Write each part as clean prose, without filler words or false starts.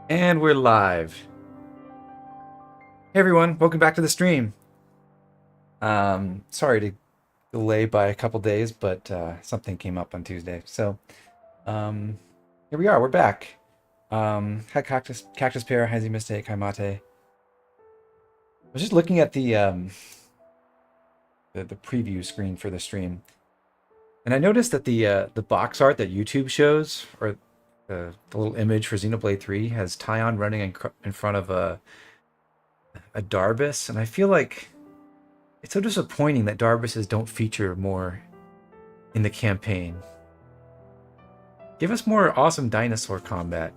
And we're live. Hey everyone, welcome back to the stream. Sorry to delay by a couple days, but something came up on Tuesday. So here we are, we're back. Hi Cactus Pear, hi Z Mistake, hi Mate. I was just looking at the preview screen for the stream, and I noticed that the box art that YouTube shows, or the little image for Xenoblade 3, has Tyon running in front of a Darbus, and I feel like it's so disappointing that Darbuses don't feature more in the campaign. Give us more awesome dinosaur combat.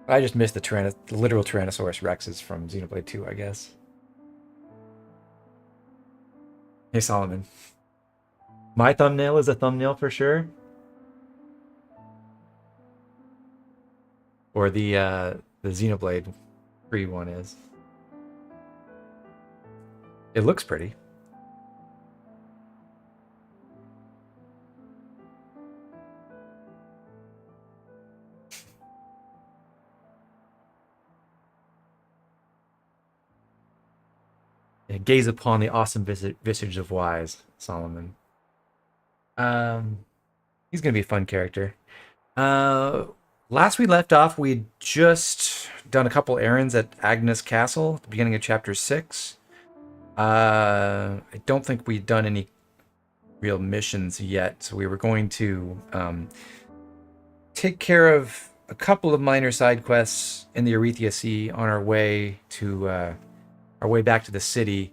I just missed the literal Tyrannosaurus Rexes from Xenoblade 2, I guess. Hey Solomon. My thumbnail is a thumbnail for sure. Or the Xenoblade 3 one is. It looks pretty. Yeah, gaze upon the awesome visage of Wise, Solomon. He's gonna be a fun character. Last we left off, we'd just done a couple errands at Agnes Castle at the beginning of chapter 6. I don't think we'd done any real missions yet, so we were going to take care of a couple of minor side quests in the Arethia Sea on our way back to the city.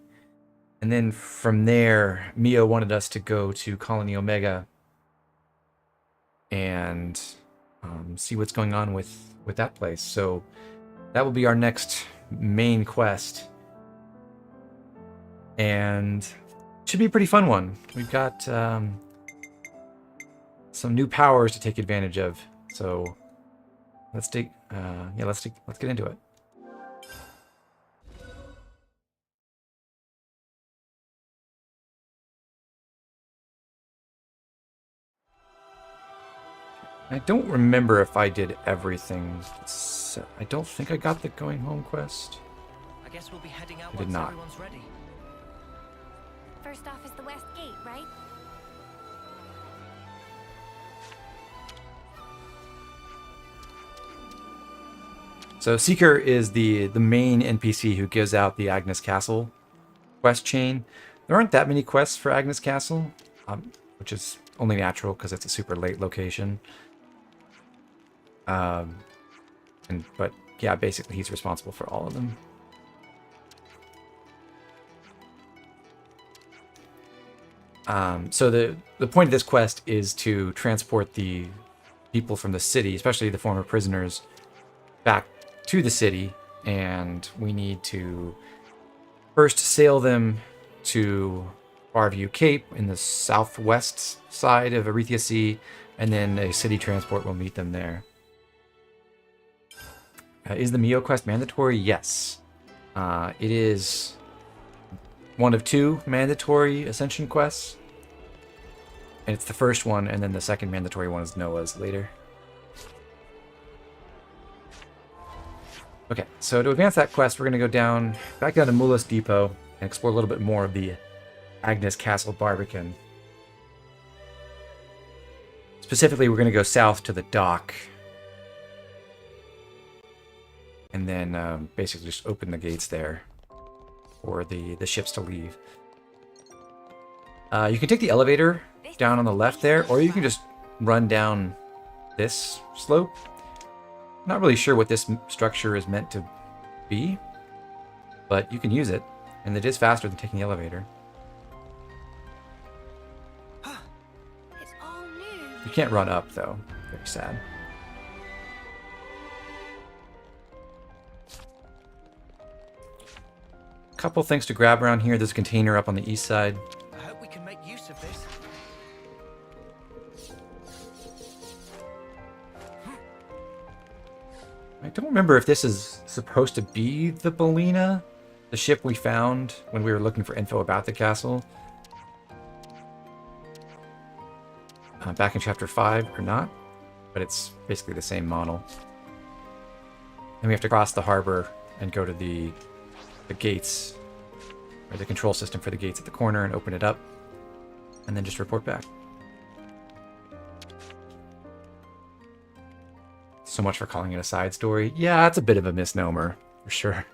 And then from there, Mio wanted us to go to Colony Omega and see what's going on with that place. So that will be our next main quest, and it should be a pretty fun one. We've got some new powers to take advantage of. So let's get into it. I don't remember if I did everything. I don't think I got the going home quest. I guess we'll be heading out I did once not. everyone's ready. First off is the west gate, right? So Seeker is the main NPC who gives out the Agnes Castle quest chain. There aren't that many quests for Agnes Castle, which is only natural because it's a super late location. But yeah, basically he's responsible for all of them. So the point of this quest is to transport the people from the city, especially the former prisoners, back to the city, and we need to first sail them to Barview Cape in the southwest side of Arethia Sea, and then a city transport will meet them there. Is the Mio quest mandatory? Yes. It is one of 2 mandatory Ascension quests. And it's the first one, and then the second mandatory one is Noah's later. Okay, so to advance that quest, we're going to go back down to Mulus Depot and explore a little bit more of the Agnes Castle Barbican. Specifically, we're going to go south to the dock. And then basically just open the gates there for the ships to leave. You can take the elevator down on the left there, or you can just run down this slope. Not really sure what this structure is meant to be, but you can use it, and it is faster than taking the elevator. It's all new. You can't run up, though. Very sad. Couple things to grab around here. There's a container up on the east side. I hope we can make use of this. I don't remember if this is supposed to be the Bellina, the ship we found when we were looking for info about the castle. Back in chapter 5 or not. but it's basically the same model. And we have to cross the harbor and go to the gates, or the control system for the gates at the corner, and open it up, and then just report back. So much for calling it a side story. Yeah, it's a bit of a misnomer, for sure.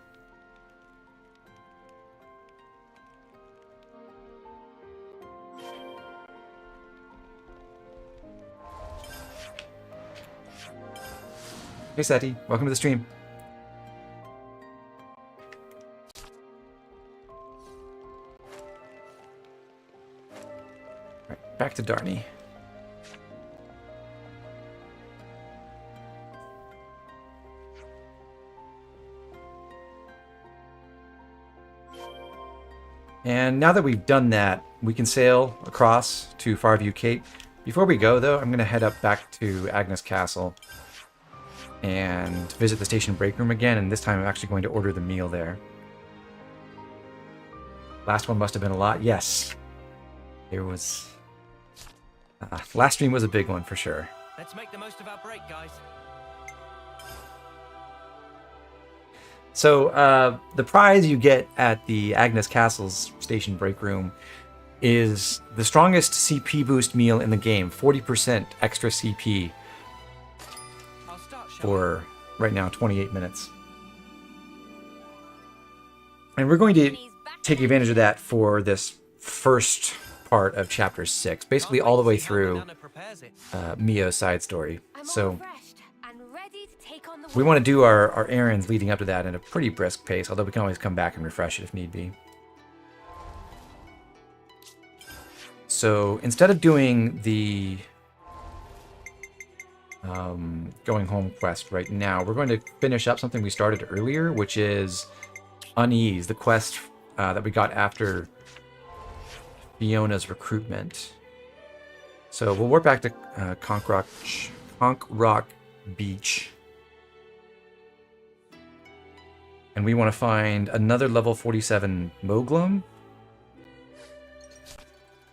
Hey Seti, welcome to the stream. Alright, back to Darnie. And now that we've done that, we can sail across to Farview Cape. Before we go, though, I'm going to head up back to Agnes Castle and visit the station break room again, and this time I'm actually going to order the meal there. Last one must have been a lot. Yes. There was... last stream was a big one, for sure. Let's make the most of our break, guys. So, the prize you get at the Agnes Castle's station break room is the strongest CP boost meal in the game. 40% extra CP for, right now, 28 minutes. And we're going to take advantage of that for this first part of Chapter 6. Basically all the way through Mio's side story. So... we want to do our errands leading up to that in a pretty brisk pace, although we can always come back and refresh it if need be. So instead of doing the going home quest right now, we're going to finish up something we started earlier, which is Unease, the quest that we got after Fiona's recruitment. So we'll work back to Conch Rock Beach. And we want to find another level 47 Moglum.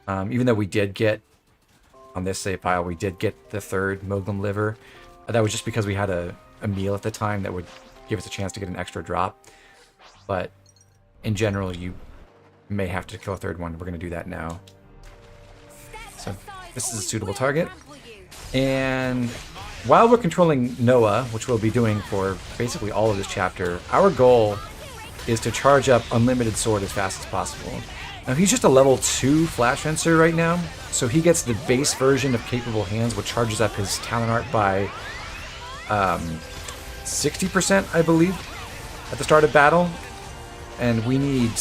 Even though we did get, on this save file, we did get the third Moglum liver. That was just because we had a meal at the time that would give us a chance to get an extra drop. But in general, you may have to kill a third one. We're going to do that now. So this is a suitable target. And while we're controlling Noah, which we'll be doing for basically all of this chapter, our goal is to charge up Unlimited Sword as fast as possible. Now he's just a level 2 Flash Fencer right now, so he gets the base version of Capable Hands, which charges up his talent art by 60%, I believe, at the start of battle. And we need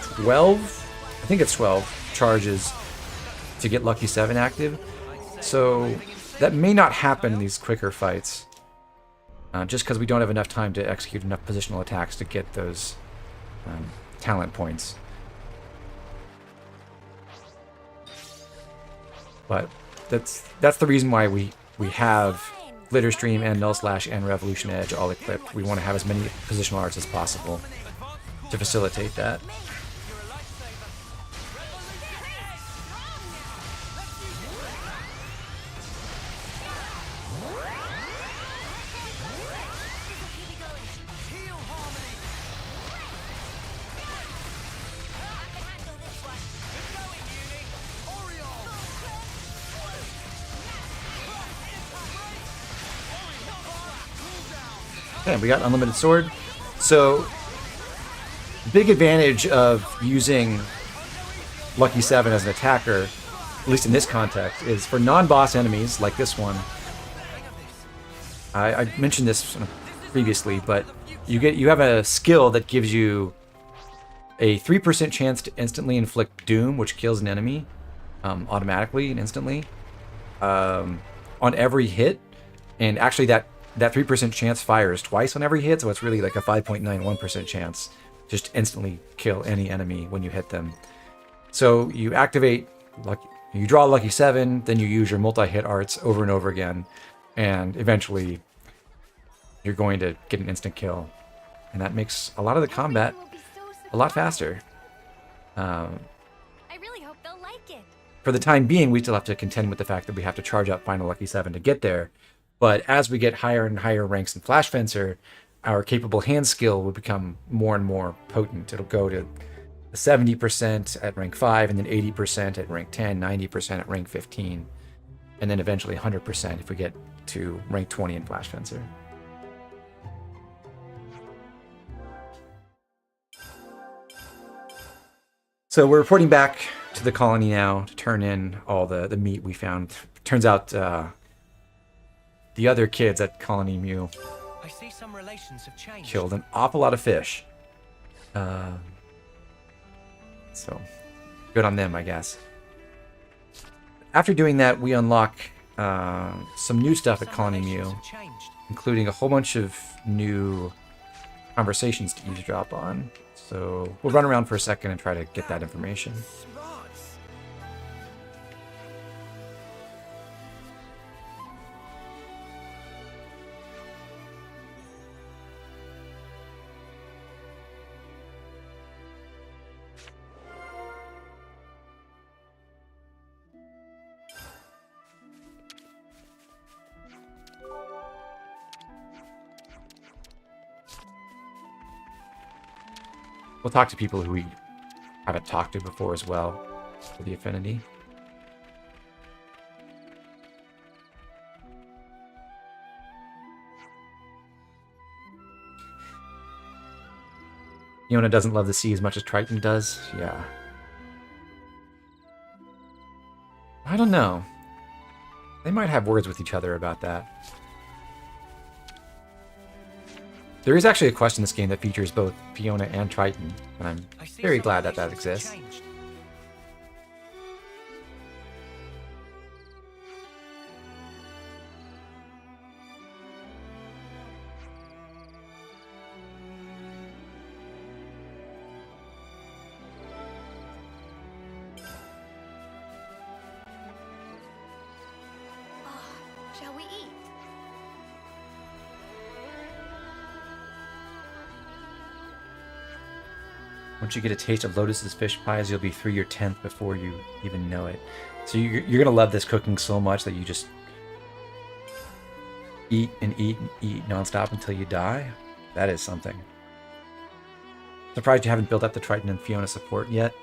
12, I think it's 12 charges to get Lucky 7 active. So that may not happen in these quicker fights, just because we don't have enough time to execute enough positional attacks to get those talent points. But that's the reason why we have Glitter Stream and Null Slash and Revolution Edge all equipped. We want to have as many positional arts as possible to facilitate that. Okay, we got Unlimited Sword. So, big advantage of using Lucky 7 as an attacker, at least in this context, is for non-boss enemies like this one. I mentioned this previously, but you have a skill that gives you a 3% chance to instantly inflict doom, which kills an enemy automatically and instantly on every hit. And actually that 3% chance fires twice on every hit, so it's really like a 5.91% chance just instantly kill any enemy when you hit them. So you activate, you draw Lucky 7, then you use your multi-hit arts over and over again, and eventually you're going to get an instant kill. And that makes a lot of the combat a lot faster. I really hope they'll like it. for the time being, we still have to contend with the fact that we have to charge up Final Lucky 7 to get there. But as we get higher and higher ranks in Flash Fencer, our capable hand skill will become more and more potent. It'll go to 70% at rank 5, and then 80% at rank 10, 90% at rank 15, and then eventually 100% if we get to rank 20 in Flash Fencer. So we're reporting back to the colony now to turn in all the meat we found. Turns out the other kids at Colony Mu I see some relations have changed. killed an awful lot of fish. So good on them, I guess. After doing that, we unlock some new stuff at Colony Mu, including a whole bunch of new conversations to eavesdrop on. So we'll run around for a second and try to get that information. We'll talk to people who we haven't talked to before as well for the affinity. Fiona doesn't love the sea as much as Triton does. Yeah. I don't know. They might have words with each other about that. There is actually a quest in this game that features both Fiona and Triton, and I'm very glad that that exists. Shall we eat? Once you get a taste of Lotus's fish pies, you'll be through your 10th before you even know it. So you're going to love this cooking so much that you just eat and eat and eat nonstop until you die. That is something. Surprised you haven't built up the Triton and Fiona support yet.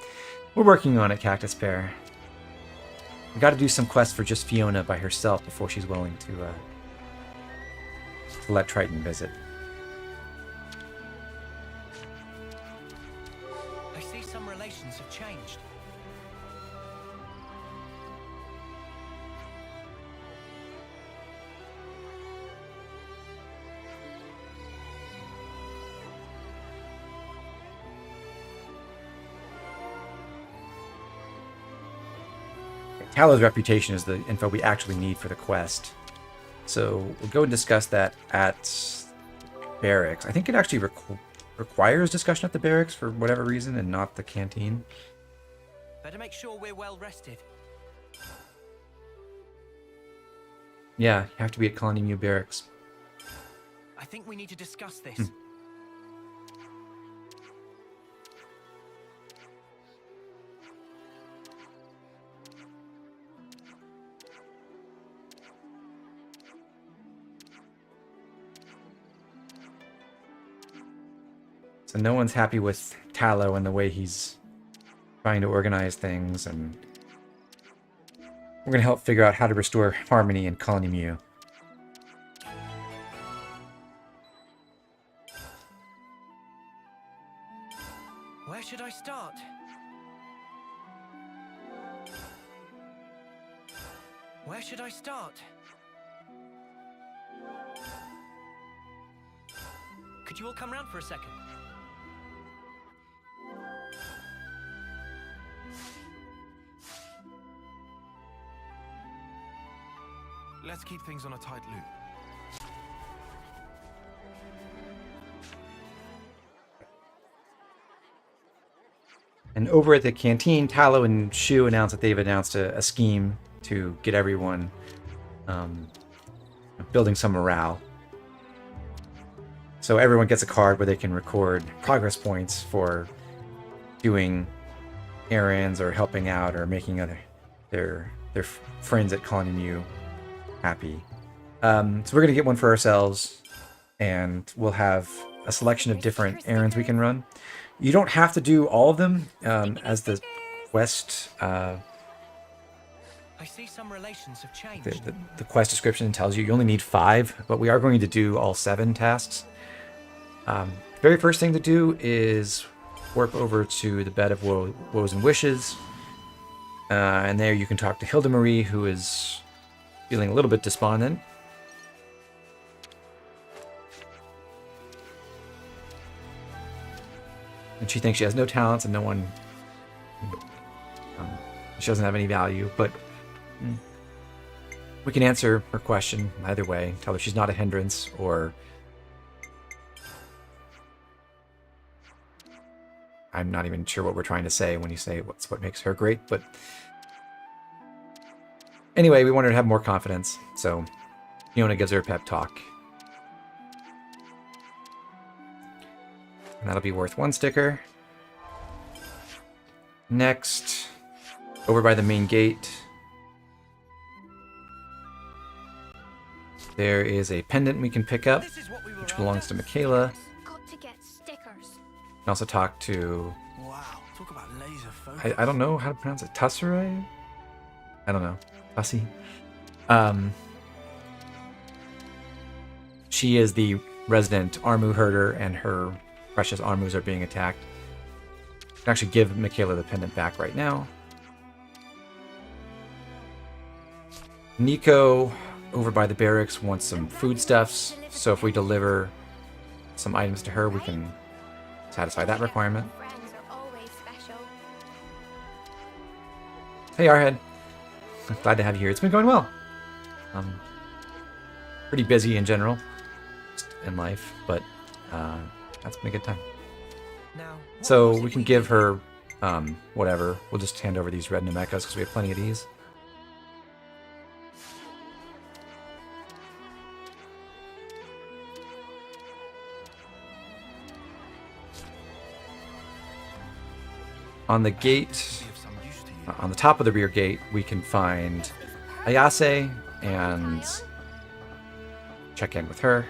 We're working on it, Cactus Pear. We got to do some quests for just Fiona by herself before she's willing to let Triton visit. I see some relations have changed. Talow's reputation is the info we actually need for the quest. So we'll go and discuss that at barracks. I think it actually requires discussion at the barracks for whatever reason and not the canteen. Better make sure we're well rested. Yeah, you have to be at Colony Mu barracks. I think we need to discuss this. So no one's happy with Tallow and the way he's trying to organize things, and we're going to help figure out how to restore harmony in Colony Mu. Where should I start? Where should I start? Could you all come round for a second? Let's keep things on a tight loop. And over at the canteen, Tallow and Shu announced that they've announced a scheme to get everyone building some morale. So everyone gets a card where they can record progress points for doing errands or helping out or making other their friends at Colony New happy. So we're gonna get one for ourselves, and we'll have a selection of different errands we can run. You don't have to do all of them, as the quest I see some relations have changed. the quest description tells you. You only need 5, but we are going to do all 7 tasks. Very first thing to do is warp over to the Bed of Woes and Wishes, and there you can talk to Hilda Marie, who is feeling a little bit despondent. And she thinks she has no talents and no one... she doesn't have any value, but we can answer her question either way. Tell her she's not a hindrance, or... I'm not even sure what we're trying to say when you say what's what makes her great, but... Anyway, we want her to have more confidence, so Fiona gives her a pep talk. And that'll be worth 1 sticker. Next, over by the main gate, there is a pendant we can pick up, which belongs to Michaela. Got to get stickers. can also talk to... Wow, talk about laser focus. I don't know how to pronounce it. Tusseray? I don't know. Tussie? She is the resident Armu herder, and her precious Armus are being attacked. I can actually give Michaela the pendant back right now. Nico, over by the barracks, wants some foodstuffs, so if we deliver some items to her, we can satisfy that requirement. Friends are always special. Hey, Arhead. I'm glad to have you here. It's been going well. Pretty busy in general, just in life, but that's been a good time. Now, what So was it we can we give did? her whatever. We'll just hand over these red Nemechas because we have plenty of these. On the gate, Be of some use to you. on the top of the rear gate, we can find Ayase and check in with her.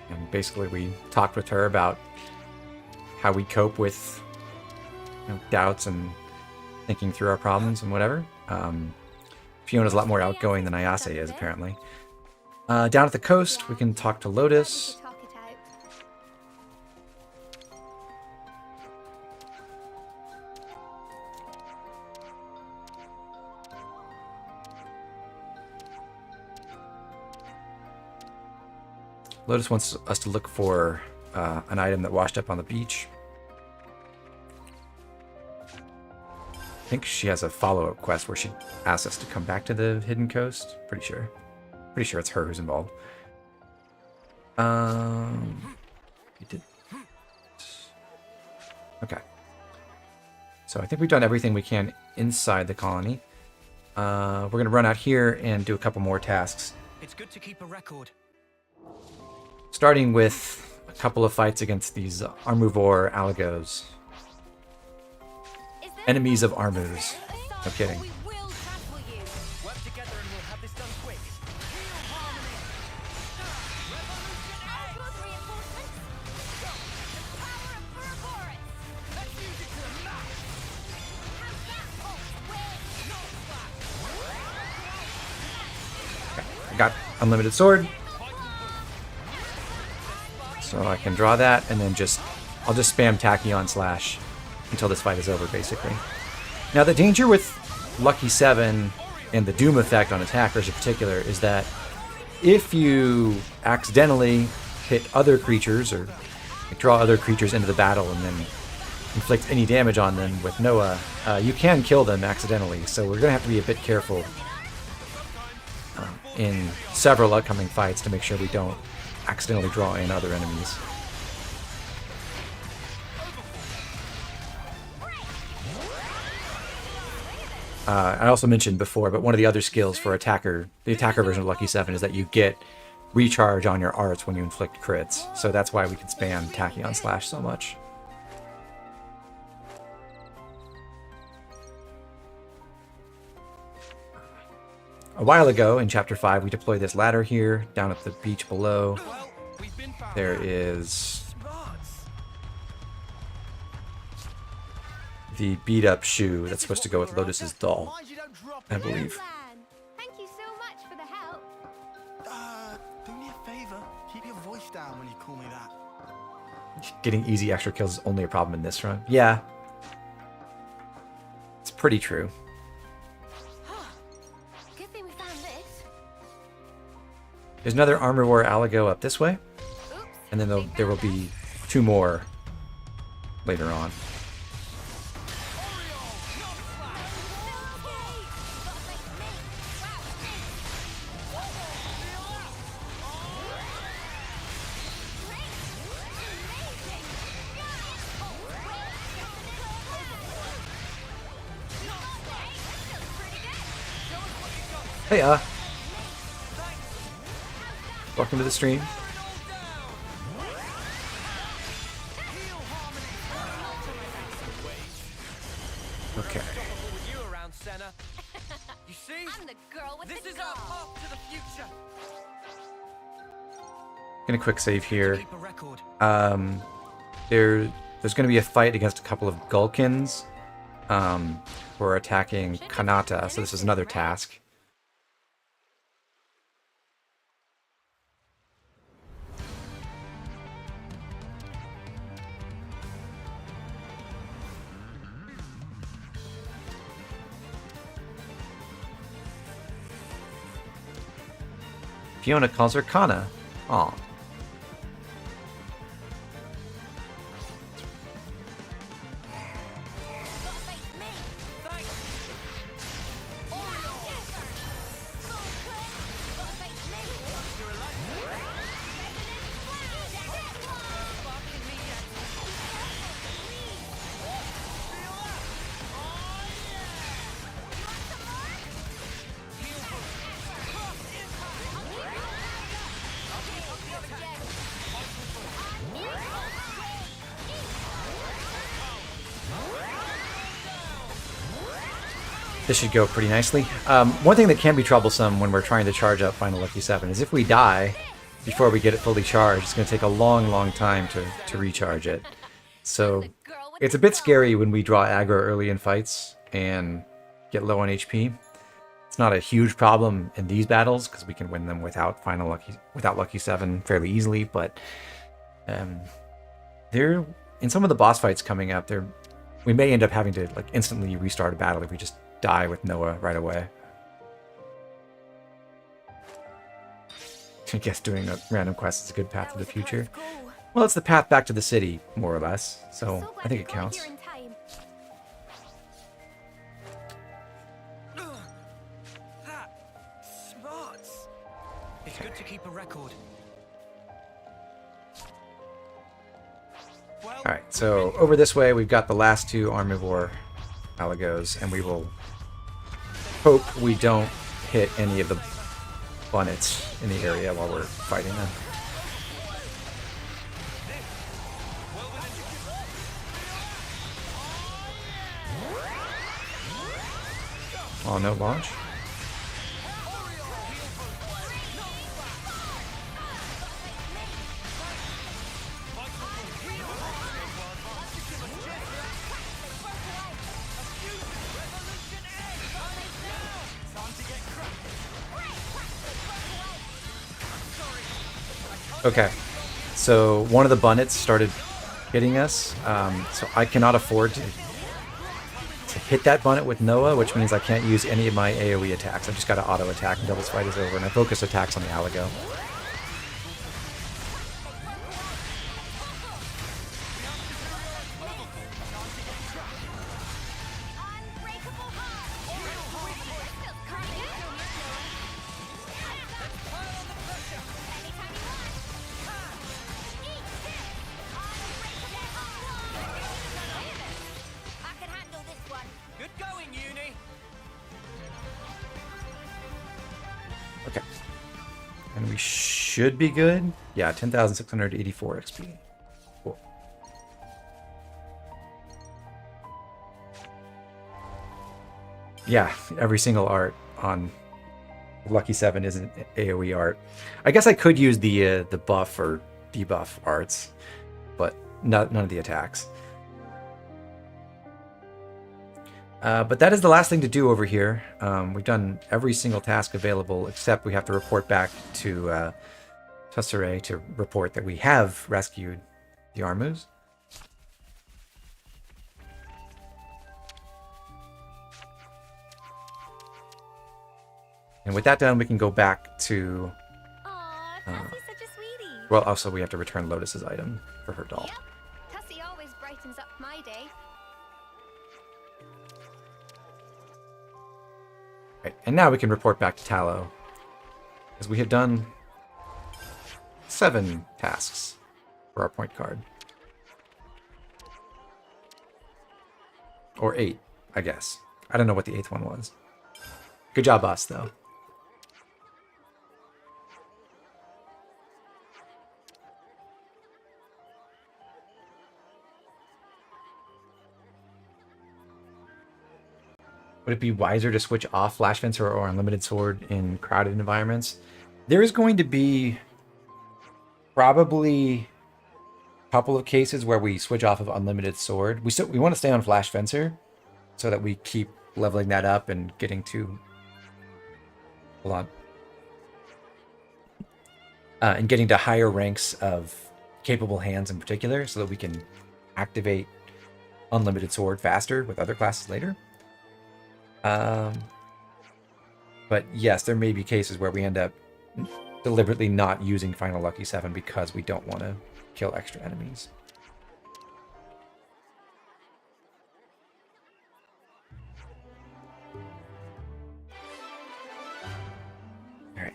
And basically we talked with her about how we cope with doubts and thinking through our problems and whatever. Fiona's a lot more outgoing than Ayase is, apparently. Down at the coast, we can talk to Lotus. Talk it out. Lotus wants us to look for an item that washed up on the beach. I think she has a follow-up quest where she asks us to come back to the hidden coast. Pretty sure it's her who's involved. We did. Okay. So I think we've done everything we can inside the colony. We're gonna run out here and do a couple more tasks, It's good to keep a record. starting with a couple of fights against these Armuvore Alagos. Is there Enemies of Armus. a sign? No kidding. We will trample you. Work together and we'll have this done quick. Outlaws reinforcements. The power of Ouroboros. Let's use it to the max. How's that, Pulse? I got unlimited sword, so I can draw that, and then I'll just spam Tachyon Slash until this fight is over, basically. Now, the danger with Lucky 7 and the Doom effect on attackers in particular is that if you accidentally hit other creatures or draw other creatures into the battle and then inflict any damage on them with Noah, you can kill them accidentally, so we're going to have to be a bit careful in several upcoming fights to make sure we don't accidentally draw in other enemies. I also mentioned before, but one of the other skills for attacker, the attacker version of Lucky 7, is that you get recharge on your arts when you inflict crits. So that's why we can spam Tachyon Slash so much. A while ago in Chapter 5, we deployed this ladder here, down at the beach below. Well, we've been found. There is the beat-up shoe that's supposed to go with Lotus's doll, Mind you don't drop I it. believe. Plan. Thank you so much for the help. Do me a favor. Keep your voice down when you call me that. Getting easy extra kills is only a problem in this run. Yeah. It's pretty true. Good thing we found this. There's another Armor Alago up this way, Oops. and then there will be 2 more later on. Hey, welcome to the stream. Okay. With you around, Senna. You see? I'm the girl with This the is our doll. path to the future. Gonna quick save here. Keep a record. There's gonna be a fight against a couple of Gulkins who are attacking Kanata, so this is another task. Fiona calls her Kana. Aw. This should go pretty nicely. One thing that can be troublesome when we're trying to charge up Final Lucky 7 is if we die before we get it fully charged, it's going to take a long, long time to recharge it. So it's a bit scary when we draw aggro early in fights and get low on HP. It's not a huge problem in these battles because we can win them without Lucky 7 fairly easily, but there in some of the boss fights coming up, we may end up having to like instantly restart a battle if we just die with Noah right away. I guess doing a random quest is a good path to the future. Well, it's the path back to the city, more or less, so I think it counts. Smarts. It's good to keep a record. Well, Alright, so over this way we've got the last 2 Armivore Alagos, and we will hope we don't hit any of the bunnets in the area while we're fighting them. Oh, no launch? Okay, so one of the bunnets started hitting us, so I cannot afford to hit that bunnet with Noah, which means I can't use any of my AoE attacks. I've just got to auto attack until this fight is over, and I focus attacks on the Alago. good going, Uni. we should be good. Yeah, 10,684 XP. Cool. Yeah, every single art on Lucky 7 isn't AoE art. I guess I could use the buff or debuff arts, but none of the attacks. But that is the last thing to do over here. We've done every single task available, except we have to report back to Tussere to report that we have rescued the Armus. And with that done, we can go back to... Aw, Tussie's such a sweetie. Well, also we have to return Lotus's item for her doll. Yep, Tussie always brightens up my day. Right, and now we can report back to Tallow, because we have done 7 tasks for our point card. Or 8, I guess. I don't know what the 8th one was. Good job, us, though. Would it be wiser to switch off Flash Fencer or Unlimited Sword in crowded environments? There is going to be probably a couple of cases where we switch off of Unlimited Sword. We want to stay on Flash Fencer so that we keep leveling that up and getting to... Hold on. And getting to higher ranks of capable hands in particular so that we can activate Unlimited Sword faster with other classes later. But yes, there may be cases where we end up deliberately not using Final Lucky 7 because we don't want to kill extra enemies. Alright.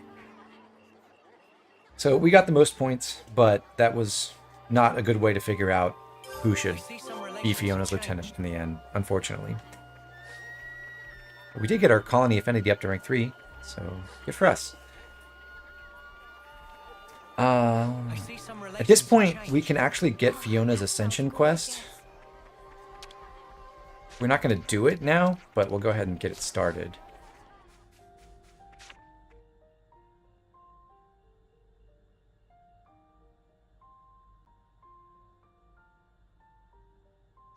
So we got the most points, but that was not a good way to figure out who should be Fiona's lieutenant in the end, unfortunately. We did get our colony affinity up to rank 3, so good for us. At this point, we can actually get Fiona's Ascension quest. We're not going to do it now, but we'll go ahead and get it started.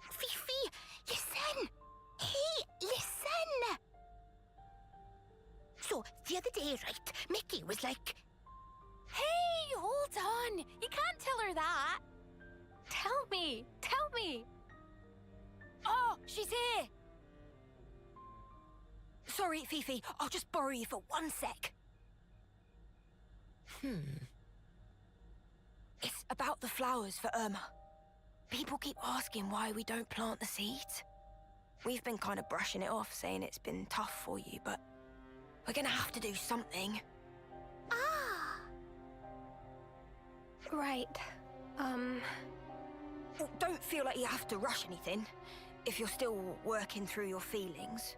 Fifi, listen! Hey, listen! So, the other day, right, Mickey was like... Hey, hold on! You can't tell her that! Tell me! Tell me! Oh, she's here! Sorry, Fifi, I'll just borrow you for 1 sec. It's about the flowers for Irma. People keep asking why we don't plant the seeds. We've been kind of brushing it off, saying it's been tough for you, but we're gonna have to do something. Ah! Right. Well, don't feel like you have to rush anything, if you're still working through your feelings.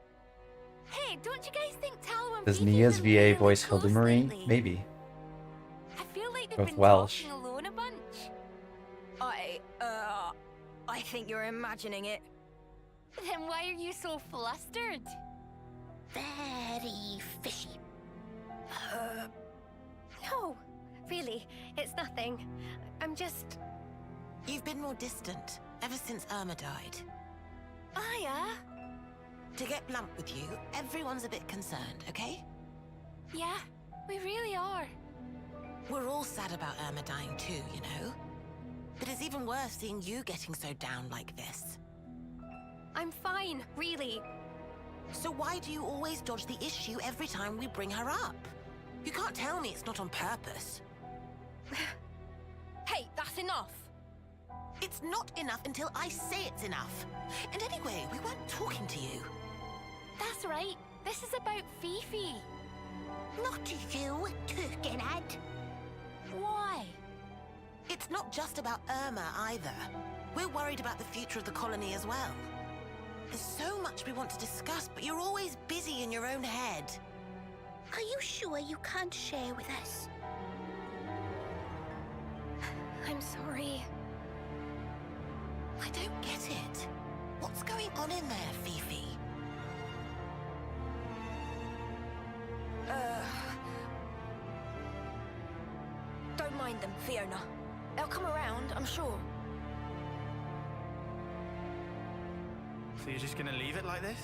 Hey, don't you guys think Tallow and Does Fifi's Nia's been really VA voice close Hildemarine? lately? Maybe. I feel like they've Both been Welsh. talking alone a bunch. I think you're imagining it. Then why are you so flustered? Very fishy. No, really, it's nothing. I'm just... You've been more distant ever since Irma died. Oh, yeah? To get blunt with you, everyone's a bit concerned, okay? Yeah, we really are. We're all sad about Irma dying too, you know? But it's even worse seeing you getting so down like this. I'm fine, really. So why do you always dodge the issue every time we bring her up? You can't tell me it's not on purpose. Hey, that's enough! It's not enough until I say it's enough. And anyway, we weren't talking to you. That's right. This is about Fifi. Not you, Turkenhead. Why? It's not just about Irma either. We're worried about the future of the colony as well. There's so much we want to discuss, but you're always busy in your own head. Are you sure you can't share with us? I'm sorry. I don't get it. What's going on in there, Fifi? Don't mind them, Fiona. They'll come around, I'm sure. So you're just gonna leave it like this?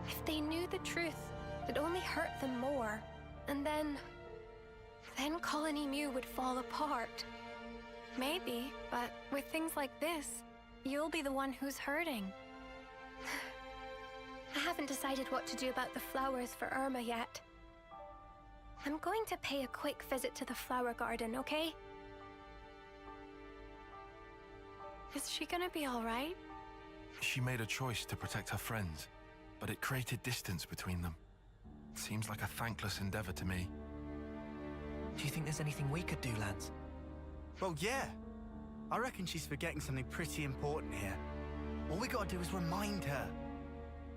If they knew the truth, it'd only hurt them more. And then Colony Mew would fall apart. Maybe, but with things like this, you'll be the one who's hurting. I haven't decided what to do about the flowers for Irma yet. I'm going to pay a quick visit to the flower garden, okay? Is she gonna be all right? She made a choice to protect her friends, but it created distance between them. Seems like a thankless endeavor to me. Do you think there's anything we could do, Lance? Well, yeah. I reckon she's forgetting something pretty important here. All we gotta do is remind her.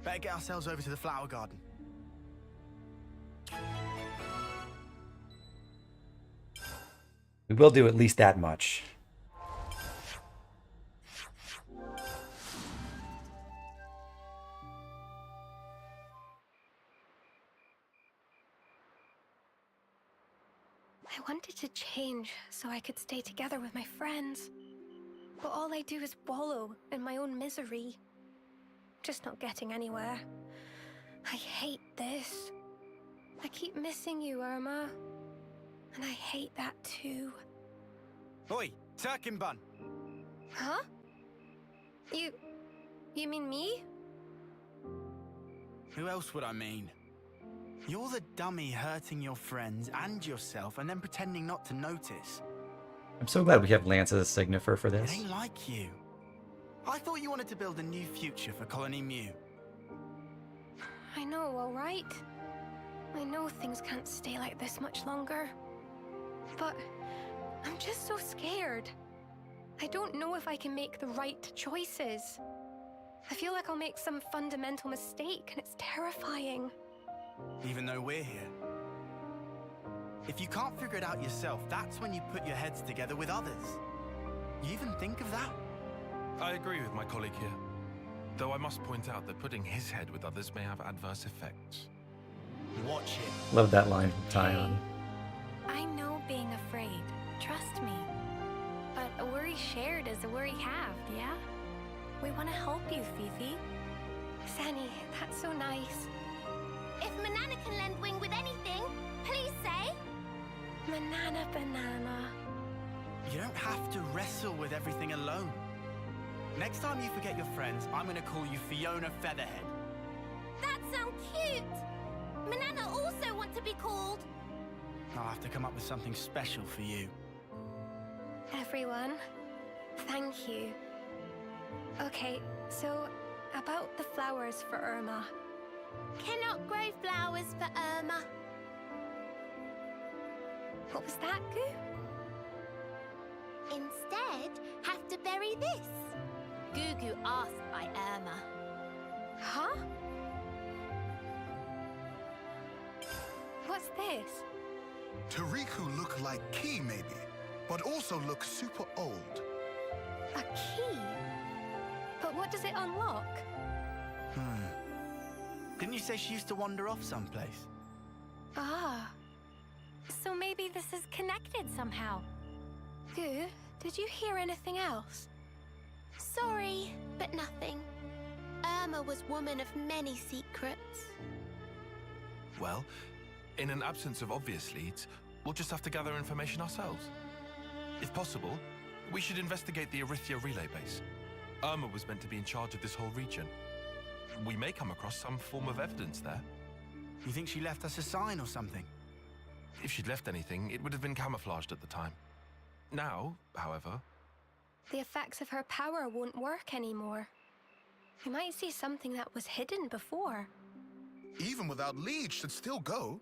Better get ourselves over to the flower garden. We will do at least that much. I wanted to change so I could stay together with my friends. But all I do is wallow in my own misery. Just not getting anywhere. I hate this. I keep missing you, Irma. And I hate that too. Oi, Turkin Bun! Huh? You mean me? Who else would I mean? You're the dummy hurting your friends and yourself and then pretending not to notice. I'm so glad we have Lance as a signifier for It this. ain't like you. I thought you wanted to build a new future for Colony Mew. I know, all right? I know things can't stay like this much longer. But I'm just so scared. I don't know if I can make the right choices. I feel like I'll make some fundamental mistake, and it's terrifying. Even though we're here. If you can't figure it out yourself, that's when you put your heads together with others. You even think of that? I agree with my colleague here. Though I must point out that putting his head with others may have adverse effects. Watch it. Love that line from Tyon. I know being afraid. Trust me. But a worry shared is a worry halved, yeah? We want to help you, Fifi. Sani, that's so nice. If Manana can lend wing with anything, please say. Manana banana. You don't have to wrestle with everything alone. Next time you forget your friends, I'm gonna call you Fiona Featherhead. That sounds cute. Manana also want to be called. I'll have to come up with something special for you. Everyone, thank you. Okay, so about the flowers for Irma. Cannot grow flowers for Irma. What was that, Goo? Instead, have to bury this. Gugu asked by Irma. Huh? What's this? Tariku look like key maybe, but also look super old. A key? But what does it unlock? Didn't you say she used to wander off someplace? Ah. So maybe this is connected somehow. Goo, did you hear anything else? Sorry, but nothing. Irma was woman of many secrets. Well, in an absence of obvious leads, we'll just have to gather information ourselves. If possible, we should investigate the Arithia relay base. Irma was meant to be in charge of this whole region. We may come across some form of evidence there. You think she left us a sign or something? If she'd left anything, it would have been camouflaged at the time. Now, however... The effects of her power won't work anymore. We might see something that was hidden before. Even without leads should still go.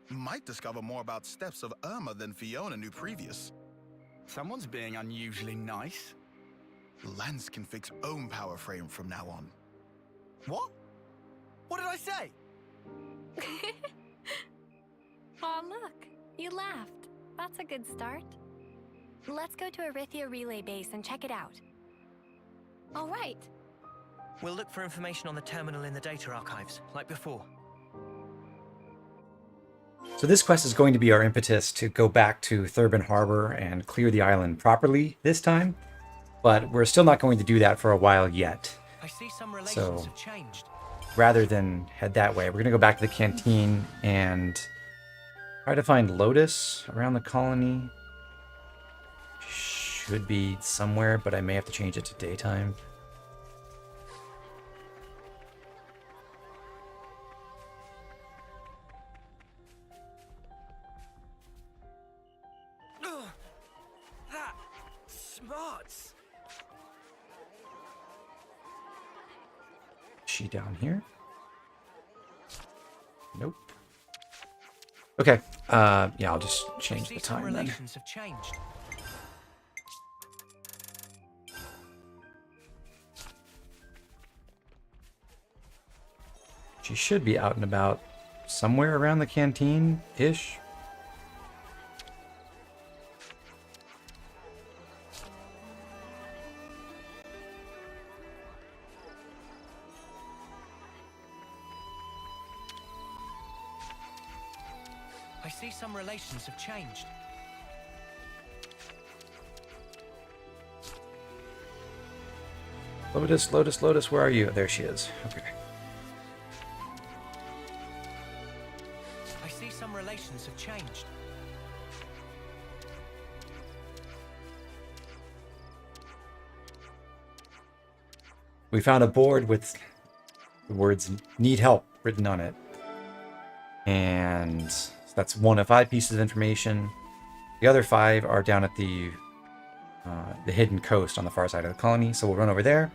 Might discover more about steps of Irma than Fiona knew previous. Someone's being unusually nice. Lance can fix own power frame from now on. What? What did I say? Aw, look. You laughed. That's a good start. Let's go to Arithia Relay Base and check it out. All right. We'll look for information on the terminal in the data archives, like before. So this quest is going to be our impetus to go back to Thurbin Harbor and clear the island properly this time, but we're still not going to do that for a while yet. I see some relations So- have changed. Rather than head that way, we're going to go back to the canteen and try to find Lotus around the colony. Should be somewhere, but I may have to change it to daytime. That smarts. She down here? Nope. Okay. Yeah, I'll just I change see the some time then. relations have changed. She should be out and about somewhere around the canteen-ish. I see some relations have changed. Lotus, Lotus, Lotus, where are you? There she is. Okay. I see some relations have changed. We found a board with the words "need help" written on it. And that's one of 5 pieces of information. The other 5 are down at the hidden coast on the far side of the colony, so we'll run over there.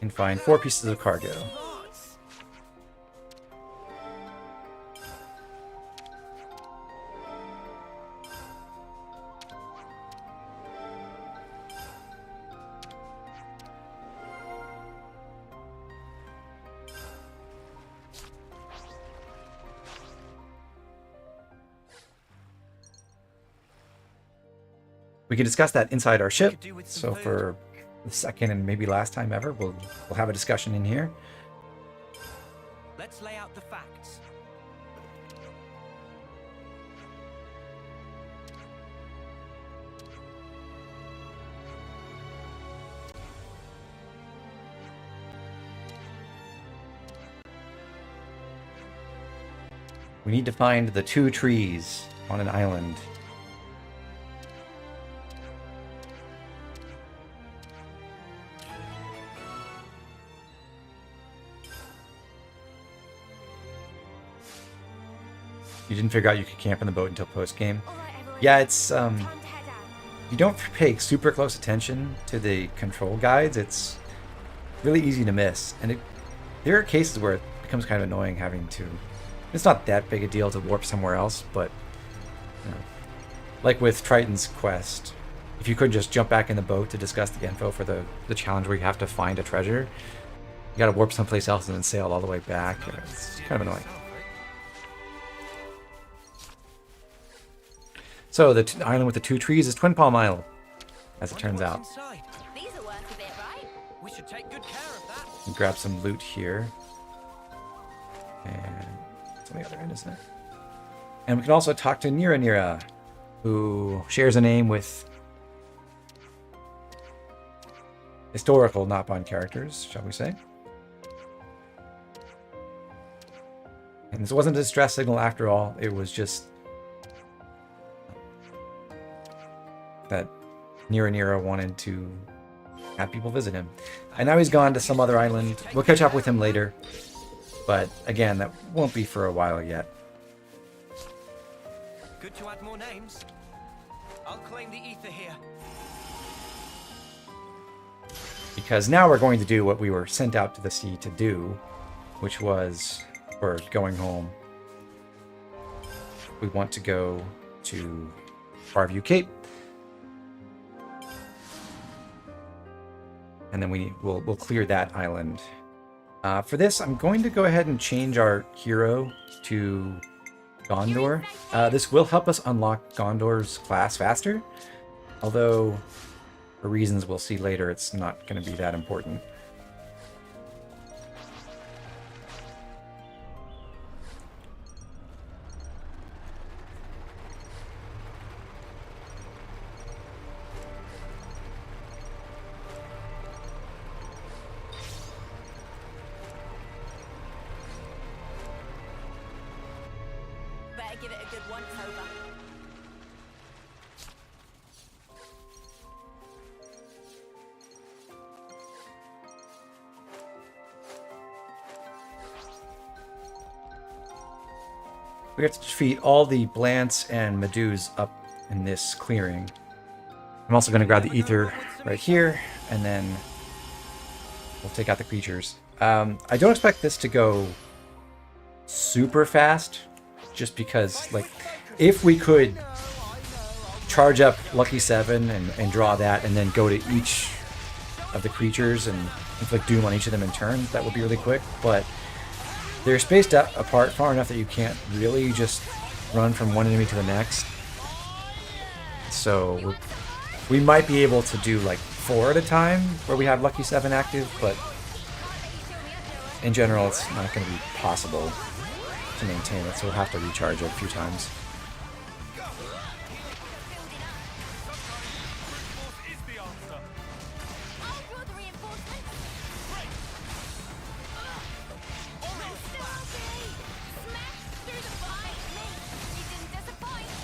And find 4 pieces of cargo. Smarts. We can discuss that inside our ship. could do with some So food. for the second and maybe last time ever, we'll have a discussion in here. Let's lay out the facts. We need to find the 2 trees on an island. You didn't figure out you could camp in the boat until post-game? All right, everyone. Yeah, it's Time to head out. you don't pay super close attention to the control guides. It's really easy to miss, and there are cases where it becomes kind of annoying having to. It's not that big a deal to warp somewhere else, but you know, like with Triton's quest, if you could just jump back in the boat to discuss the info for the challenge where you have to find a treasure, you got to warp someplace else and then sail all the way back. It's kind of annoying. So the island with the 2 trees is Twin Palm Isle, as it Wonder turns what's out. inside. These are worth a bit, right? We should take good care of that. And grab some loot here. And it's on the other end, isn't it? And we can also talk to Nira, who shares a name with historical not-bond characters, shall we say. And this wasn't a distress signal after all, it was just that Nira wanted to have people visit him. And now he's gone to some other island. We'll catch up with him later. But again, that won't be for a while yet. Good to add more names. I'll claim the ether here. Because now we're going to do what we were sent out to the sea to do, which was, we're going home. We want to go to Farview Cape. And then we'll clear that island For this, I'm going to go ahead and change our hero to Gondor. This will help us unlock Gondor's class faster, although for reasons we'll see later, it's not going to be that important. Better give it a good once over. We have to defeat all the Blants and Medus up in this clearing. I'm also going to grab the ether right here, and then we'll take out the creatures. I don't expect this to go super fast, just because, like, if we could charge up Lucky 7 and draw that, and then go to each of the creatures and inflict doom on each of them in turn, that would be really quick, but they're spaced out apart far enough that you can't really just run from one enemy to the next. So we might be able to do like 4 at a time where we have Lucky 7 active, but in general it's not going to be possible to maintain it, so we'll have to recharge it a few times.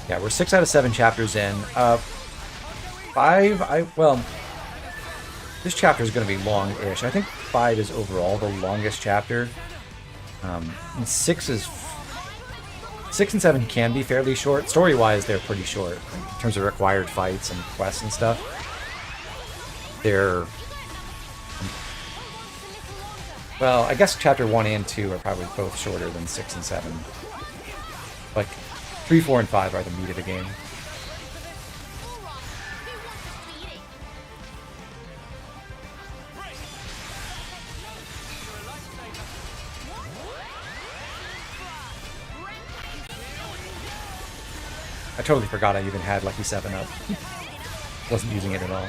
Yeah, we're 6 out of 7 chapters in. 5, well, this chapter is going to be long-ish. I think 5 is overall the longest chapter. And 6 and 7 can be fairly short. Story-wise, they're pretty short in terms of required fights and quests and stuff. They're, well, I guess chapter 1 and 2 are probably both shorter than 6 and 7. Like 3, 4, and 5 are the meat of the game. I totally forgot I even had Lucky 7 up. Wasn't using it at all.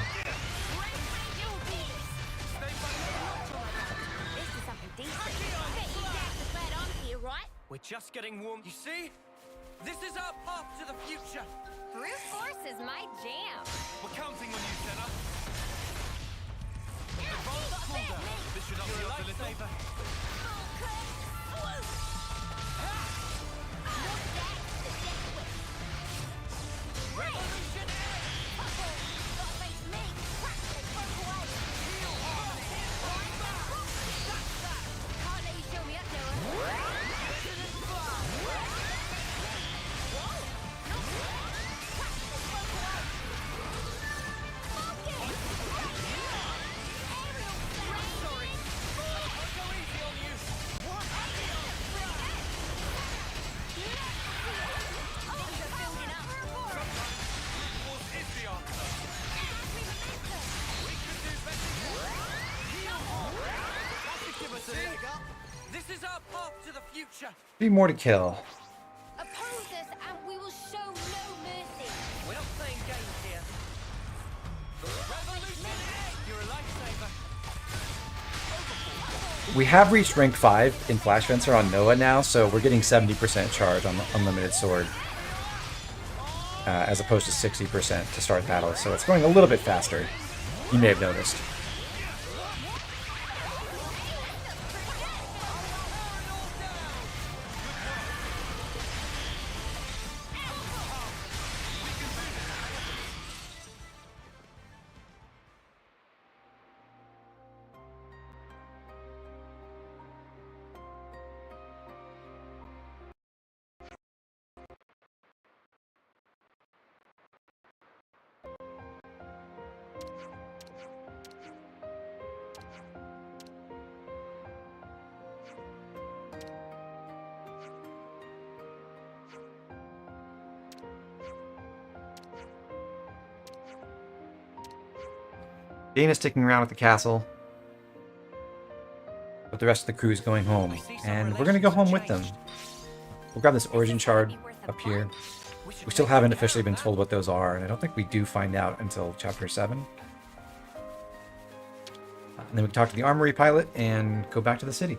We're just getting warm. You see? This is our path to the future. Brute force is my jam. We're counting on you, Senna. Advanced cooldown. This should help you out a little. This is our path to the future. 3 more to kill. Oppose us and we will show no mercy. We're not playing games here. Revolution! You're a lifesaver. We have reached rank 5 in Flash Fencer on Noah now, so we're getting 70% charge on the Unlimited Sword. As opposed to 60% to start battles, so it's going a little bit faster. You may have noticed. Dana's sticking around at the castle. But the rest of the crew is going home, and we're gonna go home with them. We'll grab this origin shard up here. We still haven't officially been told what those are, and I don't think we do find out until chapter 7. And then we can talk to the armory pilot and go back to the city.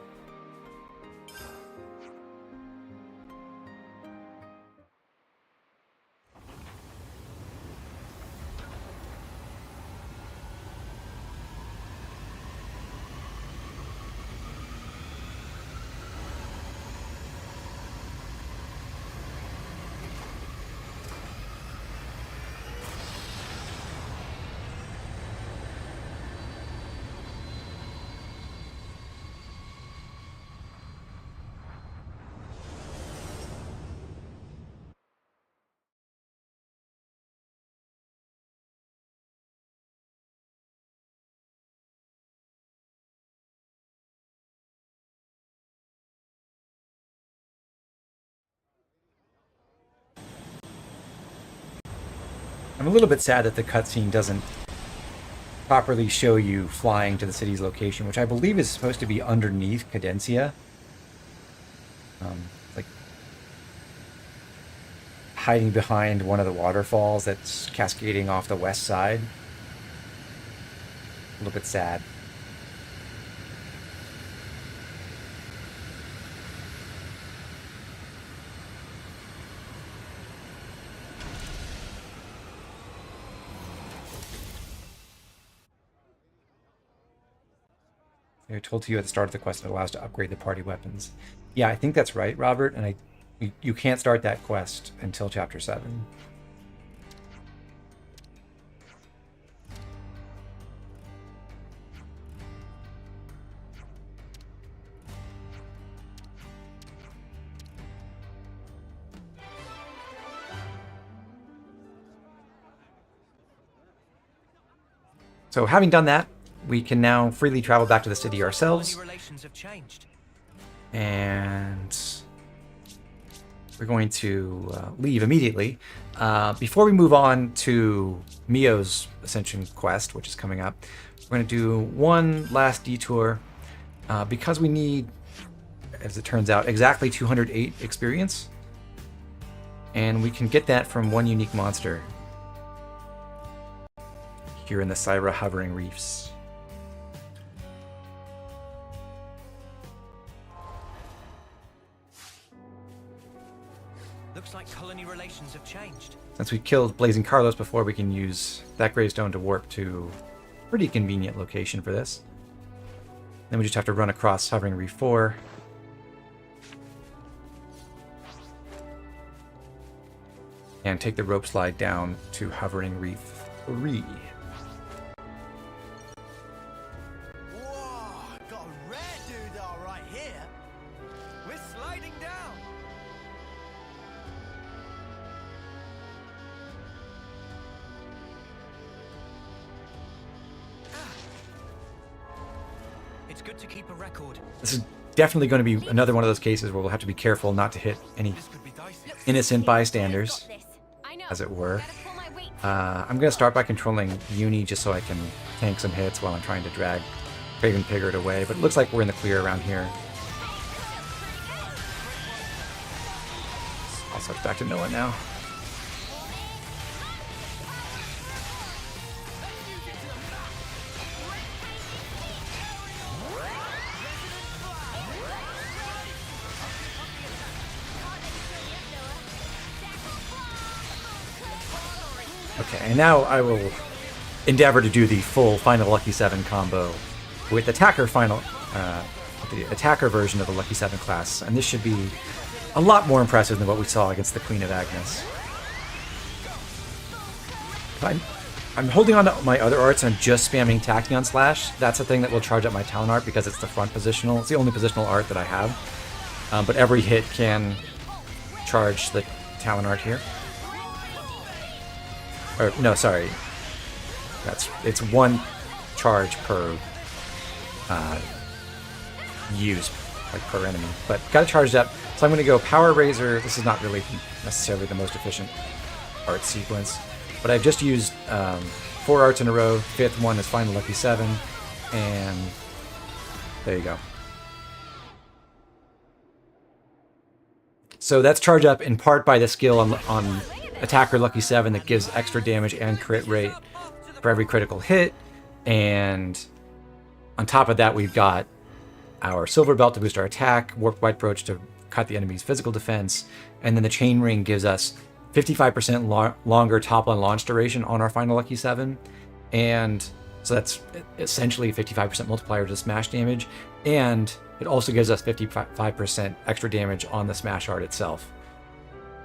I'm a little bit sad that the cutscene doesn't properly show you flying to the city's location, which I believe is supposed to be underneath Cadencia. Like hiding behind one of the waterfalls that's cascading off the west side. A little bit sad. They're told to you at the start of the quest that allows to upgrade the party weapons. Yeah, I think that's right, Robert, and you can't start that quest until chapter 7. So having done that, we can now freely travel back to the city ourselves. Relations have changed. And we're going to leave immediately. Before we move on to Mio's Ascension quest, which is coming up, we're going to do one last detour because we need, as it turns out, exactly 208 experience. And we can get that from one unique monster here in the Syra Hovering Reefs. Looks like colony relations have changed. Since we killed Blazing Carlos before, we can use that gravestone to warp to a pretty convenient location for this. Then we just have to run across Hovering Reef 4. And take the rope slide down to Hovering Reef 3. Whoa, got a rare doodah right here. We're sliding down. It's good to keep a record. This is definitely going to be another one of those cases where we'll have to be careful not to hit any innocent bystanders, as it were. I'm going to start by controlling Uni just so I can tank some hits while I'm trying to drag Craven Pigard away, but it looks like we're in the clear around here. I'll switch back to Noah now. Okay, and now I will endeavor to do the full Final Lucky 7 combo with Attacker the Attacker version of the Lucky 7 class, and this should be a lot more impressive than what we saw against the Queen of Agnes. I'm holding on to my other arts and I'm just spamming Tachyon Slash. That's the thing that will charge up my Talon art because it's the front positional. It's the only positional art that I have, but every hit can charge the Talon art here. Or no, sorry. It's one charge per use, like per enemy. But got it charged up, so I'm going to go Power Razor. This is not really necessarily the most efficient art sequence, but I've just used 4 arts in a row. 5th one is Final Lucky 7, and there you go. So that's charged up in part by the skill on attacker Lucky 7 that gives extra damage and crit rate for every critical hit. And on top of that, we've got our Silver Belt to boost our attack, Warped White Brooch to cut the enemy's physical defense, and then the Chain Ring gives us 55% longer top-on launch duration on our final Lucky 7. And so that's essentially a 55% multiplier to smash damage. And it also gives us 55% extra damage on the smash art itself.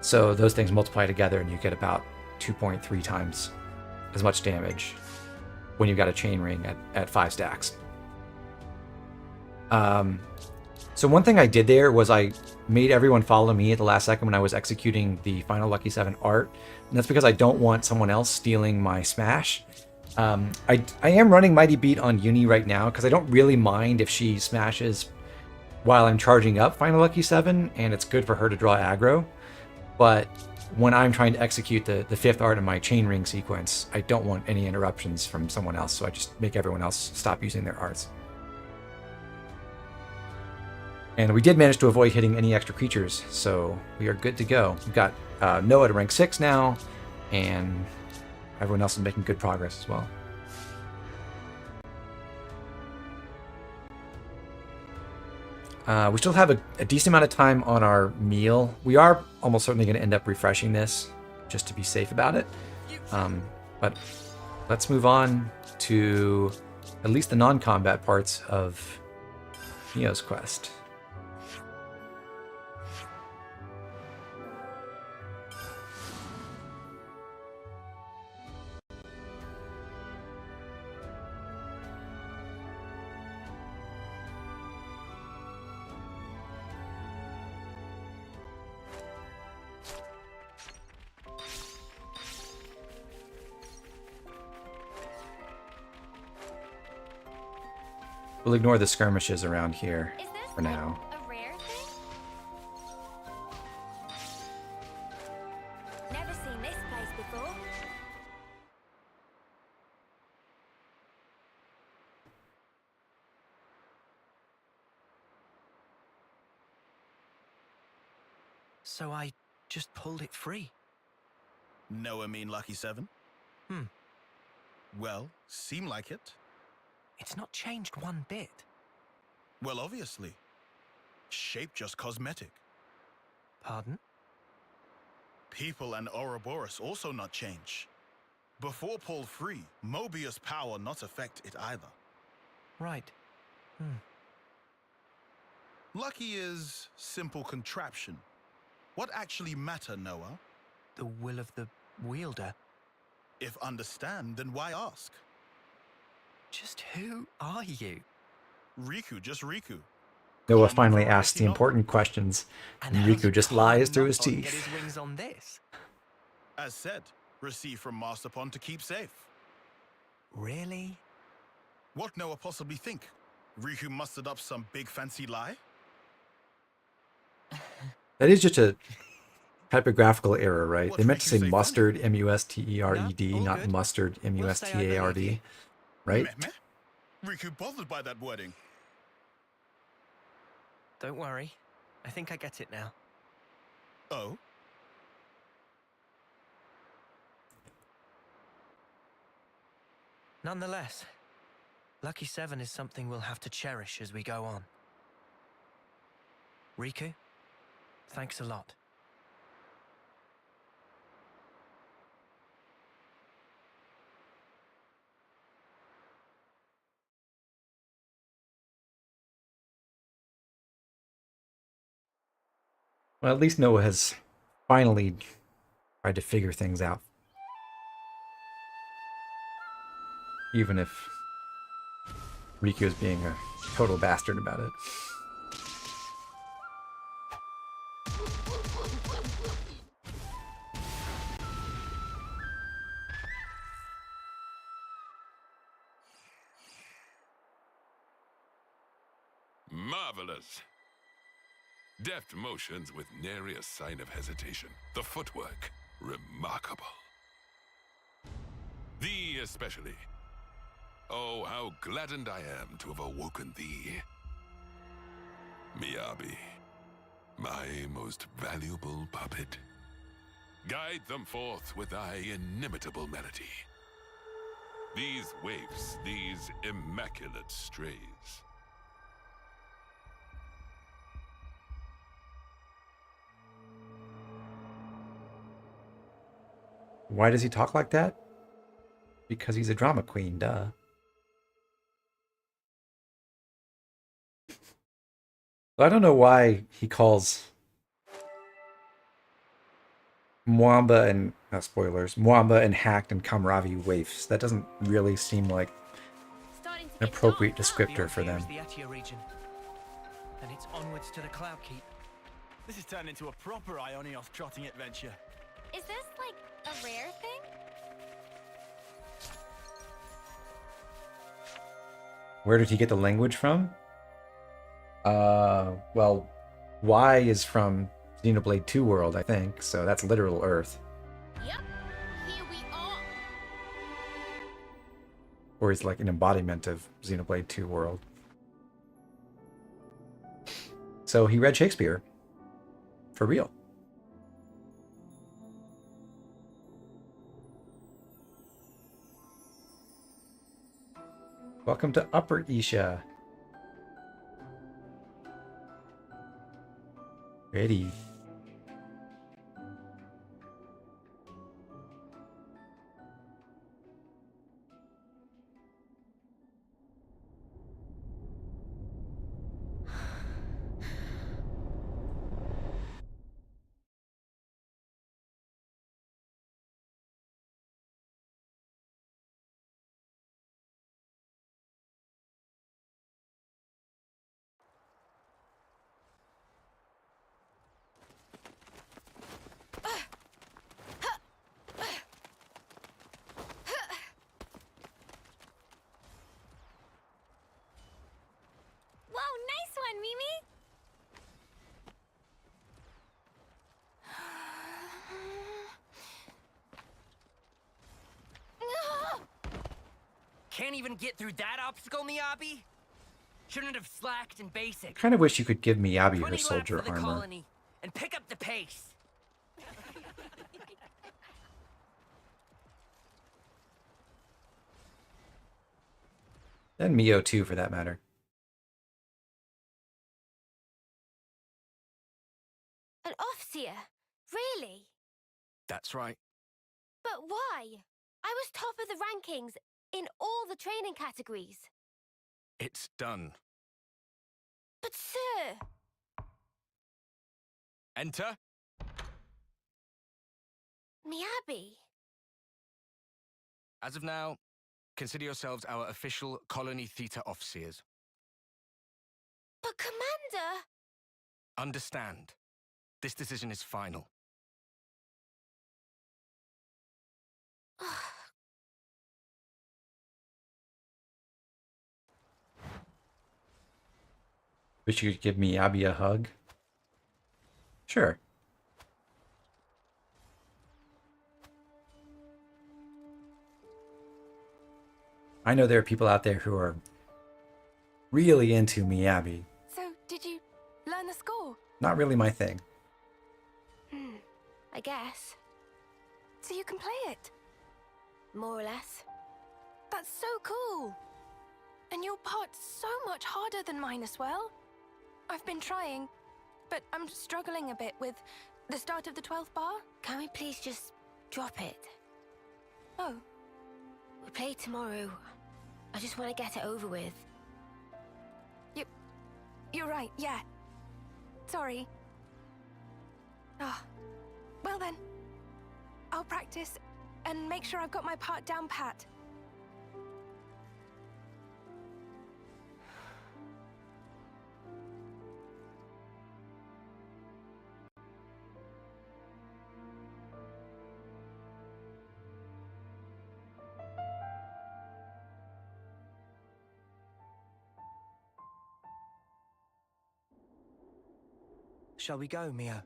So those things multiply together and you get about 2.3 times as much damage when you've got a chain ring at 5 stacks. So one thing I did there was I made everyone follow me at the last second when I was executing the final Lucky 7 art. And that's because I don't want someone else stealing my smash. I am running Mighty Beat on Uni right now because I don't really mind if she smashes while I'm charging up Final Lucky 7, and it's good for her to draw aggro. But when I'm trying to execute the 5th art in my chain ring sequence, I don't want any interruptions from someone else, so I just make everyone else stop using their arts. And we did manage to avoid hitting any extra creatures, so we are good to go. We've got Noah to rank 6 now, and everyone else is making good progress as well. We still have a decent amount of time on our meal. We are almost certainly going to end up refreshing this just to be safe about it. But let's move on to at least the non-combat parts of Neo's quest. We'll ignore the skirmishes around here for now. A rare thing? Never seen this place before. So I just pulled it free. No, I mean Lucky 7? Well, seem like it. It's not changed one bit. Well, obviously. Shape just cosmetic. Pardon? People and Ouroboros also not change. Before pulled free, Mobius power not affect it either. Right. Lucky is simple contraption. What actually matter, Noah? The will of the wielder. If understand, then why ask? Just who are you? Riku, just Riku. Noah finally asks the important questions, and Riku just lies through his Get teeth. his wings on this. As said, receive from Masterpon to keep safe. Really? What Noah possibly think? Riku mustered up some big fancy lie? That is just a typographical error, right? What They meant to Riku say say mustard, M-U-S-T-E-R-E-D, No, all not good. mustard, We'll stay M-U-S-T-A-R-D, out right? Meh, meh. Riku bothered by that wording. Don't worry. I think I get it now. Oh? Nonetheless, Lucky 7 is something we'll have to cherish as we go on. Riku, thanks a lot. Well, at least Noah has finally tried to figure things out. Even if Riku is being a total bastard about it. Marvelous. Deft motions with nary a sign of hesitation. The footwork, remarkable. Thee especially. Oh, how gladdened I am to have awoken thee. Miyabi. my most valuable puppet. Guide them forth with thy inimitable melody. These waifs, these immaculate strays. Why does he talk like that? Because he's a drama queen, duh. I don't know why he calls Mwamba and, not spoilers, Mwamba and Hacked and Kamravi waifs. That doesn't really seem like an appropriate descriptor for them. The Atia region, and it's onwards to the Cloud Keep. This has turned into a proper Ionios trotting adventure. Is this like a rare thing? Where did he get the language from? Well, Y is from Xenoblade 2 world, I think, so that's literal Earth. Yep. Here we are. Or he's like an embodiment of Xenoblade 2 world. So he read Shakespeare. For real. Welcome to Upper Isha. Ready. Wow, nice one, Mimi. Can't even get through that obstacle, Miyabi? Shouldn't have slacked in basic. Kind of wish you could give Miyabi 20 her laps soldier for the armor. colony and pick up the pace. And Mio too, for that matter. An Offseer? Really? That's right. But why? I was top of the rankings in all the training categories. It's done. But sir, Enter. Miyabi. As of now, consider yourselves our official Colony Theta officers. But Commander! Understand, this decision is final. Wish you could give Miyabi a hug. Sure. I know there are people out there who are really into Miyabi. So, did you learn the score? Not really my thing. I guess. So you can play it? More or less. That's so cool. And your part's so much harder than mine as well. I've been trying, but I'm struggling a bit with the start of the 12th bar. Can we please just drop it? Oh, We play tomorrow. I just want to get it over with. you're right, yeah. Sorry. Ah, well then. I'll practice and make sure I've got my part down pat. Shall we go, Mio?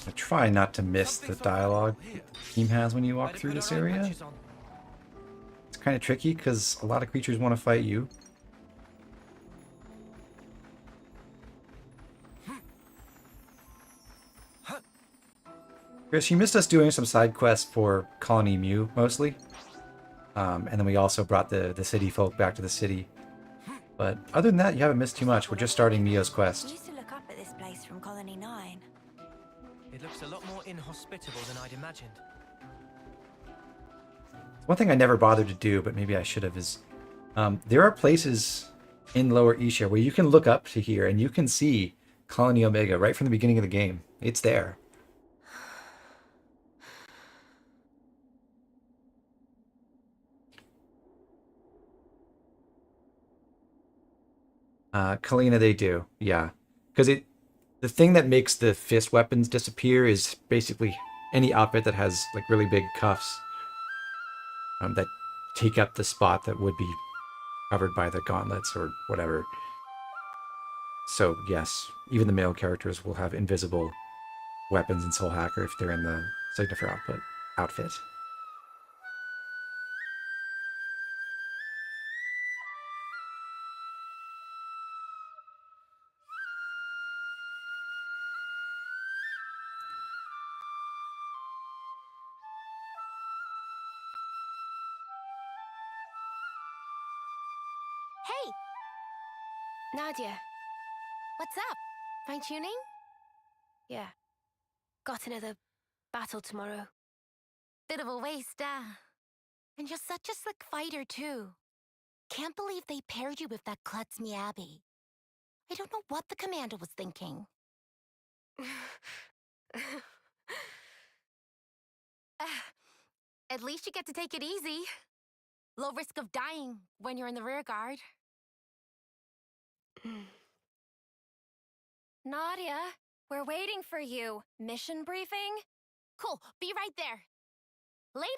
I try not to miss the dialogue the team has when you walk through this area. It's kind of tricky because a lot of creatures want to fight you. Chris, you missed us doing some side quests for Colony Mew, mostly. And then we also brought the city folk back to the city. But other than that, you haven't missed too much. We're just starting Mio's I quest. used to look up at this place from Colony 9. It looks a lot more inhospitable than I'd imagined. One thing I never bothered to do, but maybe I should have, is there are places in Lower Isha where you can look up to here and you can see Colony Omega right from the beginning of the game. It's there. Kalina, they do, yeah. Because the thing that makes the fist weapons disappear is basically any outfit that has like really big cuffs that take up the spot that would be covered by the gauntlets or whatever. So yes, even the male characters will have invisible weapons in Soul Hacker if they're in the Signifer outfit. Hey! Nadia. What's up? Fine-tuning? Yeah. Got another battle tomorrow. Bit of a waste, And you're such a slick fighter, too. Can't believe they paired you with that klutz Miyabi. I don't know what the commander was thinking. At least you get to take it easy. Low risk of dying when you're in the rear guard. Nadia, we're waiting for you. Mission briefing? Cool, be right there. Later!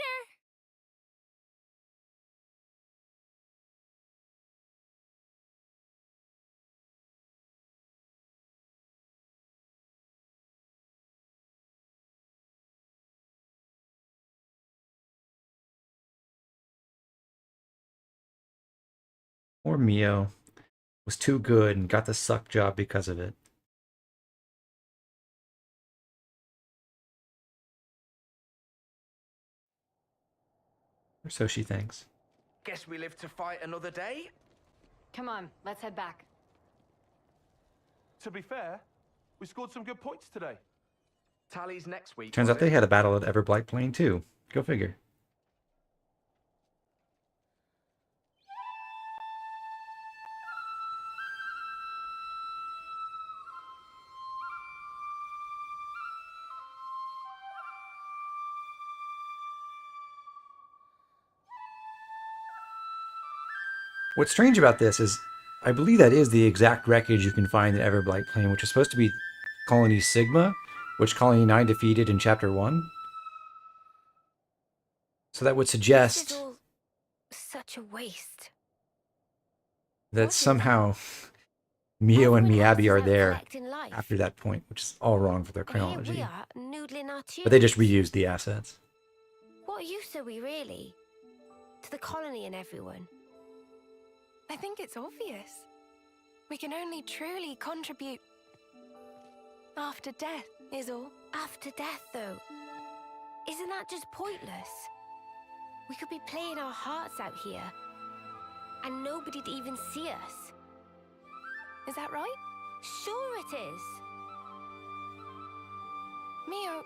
Poor Mio was too good and got the suck job because of it. Or so she thinks. Guess we live to fight another day? Come on, let's head back. To be fair, we scored some good points today. Tallies next week. Turns out they had a battle at Everblight Plain too. Go figure. What's strange about this is, I believe that is the exact wreckage you can find in Everblight Plain, which is supposed to be Colony Sigma, which Colony 9 defeated in Chapter 1. So that would This suggest is all such a waste. that somehow Mio and Everyone else Miyabi is are out there collecting life. after that point, which is all wrong for their And here we chronology. are, noodling our tunes. But they just reused the assets. What use are we really? To the colony and everyone. I think it's obvious. We can only truly contribute after death, is all. After death, though, isn't that just pointless? We could be playing our hearts out here, and nobody'd even see us. Is that right? Sure it is. Mio,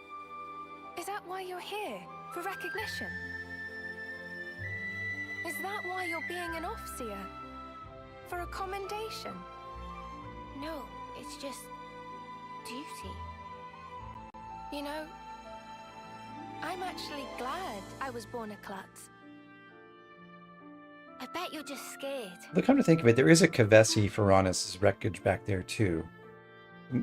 is that why you're here? For recognition? Is that why you're being an Offseer? For a commendation? No, it's just duty. You know, I'm actually glad I was born a klutz. I bet you're just scared. But come to think of it, there is a Kavesi Ferranis wreckage back there too.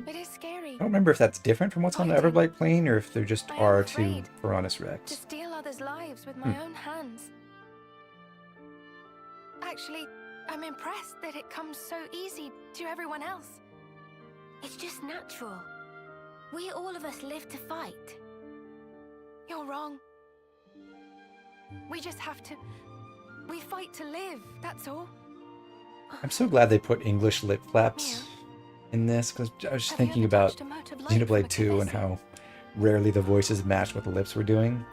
It is scary. I don't remember if that's different from what's on the Everblight Plain or if there just I am are afraid two Ferranis To wrecks. steal others' lives with my own hands. Actually, I'm impressed that it comes so easy to everyone else. It's just natural. We all of us live to fight. You're wrong. We just have to... We fight to live, that's all. I'm so glad they put English lip flaps in this, because I was just thinking about Xenoblade 2 and how rarely the voices matched what the lips were doing.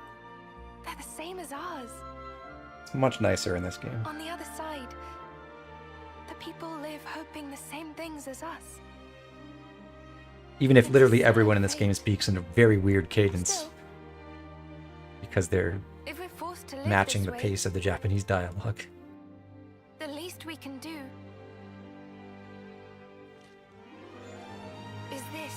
They're the same as ours. It's much nicer in this game. On the other side, the people live hoping the same things as us. Even if literally everyone in this game speaks in a very weird cadence. Because they're If we're forced to live matching this the way, pace of the Japanese dialogue. the least we can do is this.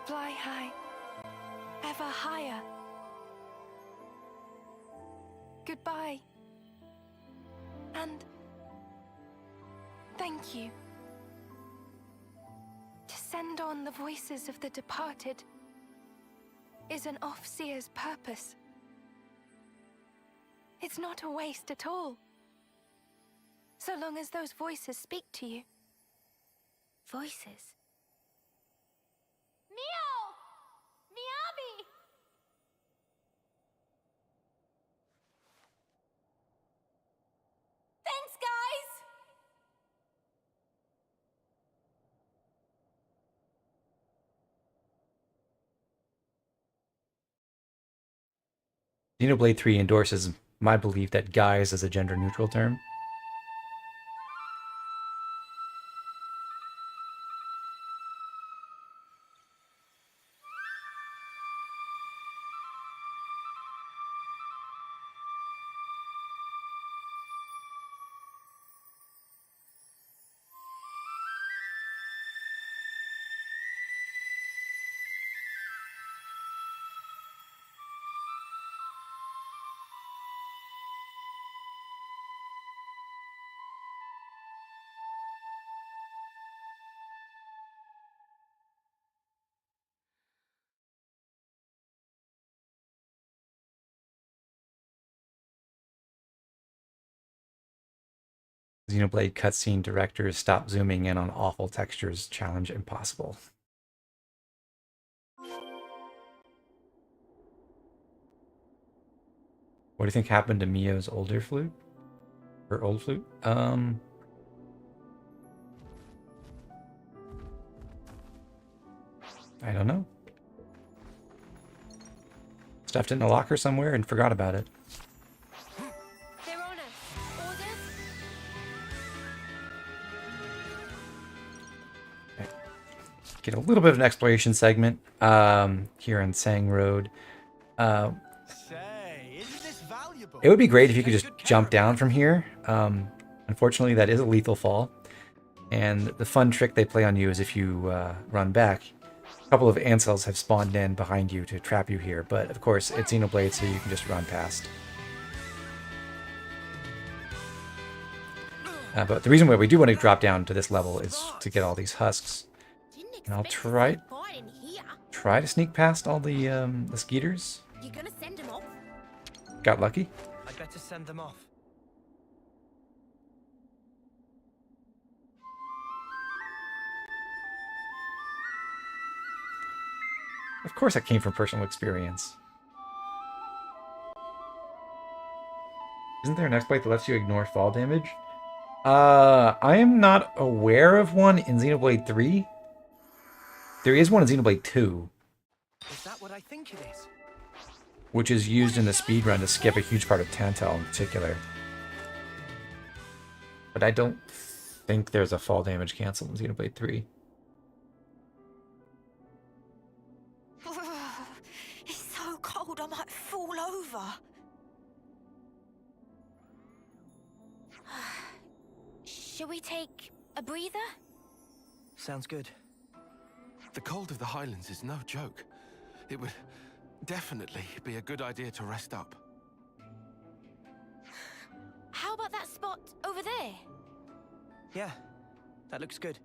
Fly high, ever higher. Goodbye. And thank you. To send on the voices of the departed is an off-seer's purpose. It's not a waste at all. So long as those voices speak to you. Voices. Mio! Miyabi! Thanks, guys! Xenoblade 3 endorses my belief that guys is a gender-neutral term. Xenoblade cutscene directors stop zooming in on awful textures, challenge impossible. What do you think happened to Mio's older flute? Her old flute? I don't know. Stuffed it in a locker somewhere and forgot about it. They're on us. Orders? Get a little bit of an exploration segment here on Sang Road. Say, isn't this valuable? It would be great if you could just jump down from here. Unfortunately, that is a lethal fall. And the fun trick they play on you is if you run back, a couple of ancels have spawned in behind you to trap you here. But of course, it's Xenoblade, so you can just run past. But the reason why we do want to drop down to this level is to get all these husks. And I'll try to sneak past all the skeeters. You gonna send them off? Got lucky. I'd better send them off. Of course that came from personal experience. Isn't there an exploit that lets you ignore fall damage? I am not aware of one in Xenoblade 3. There is one in Xenoblade 2. Is that what I think it is? Which is used in the speedrun to skip a huge part of Tantal in particular. But I don't think there's a fall damage cancel in Xenoblade 3. ever. Shall we take a breather? Sounds good. The cold of the Highlands is no joke. It would definitely be a good idea to rest up. How about that spot over there? Yeah, that looks good.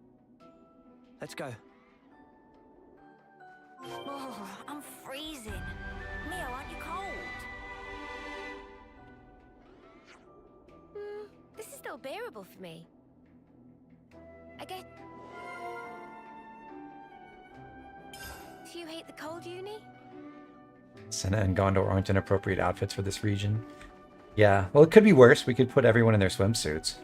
Let's go. Oh, I'm freezing. Mio, aren't you cold? This is still bearable for me. I get... Do you hate the cold, Uni? Senna and Gondor aren't inappropriate outfits for this region. Yeah, well, it could be worse. We could put everyone in their swimsuits.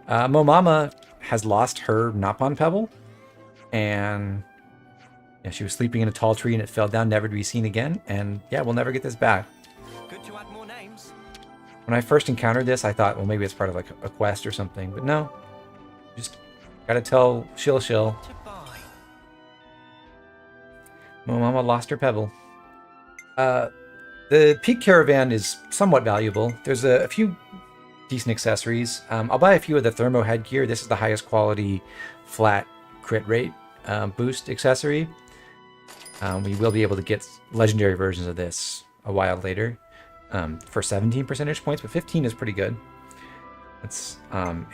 Momama has lost her Napon Pebble. And yeah, she was sleeping in a tall tree and it fell down, never to be seen again. And yeah, we'll never get this back. Good to add more names. When I first encountered this, I thought, well, maybe it's part of like a quest or something. But no, just gotta tell Shill. Momama lost her pebble. The Peak Caravan is somewhat valuable. There's a few decent accessories. I'll buy a few of the thermo headgear. This is the highest quality flat crit rate boost accessory. We will be able to get legendary versions of this a while later for 17 percentage points, but 15 is pretty good. It's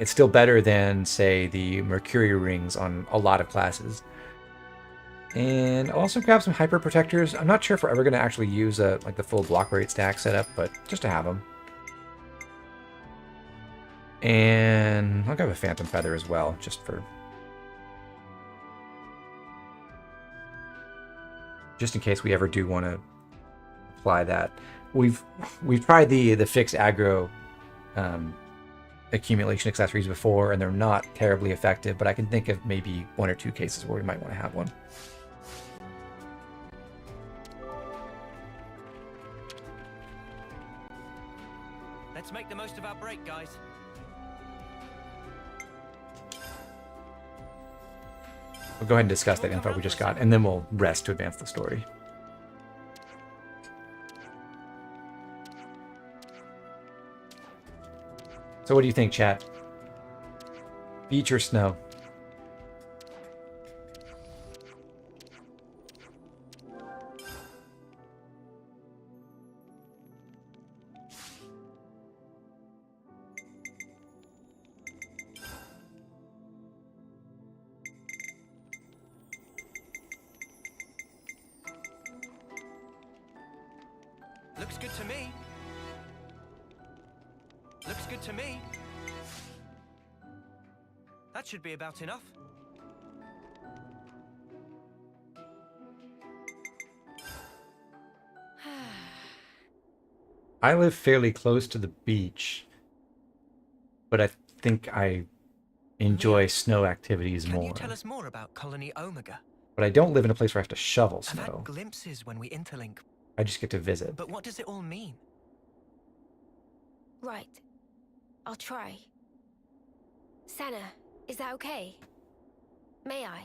still better than, say, the Mercury rings on a lot of classes. And I'll also grab some hyper protectors. I'm not sure if we're ever going to actually use like the full block rate stack setup, but just to have them. And I'll grab a Phantom Feather as well, just in case we ever do want to apply that. We've tried the fixed aggro accumulation accessories before, and they're not terribly effective, but I can think of maybe 1 or 2 cases where we might want to have one. Let's make the most of our break, guys. We'll go ahead and discuss that info we just got, and then we'll rest to advance the story. So what do you think, chat? Beach or snow? Looks good to me. Looks good to me. That should be about enough. I live fairly close to the beach, but I think I enjoy snow activities Can more. you tell us more about Colony Omega? But I don't live in a place where I have to shovel I've had snow. glimpses when we interlink. I just get to visit. But what does it all mean? Right. I'll try. Sana, is that okay? May I?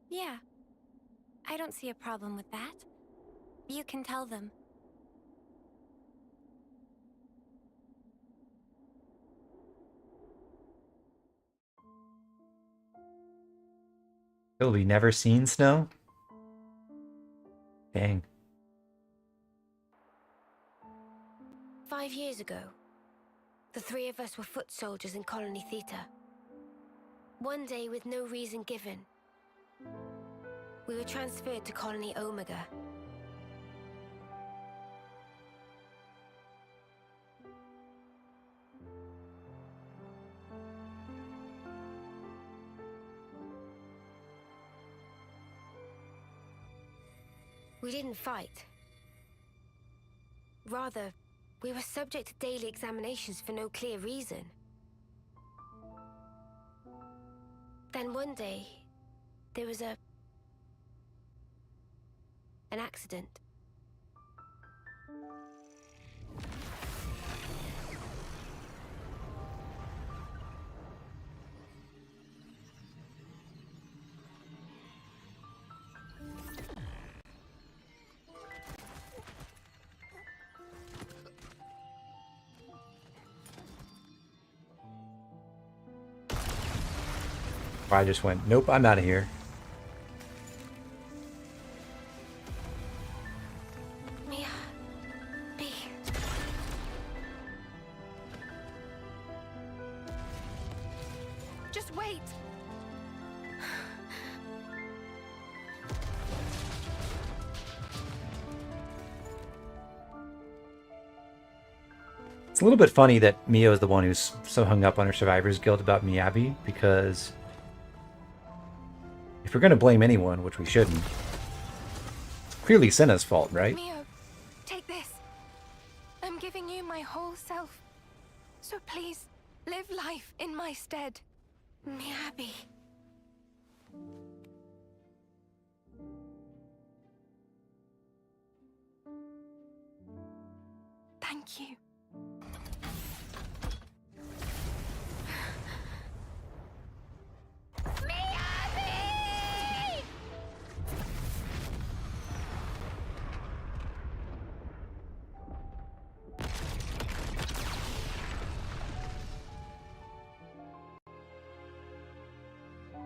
Yeah. I don't see a problem with that. You can tell them. Still, we never seen snow? Dang. 5 years ago, the 3 of us were foot soldiers in Colony Theta. One day, with no reason given, we were transferred to Colony Omega. We didn't fight. Rather, we were subject to daily examinations for no clear reason. Then one day, there was an accident. I just went, nope, I'm out of here. Mia, B. Just wait. It's a little bit funny that Mio is the one who's so hung up on her survivor's guilt about Miyabi, because if we're going to blame anyone, which we shouldn't, it's clearly Senna's fault, right? Mio, take this. I'm giving you my whole self. So please, live life in my stead. Miyabi. Thank you.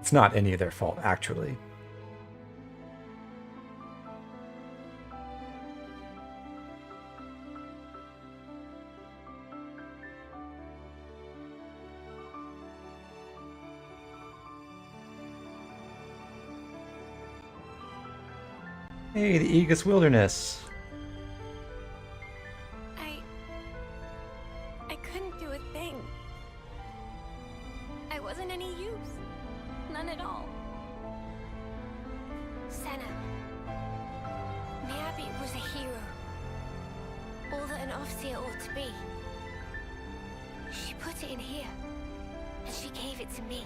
It's not any of their fault, actually. Hey, the Aegis Wilderness. I couldn't do a thing. I wasn't any use. None at all. Senna. Miyabi was a hero. All that an officer ought to be. She put it in here. And she gave it to me.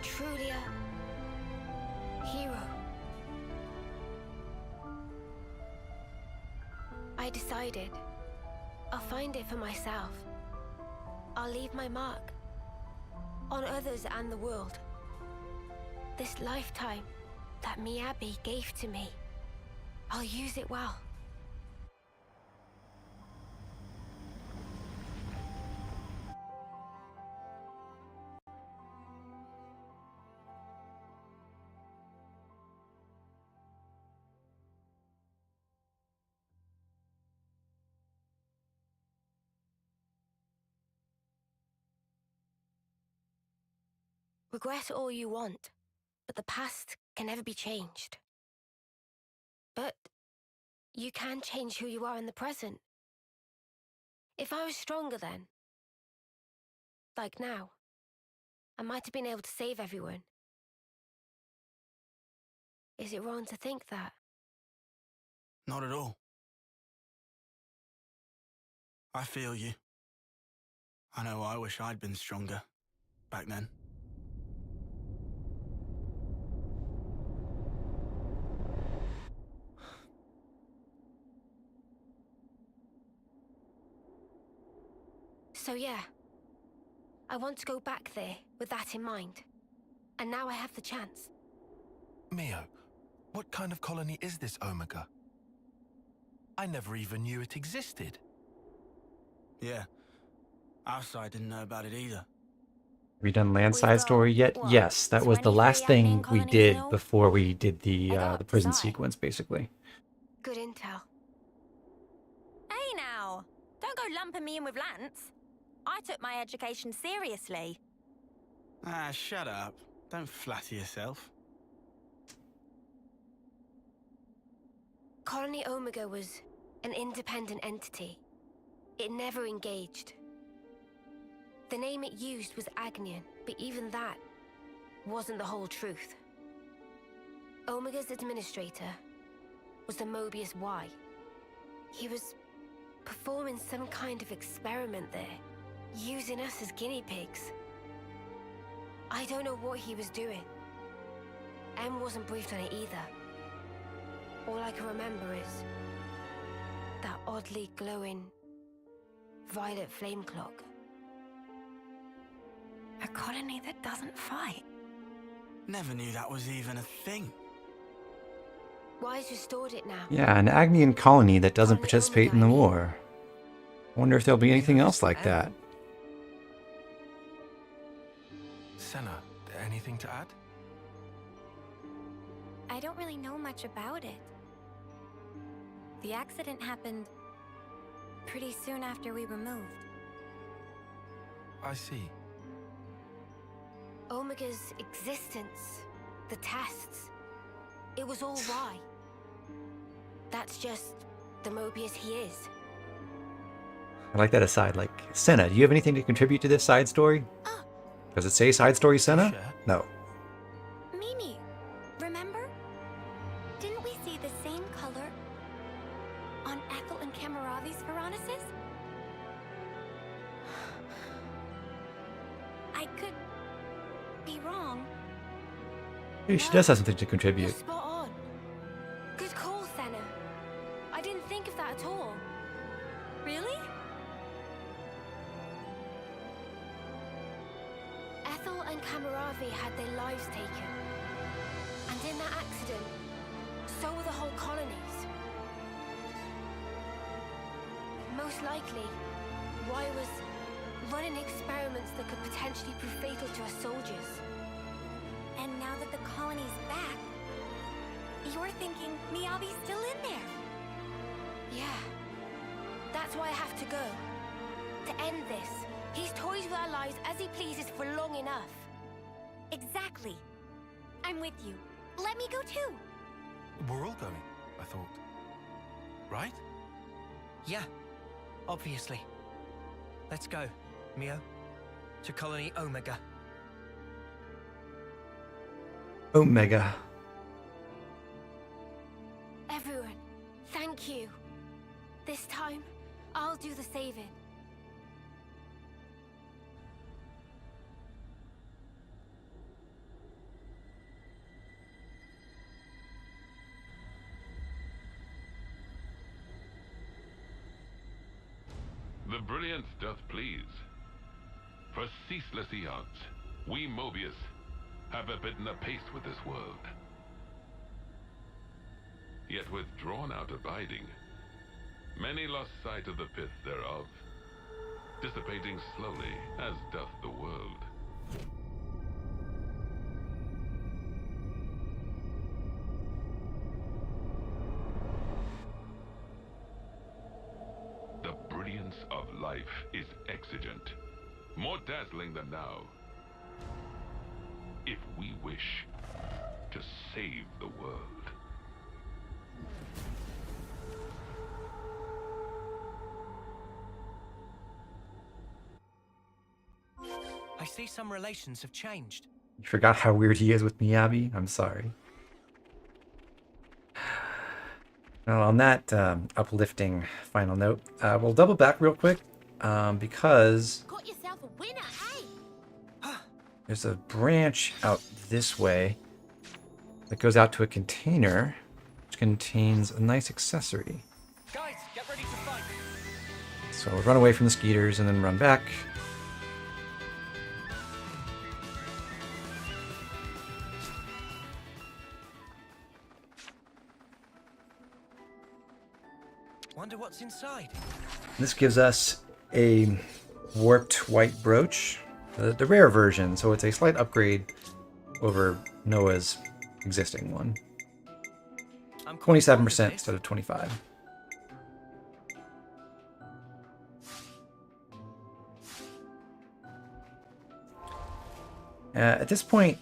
Truly a hero. I decided I'll find it for myself. I'll leave my mark on others and the world. This lifetime that Miyabi gave to me, I'll use it well. Regret all you want, but the past can never be changed. But you can change who you are in the present. If I was stronger then, like now, I might have been able to save everyone. Is it wrong to think that? Not at all. I feel you. I know I wish I'd been stronger back then. So yeah, I want to go back there with that in mind. And now I have the chance. Mio, what kind of colony is this Omega? I never even knew it existed. Yeah. Our side didn't know about it either. Have we done Landside got, story yet? what, Yes, that was the 23 last thing admin we colonies did in all? before we did the got prison Psy. sequence, basically. Good intel. Hey now, don't go lumping me in with Lance. I took my education seriously. Ah, shut up. Don't flatter yourself. Colony Omega was an independent entity. It never engaged. The name it used was Agnian, but even that wasn't the whole truth. Omega's administrator was the Mobius Y. He was performing some kind of experiment there, using us as guinea pigs. I don't know what he was doing. M wasn't briefed on it either. All I can remember is that oddly glowing violet flame clock. A colony that doesn't fight. Never knew that was even a thing. Wise restored it now. Yeah, an Agnian colony that doesn't Colony participate in the Omega, I mean. war. I wonder if there'll be anything else like that. Senna, anything to add? I don't really know much about it. The accident happened pretty soon after we were moved. I see. Omega's existence, the tests, it was all why. That's just the Mobius he is. I like that aside. Like, Senna, do you have anything to contribute to this side story? Does it say side story Senna? Sure. No. Mimi, remember? Didn't we see the same color on Ethel and Kamaravi's Veronicus? I could be wrong. Maybe she does have something to You're contribute. spot on. Good call, Senna. I didn't think of that at all. Really? Ethel and Kamaravi had their lives taken. And in that accident, so were the whole colonies. Most likely, Y was running experiments that could potentially prove fatal to us soldiers. And now that the colony's back, you're thinking Miyabi's still in there. Yeah. That's why I have to go. To end this. He's toys with our lives as he pleases for long enough. Exactly. I'm with you. Let me go too. We're all going, I thought. Right? Yeah, obviously. Let's go, Mio. To Colony Omega. Omega. Everyone, thank you. This time, I'll do the saving. The brilliance doth please. For ceaseless eons, we Mobius have forbidden a pace with this world. Yet with drawn-out abiding, many lost sight of the pith thereof, dissipating slowly as doth the world. The brilliance of life is exigent, more dazzling than now. If we wish to save the world. I see some relations have changed. You forgot how weird he is with Miyabi? I'm sorry. Well, on that uplifting final note, we'll double back real quick because Got yourself a winner, hey? there's a branch out this way that goes out to a container which contains a nice accessory. Guys, get ready to fight. So we'll run away from the skeeters and then run back. Wonder what's inside. This gives us a warped white brooch, the rare version, so it's a slight upgrade over Noah's existing one. 27% instead of 25%. At this point,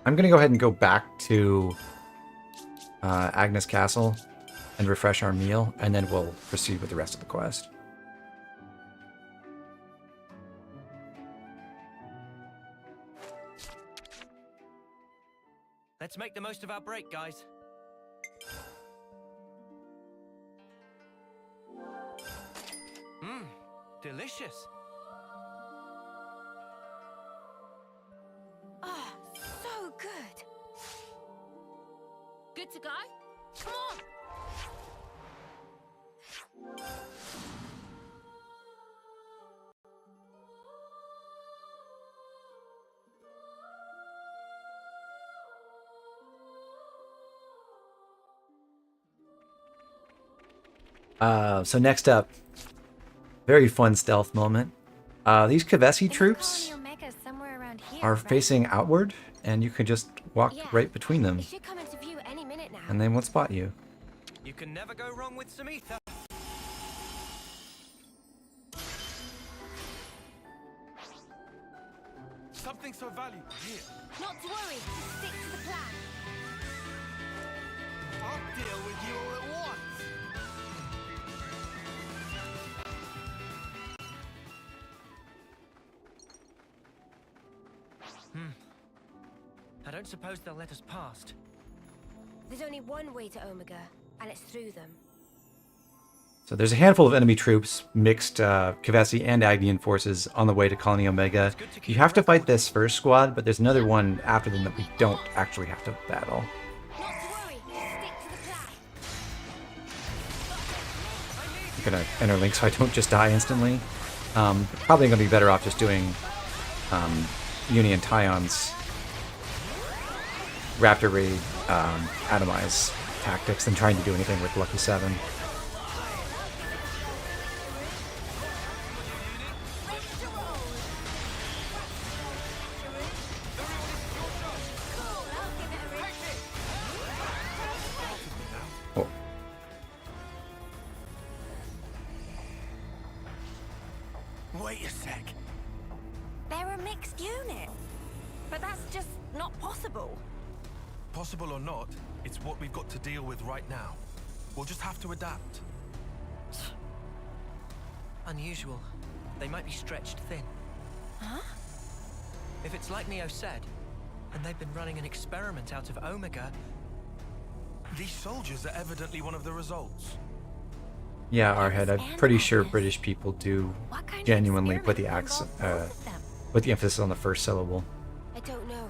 I'm going to go ahead and go back to Agnes Castle and refresh our meal, and then we'll proceed with the rest of the quest. Let's make the most of our break, guys. Mmm, delicious. Ah, so good. Good to go? Come on! So next up, very fun stealth moment. These Kavesi troops, Colony Omega's are facing outward, and you can just walk right between them, It should come into view any minute now. and they won't spot you. You can never go wrong with some ether. Something so valuable here. Not to worry, stick to the plan. I'll deal with you all at once. I don't suppose they'll let us past. There's only one way to Omega, and it's through them. So there's a handful of enemy troops, mixed Kavesi and Agnian forces on the way to Colony Omega. You have to fight this first squad, but there's another one after them that we don't actually have to battle. Not to worry, stick to the plan. I'm gonna interlink so I don't just die instantly. Probably gonna be better off just doing Uni and Tyon's Raptor Raid atomize tactics than trying to do anything with Lucky 7. Oh. Wait a sec. They're a mixed unit. But that's just not possible. Possible or not, it's what we've got to deal with right now. We'll just have to adapt. Unusual. They might be stretched thin. Huh? If it's like Neo said, and they've been running an experiment out of Omega, These soldiers are evidently one of the results. Yeah, Arhead, I'm pretty sure British people do genuinely put the put the emphasis on the first syllable. I don't know.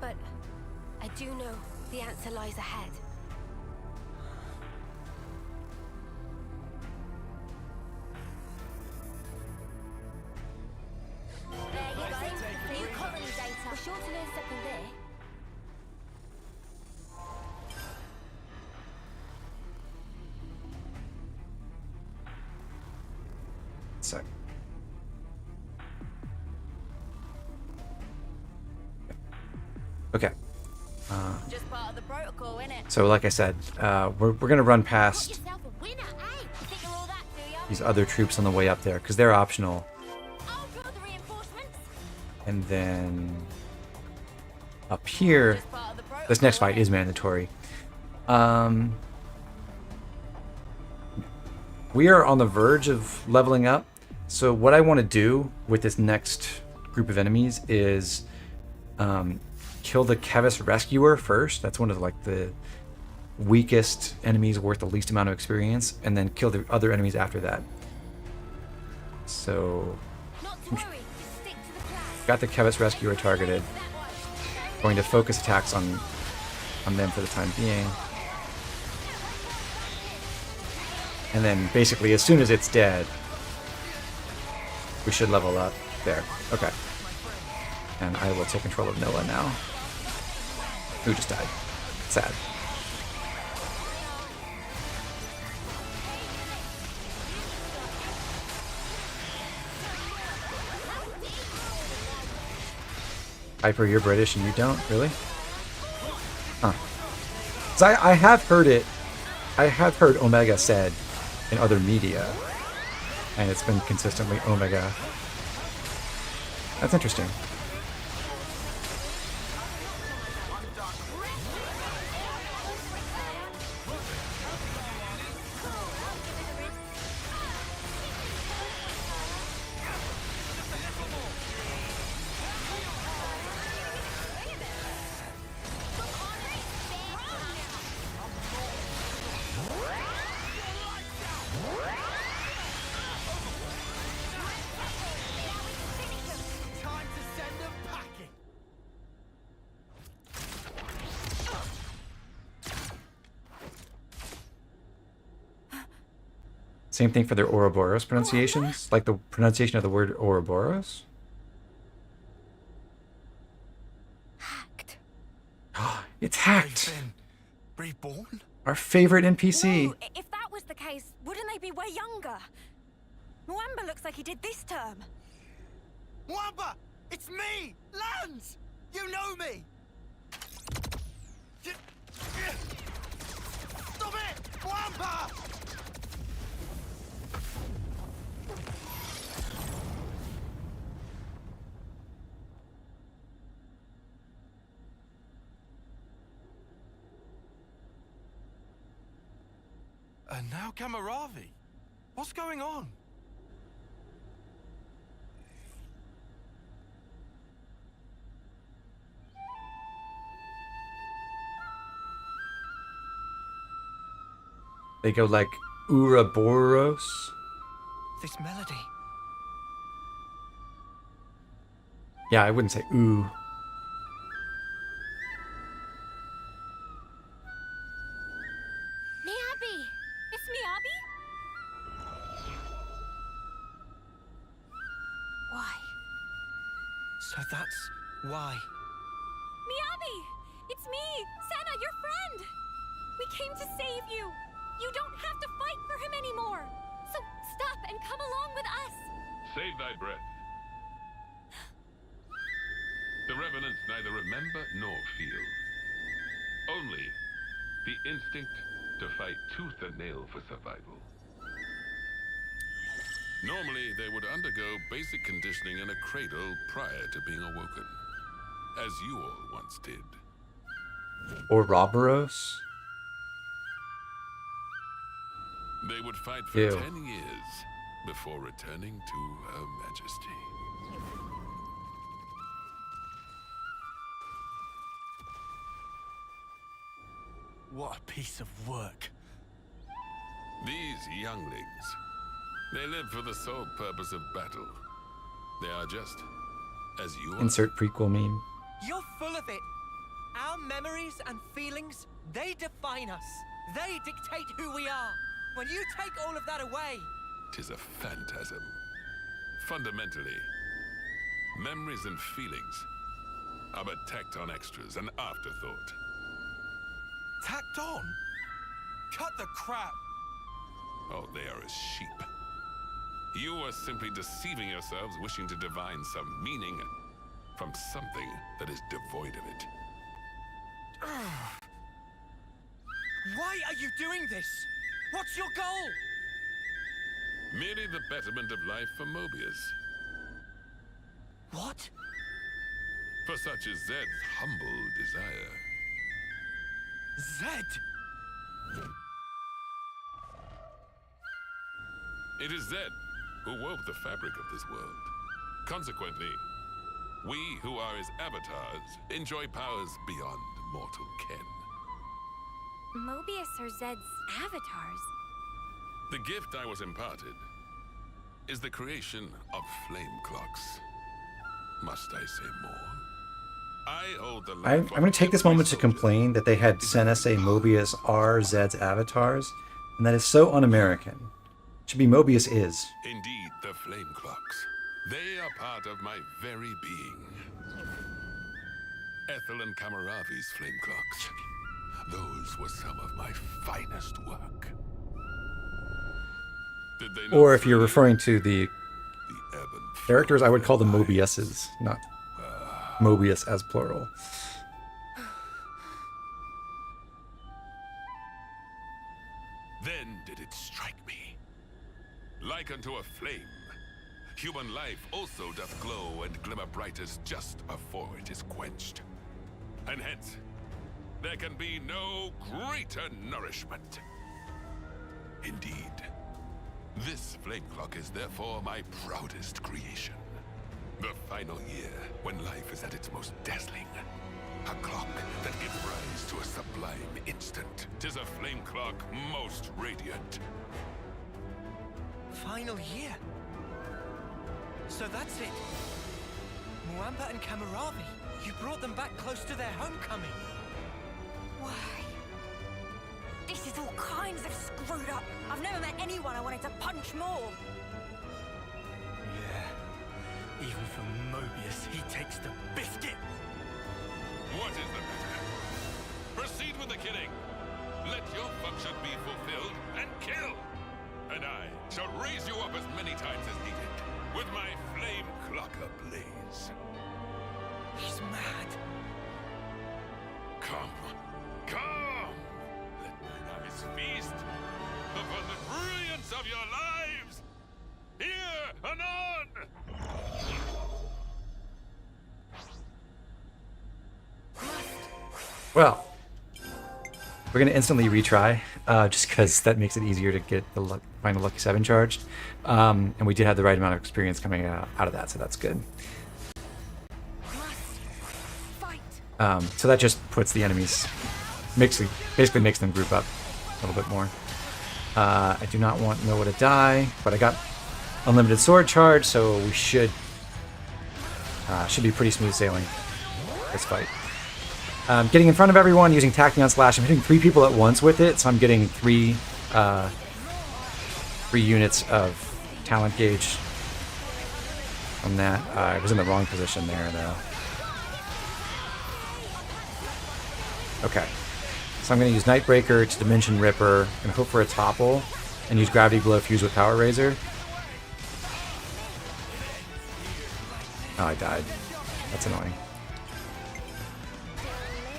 But I do know the answer lies ahead. There you go. New colony data. We're sure to learn something there. So. Okay. Just part of the protocol, innit? So like I said, we're gonna run past Yourself a winner, eh? You think you're all that, do ya? these other troops on the way up there because they're optional, I'll draw the reinforcements. and then up here, this next fight is mandatory. We are on the verge of leveling up, so what I want to do with this next group of enemies is kill the Kevis Rescuer first. That's one of the weakest enemies worth the least amount of experience, and then kill the other enemies after that. So, got the Kevis Rescuer targeted. Going to focus attacks on them for the time being. And then basically as soon as it's dead, we should level up. There. Okay. And I will take control of Noah now. Who just died. Sad. Piper, you're British and you don't? Really? Huh. So I have heard it. I have heard Omega said in other media, and it's been consistently Omega. That's interesting. Same thing for their Ouroboros pronunciations, like the pronunciation of the word Ouroboros. Hacked. It's hacked. Reborn? Our favorite NPC. Whoa, if that was the case, wouldn't they be way younger? Mwamba looks like he did this term. Mwamba! It's me! Lance! You know me! Stop it! Wampa! And now Kamaravi. What's going on? They go like Ouroboros. This melody. Yeah, I wouldn't say ooh. Miyabi! It's Miyabi? Why? So that's why. Miyabi! It's me, Senna, your friend! We came to save you! You don't have to fight for him anymore! So stop and come along with us! Save thy breath. The Revenants neither remember nor feel. Only the instinct to fight tooth and nail for survival. Normally, they would undergo basic conditioning in a cradle prior to being awoken, as you all once did. Ouroboros? They would fight for Ew. 10 years before returning to Her Majesty. What a piece of work. These younglings, they live for the sole purpose of battle. They are just as you are. Insert prequel meme. You're full of it. Our memories and feelings, they define us. They dictate who we are. When you take all of that away... 'Tis a phantasm. Fundamentally, memories and feelings are but tacked on extras, an afterthought. Tacked on? Cut the crap! Oh, they are as sheep. You are simply deceiving yourselves, wishing to divine some meaning from something that is devoid of it. Why are you doing this? What's your goal? Merely the betterment of life for Mobius. What? For such is Zed's humble desire. Zed! It is Zed who wove the fabric of this world. Consequently, we who are his avatars enjoy powers beyond mortal ken. Mobius are Zed's avatars. The gift I was imparted is the creation of flame clocks. Must I say more? I hold the I'm going to take this moment to complain that they had Senna say Mobius are Zed's avatars, and that is so un-American. It should be Mobius is. Indeed, the flame clocks. They are part of my very being. Ethel and Kamaravi's flame clocks. Those were some of my finest work. Did they not Or if you're referring to the ebb and characters, I would call them Mobiuses, not Mobius as plural. Then did it strike me. Like unto a flame, human life also doth glow and glimmer brightest just afore it is quenched. And hence, there can be no greater nourishment. Indeed, this flame clock is therefore my proudest creation. The final year, when life is at its most dazzling. A clock that gives rise to a sublime instant. 'Tis a flame clock most radiant. Final year. So that's it. Muamba and Kamaravi, you brought them back close to their homecoming. Why? This is all kinds of screwed up. I've never met anyone I wanted to punch more. Yeah. Even for Mobius, he takes the biscuit. What is the matter? Proceed with the killing. Let your function be fulfilled and kill. And I shall raise you up as many times as needed. with my flame clock ablaze. He's mad. Come, come! Let mine eyes feast upon the brilliance of your lives! Here, anon! Well, we're gonna instantly retry, just because that makes it easier to get the final Lucky 7 charged. And we did have the right amount of experience coming out of that, so that's good. So that just puts the enemies, basically makes them group up a little bit more. I do not want Noah to die, but I got unlimited sword charge, so we should be pretty smooth sailing this fight. Getting in front of everyone using Tachyon Slash. I'm hitting 3 people at once with it, so I'm getting 3 units of talent gauge on that. I was in the wrong position there, though. Okay. So I'm going to use Nightbreaker to Dimension Ripper, and hope for a topple, and use Gravity Blow fused with Power Razor. Oh, I died. That's annoying.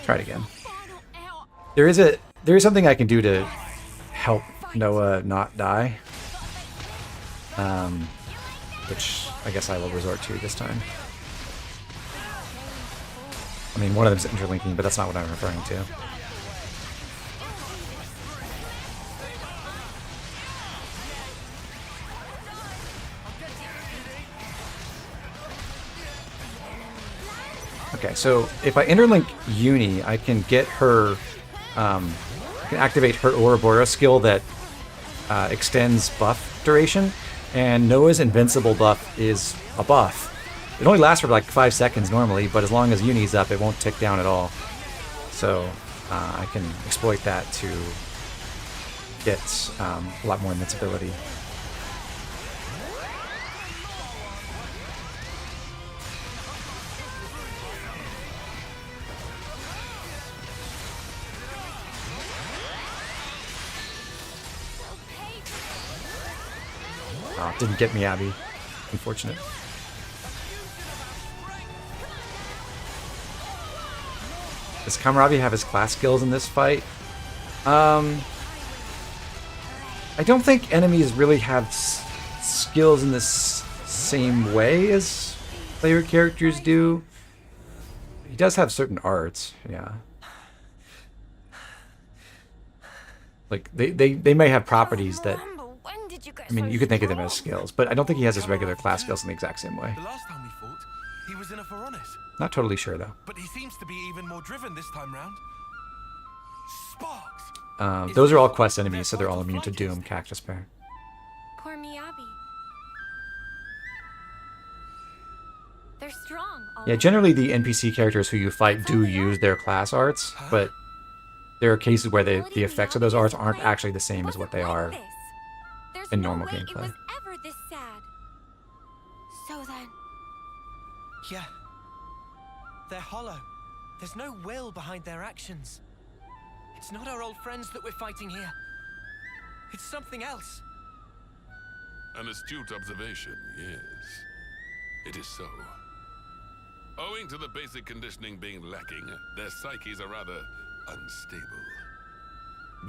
Try it again. There is something I can do to help Noah not die, which I guess I will resort to this time. I mean, one of them is interlinking, but that's not what I'm referring to. Okay, so if I interlink Uni, I can get her, I can activate her Ouroboros skill that extends buff duration, and Noah's invincible buff is a buff. It only lasts for like 5 seconds normally, but as long as Uni's up, it won't tick down at all. So I can exploit that to get a lot more invincibility. Oh, didn't get me, Abby. Unfortunate. Does Kamarabi have his class skills in this fight? I don't think enemies really have skills in this same way as player characters do. He does have certain arts, yeah. Like, they may have properties that... I mean, you could think of them as skills, but I don't think he has his regular class skills in the exact same way. The last time we fought, he was in a Pharaonis. Not totally sure, though. But he seems to be even more driven this time round. Sparks! Those are all quest enemies, so they're all immune to Doom, Cactus Bear. Poor Miyabi. They're strong. Yeah, generally the NPC characters who you fight do use their class arts, but there are cases where the effects of those arts aren't actually the same as what they are in normal gameplay. It was ever this sad. So then... Yeah. They're hollow. There's no will behind their actions. It's not our old friends that we're fighting here. It's something else. An astute observation, yes. It is so. Owing to the basic conditioning being lacking, their psyches are rather unstable.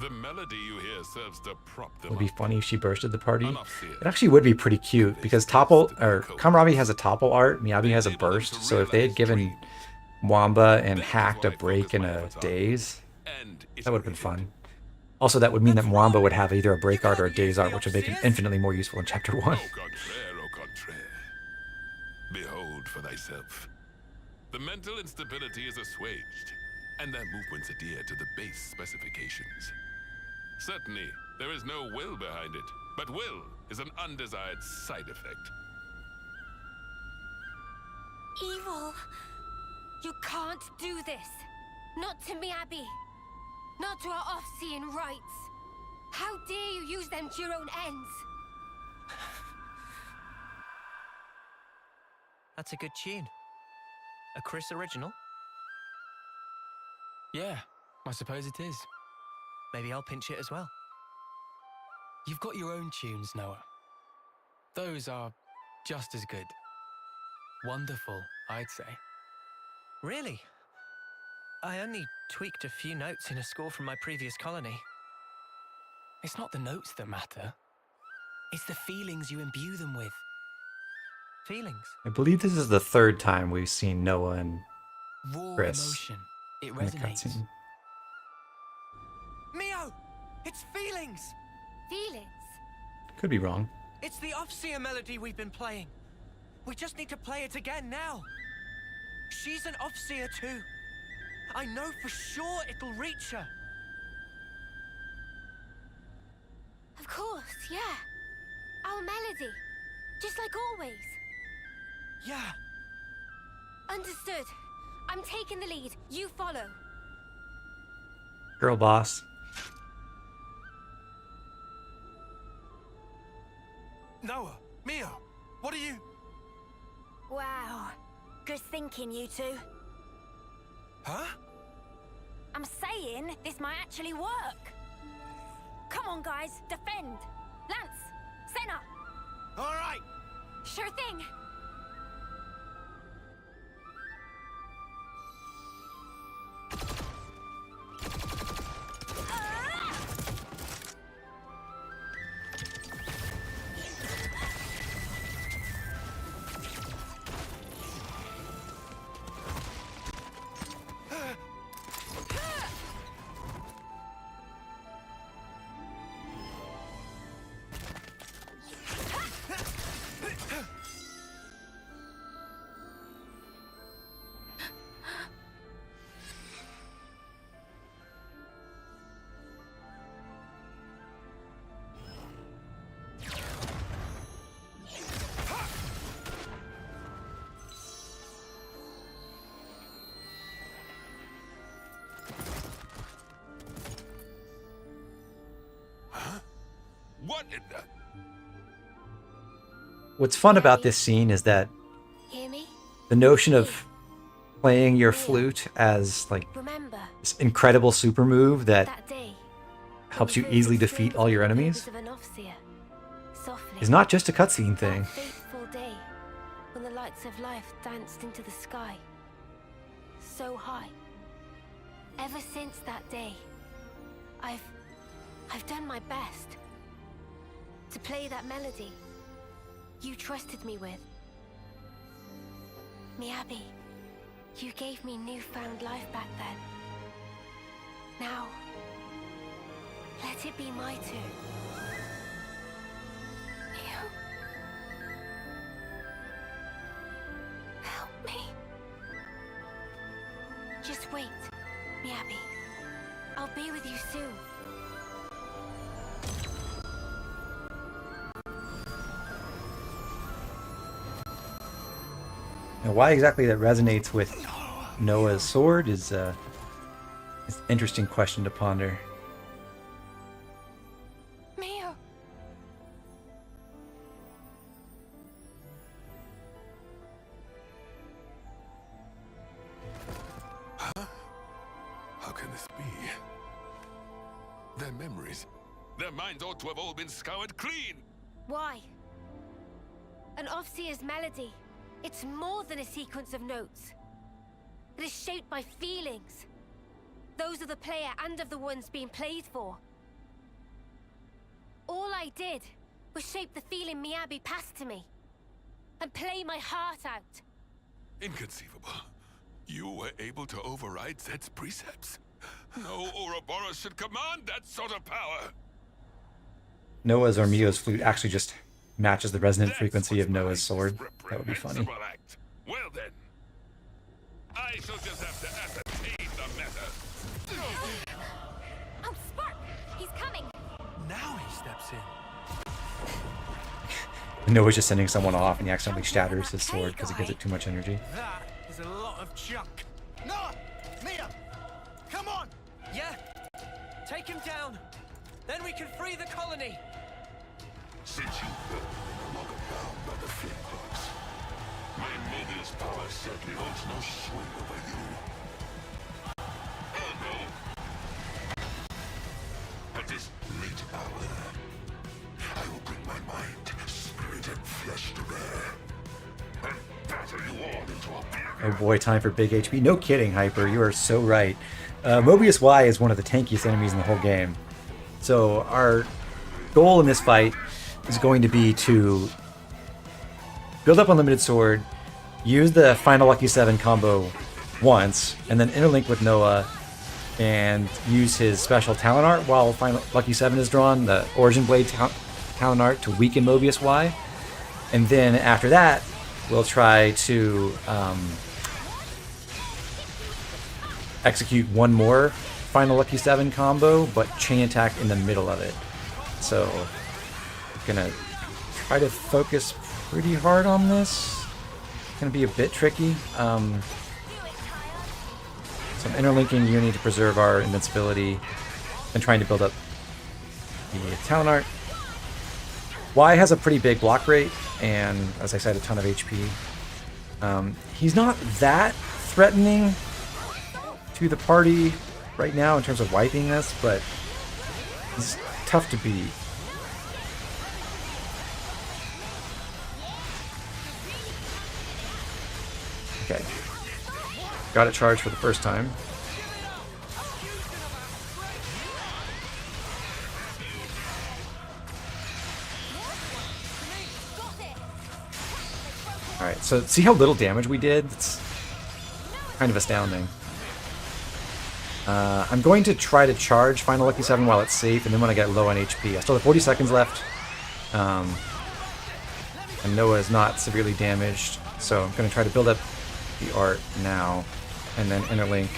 The melody you hear serves to prop them It would be up. funny if she bursted the party. It actually would be pretty cute, because Kamarabi has a topple art, Miyabi has a burst, so if they had given Wamba and Hacked a break in a daze, that would have been fun. Also, that would mean that Wamba would have either a break art or a daze art, which would make him infinitely more useful in Chapter 1. Au contraire, au contraire. Behold for thyself. The mental instability is assuaged, and their movements adhere to the base specifications. Certainly, there is no will behind it, but will is an undesired side effect. Evil. You can't do this. Not to Miyabi. Not to our off-seeing rights. How dare you use them to your own ends? That's a good tune. A Chris original? Yeah, I suppose it is. Maybe I'll pinch it as well. You've got your own tunes, Noah. Those are Just as good. Wonderful, I'd say. Really? I only tweaked a few notes in a score from my previous colony. It's not the notes that matter. It's the feelings you imbue them with. Feelings? I believe this is the third time we've seen Noah and Raw Chris emotion. It in a resonates. cutscene. Mio! It's feelings! Feelings? Could be wrong. It's the Offseer melody we've been playing. We just need to play it again now. She's an Offseer too. I know for sure it'll reach her. Of course, yeah. Our melody. Just like always. Yeah. Understood. I'm taking the lead. You follow. Girl boss. Noah, Mia, what are you? Wow. Good thinking, you two. Huh? I'm saying this might actually work. Come on, guys. Defend. Lance. Senna. All right. Sure thing. What in the... What's fun about this scene is that Hear me? the notion of playing your flute as like Remember this incredible super move that that day helps you easily defeat all your enemies of an Offseer. Softly. is not just a cutscene thing. That fateful day when the lights of life danced into the sky. So high. Ever since that day, I've done my best to play that melody you trusted me with. Miyabi, you gave me newfound life back then. Now, let it be my turn. Mio? Help me. Just wait, Miyabi. I'll be with you soon. Now, why exactly that resonates with Noah's sword is an interesting question to ponder. Mio! Huh? How can this be? Their memories, their minds ought to have all been scoured clean. Why? An Offseer's melody. It's more than a sequence of notes. It is shaped by feelings. Those of the player and of the ones being played for. All I did was shape the feeling Miyabi passed to me. And play my heart out. Inconceivable. You were able to override Zed's precepts? No Ouroboros should command that sort of power. Noah's or Mio's flute actually just matches the resonant frequency of Noah's sword. That would be funny. Act. Well then, I shall just have to ascertain the matter. Oh, Spark! He's coming! Now he steps in. Noah's just sending someone off and he accidentally shatters his sword because he gives it too much energy. That is a lot of junk. Noah! Mia! Come on! Yeah. Take him down. Then we can free the colony. Since you felt no longer bound by the flint box, my Mobius power certainly holds no sway over you. Oh no! At this late hour, I will bring my mind, spirit, and flesh to bear. Oh boy, time for big HP. No kidding, Hyper. You are so right. Mobius Y is one of the tankiest enemies in the whole game. So our goal in this fight is going to be to build up Unlimited Sword, use the final Lucky 7 combo once, and then interlink with Noah and use his special talent art while final Lucky 7 is drawn, the Origin Blade talent art, to weaken Mobius Y. And then after that, we'll try to execute one more final Lucky 7 combo, but chain attack in the middle of it. So, gonna try to focus pretty hard on this. Gonna be a bit tricky. So I'm interlinking Uni to preserve our invincibility and trying to build up the talent art. Y has a pretty big block rate and, as I said, a ton of HP. He's not that threatening to the party right now in terms of wiping this, but he's tough to beat. Okay. Got it charged for the first time. Alright, so see how little damage we did? It's kind of astounding. I'm going to try to charge Final Lucky 7 while it's safe, and then when I get low on HP. I still have 40 seconds left. And Noah is not severely damaged, so I'm going to try to build up the art now, and then interlink.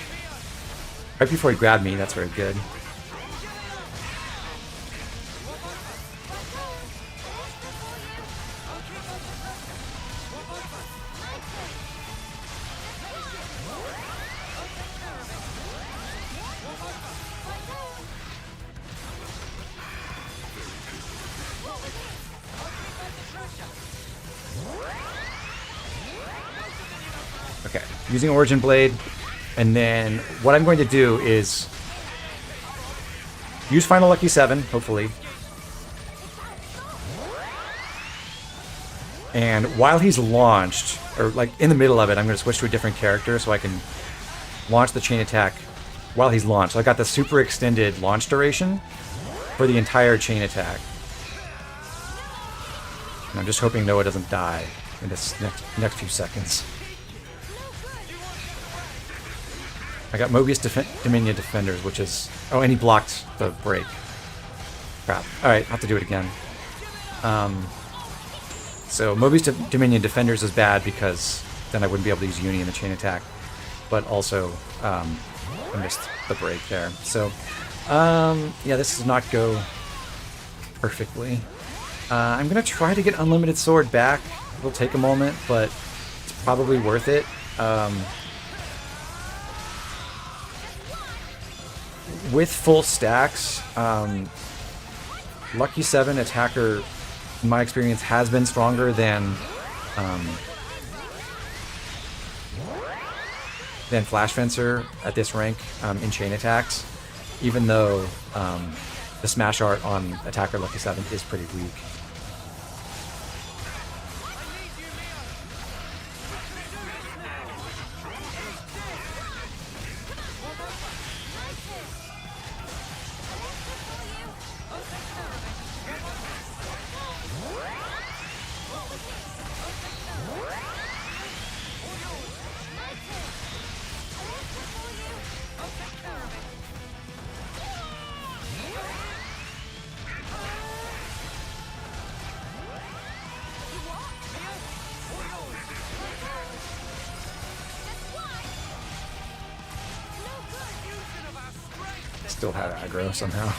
Right before he grabbed me, that's very good. Okay, using Origin Blade, and then what I'm going to do is use Final Lucky 7, hopefully. And while he's launched, or like in the middle of it, I'm going to switch to a different character so I can launch the chain attack while he's launched. So I got the super extended launch duration for the entire chain attack. And I'm just hoping Noah doesn't die in this next few seconds. I got Mobius Dominion Defenders, which is... Oh, and he blocked the break. Crap. Alright, I'll have to do it again. So Mobius Dominion Defenders is bad because then I wouldn't be able to use Uni in the chain attack. But also, I missed the break there. So, yeah, this does not go perfectly. I'm going to try to get Unlimited Sword back. It'll take a moment, but it's probably worth it. With full stacks, Lucky 7 attacker, in my experience, has been stronger than Flash Fencer at this rank in chain attacks, even though the smash art on attacker Lucky 7 is pretty weak. Still had aggro somehow.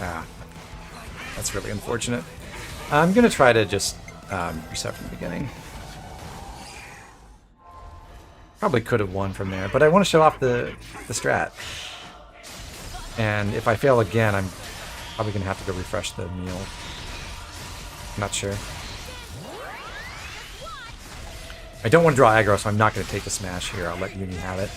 Ah, that's really unfortunate. I'm gonna try to just reset from the beginning. Probably could have won from there, but I want to show off the strat. And if I fail again, I'm probably gonna have to go refresh the meal. Not sure. I don't want to draw aggro, so I'm not gonna take the smash here. I'll let Uni have it.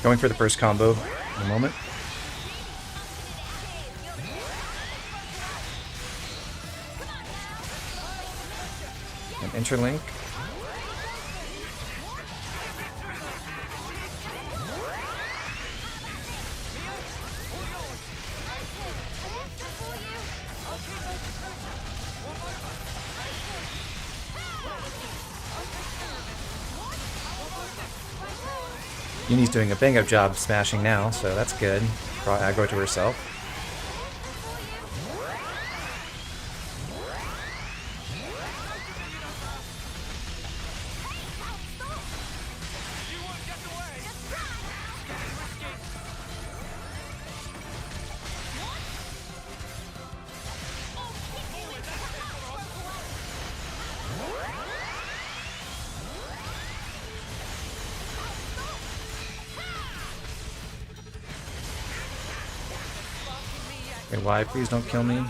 Going for the first combo in a moment. An interlink. Uni's doing a bang-up job smashing now, so that's good. Draw aggro to herself. Okay, why? Please don't kill me.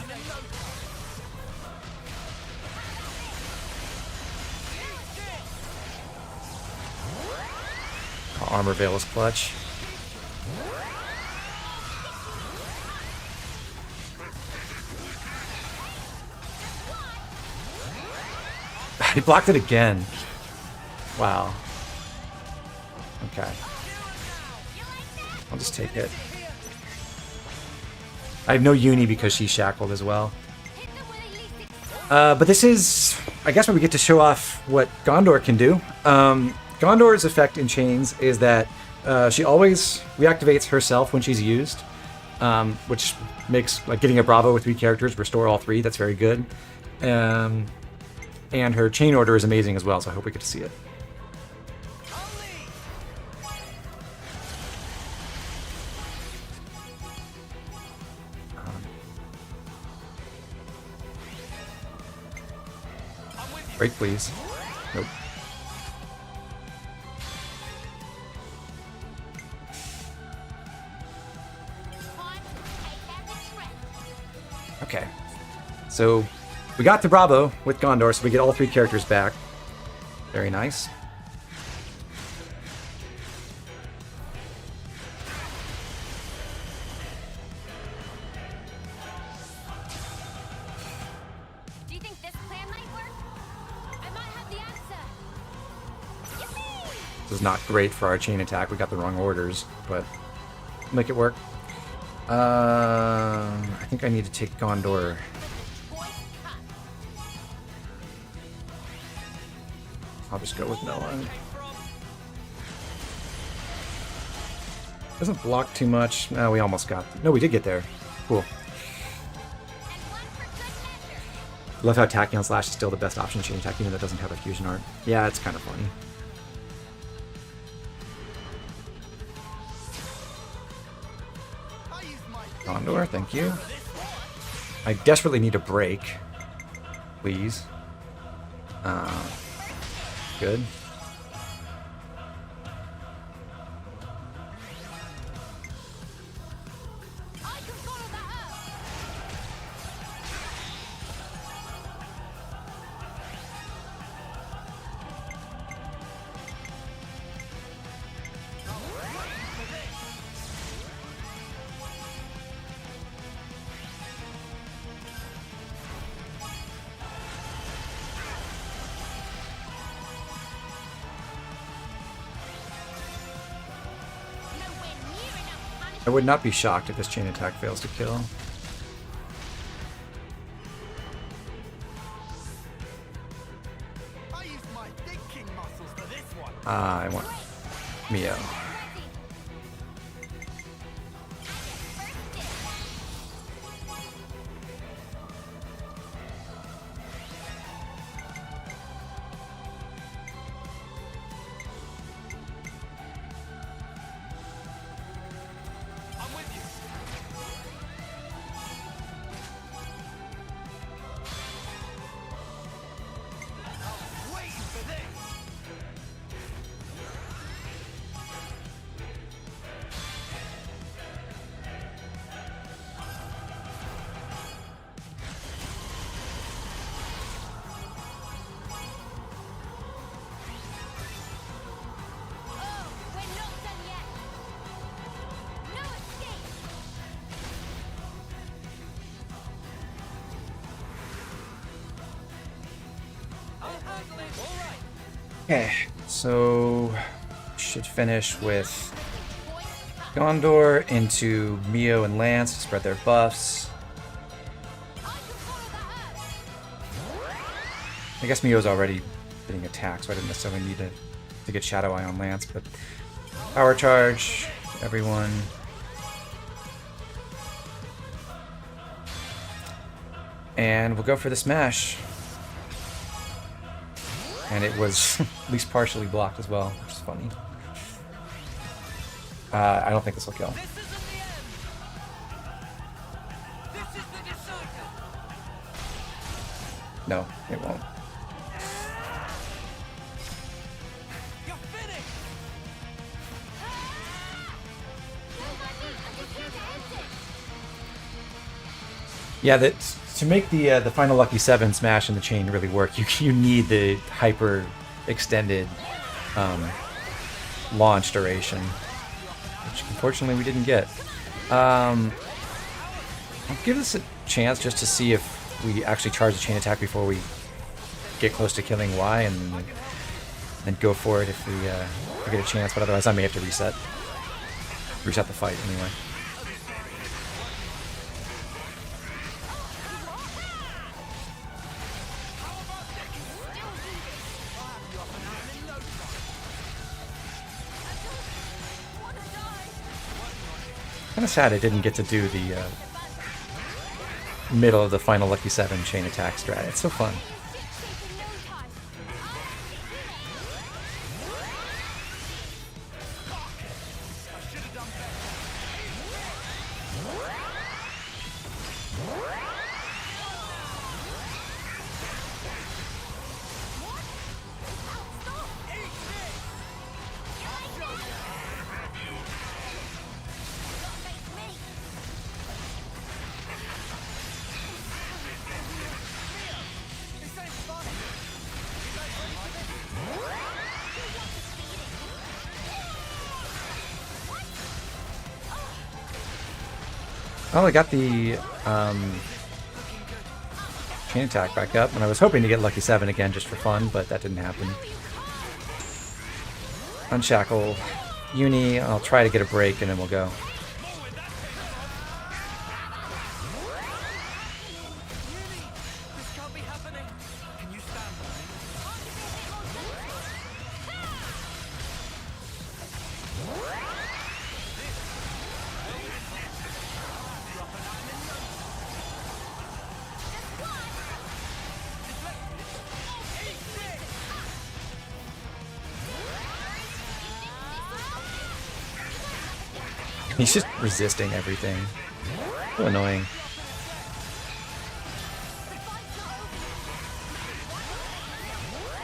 Oh, armor veil is clutch. He blocked it again. Wow. Okay. I'll just take it. I have no Uni because she's shackled as well. But this is, I guess, where we get to show off what Gondor can do. Gondor's effect in Chains is that she always reactivates herself when she's used, which makes like getting a Bravo with 3 characters restore all 3. That's very good. And her chain order is amazing as well, so I hope we get to see it. Break, please. Nope. Okay. So, we got to Bravo with Gondor, so we get all 3 characters back. Very nice. Do you think this plan might work? I might have the answer. Yippee! This is not great for our chain attack. We got the wrong orders, but we'll make it work. I think I need to take Gondor. I'll just go with Noah. Doesn't block too much. No, we almost got. No, we did get there. Cool. Love how Tachyon Slash is still the best option to chain attack, even though it doesn't have a fusion art. Yeah, it's kind of funny. Gondor, thank you. I desperately need a break. Please. Good. I would not be shocked if this chain attack fails to kill. I want Mio. Okay, so should finish with Gondor into Mio and Lance to spread their buffs. I guess Mio's already getting attacked, so I didn't necessarily need to get Shadow Eye on Lance, but power charge, everyone. And we'll go for the smash. And it was at least partially blocked as well, which is funny. I don't think this will kill. No, it won't. Yeah, to make the final Lucky 7 smash in the chain really work, you need the hyper extended launch duration, which unfortunately we didn't get. I'll give this a chance just to see if we actually charge the chain attack before we get close to killing Y, and then go for it if we get a chance. But otherwise, I may have to reset the fight anyway. Kind of sad I didn't get to do the middle of the final Lucky 7 chain attack strat. It's so fun. Well, I got the chain attack back up, and I was hoping to get Lucky 7 again just for fun, but that didn't happen. Unshackle, Uni, I'll try to get a break, and then we'll go. He's just resisting everything. So annoying.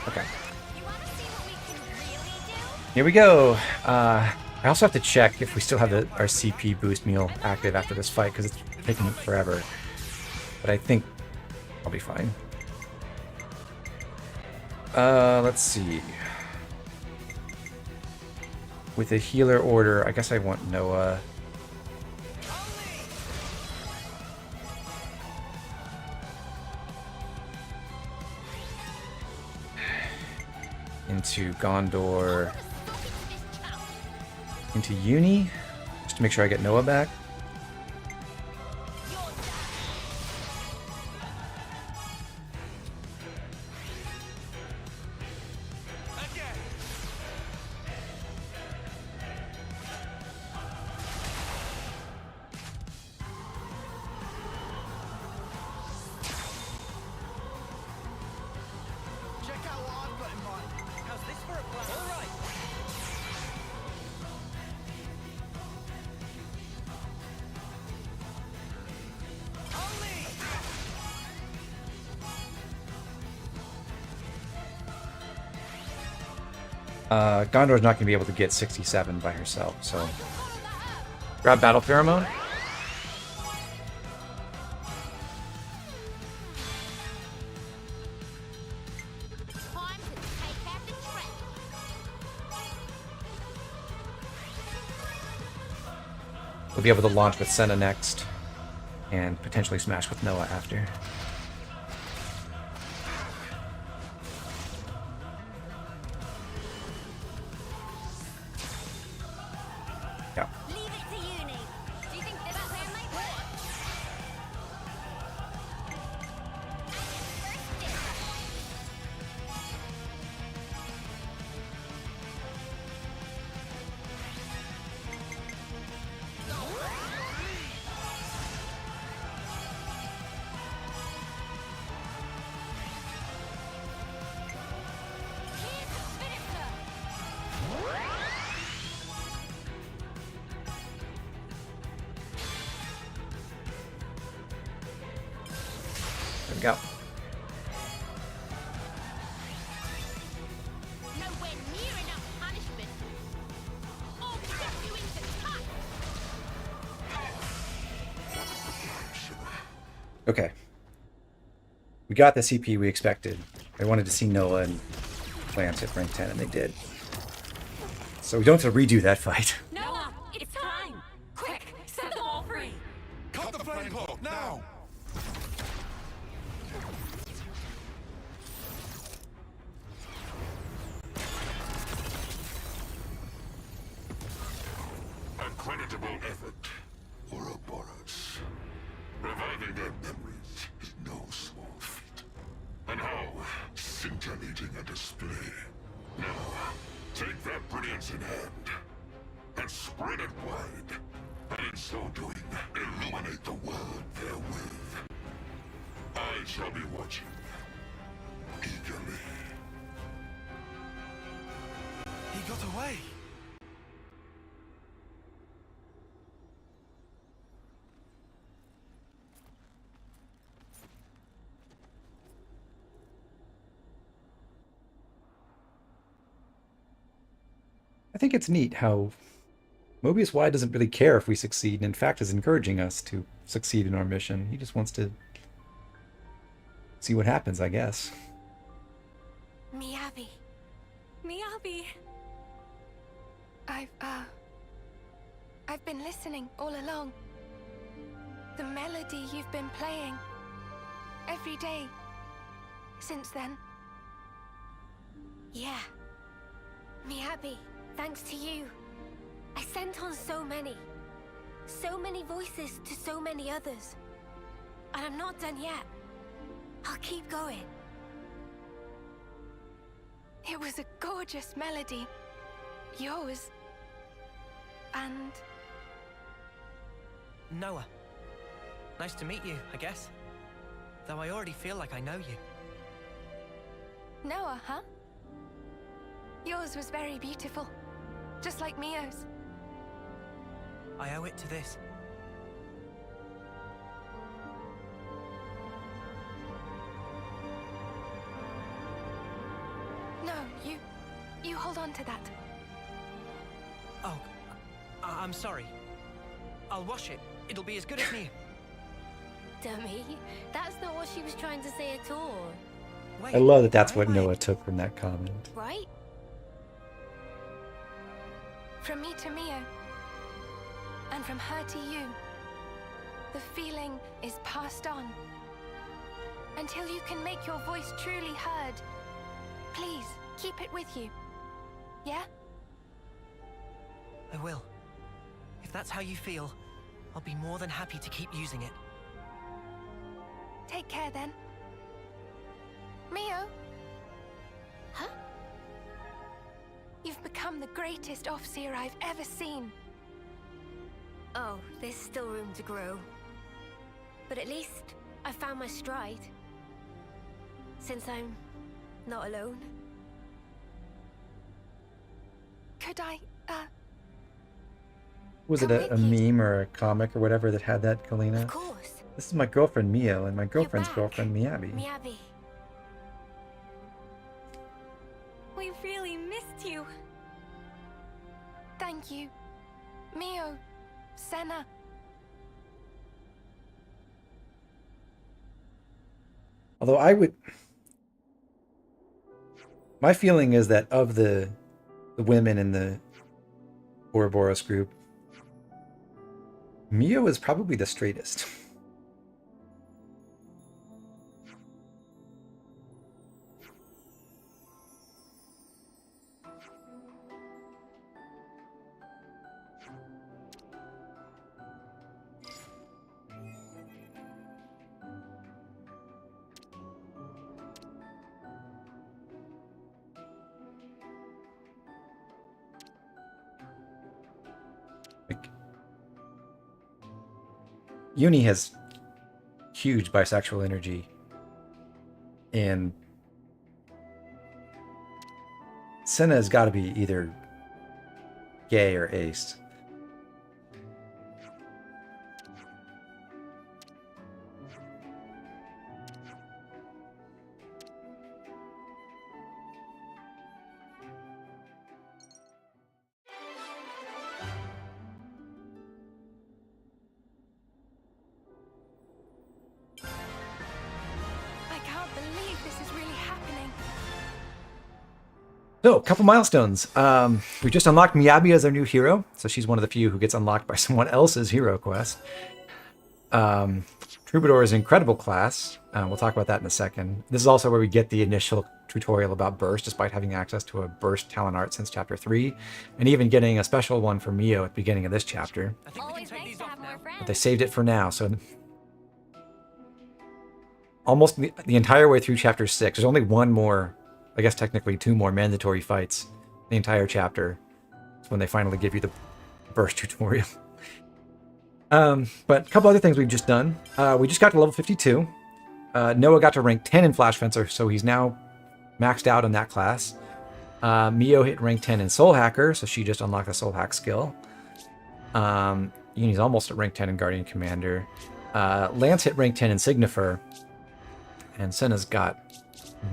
Okay. Here we go. I also have to check if we still have our CP boost meal active after this fight, because it's taking forever. But I think I'll be fine. Let's see. With a healer order, I guess I want Noah. Into Gondor. Into Uni, just to make sure I get Noah back. Gondor's not going to be able to get 67 by herself, so... Grab Battle Pheromone. We'll be able to launch with Senna next, and potentially smash with Noah after. Yeah. Leave it to uni. Do you think this plan might work? There we go. Nowhere near enough punishment. Or cut you into cuts. Okay. We got the CP we expected. I wanted to see Noah and Lance hit rank 10, and they did. So we don't have to redo that fight. Noah, it's time. Quick, set them all free. Cut the flame cloak, now! A creditable effort, Ouroboros. Reviving their memories is no small feat. And how scintillating a display. Now, take that brilliance in hand, and spread it wide, and in so doing, illuminate the world therewith. I shall be watching, eagerly. He got away. I think it's neat how Mobius Y doesn't really care if we succeed, and in fact is encouraging us to succeed in our mission. He just wants to see what happens, I guess. Miyabi. Miyabi. I've been listening all along. The melody you've been playing every day since then. Yeah. Miyabi, thanks to you. I sent on so many voices to so many others. And I'm not done yet. I'll keep going. It was a gorgeous melody. Yours. And Noah. Nice to meet you, I guess. Though I already feel like I know you. Noah, huh? Yours was very beautiful. Just like Mio's. I owe it to this. No, you hold on to that. Oh, I'm sorry. I'll wash it. It'll be as good as new. Dummy. That's not what she was trying to say at all. Wait, I love that that's what Noah took from that comment. Right? From me to Mio. And from her to you. The feeling is passed on. Until you can make your voice truly heard. Please, keep it with you. Yeah? I will. If that's how you feel, I'll be more than happy to keep using it. Take care then. Mio? Huh? You've become the greatest Offseer I've ever seen. Oh, there's still room to grow. But at least I found my stride. Since I'm not alone. Could I, Was it a meme or a comic or whatever that had that, Kalina? Of course. This is my girlfriend Mio and my girlfriend's back. girlfriend Miyabi. Miyabi. We really missed you. Thank you. Mio. Senna. Although my feeling is that of the women in the Ouroboros group, Mio is probably the straightest. Uni has huge bisexual energy, and Senna has got to be either gay or ace. I can't believe this is really happening. So, a couple milestones. We just unlocked Miyabi as our new hero, so she's one of the few who gets unlocked by someone else's hero quest. Troubadour is an incredible class. We'll talk about that in a second. This is also where we get the initial tutorial about Burst, despite having access to a Burst talent art since Chapter 3, and even getting a special one for Mio at the beginning of this chapter. Always nice to have more friends. But they saved it for now, so almost the entire way through Chapter 6, there's only one more, I guess technically 2 more mandatory fights the entire chapter. It's when they finally give you the Burst tutorial. But a couple other things we've just done. We just got to level 52. Noah got to rank 10 in Flash Fencer, so he's now maxed out on that class. Mio hit rank 10 in Soul Hacker, so she just unlocked the Soul Hack skill. Uni's almost at rank 10 in Guardian Commander. Lance hit rank 10 in Signifer. And Senna's got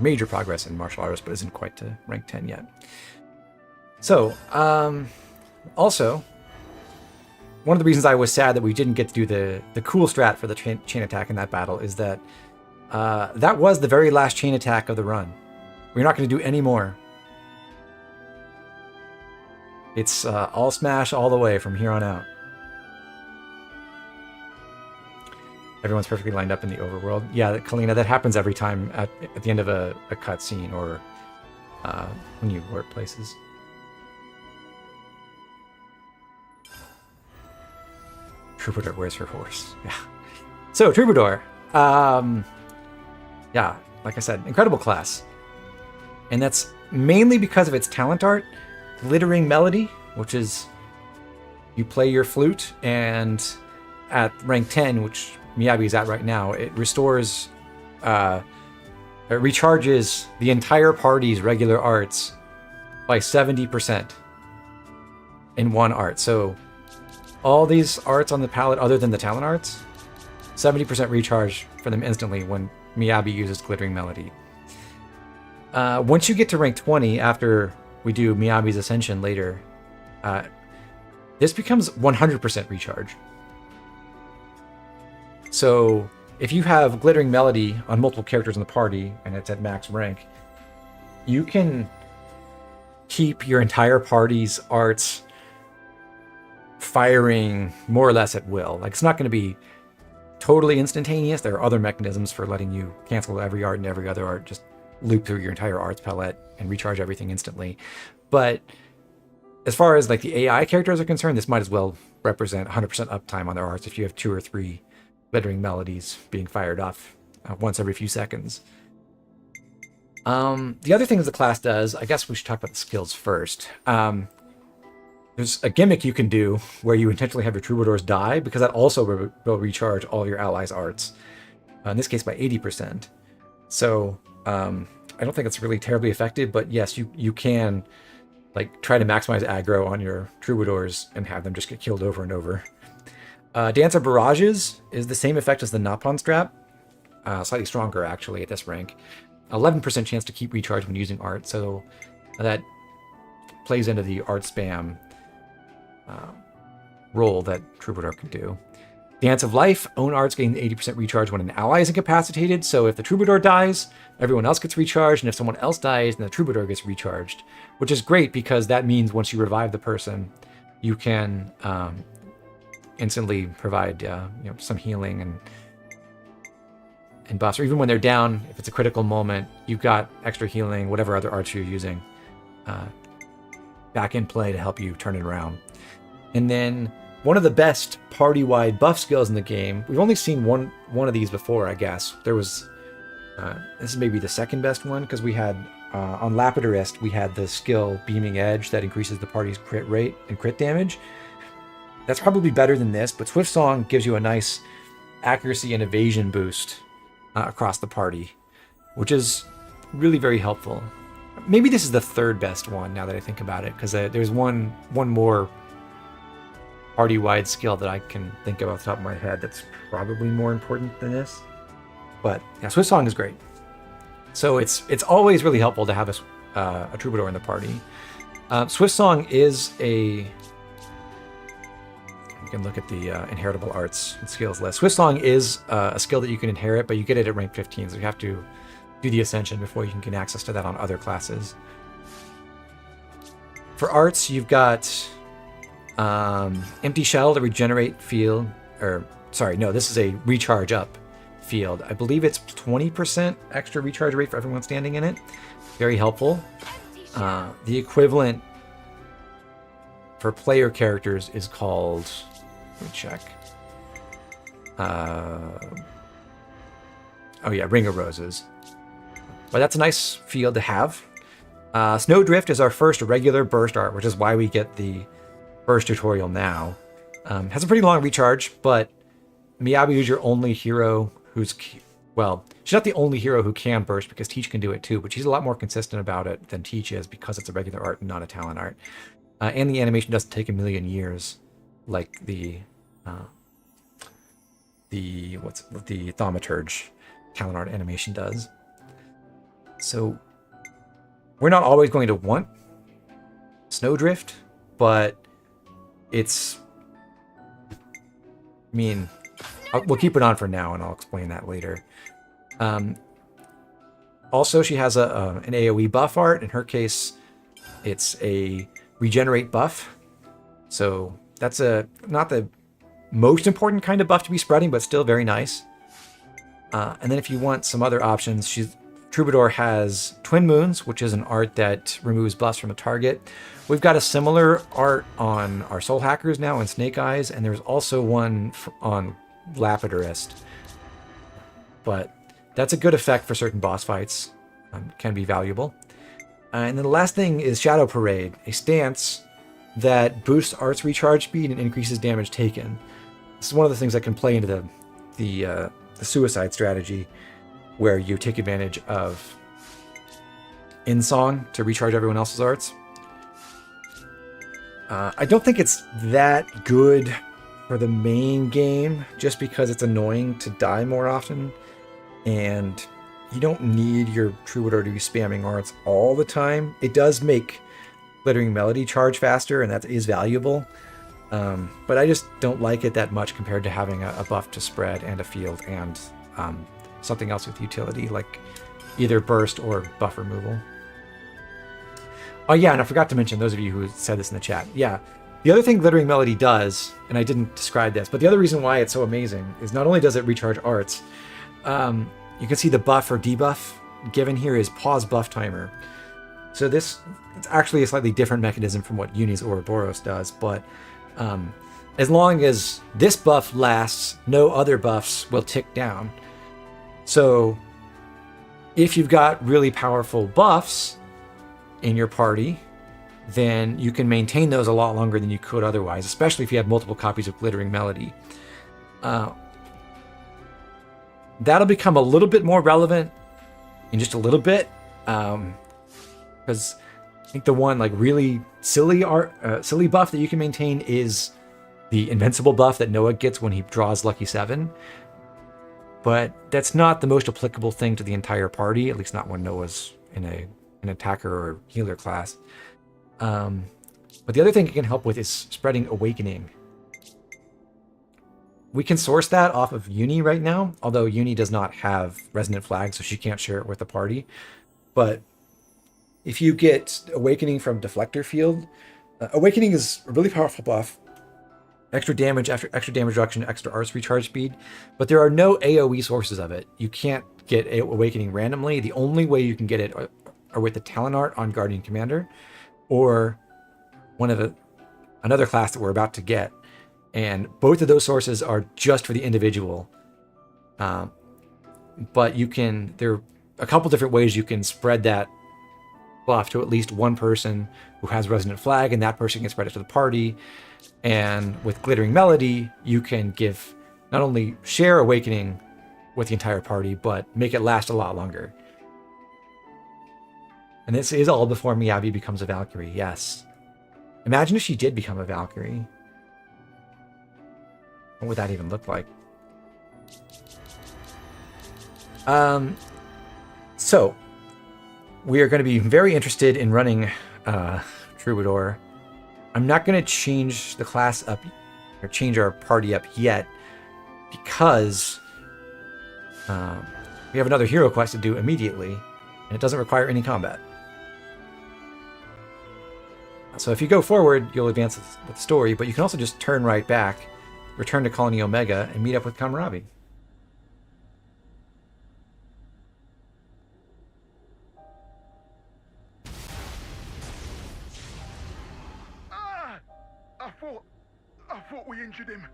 major progress in Martial Arts, but isn't quite to rank 10 yet. So, also, one of the reasons I was sad that we didn't get to do the cool strat for the chain attack in that battle is that that was the very last chain attack of the run. We're not going to do any more. It's all smash all the way from here on out. Everyone's perfectly lined up in the overworld. Yeah, Kalina, that happens every time at the end of a cutscene or when you work places. Troubadour, where's her horse? Yeah. So, Troubadour. Yeah, like I said, incredible class. And that's mainly because of its talent art, Glittering Melody, which is you play your flute, and at rank 10, which Miyabi is at right now, it restores, it recharges the entire party's regular arts by 70% in one art. So all these arts on the palette, other than the talent arts, 70% recharge for them instantly when Miyabi uses Glittering Melody. Once you get to rank 20, after we do Miyabi's Ascension later, this becomes 100% recharge. So if you have Glittering Melody on multiple characters in the party and it's at max rank, you can keep your entire party's arts firing more or less at will. Like, it's not going to be totally instantaneous. There are other mechanisms for letting you cancel every art and every other art, just loop through your entire arts palette and recharge everything instantly. But as far as like the AI characters are concerned, this might as well represent 100% uptime on their arts if you have 2 or 3 Glittering Melodies being fired off once every few seconds. The other things the class does, I guess we should talk about the skills first. There's a gimmick you can do where you intentionally have your Troubadours die, because that also will recharge all your allies' arts. In this case by 80%. So I don't think it's really terribly effective, but yes, you can like try to maximize aggro on your Troubadours and have them just get killed over and over. Dance of Barrages is the same effect as the Napon Strap, slightly stronger actually at this rank. 11% chance to keep recharge when using art, so that plays into the art spam role that Troubadour can do. Dance of Life, own arts gain 80% recharge when an ally is incapacitated, so if the Troubadour dies, everyone else gets recharged, and if someone else dies, then the Troubadour gets recharged, which is great because that means once you revive the person, you can instantly provide some healing and buffs, or even when they're down, if it's a critical moment, you've got extra healing, whatever other arts you're using, back in play to help you turn it around. And then one of the best party-wide buff skills in the game, we've only seen one of these before, I guess. There was, this is maybe the second best one, because we had, on Lapidorist, we had the skill Beaming Edge that increases the party's crit rate and crit damage. That's probably better than this, but Swift Song gives you a nice accuracy and evasion boost across the party, which is really very helpful. Maybe this is the third best one now that I think about it, because there's one more party-wide skill that I can think of off the top of my head that's probably more important than this. But yeah, Swift Song is great. So it's always really helpful to have a troubadour in the party. Swift Song is a... You can look at the inheritable arts and skills list. Swift Song is a skill that you can inherit, but you get it at rank 15, so you have to do the Ascension before you can get access to that on other classes. For arts, you've got Empty Shell to regenerate field, or sorry, no, this is a recharge up field. I believe it's 20% extra recharge rate for everyone standing in it. Very helpful. The equivalent for player characters is called, let me check. Oh yeah, Ring of Roses. But that's a nice field to have. Snowdrift is our first regular burst art, which is why we get the burst tutorial now. Has a pretty long recharge, but Miyabi is your only hero who's... Well, she's not the only hero who can burst, because Teach can do it too, but she's a lot more consistent about it than Teach is, because it's a regular art and not a talent art. And the animation doesn't take a million years, like the Thaumaturge talent art animation does. So we're not always going to want Snowdrift, but it's... I mean, we'll keep it on for now, and I'll explain that later. Also, she has an AoE buff art. In her case, it's a regenerate buff. So that's not the most important kind of buff to be spreading, but still very nice. And then if you want some other options, Troubadour has Twin Moons, which is an art that removes buffs from a target. We've got a similar art on our Soul Hackers now in Snake Eyes, and there's also one on Lapidurist. But that's a good effect for certain boss fights. Can be valuable. And then the last thing is Shadow Parade, a stance that boosts arts recharge speed and increases damage taken. This is one of the things that can play into the suicide strategy, where you take advantage of In-Song to recharge everyone else's arts. I don't think it's that good for the main game, just because it's annoying to die more often, and you don't need your Troubadour to be spamming arts all the time. It does make Glittering Melody charge faster, and that is valuable, but I just don't like it that much compared to having a buff to spread and a field and something else with utility, like either burst or buff removal. Oh yeah, and I forgot to mention, those of you who said this in the chat, yeah, the other thing Glittering Melody does, and I didn't describe this, but the other reason why it's so amazing is not only does it recharge arts, you can see the buff or debuff given here is pause buff timer. So it's actually a slightly different mechanism from what Uni's Ouroboros does, but as long as this buff lasts, no other buffs will tick down. So if you've got really powerful buffs in your party, then you can maintain those a lot longer than you could otherwise, especially if you have multiple copies of Glittering Melody. That'll become a little bit more relevant in just a little bit, because I think the one like really silly buff that you can maintain is the invincible buff that Noah gets when he draws Lucky 7. But that's not the most applicable thing to the entire party, at least not when Noah's in an attacker or healer class. But the other thing it can help with is spreading Awakening. We can source that off of Uni right now, although Uni does not have Resonant Flag, so she can't share it with the party. But if you get Awakening from Deflector Field, Awakening is a really powerful buff. Extra damage, extra damage reduction, extra arts recharge speed, but there are no AoE sources of it. You can't get Awakening randomly. The only way you can get it are with the talent art on Guardian Commander, or another class that we're about to get. And both of those sources are just for the individual. But there are a couple different ways you can spread that buff to at least one person who has Resonant Flag, and that person can spread it to the party. And with Glittering Melody, you can give not only share awakening with the entire party, but make it last a lot longer. And this is all before Miyabi becomes a Valkyrie, yes. Imagine if she did become a Valkyrie. What would that even look like? So, we are going to be very interested in running Troubadour. I'm not going to change the class up, or change our party up yet, because we have another hero quest to do immediately, and it doesn't require any combat. So if you go forward, you'll advance with the story, but you can also just turn right back, return to Colony Omega, and meet up with Kamaravi. I thought we injured him.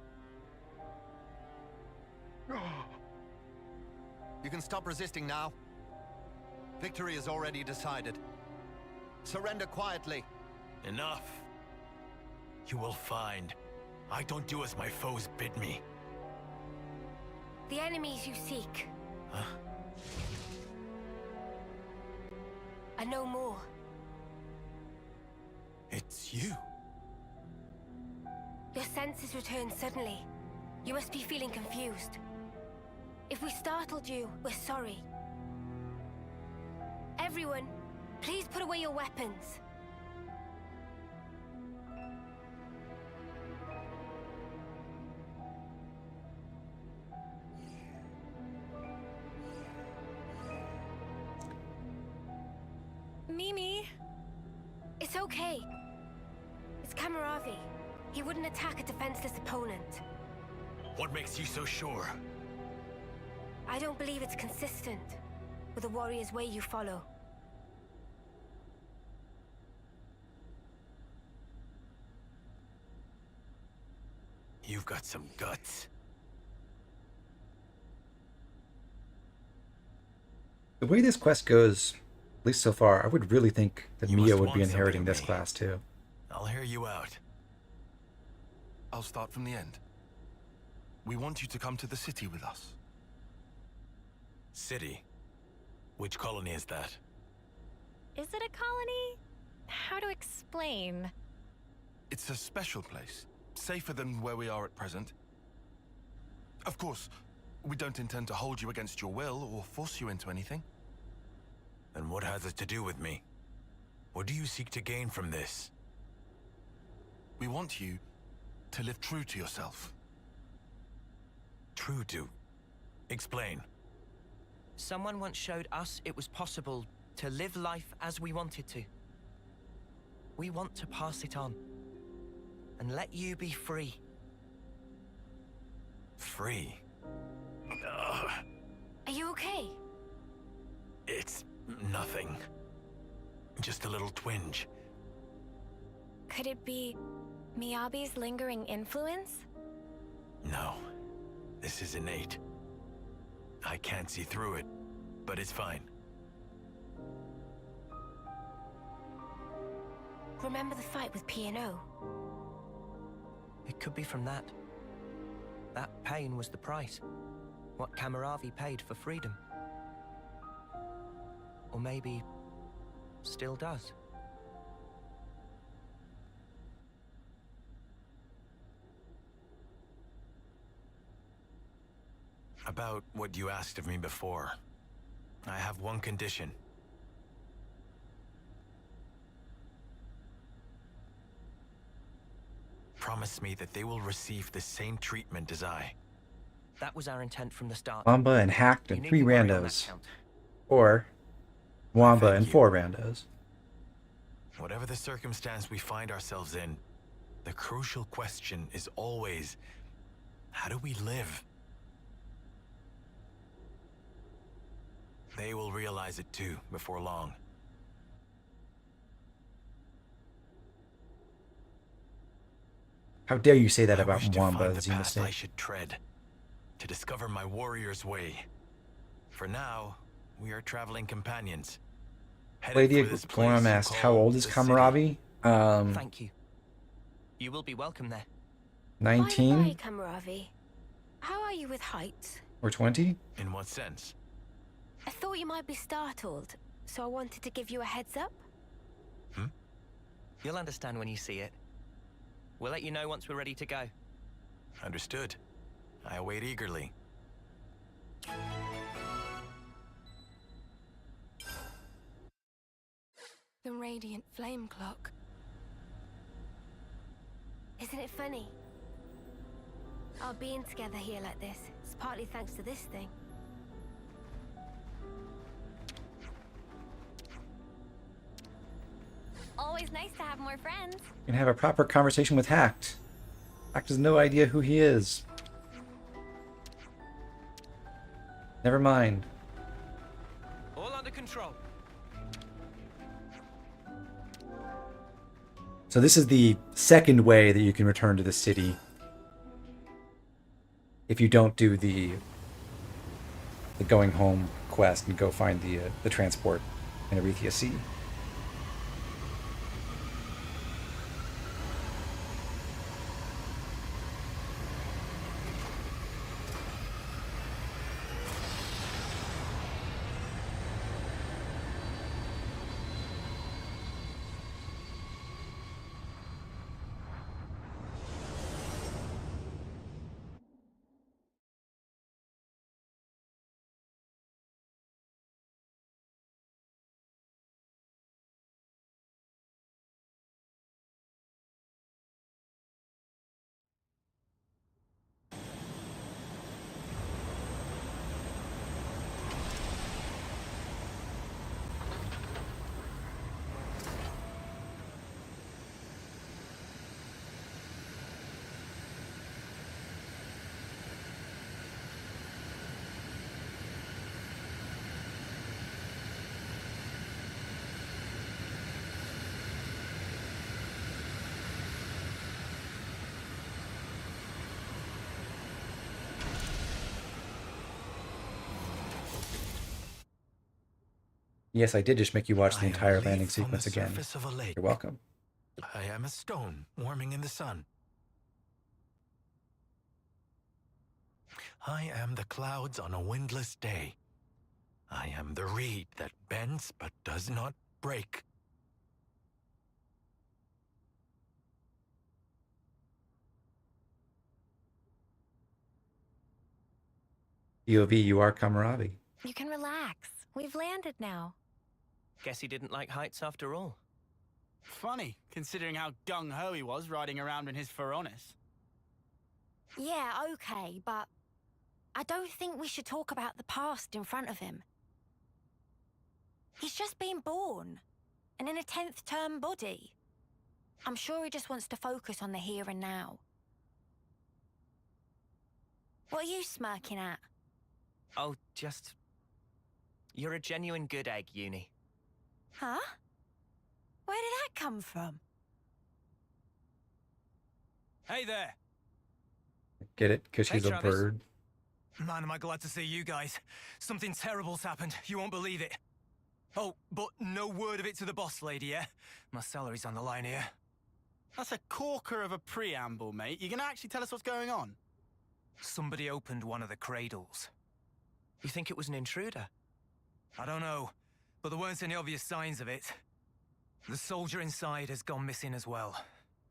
You can stop resisting now. Victory is already decided. Surrender quietly. Enough. You will find. I don't do as my foes bid me. The enemies you seek are no more. It's you. Your senses return suddenly. You must be feeling confused. If we startled you, we're sorry. Everyone, please put away your weapons. Mimi. It's okay. It's Kamaravi. He wouldn't attack a defenseless opponent. What makes you so sure? I don't believe it's consistent with the warrior's way you follow. You've got some guts. The way this quest goes, at least so far, I would really think that Mia would be inheriting this class too. I'll hear you out. I'll start from the end. We want you to come to the city with us. City? Which colony is that? Is it a colony? How to explain? It's a special place. Safer than where we are at present. Of course, we don't intend to hold you against your will or force you into anything. Then what has it to do with me? What do you seek to gain from this? We want you to live true to yourself. True to? Explain. Someone once showed us it was possible to live life as we wanted to. We want to pass it on and let you be free. Free? Are you okay? It's nothing. Just a little twinge. Could it be Miyabi's lingering influence? No. This is innate. I can't see through it, but it's fine. Remember the fight with P&O? It could be from that. That pain was the price. What Kamaravi paid for freedom. Or maybe still does. About what you asked of me before. I have one condition. Promise me that they will receive the same treatment as I. That was our intent from the start. Wamba and Hacked and 3 randos. Or Wamba and 4 randos. Whatever the circumstance we find ourselves in, the crucial question is always, how do we live? They will realize it too, before long. How dare you say that about I wish to Wamba, find the path I Xenoblade? should tread, to discover my warrior's way. For now, we are traveling companions. Headed Lady for this place Goram you asked, call how old is the city." Kamaravi? Thank you. You will be welcome there. 19? Bye, Kamaravi. How are you with heights? Or 20? In what sense? I thought you might be startled, so I wanted to give you a heads up. You'll understand when you see it. We'll let you know once we're ready to go. Understood. I await eagerly. The radiant flame clock. Isn't it funny? Our being together here like this is partly thanks to this thing. Always nice to have more friends. You can have a proper conversation with Hacked. Hacked has no idea who he is. Never mind. All under control. So this is the second way that you can return to the city. If you don't do the going home quest and go find the transport in Arethia Sea. Yes, I did just make you watch the entire landing sequence again. You're welcome. I am a stone warming in the sun. I am the clouds on a windless day. I am the reed that bends but does not break. POV, you are Kamarabi. You can relax. We've landed now. Guess he didn't like heights after all. Funny, considering how gung-ho he was riding around in his Feronis. Yeah, okay, but I don't think we should talk about the past in front of him. He's just been born, and in a 10th term body. I'm sure he just wants to focus on the here and now. What are you smirking at? Oh, just... You're a genuine good egg, Uni. Huh? Where did that come from? Hey there! Get it? Because she's Hey, a Travis. bird. Man, am I glad to see you guys. Something terrible's happened. You won't believe it. Oh, but no word of it to the boss lady, yeah? My salary's on the line here. That's a corker of a preamble, mate. You gonna actually tell us what's going on? Somebody opened one of the cradles. You think it was an intruder? I don't know, but there weren't any obvious signs of it. The soldier inside has gone missing as well.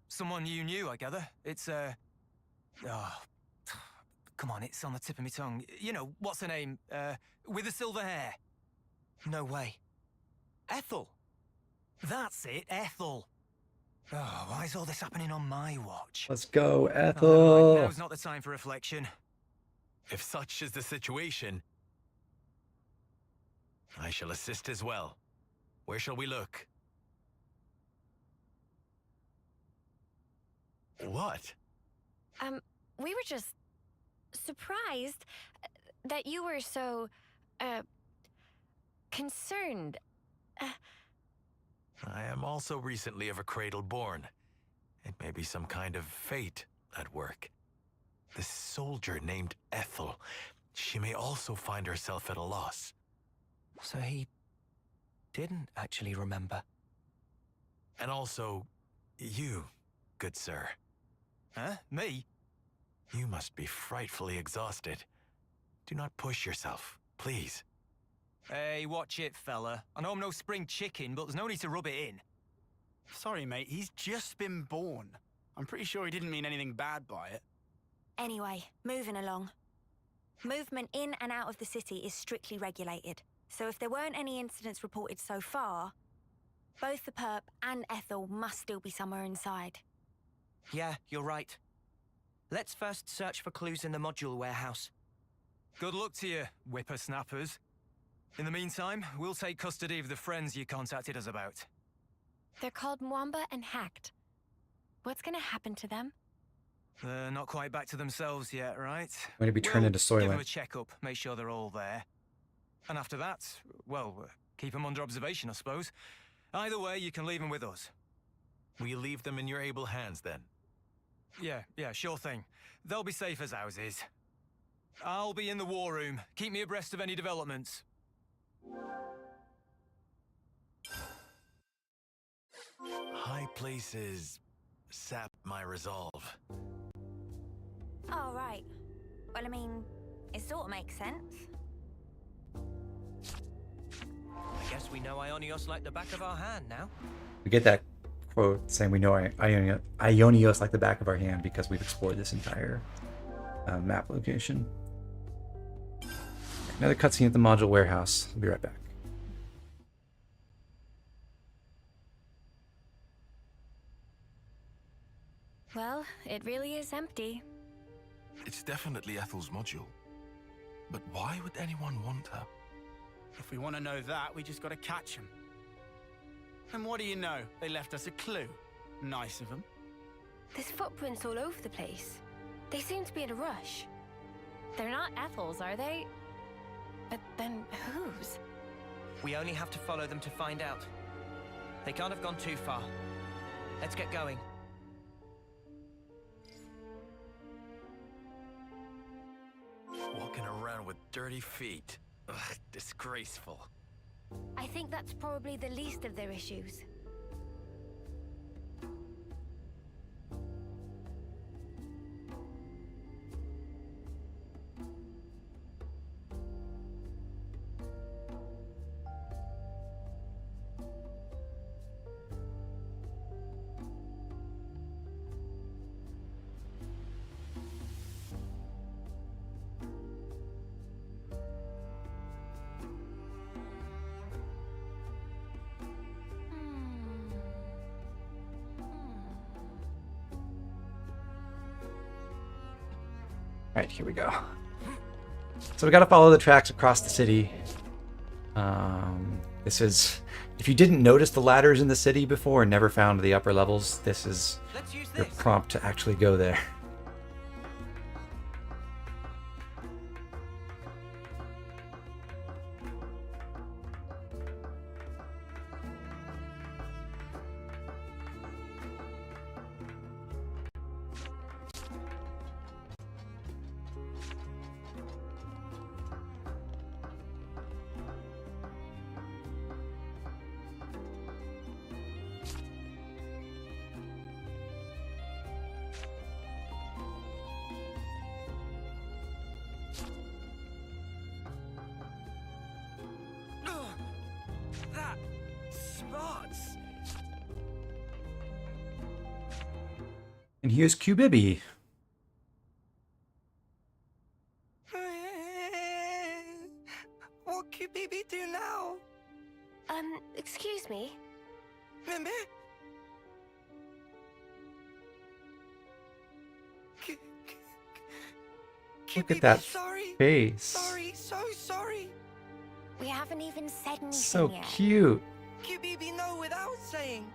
Someone you knew, I gather. It's, Oh, come on, it's on the tip of my tongue. You know, what's her name? With the silver hair. No way. Ethel. That's it, Ethel. Oh, why is all this happening on my watch? Let's go, Oh, never Ethel. mind. Now's not the time for reflection. If such is the situation, I shall assist as well. Where shall we look? What? We were just surprised that you were so, concerned. I am also recently of a cradle born. It may be some kind of fate at work. This soldier named Ethel, she may also find herself at a loss. So he didn't actually remember. And also, you, good sir. Huh? Me? You must be frightfully exhausted. Do not push yourself, please. Hey, watch it, fella. I know I'm no spring chicken, but there's no need to rub it in. Sorry, mate, he's just been born. I'm pretty sure he didn't mean anything bad by it. Anyway, moving along. Movement in and out of the city is strictly regulated. So if there weren't any incidents reported so far, both the perp and Ethel must still be somewhere inside. Yeah, you're right. Let's first search for clues in the module warehouse. Good luck to you, whippersnappers. In the meantime, we'll take custody of the friends you contacted us about. They're called Mwamba and Hacked. What's gonna happen to them? They're not quite back to themselves yet, right? Going to be turned into Give them Soylent. a checkup, make sure they're all there. And after that, well, keep them under observation, I suppose. Either way, you can leave them with us. We leave them in your able hands, then. Yeah, sure thing. They'll be safe as houses. I'll be in the war room. Keep me abreast of any developments. High places sap my resolve. Oh, right. Well, I mean, it sort of makes sense. I guess we know Ionios like the back of our hand now. We get that quote saying we know Ionios like the back of our hand because we've explored this entire map location. Another cutscene at the module warehouse. I'll be right back. Well, it really is empty. It's definitely Ethel's module. But why would anyone want her? If we want to know that, we just got to catch him. And what do you know? They left us a clue. Nice of them. There's footprints all over the place. They seem to be in a rush. They're not Ethel's, are they? But then whose? We only have to follow them to find out. They can't have gone too far. Let's get going. Walking around with dirty feet. Ugh, disgraceful. I think that's probably the least of their issues. Alright, here we go. So we got to follow the tracks across the city. This is... If you didn't notice the ladders in the city before and never found the upper levels, this is your prompt to actually go there. That smarts. And here's Q-Bibi. What could Bibi do now? Excuse me? Mimi? Look at that Sorry. face. Sorry, so sorry. We haven't even said anything So yet. cute. QBB know without saying.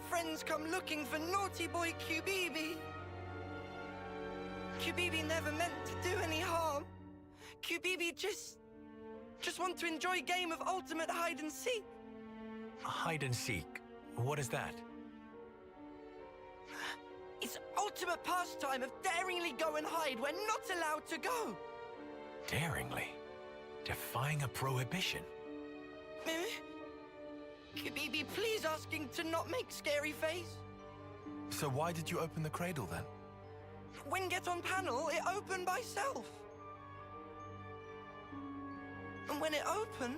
Friends come looking for naughty boy QBB. QBB never meant to do any harm. QBB just want to enjoy a game of ultimate hide and seek. Hide and seek. What is that? It's ultimate pastime of daringly go and hide where not allowed to go. Daringly? Defying a prohibition? Mimi? QBB, please asking to not make scary face. So why did you open the cradle then? When get on panel, it open by self. And when it open,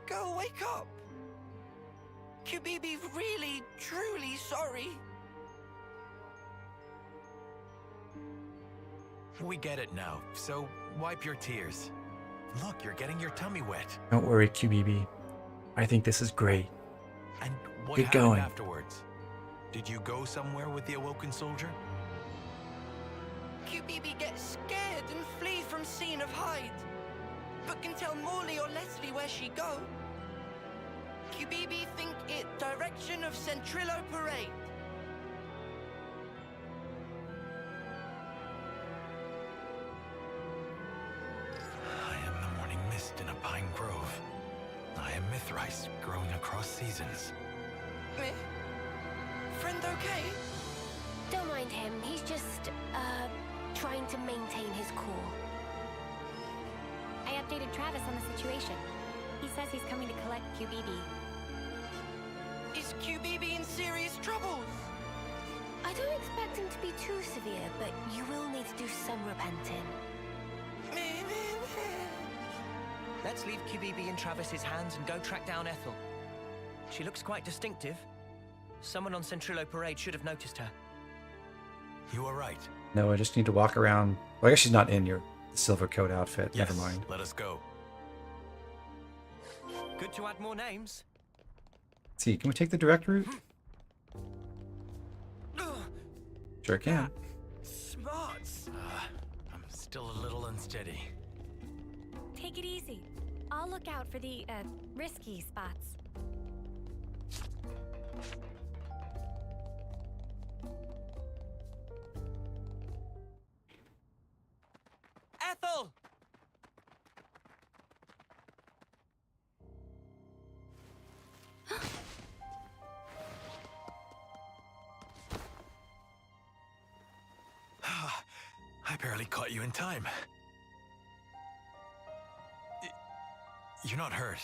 girl wake up. QBB really, truly sorry. We get it now, so wipe your tears. Look, you're getting your tummy wet. Don't worry, QBB. I think this is great. And what Get happened going. afterwards? Did you go somewhere with the awoken soldier? QBB gets scared and flee from scene of hide, but can tell Morley or Leslie where she go. QBB think it direction of Centrillo Parade. I am the morning mist in a pine grove. I am Mithrice growing across seasons. Eh? Friend okay? Don't mind him. He's just, trying to maintain his cool. I updated Travis on the situation. He says he's coming to collect QBB. Is QBB in serious troubles? I don't expect him to be too severe, but you will need to do some repenting. Let's leave QBB in Travis's hands and go track down Ethel. She looks quite distinctive. Someone on Centrillo Parade should have noticed her. You are right. No, I just need to walk around. Well, I guess she's not in your silver coat outfit. Yes, Never mind. let us go. Good to add more names. Let's see, can we take the direct route? Sure can. Smarts. I'm still a little unsteady. Take it easy. I'll look out for the, risky spots. Ethel! I barely caught you in time. You're not hurt.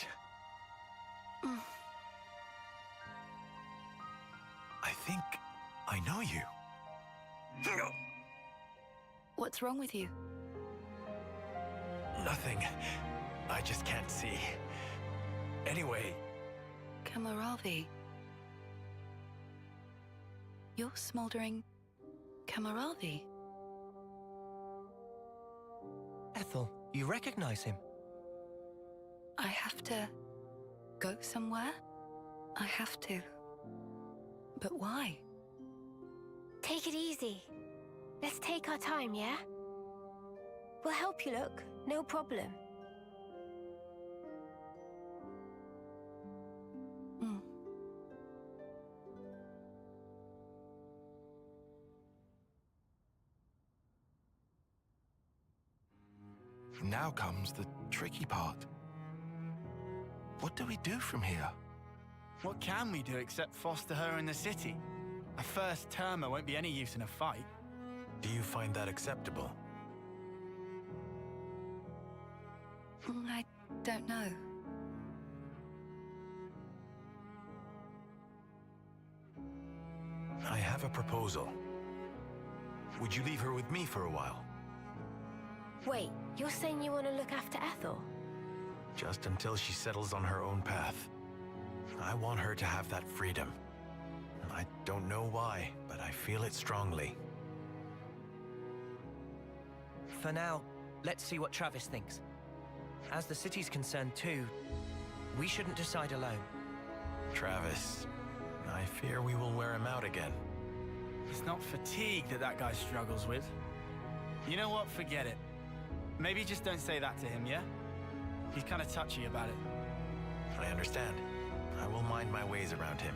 I think I know you. What's wrong with you? Nothing. I just can't see. Anyway, Kamaravi. You're smoldering Kamaravi. Ethel, you recognize him? I have to go somewhere? I have to. But why? Take it easy. Let's take our time, yeah? We'll help you look, no problem. Now comes the tricky part. What do we do from here? What can we do except foster her in the city? A first termer won't be any use in a fight. do you find that acceptable? I don't know. I have a proposal. Would you leave her with me for a while? Wait, you're saying you want to look after Ethel? Just until she settles on her own path. I want her to have that freedom. I don't know why, but I feel it strongly. For now, let's see what Travis thinks. As the city's concerned too, we shouldn't decide alone. Travis, I fear we will wear him out again. It's not fatigue that guy struggles with. You know what? Forget it. Maybe just don't say that to him, yeah? He's kind of touchy about it. I understand. I will mind my ways around him.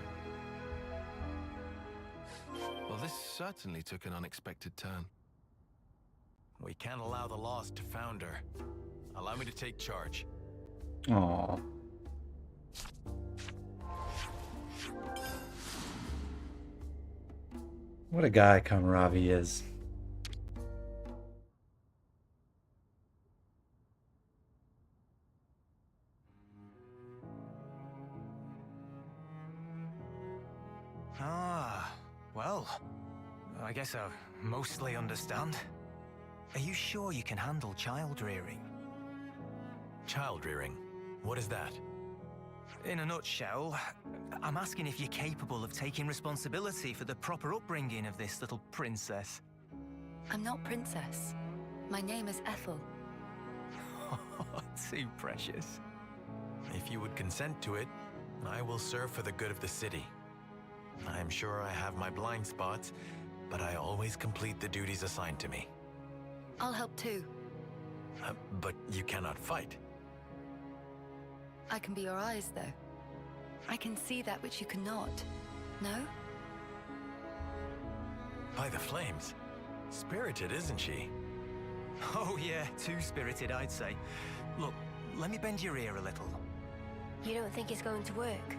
Well, this certainly took an unexpected turn. We can't allow the lost to founder. Allow me to take charge. Aww. What a guy Kamaravi is. Well, I guess I mostly understand. Are you sure you can handle child rearing? Child rearing? What is that? In a nutshell, I'm asking if you're capable of taking responsibility for the proper upbringing of this little princess. I'm not princess. My name is Ethel. Too precious. If you would consent to it, I will serve for the good of the city. I am sure I have my blind spots, but I always complete the duties assigned to me. I'll help too. But you cannot fight. I can be your eyes, though. I can see that which you cannot. No? By the flames. Spirited, isn't she? Oh yeah, too spirited, I'd say. Look, let me bend your ear a little. You don't think it's going to work?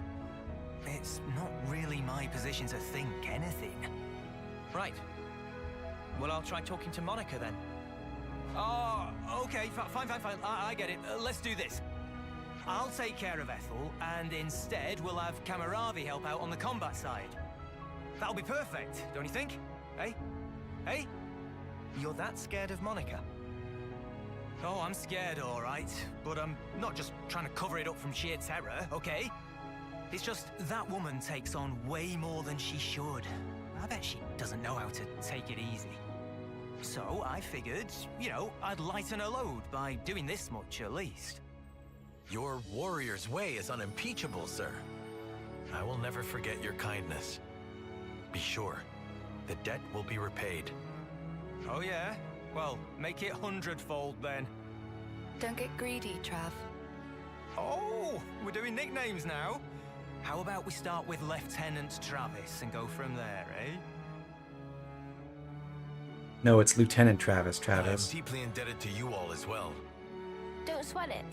It's not really my position to think anything. Right. Well, I'll try talking to Monica then. Oh, okay, fine. I get it. Let's do this. I'll take care of Ethel, and instead we'll have Kamaravi help out on the combat side. That'll be perfect, don't you think? Hey? Hey? You're that scared of Monica? Oh, I'm scared, all right. But I'm not just trying to cover it up from sheer terror, okay? It's just that woman takes on way more than she should. I bet she doesn't know how to take it easy. So I figured, I'd lighten her load by doing this much at least. Your warrior's way is unimpeachable, sir. I will never forget your kindness. Be sure, the debt will be repaid. Oh yeah? Well, make it 100-fold then. Don't get greedy, Trav. Oh, we're doing nicknames now. How about we start with Lieutenant Travis and go from there, eh? No, it's Lieutenant Travis. I am deeply indebted to you all as well. Don't sweat it.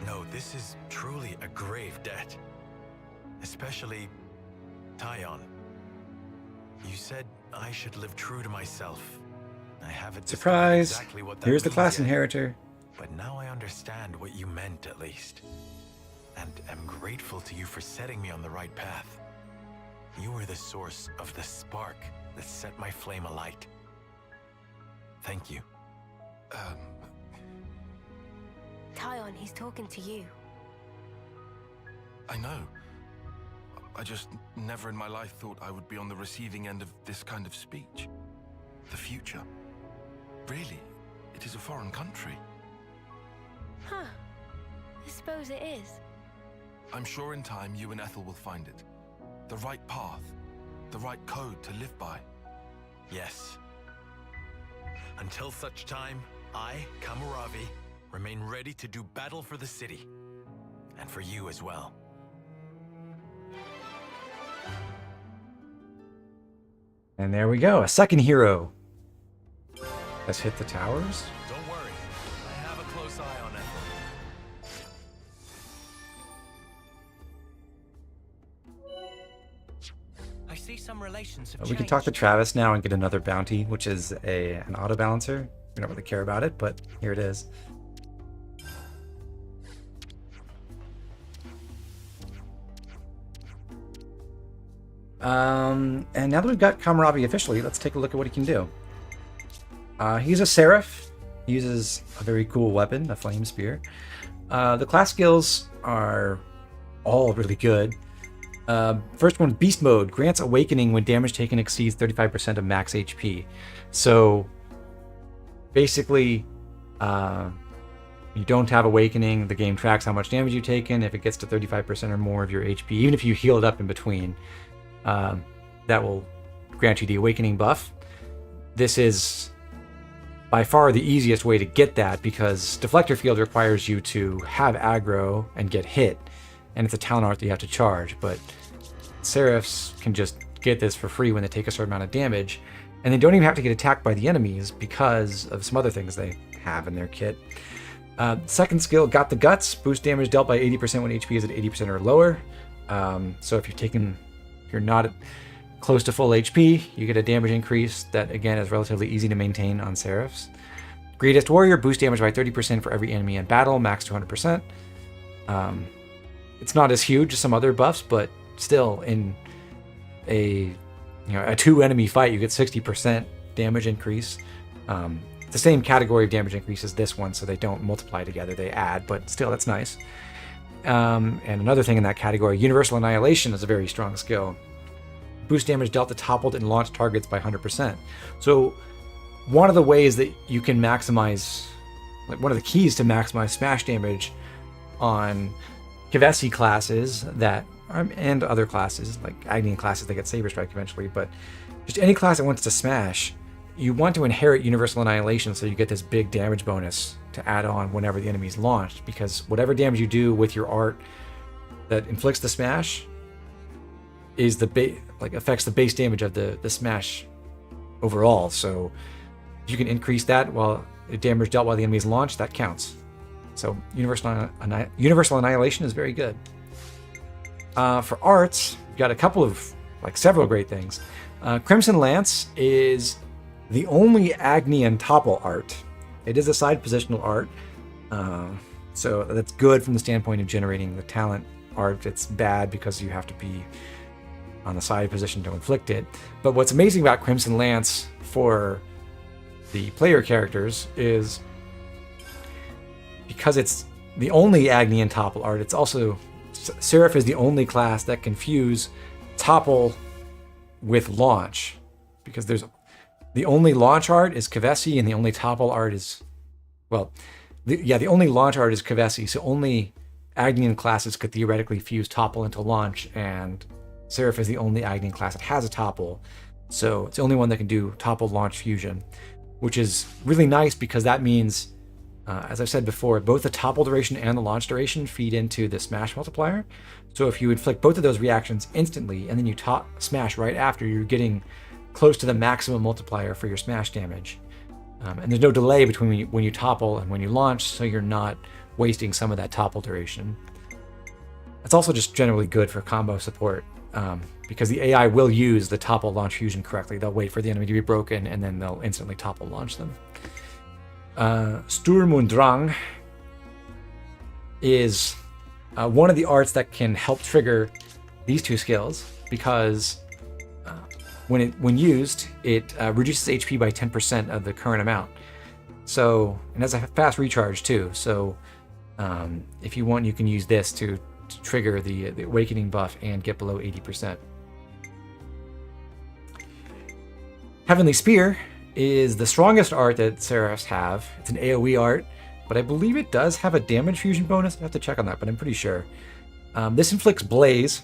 No, this is truly a grave debt. Especially Tyon. You said I should live true to myself. I haven't Surprise! Exactly what that Here's the means class yet, inheritor. but now I understand what you meant at least. And am grateful to you for setting me on the right path. You were the source of the spark that set my flame alight. Thank you. Tyon, he's talking to you. I know. I just never in my life thought I would be on the receiving end of this kind of speech. The future. Really, it is a foreign country. Huh. I suppose it is. I'm sure in time you and Ethel will find it. The right path. The right code to live by. Yes. Until such time, I, Kamaravi, remain ready to do battle for the city. And for you as well. And there we go, a second hero. Let's hit the towers. Don't worry, I have a close eye on Ethel. I see some relations have We can changed. talk to Travis now and get another bounty, which is an auto balancer. We don't really care about it, but here it is. And now that we've got Kamaravi officially, let's take a look at what he can do. He's a seraph. He uses a very cool weapon, a flame spear. The class skills are all really good. First one, Beast Mode. Grants Awakening when damage taken exceeds 35% of max HP. So, basically, you don't have Awakening. The game tracks how much damage you've taken. If it gets to 35% or more of your HP, even if you heal it up in between, that will grant you the Awakening buff. This is by far the easiest way to get that because Deflector Field requires you to have aggro and get hit, and it's a talent art that you have to charge, but Seraphs can just get this for free when they take a certain amount of damage, and they don't even have to get attacked by the enemies because of some other things they have in their kit. Second skill, Got the Guts. Boost damage dealt by 80% when HP is at 80% or lower. So if you're not close to full HP, you get a damage increase that, again, is relatively easy to maintain on Seraphs. Greatest Warrior, boost damage by 30% for every enemy in battle, max 200%. It's not as huge as some other buffs, but still, in a a 2 enemy fight, you get 60% damage increase. It's the same category of damage increase as this one, so they don't multiply together, they add, but still, that's nice. And another thing in that category, Universal Annihilation is a very strong skill. Boost damage dealt to toppled and launched targets by 100%. So one of the ways that you can maximize, like one of the keys to maximize smash damage on Kevesi classes that, and other classes, like Agnian classes that get Saber Strike eventually, but just any class that wants to smash, you want to inherit Universal Annihilation so you get this big damage bonus to add on whenever the enemy's launched, because whatever damage you do with your art that inflicts the smash is the affects the base damage of the smash overall. So if you can increase that while the damage dealt while the enemy is launched, that counts. So Universal Annihilation is very good. For arts, you've got a couple of, several great things. Crimson Lance is the only Agnian topple art. It is a side positional art, so that's good from the standpoint of generating the talent art. It's bad because you have to be on the side position to inflict it. But what's amazing about Crimson Lance for the player characters is because it's the only Agnian topple art, it's also, Seraph is the only class that can fuse topple with launch, because there's the only launch art is Kevesi, and the only topple art is, the only launch art is Kevesi, so only Agnian classes could theoretically fuse topple into launch, and Seraph is the only Agnian class that has a topple, so it's the only one that can do topple launch fusion, which is really nice because that means, as I've said before, both the topple duration and the launch duration feed into the smash multiplier. So if you inflict both of those reactions instantly and then you smash right after, you're getting close to the maximum multiplier for your smash damage. And there's no delay between when you topple and when you launch, so you're not wasting some of that topple duration. It's also just generally good for combo support, because the AI will use the topple launch fusion correctly. They'll wait for the enemy to be broken and then they'll instantly topple launch them. Sturm und Drang is one of the arts that can help trigger these two skills, because when used, it reduces HP by 10% of the current amount. So, and has a fast recharge too. So, if you want, you can use this to trigger the awakening buff and get below 80%. Heavenly Spear is the strongest art that Seraphs have. It's an AoE art, but I believe it does have a damage fusion bonus. I have to check on that, but I'm pretty sure. This inflicts Blaze,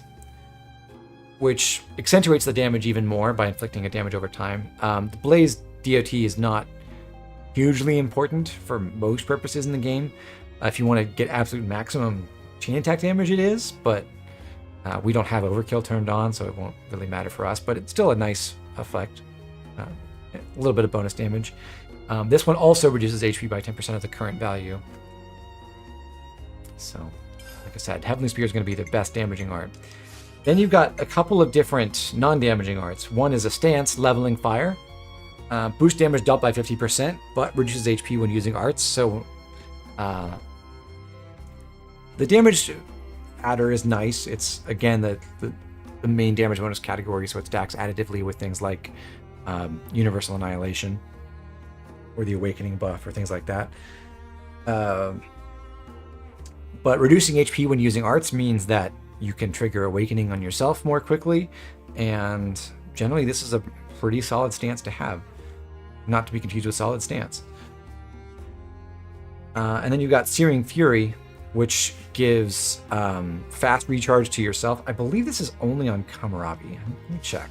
which accentuates the damage even more by inflicting a damage over time. The Blaze DOT is not hugely important for most purposes in the game. If you want to get absolute maximum chain attack damage, it is, but we don't have overkill turned on, so it won't really matter for us, but it's still a nice effect. A little bit of bonus damage. This one also reduces HP by 10% of the current value. So, like I said, Heavenly Spear is going to be the best damaging art. Then you've got a couple of different non-damaging arts. One is a stance, Leveling Fire. Boost damage dealt by 50%, but reduces HP when using arts. So, the damage adder is nice. It's, again, the main damage bonus category, so it stacks additively with things like Universal Annihilation or the Awakening buff or things like that. But reducing HP when using arts means that you can trigger Awakening on yourself more quickly, and generally this is a pretty solid stance to have, not to be confused with Solid Stance. And then you've got Searing Fury, which gives fast recharge to yourself. I believe this is only on Kamarabi. Let me check.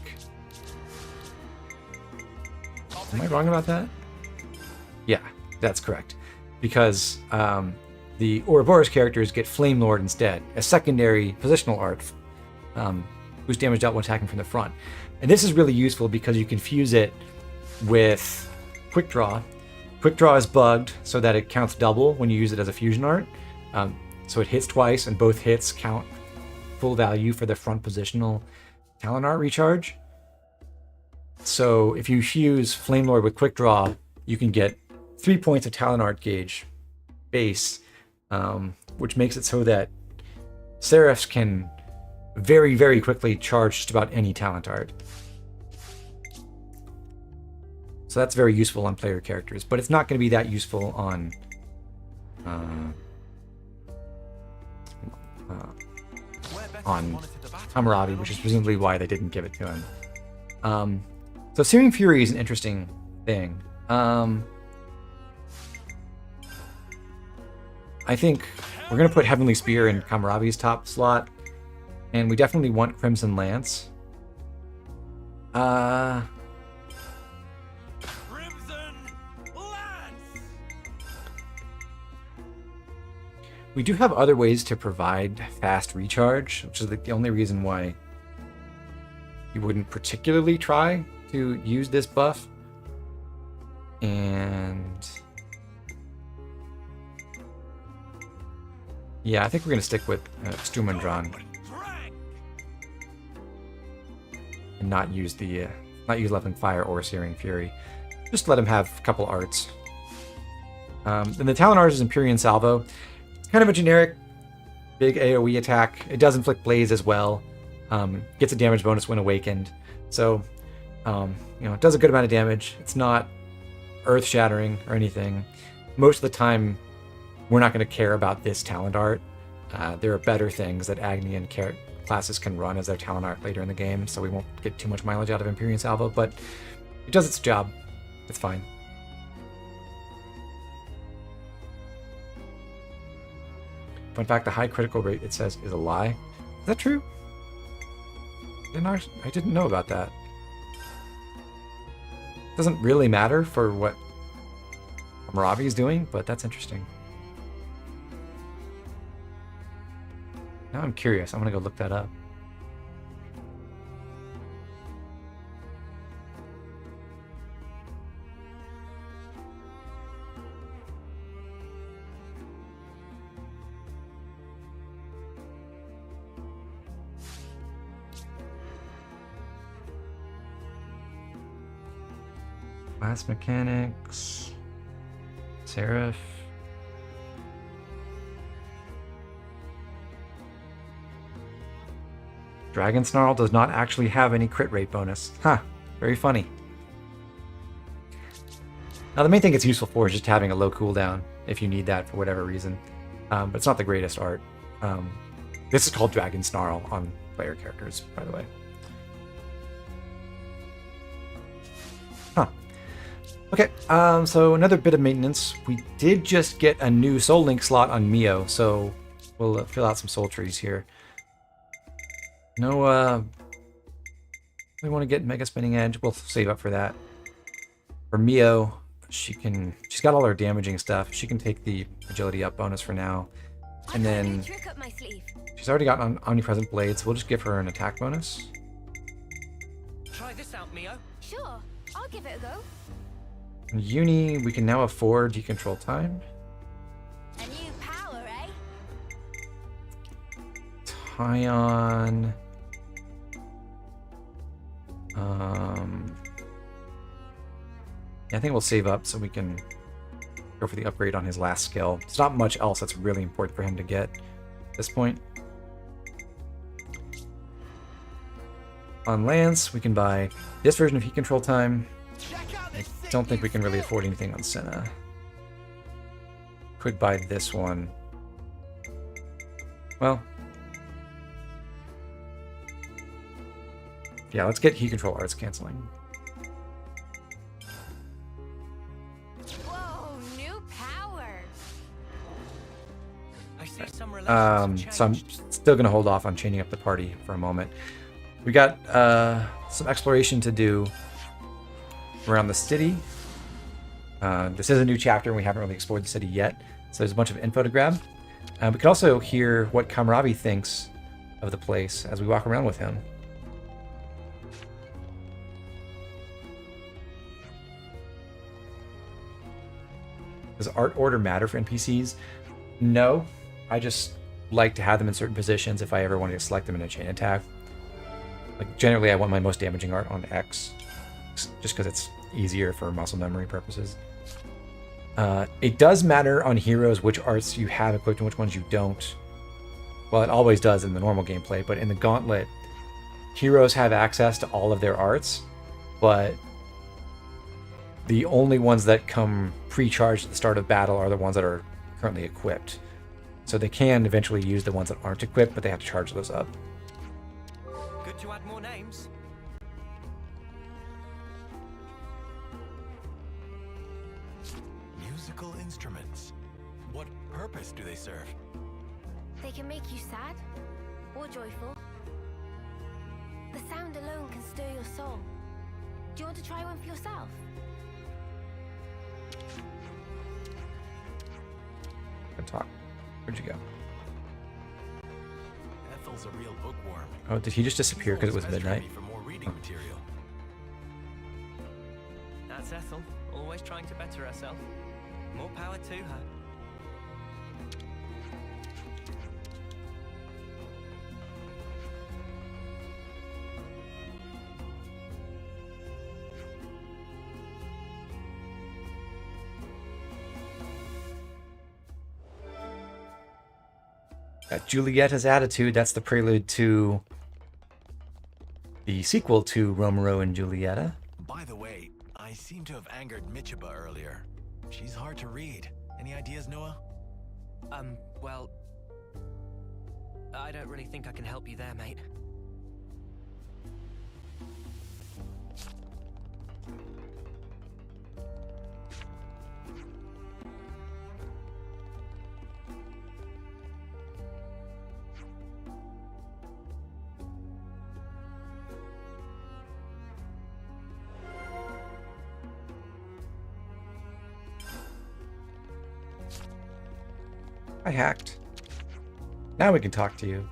Am I wrong about that? Yeah, that's correct. Because the Ouroboros characters get Flame Lord instead, a secondary positional art, whose damage dealt when attacking from the front. And this is really useful because you can fuse it with Quick Draw. Quick Draw is bugged so that it counts double when you use it as a fusion art. So it hits twice, and both hits count full value for the front positional talent art recharge. So if you fuse Flame Lord with Quick Draw, you can get 3 points of talent art gauge base, which makes it so that Seraphs can very, very quickly charge just about any talent art. So that's very useful on player characters, but it's not going to be that useful on Hammurabi, which is presumably why they didn't give it to him. So Searing Fury is an interesting thing. I think we're going to put Heavenly Spear in Hammurabi's top slot, and we definitely want Crimson Lance. We do have other ways to provide fast recharge, which is the only reason why you wouldn't particularly try to use this buff. And yeah, I think we're going to stick with Sturmundran and not use Leveling Fire or Searing Fury. Just let him have a couple arts. And the Talon Art is Empyrean Salvo. Kind of a generic big AoE attack. It does inflict blaze as well. Gets a damage bonus when awakened. So, it does a good amount of damage. It's not earth-shattering or anything. Most of the time, we're not going to care about this talent art. There are better things that Agni and classes can run as their talent art later in the game, so we won't get too much mileage out of Empyrean Salvo, but it does its job. It's fine. Fun fact, the high critical rate, it says, is a lie. Is that true? I didn't know about that. Doesn't really matter for what Hammurabi is doing, but that's interesting. Now I'm curious. I'm going to go look that up. Class mechanics, Seraph. Dragon Snarl does not actually have any crit rate bonus. Huh, very funny. Now the main thing it's useful for is just having a low cooldown if you need that for whatever reason. But it's not the greatest art. This is called Dragon Snarl on player characters, by the way. Huh. Okay, so another bit of maintenance. We did just get a new Soul Link slot on Mio, so we'll fill out some soul trees here. No, we want to get Mega Spinning Edge. We'll save up for that. For Mio, she's got all her damaging stuff. She can take the agility up bonus for now. And then she's already got an Omnipresent Blade, so we'll just give her an attack bonus. Try this out, Mio. Sure, I'll give it a go. Uni, we can now afford Decontrol Time. A new power, eh? Tyon. Yeah, I think we'll save up so we can go for the upgrade on his last skill. There's not much else that's really important for him to get at this point. On Lance, we can buy this version of Heat Control Time. I don't think we can really afford anything on Senna. Could buy this one. Well, yeah, let's get Heat Control Arts canceling. Whoa, new power. So I'm still going to hold off on chaining up the party for a moment. We got some exploration to do around the city. This is a new chapter and we haven't really explored the city yet, so there's a bunch of info to grab. We could also hear what Hammurabi thinks of the place as we walk around with him. Does art order matter for NPCs? No, I just like to have them in certain positions if I ever want to select them in a chain attack. Like generally I want my most damaging art on X, just because it's easier for muscle memory purposes. It does matter on heroes which arts you have equipped and which ones you don't. Well, it always does in the normal gameplay, but in the Gauntlet, heroes have access to all of their arts, but the only ones that come pre-charged at the start of battle are the ones that are currently equipped. So they can eventually use the ones that aren't equipped, but they have to charge those up. Good to add more names. Musical instruments. What purpose do they serve? They can make you sad or joyful. The sound alone can stir your soul. Do you want to try one for yourself? Good talk. Where'd you go? Ethel's a real bookworm. Oh, did he just disappear because it was midnight? For more reading material. That's Ethel, always trying to better herself. More power to her. Got Julietta's Attitude. That's the prelude to the sequel to Romeo and Julieta. By the way, I seem to have angered Michiba earlier. She's hard to read. Any ideas, Noah? Well, I don't really think I can help you there, mate. I hacked. Now we can talk to you.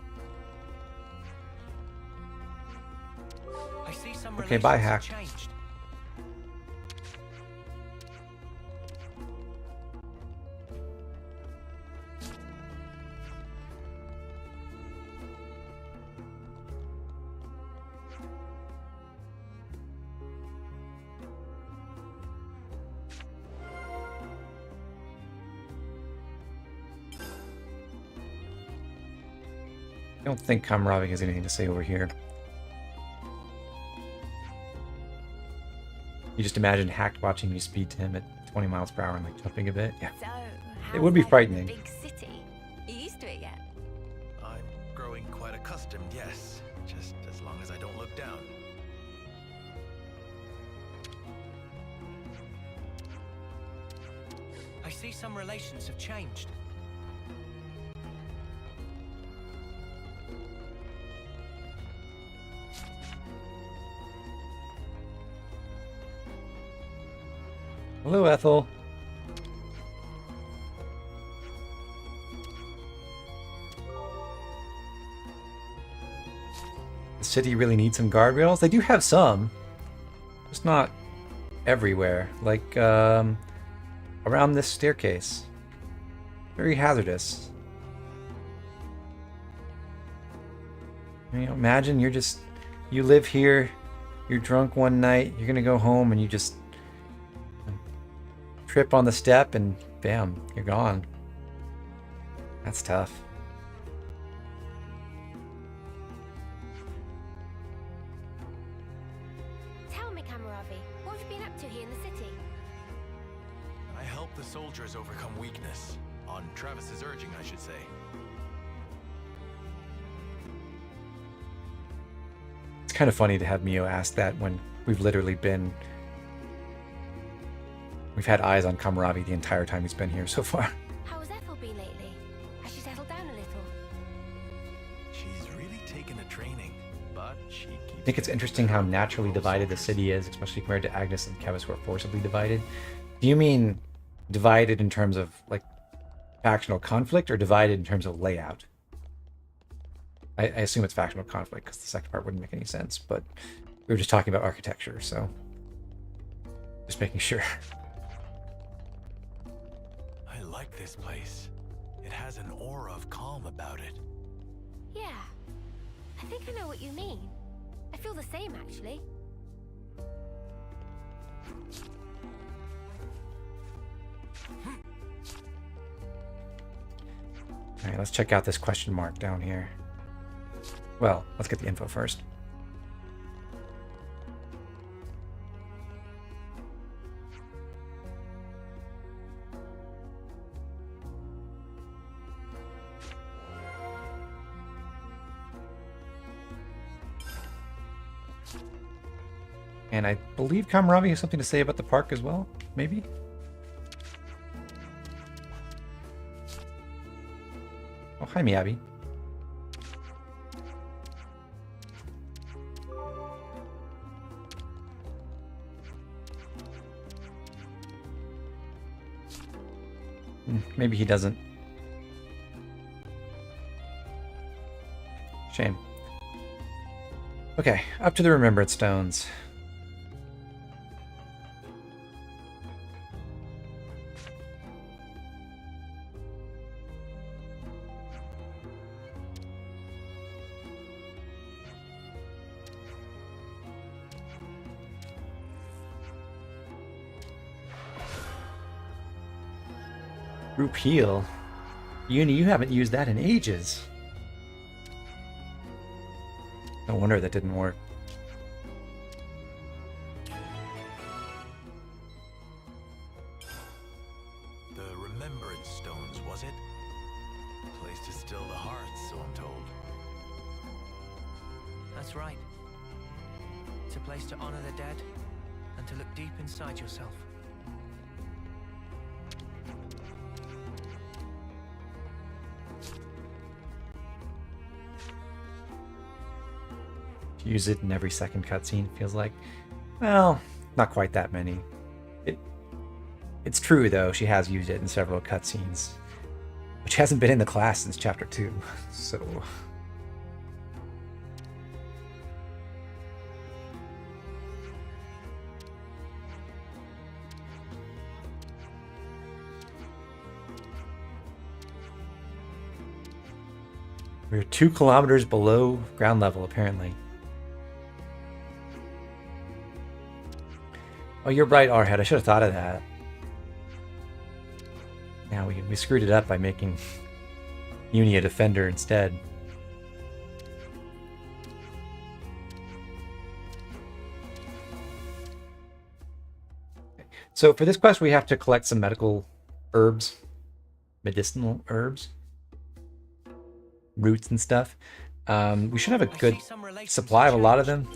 I see some Okay, bye, relations hack. have changed. I don't think Kamaravi has anything to say over here. You just imagine hacked watching you speed to him at 20 miles per hour and like jumping a bit. Yeah. So, It would be frightening. Big city. You used to it yet? I'm growing quite accustomed, yes. Just as long as I don't look down. I see some relations have changed. Hello, Ethel. The city really needs some guardrails. They do have some, just not everywhere. Like around this staircase. Very hazardous. You know, imagine you live here, you're drunk one night, you're gonna go home and you just trip on the step and bam, you're gone. That's tough. Tell me, Kamaravi, what have you been up to here in the city? I help the soldiers overcome weakness. On Travis's urging, I should say. It's kind of funny to have Mio ask that when we've literally been... We've had eyes on Kamaravi the entire time he's been here so far. How has Ethel been lately? Has she settled down a little? She's really taken to training, but she keeps... I think it's interesting how naturally divided the city is, especially compared to Agnes and Kevis, who are forcibly divided. Do you mean divided in terms of, like, factional conflict, or divided in terms of layout? I assume it's factional conflict, because the second part wouldn't make any sense, but we were just talking about architecture, so... Just making sure. I like this place. It has an aura of calm about it. Yeah. I think I know what you mean. I feel the same, actually. Alright, let's check out this question mark down here. Well, let's get the info first. And I believe Kamaravi has something to say about the park as well, maybe? Oh, hi, Miyabi. Maybe he doesn't. Shame. Okay, up to the Remembrance Stones. Group heal. Uni, you haven't used that in ages. No wonder that didn't work. The Remembrance Stones, was it? A place to still the hearts, so I'm told. That's right. It's a place to honor the dead and to look deep inside yourself. Use it in every second cutscene, feels like. Well, not quite that many. It's true, though, she has used it in several cutscenes. But she hasn't been in the class since Chapter 2, so... We're 2 kilometers below ground level, apparently. Oh, you're right, Arhead. I should have thought of that. Now we screwed it up by making Uni a defender instead. So for this quest, we have to collect some medical herbs, medicinal herbs, roots and stuff. We should have a good supply of a lot of them.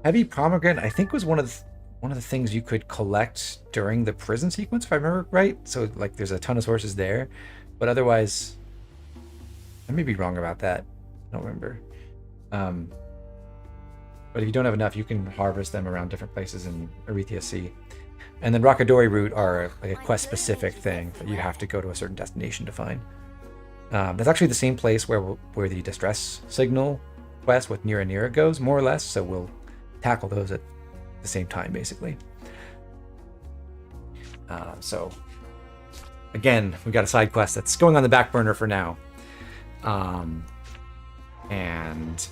Heavy pomegranate, I think, was one of the things you could collect during the prison sequence, if I remember right. So like, there's a ton of sources there, but otherwise, I may be wrong about that. I don't remember. But if you don't have enough, you can harvest them around different places in Arethia Sea. And then Rockadori root are like a quest-specific thing that you have to go to a certain destination to find. That's actually the same place where the distress signal quest with Nira Nira goes, more or less. So we'll tackle those at the same time, basically. So again, we've got a side quest that's going on the back burner for now. And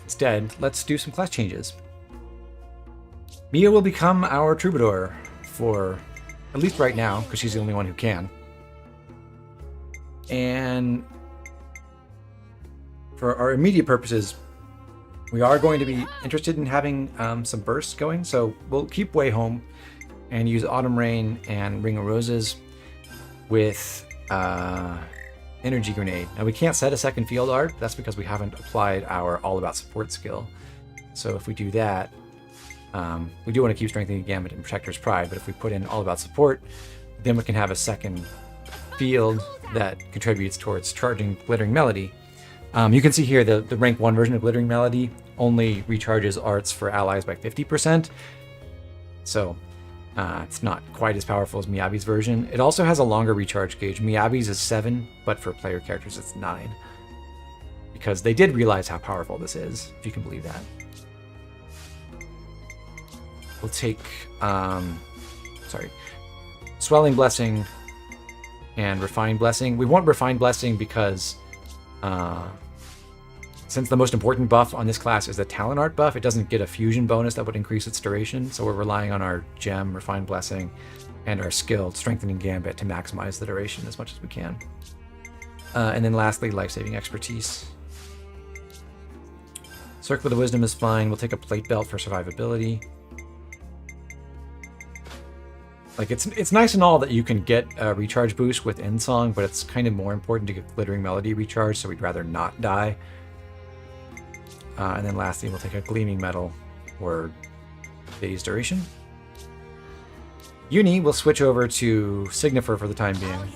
instead, let's do some class changes. Mia will become our troubadour for at least right now, because she's the only one who can. And for our immediate purposes, we are going to be interested in having some bursts going. So we'll keep Way Home and use Autumn Rain and Ring of Roses with Energy Grenade. Now we can't set a second field art. That's because we haven't applied our All About Support skill. So if we do that, we do want to keep Strengthening Gambit and Protector's Pride, but if we put in All About Support, then we can have a second field that contributes towards charging Glittering Melody. You can see here the rank 1 version of Glittering Melody only recharges arts for allies by 50%. So it's not quite as powerful as Miyabi's version. It also has a longer recharge gauge. Miyabi's is 7, but for player characters it's 9. Because they did realize how powerful this is, if you can believe that. We'll take, Swelling Blessing and Refined Blessing. We want Refined Blessing because since the most important buff on this class is the Talent Art buff, it doesn't get a fusion bonus that would increase its duration, so we're relying on our gem, Refined Blessing, and our skill, Strengthening Gambit, to maximize the duration as much as we can. And then lastly, Life-Saving Expertise. Circle of the Wisdom is fine. We'll take a Plate Belt for survivability. Like, it's nice and all that you can get a recharge boost with Endsong, but it's kind of more important to get Glittering Melody recharge, so we'd rather not die. And then lastly, we'll take a Gleaming Metal or day's duration. Uni will switch over to Signifer for the time being.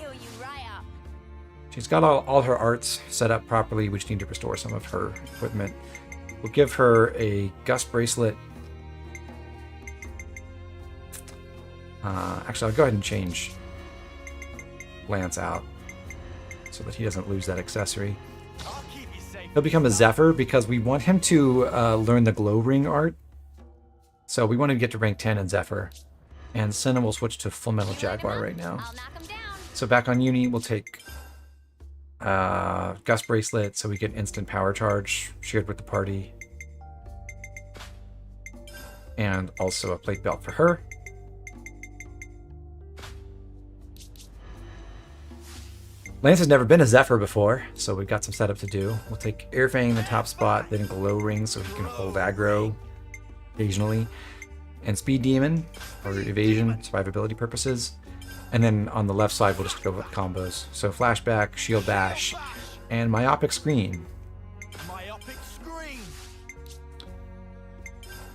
She's got all her arts set up properly. We just need to restore some of her equipment. We'll give her a gust bracelet. Actually, I'll go ahead and change Lance out so that he doesn't lose that accessory. He'll become a Zephyr because we want him to learn the glow ring art. So we want to get to rank 10 in Zephyr. And Senna will switch to Full Metal Jaguar right now. So back on Uni, we'll take Gust Bracelet so we get instant power charge shared with the party. And also a plate belt for her. Lance has never been a Zephyr before, so we've got some setup to do. We'll take Airfang in the top spot, then Glow Ring so he can hold aggro occasionally. And Speed Demon for evasion, survivability purposes. And then on the left side, we'll just go with combos. So Flashback, Shield Bash, and Myopic Screen. Myopic Screen!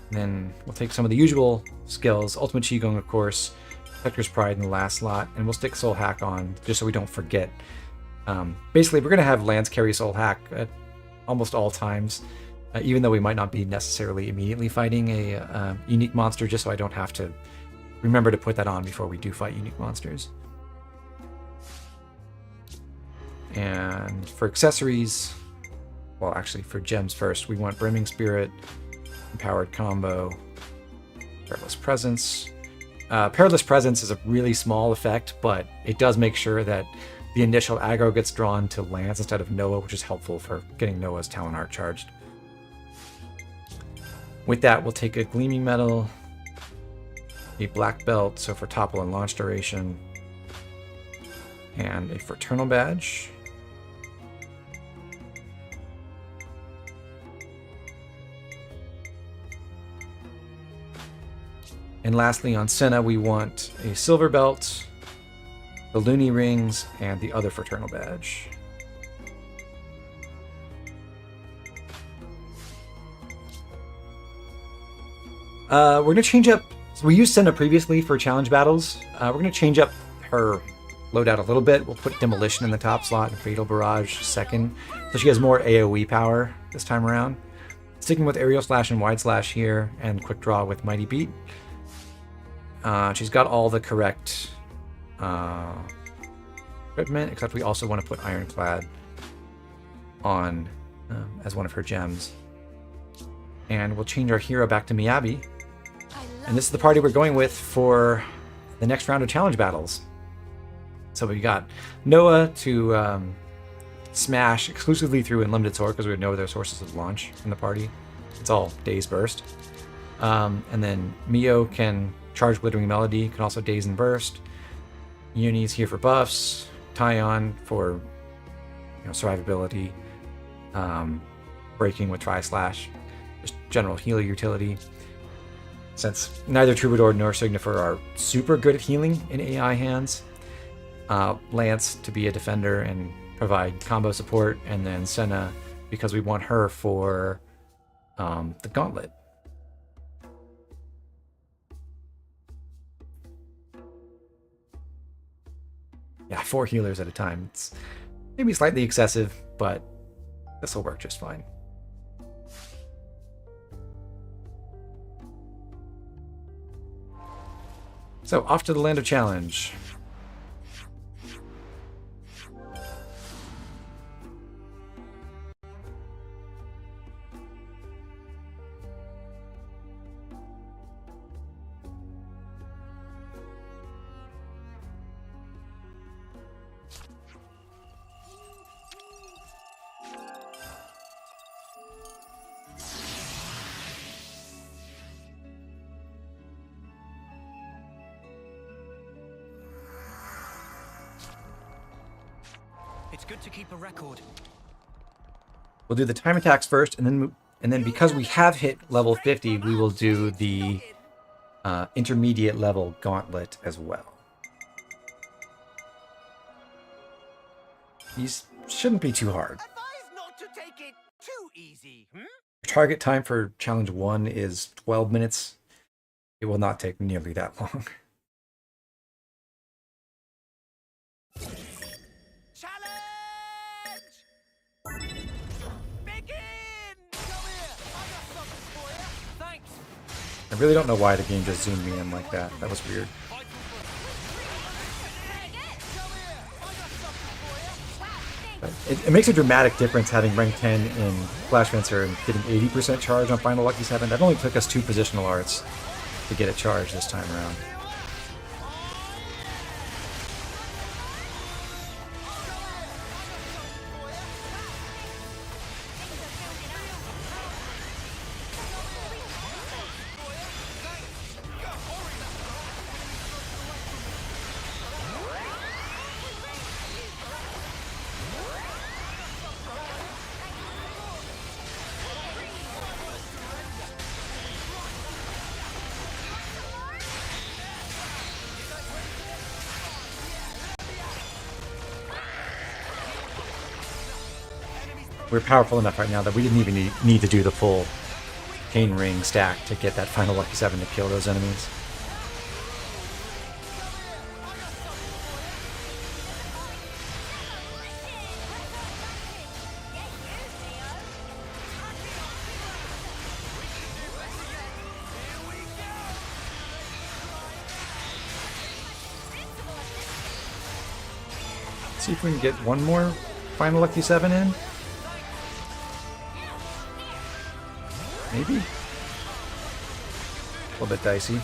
And then we'll take some of the usual skills. Ultimate Qigong, of course. Protector's Pride in the last slot. And we'll stick Soul Hack on, just so we don't forget. Basically, we're going to have Lance carry Soul Hack at almost all times. Even though we might not be necessarily immediately fighting a unique monster, just so I don't have to remember to put that on before we do fight unique monsters. And for accessories, well, actually for gems first, we want Brimming Spirit, Empowered Combo, Perilous Presence. Perilous Presence is a really small effect, but it does make sure that the initial aggro gets drawn to Lance instead of Noah, which is helpful for getting Noah's Talon Art charged. With that, we'll take a Gleaming Metal, a Black Belt, so for topple and launch duration, and a Fraternal Badge. And lastly, on Senna, we want a Silver Belt, the Looney Rings, and the other Fraternal Badge. We're going to change up... So we used Senna previously for challenge battles. We're going to change up her loadout a little bit. We'll put Demolition in the top slot and Fatal Barrage second. So she has more AoE power this time around. Sticking with Aerial Slash and Wide Slash here, and Quick Draw with Mighty Beat. She's got all the correct equipment, except we also want to put Ironclad on as one of her gems. And we'll change our hero back to Miyabi. And this is the party we're going with for the next round of challenge battles. So we got Noah to smash exclusively through Unlimited Sword, because we have no other sources of launch in the party. It's all Daze Burst. And then Mio can charge Glittering Melody, can also Daze and Burst. Uni's here for buffs. Tyon for survivability. Breaking with Tri-Slash. Just general healer utility. Since neither Troubadour nor Signifer are super good at healing in AI hands, Lance to be a defender and provide combo support, and then Senna because we want her for the Gauntlet. Yeah, 4 healers at a time. It's maybe slightly excessive, but this will work just fine. So, off to the Land of Challenge. It's good to keep a record. We'll do the time attacks first, and then because we have hit level 50, we will do the intermediate level gauntlet as well. These shouldn't be too hard. Not to take it too easy, Target time for challenge 1 is 12 minutes. It will not take nearly that long. I really don't know why the game just zoomed me in like that. That was weird. But it makes a dramatic difference having rank 10 in Flash Fencer and getting 80% charge on Final Lucky 7. That only took us 2 positional arts to get it charged this time around. We're powerful enough right now that we didn't even need to do the full Chain Ring stack to get that final Lucky 7 to kill those enemies. Let's see if we can get one more final Lucky 7 in. Maybe? A little bit dicey.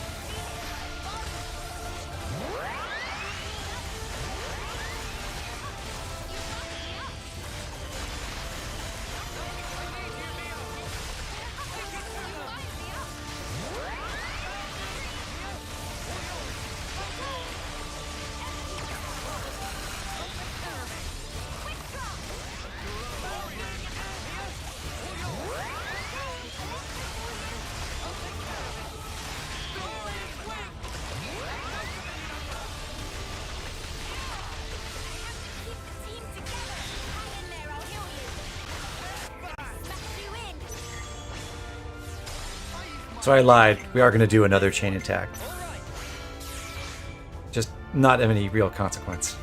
So I lied. We are going to do another chain attack. Just not of any real consequence.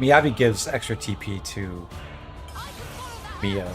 Miyabi gives extra TP to Mio.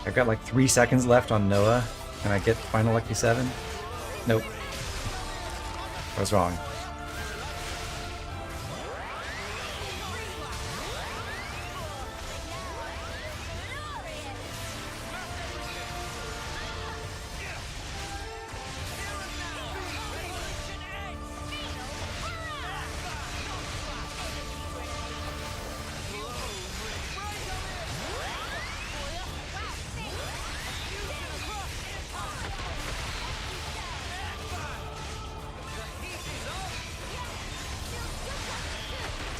I've got like 3 seconds left on Noah. Can I get final Lucky 7? Nope. I was wrong.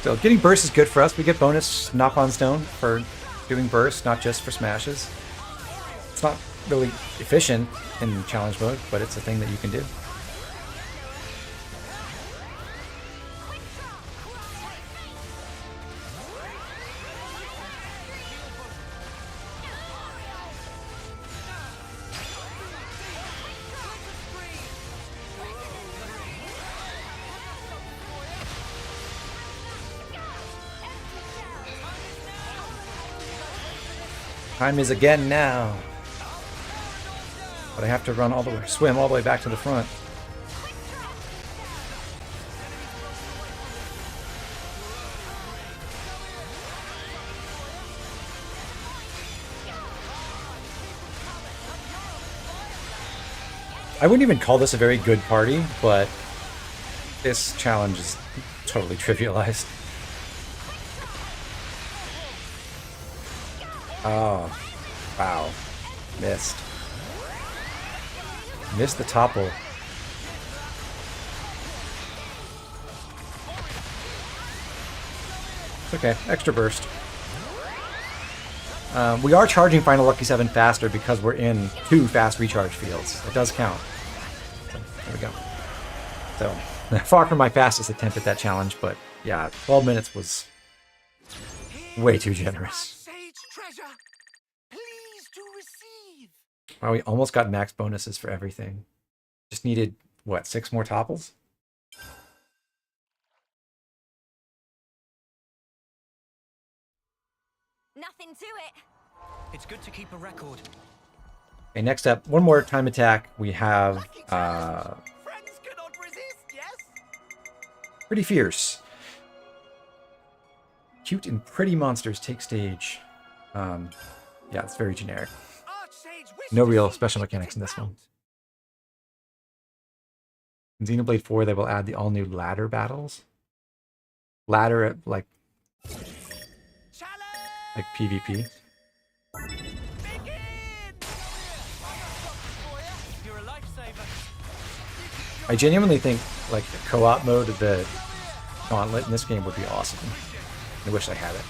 So getting burst is good for us. We get bonus knock-on stone for doing burst, not just for smashes. It's not really efficient in challenge mode, but it's a thing that you can do. Time is again now. But I have to run all the way, swim all the way back to the front. I wouldn't even call this a very good party, but this challenge is totally trivialized. Oh, wow. Missed. Missed the topple. It's okay, extra burst. We are charging Final Lucky 7 faster because we're in 2 fast recharge fields. It does count. So, there we go. So, far from my fastest attempt at that challenge, but yeah, 12 minutes was way too generous. Wow, we almost got max bonuses for everything. Just needed, what, 6 more topples? Nothing to it. It's good to keep a record. Okay, next up, one more time attack. We have Pretty Fierce. Cute and pretty monsters take stage. Yeah, it's very generic. No real special mechanics in this one. In Xenoblade 4, they will add the all-new ladder battles. Ladder, like PvP. I genuinely think like the co-op mode of the Gauntlet in this game would be awesome. I wish I had it.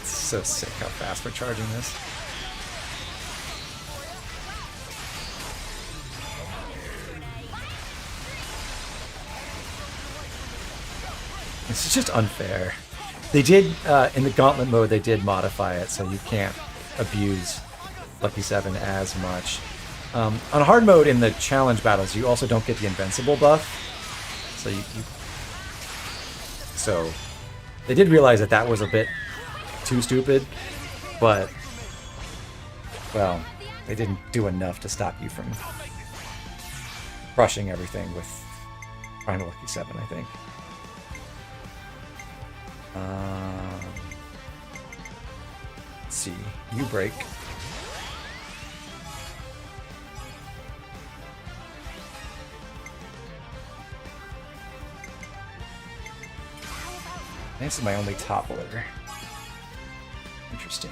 So sick how fast we're charging this. This is just unfair. They did, in the Gauntlet mode, they did modify it so you can't abuse Lucky 7 as much. On hard mode in the challenge battles, you also don't get the invincible buff. So they did realize that that was a bit too stupid, but, well, they didn't do enough to stop you from crushing everything with Final Lucky 7, I think. Let's see, you break. This is my only toppler. Interesting.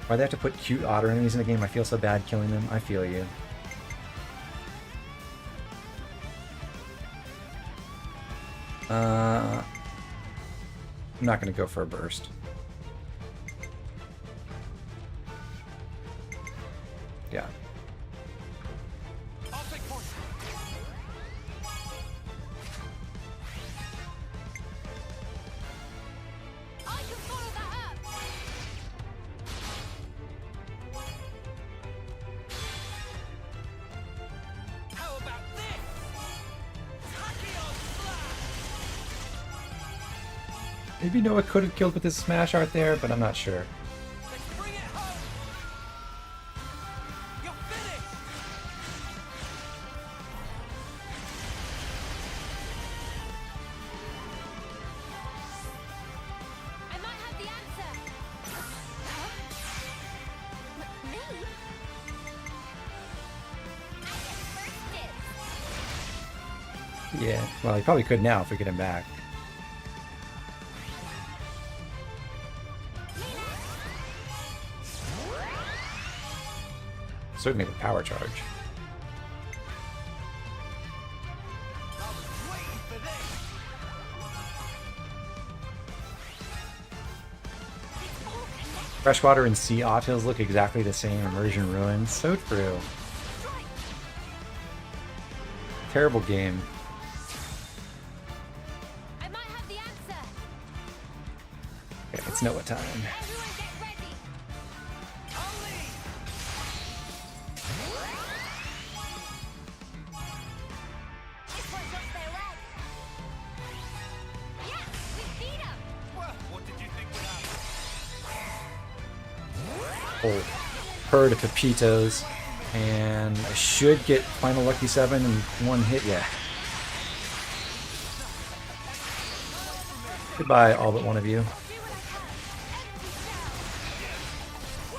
Why they have to put cute otter enemies in the game? I feel so bad killing them. I feel you. I'm not going to go for a burst. Yeah. Maybe Noah could have killed with his smash art there, but I'm not sure. Yeah, well, he probably could now if we get him back. Certainly the power charge. Freshwater and sea ottils look exactly the same. Immersion ruins. So true. Terrible game. Okay, it's Noah time. Whole herd of Pepitos, and I should get final Lucky 7 in one hit. Yeah. Goodbye, all but one of you.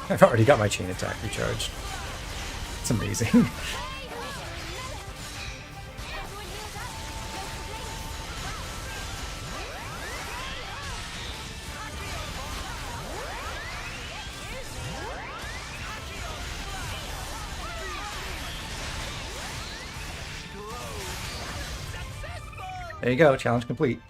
I've already got my chain attack recharged. It's amazing. There you go, challenge complete.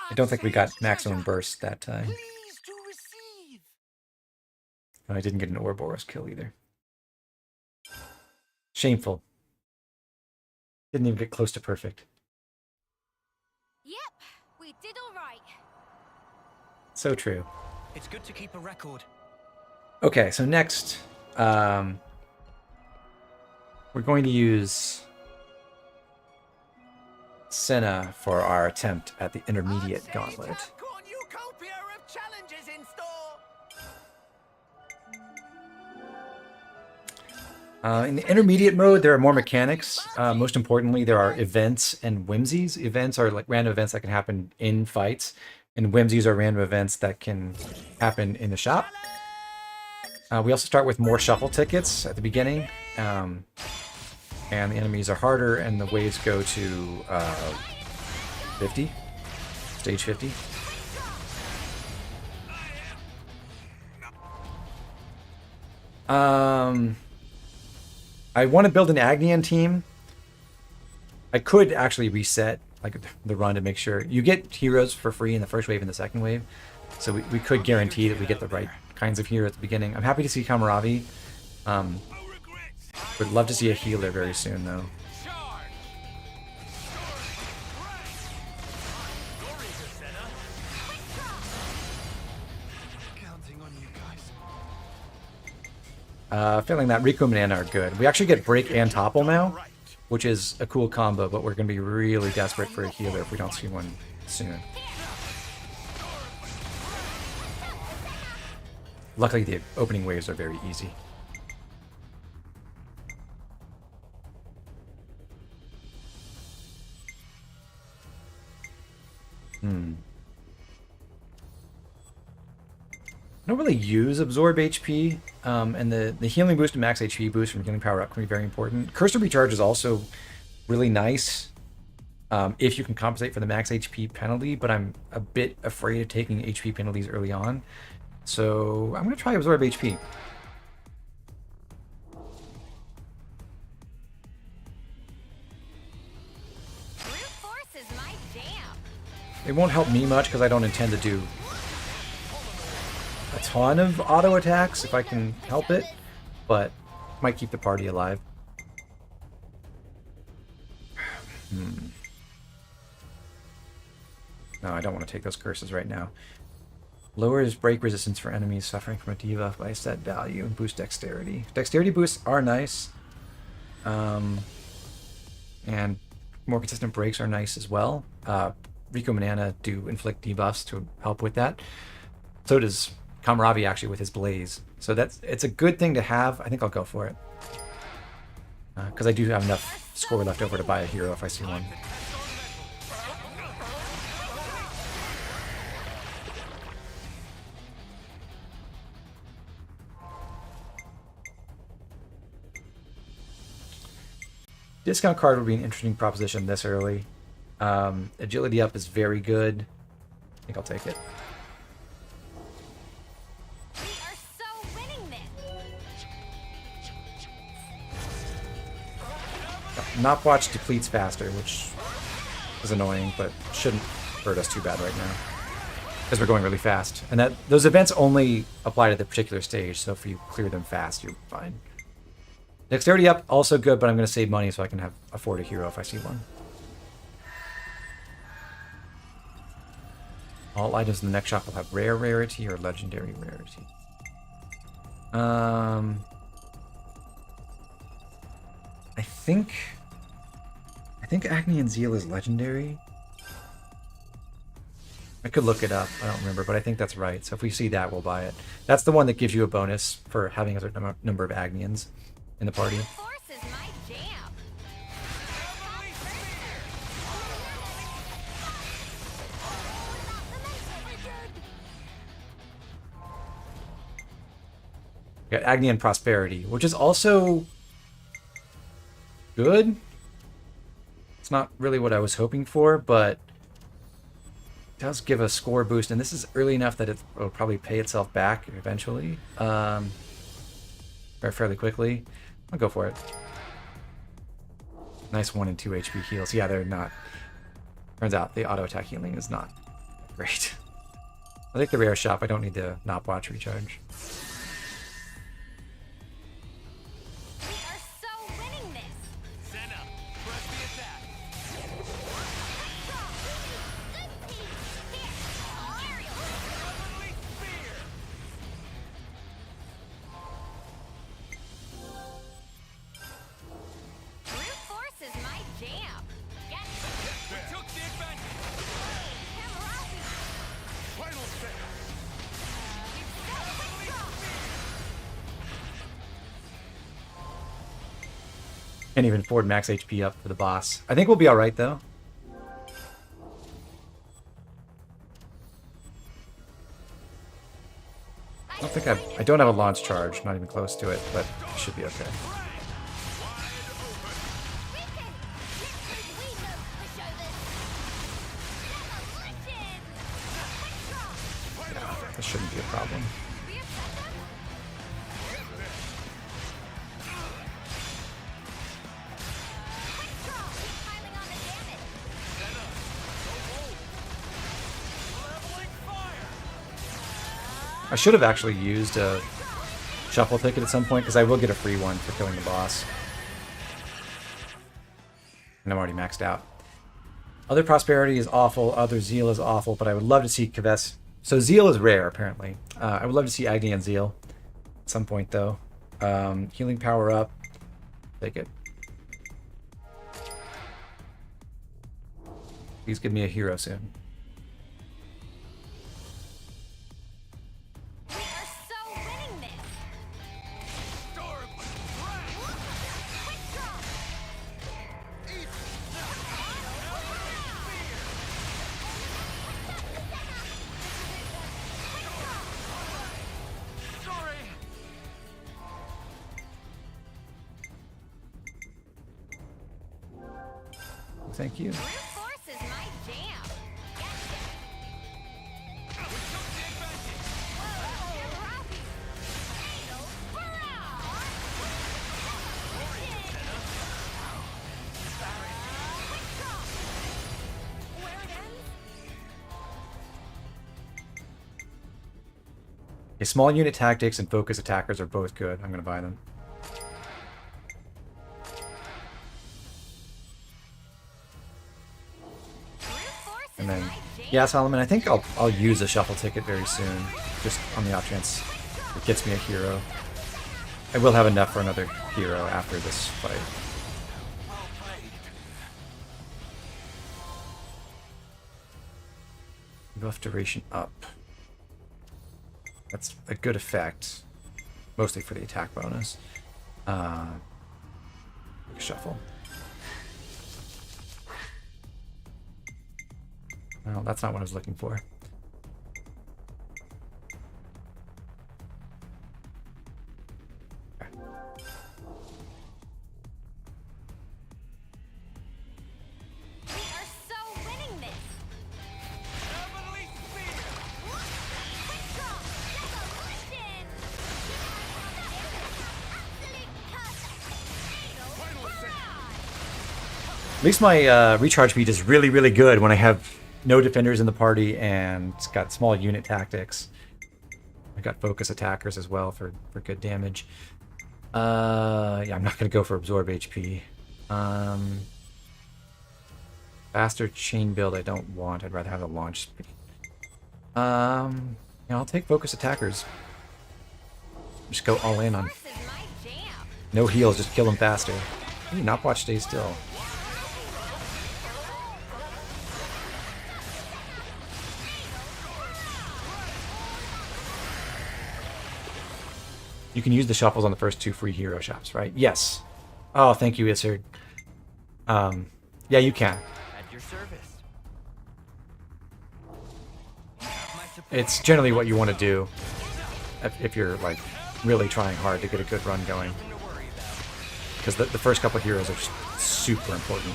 I don't think we got maximum burst that time. Oh, I didn't get an Ouroboros kill either. Shameful. Didn't even get close to perfect. Yep, we did all right. So true. It's good to keep a record. Okay, so next, we're going to use Senna for our attempt at the intermediate gauntlet. In the intermediate mode, there are more mechanics. Most importantly, there are events and whimsies. Events are like random events that can happen in fights, and whimsies are random events that can happen in the shop. We also start with more shuffle tickets at the beginning, and the enemies are harder, and the waves go to 50, stage 50. I want to build an Agnian team. I could actually reset like the run to make sure you get heroes for free in the first wave and the second wave, so we could guarantee that we get the right kinds of hero at the beginning. I'm happy to see Kamaravi. Would love to see a healer very soon, though. Feeling that Riku and Anna are good. We actually get Break and Topple now, which is a cool combo, but we're going to be really desperate for a healer if we don't see one soon. Luckily, the opening waves are very easy. I don't really use Absorb HP, and the healing boost and max HP boost from healing power up can be very important. Cursor Recharge is also really nice if you can compensate for the max HP penalty, but I'm a bit afraid of taking HP penalties early on. So I'm going to try Absorb HP. It won't help me much because I don't intend to do a ton of auto attacks if I can help it, but might keep the party alive. No, I don't want to take those curses right now. Lowers break resistance for enemies suffering from a debuff by a set value and boost dexterity. Dexterity boosts are nice. And more consistent breaks are nice as well. Rico and Anna do inflict debuffs to help with that. So does Kamaravi actually with his Blaze. So it's a good thing to have. I think I'll go for it. Because I do have enough score left over to buy a hero if I see one. Discount card would be an interesting proposition this early. Agility up is very good. I think I'll take it. We are so winning this. Knopwatch depletes faster, which is annoying, but shouldn't hurt us too bad right now. Because we're going really fast. And those events only apply to the particular stage, so if you clear them fast, you're fine. Dexterity up, also good, but I'm going to save money so I can afford a hero if I see one. All items in the next shop will have rare rarity or legendary rarity. I think Agni and Zeal is legendary. I could look it up. I don't remember, but I think that's right. So if we see that, we'll buy it. That's the one that gives you a bonus for having a certain number of Agnians in the party. Got Agni and Prosperity, which is also good. It's not really what I was hoping for, but it does give a score boost, and this is early enough that it will probably pay itself back eventually, fairly quickly. I'll go for it. Nice 1 and 2 HP heals. Yeah, they're not. Turns out the auto attack healing is not great. I like the rare shop. I don't need the Knopwatch recharge. Can't even afford max HP up for the boss. I think we'll be alright, though. I don't have a launch charge, not even close to it, but it should be okay. Yeah, this shouldn't be a problem. I should have actually used a shuffle ticket at some point, because I will get a free one for killing the boss. And I'm already maxed out. Other Prosperity is awful, other Zeal is awful, but I would love to see Kves. So Zeal is rare, apparently. I would love to see Agni and Zeal at some point, though. Healing power up. Take it. Please give me a hero soon. Thank you. Okay, small unit tactics and focus attackers are both good. I'm going to buy them. And then, yeah, Solomon, I think I'll use a shuffle ticket very soon, just on the off chance it gets me a hero. I will have enough for another hero after this fight. Buff duration up. That's a good effect. Mostly for the attack bonus. Shuffle. Well, that's not what I was looking for. At least my recharge speed is really, really good when I have no defenders in the party and it's got small unit tactics. I got focus attackers as well for good damage. Yeah, I'm not going to go for absorb HP. Faster chain build I don't want. I'd rather have a launch speed. Yeah, I'll take focus attackers. Just go all in on. No heals, just kill them faster. Ooh, not watch stay still. You can use the shuffles on the first 2 free hero shops, right? Yes. Oh, thank you, Isard. Yeah, you can. At your service. It's generally what you want to do if you're like really trying hard to get a good run going. Because the first couple of heroes are just super important.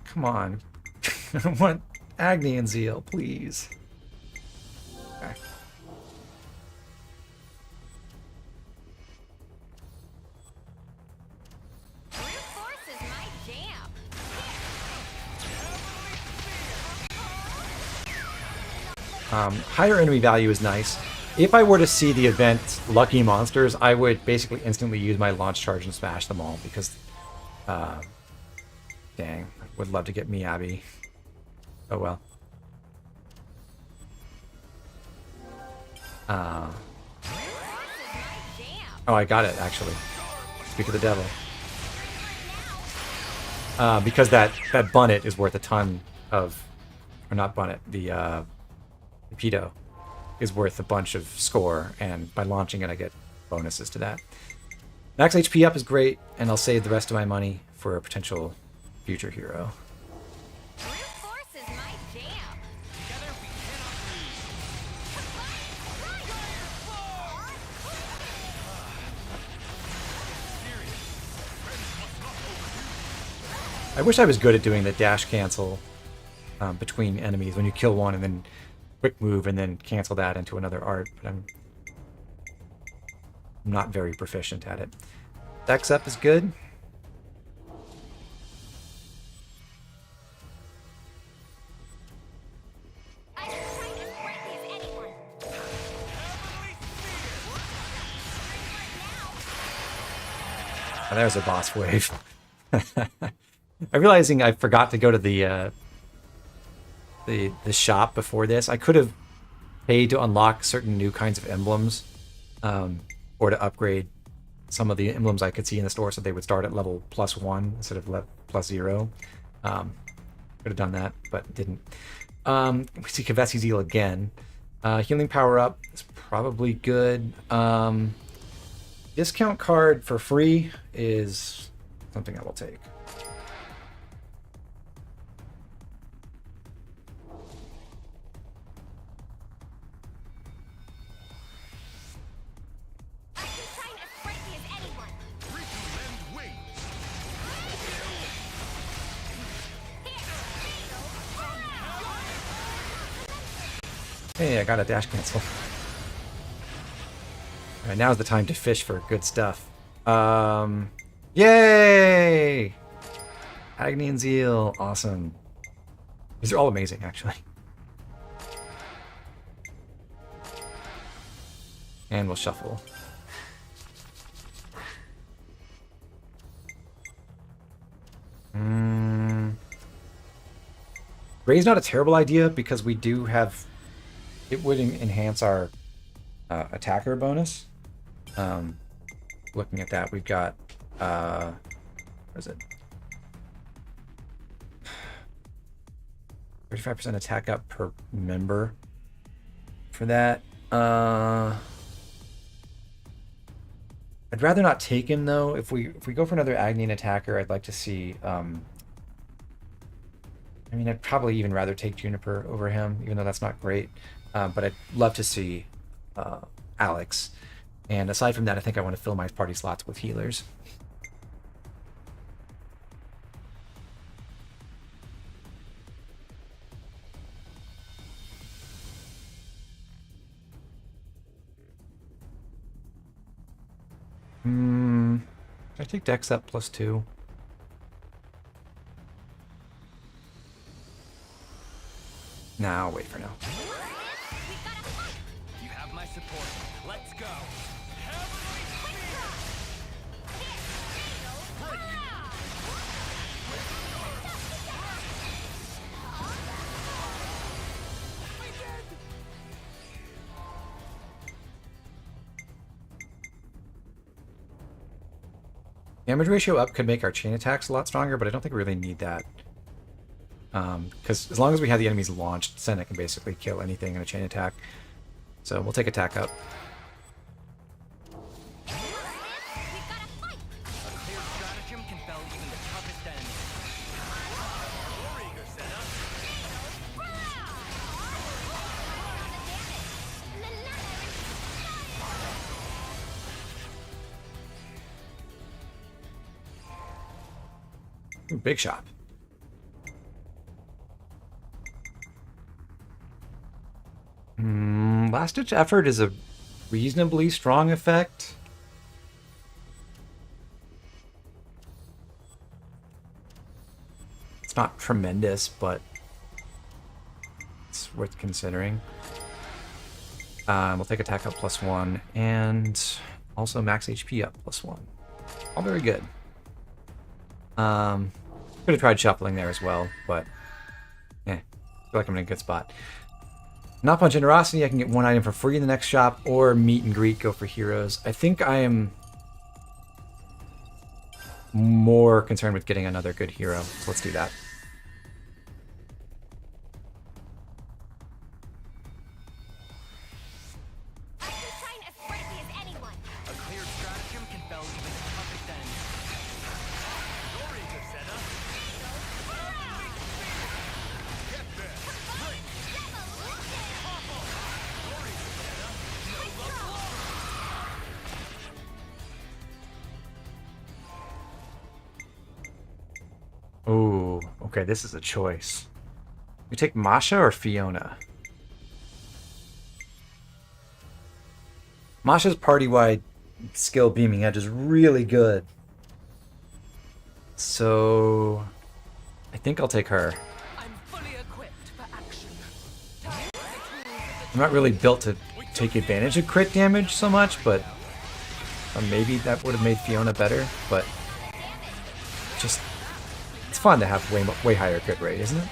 Come on. I want Agni and Zeal, please. Okay. Higher enemy value is nice. If I were to see the event Lucky Monsters, I would basically instantly use my launch charge and smash them all because... dang, I would love to get Miyabi. Oh well. Oh, I got it, actually. Speak of the devil. Because that Bunnet is worth a ton of... Or not Bunnet, the Pedo is worth a bunch of score, and by launching it I get bonuses to that. Max HP up is great, and I'll save the rest of my money for a potential future hero. I wish I was good at doing the dash cancel between enemies when you kill one and then quick move and then cancel that into another art, but I'm not very proficient at it. Dex up is good. Oh, there's a boss wave. I'm realizing I forgot to go to the shop before this. I could have paid to unlock certain new kinds of emblems, or to upgrade some of the emblems I could see in the store so they would start at level +1 instead of level +0. Could have done that, but didn't. We see Kavesi Zeal again. Healing power up is probably good. Discount card for free is something I will take. Hey, I got a dash cancel. Alright, now's the time to fish for good stuff. Yay! Agni and Zeal, awesome. These are all amazing, actually. And we'll shuffle. Gray's not a terrible idea because we do have... It would enhance our attacker bonus. Looking at that, we've got what is it? 35% attack up per member for that. I'd rather not take him though. If we go for another Agnian attacker, I'd like to see. I mean, I'd probably even rather take Juniper over him, even though that's not great. But I'd love to see Alex. And aside from that, I think I want to fill my party slots with healers. Should I take Dex up +2? Nah, I'll wait for now. You have my support. Let's go. Damage ratio up could make our chain attacks a lot stronger, but I don't think we really need that. Because as long as we have the enemies launched, Senna can basically kill anything in a chain attack. So we'll take attack up. Ooh, big shot. Last Ditch Effort is a reasonably strong effect. It's not tremendous, but it's worth considering. We'll take attack up +1 and also max HP up +1. All very good. Could have tried shuffling there as well, but I feel like I'm in a good spot. Not Punch Generosity, I can get 1 item for free in the next shop, or Meet and Greet, go for heroes. I think I am more concerned with getting another good hero, so let's do that. Ooh, okay, this is a choice. You take Masha or Fiona? Masha's party-wide skill beaming edge is really good. So I think I'll take her. I'm not really built to take advantage of crit damage so much, but maybe that would have made Fiona better, but just it's fun to have way higher crit rate, isn't it?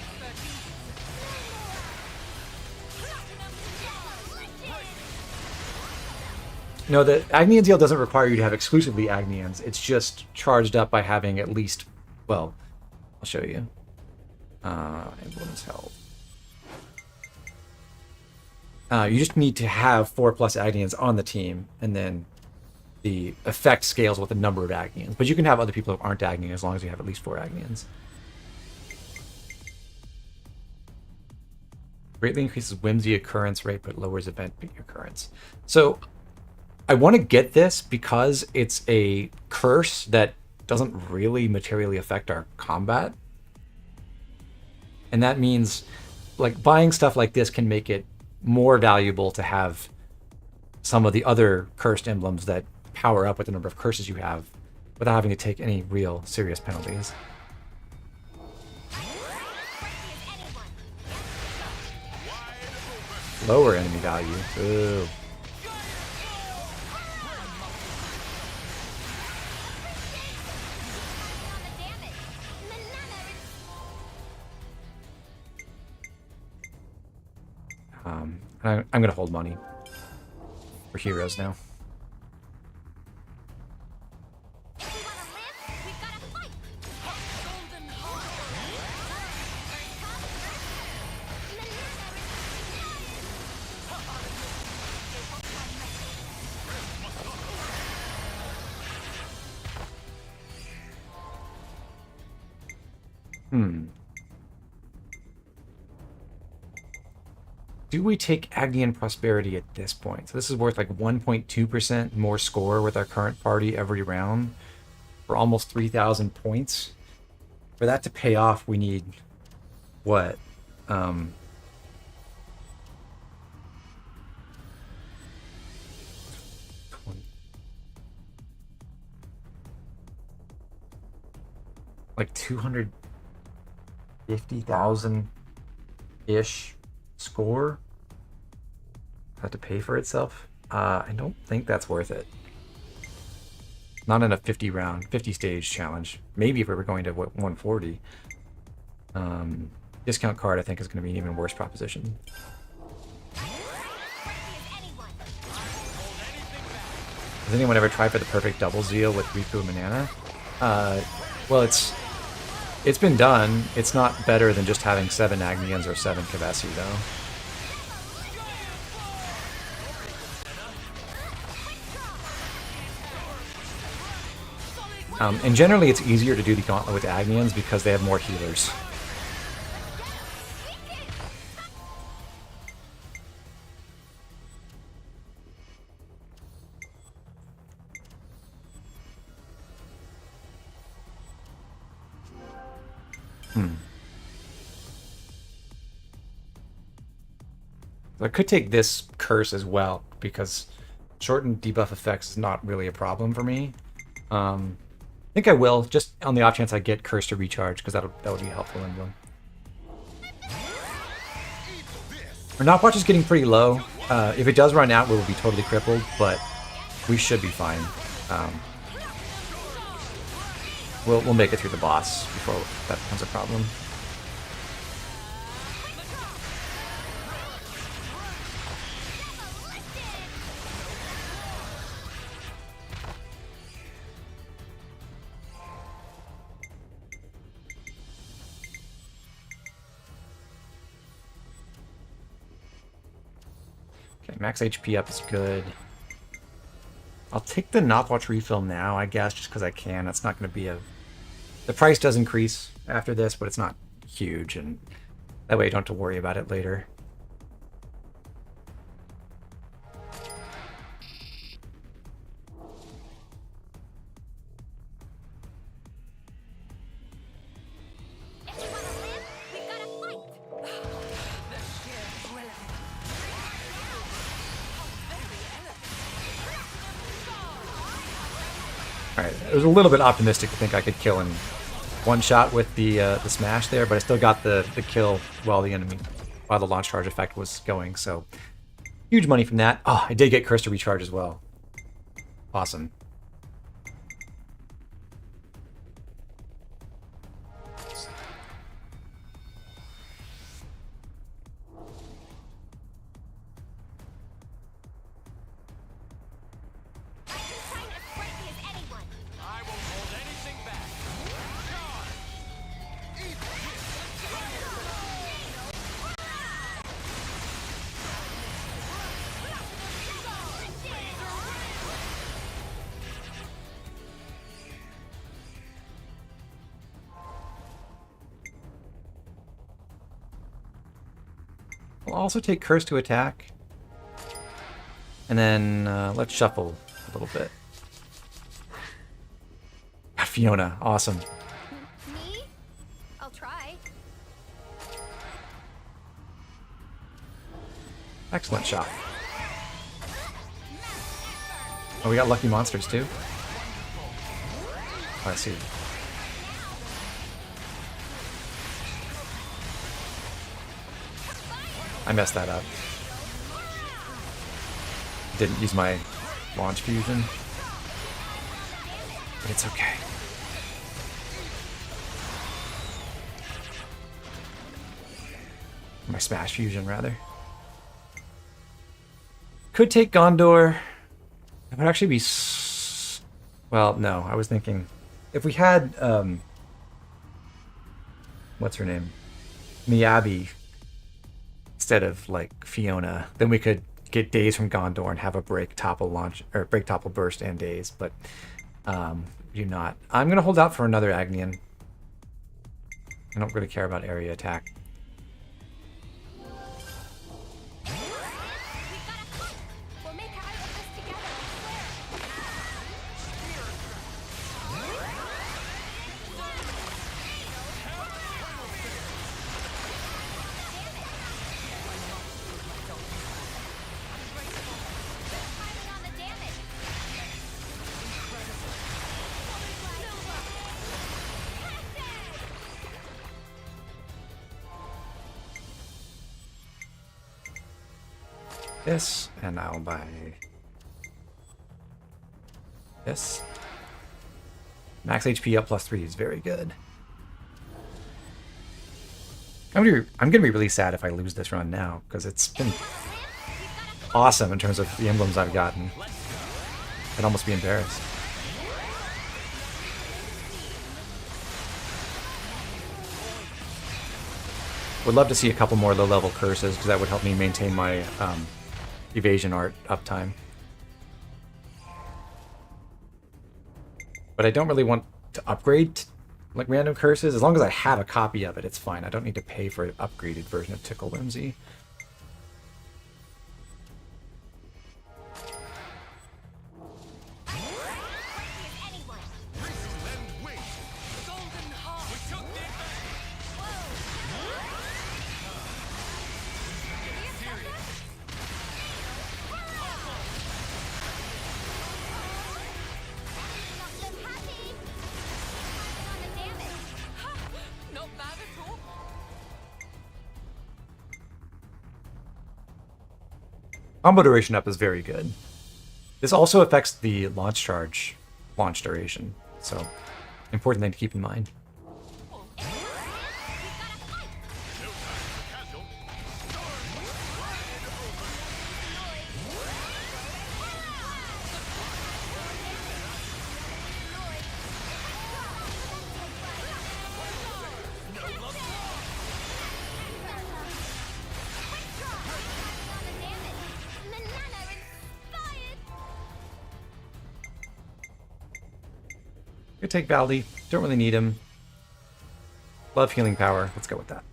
No, the Agnian deal doesn't require you to have exclusively Agnians. It's just charged up by having at least, well, I'll show you. Emblems held. You just need to have 4+ Agnians on the team, and then the effect scales with the number of Agnians. But you can have other people who aren't Agnian as long as you have at least 4 Agnians. Greatly increases whimsy occurrence rate, but lowers event occurrence. So I want to get this because it's a curse that doesn't really materially affect our combat. And that means like buying stuff like this can make it more valuable to have some of the other cursed emblems that power up with the number of curses you have without having to take any real serious penalties. Lower enemy value. Ooh. I'm going to hold money. We're heroes now. Do we take Agnian Prosperity at this point? So this is worth like 1.2% more score with our current party every round for almost 3,000 points. For that to pay off, we need what? Like 250,000-ish score. Have to pay for itself. I don't think that's worth it. Not in a 50 stage challenge. Maybe if we were going to 140. Discount card I think is going to be an even worse proposition. Has anyone ever tried for the perfect double zeal with Riku and Manana? Well, it's been done. It's not better than just having 7 Agnians or 7 Kavesi, though. And generally it's easier to do the gauntlet with Agnians because they have more healers. I could take this curse as well, because shortened debuff effects is not really a problem for me. I think I will, just on the off chance I get curse to recharge, because that would be helpful in one. Our knockwatch is getting pretty low. If it does run out, we will be totally crippled, but we should be fine. We'll make it through the boss before that becomes a problem. Max HP up is good. I'll take the Knockwatch refill now, I guess, just because I can. It's not going to be a... The price does increase after this, but it's not huge, and that way I don't have to worry about it later. Alright, it was a little bit optimistic to think I could kill in one shot with the smash there, but I still got the kill while the launch charge effect was going, so huge money from that. Oh, I did get Curse to recharge as well. Awesome. We'll also take Curse to attack. And then let's shuffle a little bit. Fiona, awesome. Me? I'll try. Excellent shot. Oh, we got lucky monsters too? Oh, I see. I messed that up. Didn't use my launch fusion. But it's okay. My smash fusion, rather. could take Gondor. It would actually be... Well, no, I was thinking... If we had, what's her name? Miyabi instead of, like, Fiona, then we could get Days from Gondor and have a break topple launch, or break topple burst and Days, but do not. I'm going to hold out for another Agnian. I don't really care about area attack. This, and I'll buy this. Max HP up +3 is very good. I'm gonna be really sad if I lose this run now, because it's been awesome in terms of the emblems I've gotten. I'd almost be embarrassed. Would love to see a couple more low-level curses, because that would help me maintain my evasion art uptime. But I don't really want to upgrade like random curses. As long as I have a copy of it, it's fine. I don't need to pay for an upgraded version of Tickle Whimsy. Combo duration up is very good. This also affects the launch charge launch duration, so important thing to keep in mind. Could take Valdi. Don't really need him. Love healing power. Let's go with that.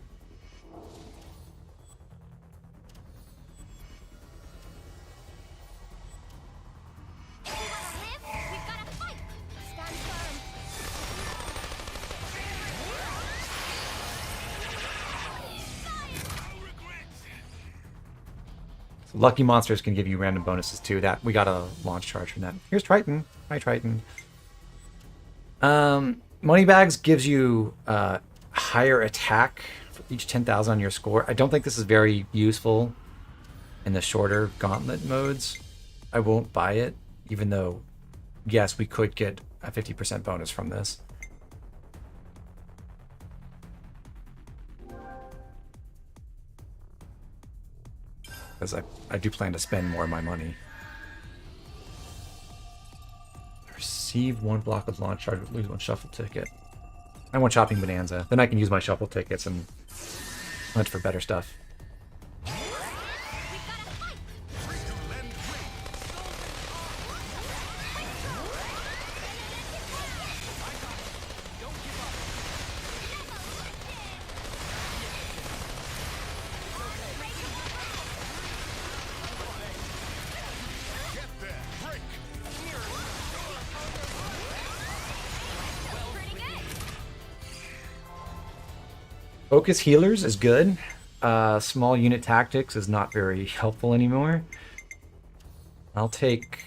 So lucky monsters can give you random bonuses too. That we got a launch charge from that. Here's Triton. Hi, Triton. Moneybags gives you higher attack for each 10,000 on your score. I don't think this is very useful in the shorter gauntlet modes. I won't buy it, even though, yes, we could get a 50% bonus from this. Because I do plan to spend more of my money. Receive one block of launch charge, lose one shuffle ticket. I want Shopping Bonanza. Then I can use my shuffle tickets and hunt for better stuff. Focus healers is good. Small unit tactics is not very helpful anymore. I'll take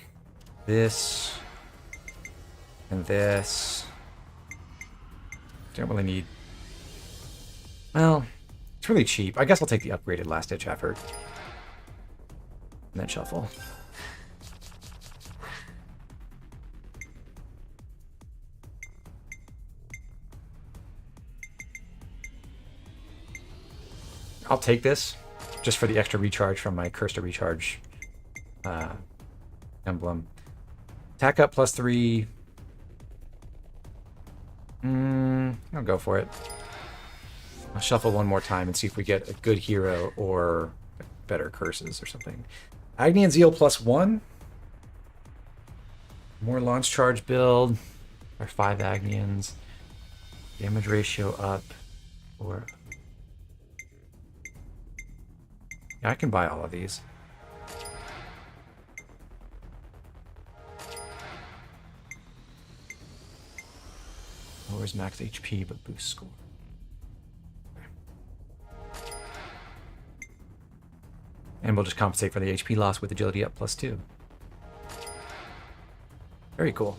this and this. Don't really need... Well, it's really cheap. I guess I'll take the upgraded last-ditch effort. And then shuffle. I'll take this, just for the extra recharge from my Curse to Recharge emblem. Attack up +3. I'll go for it. I'll shuffle one more time and see if we get a good hero or better curses or something. Agni and Zeal +1. More launch charge build. Our 5 Agnians. Damage ratio up. Or yeah, I can buy all of these. Lowers max HP but boosts score. And we'll just compensate for the HP loss with agility up +2. Very cool.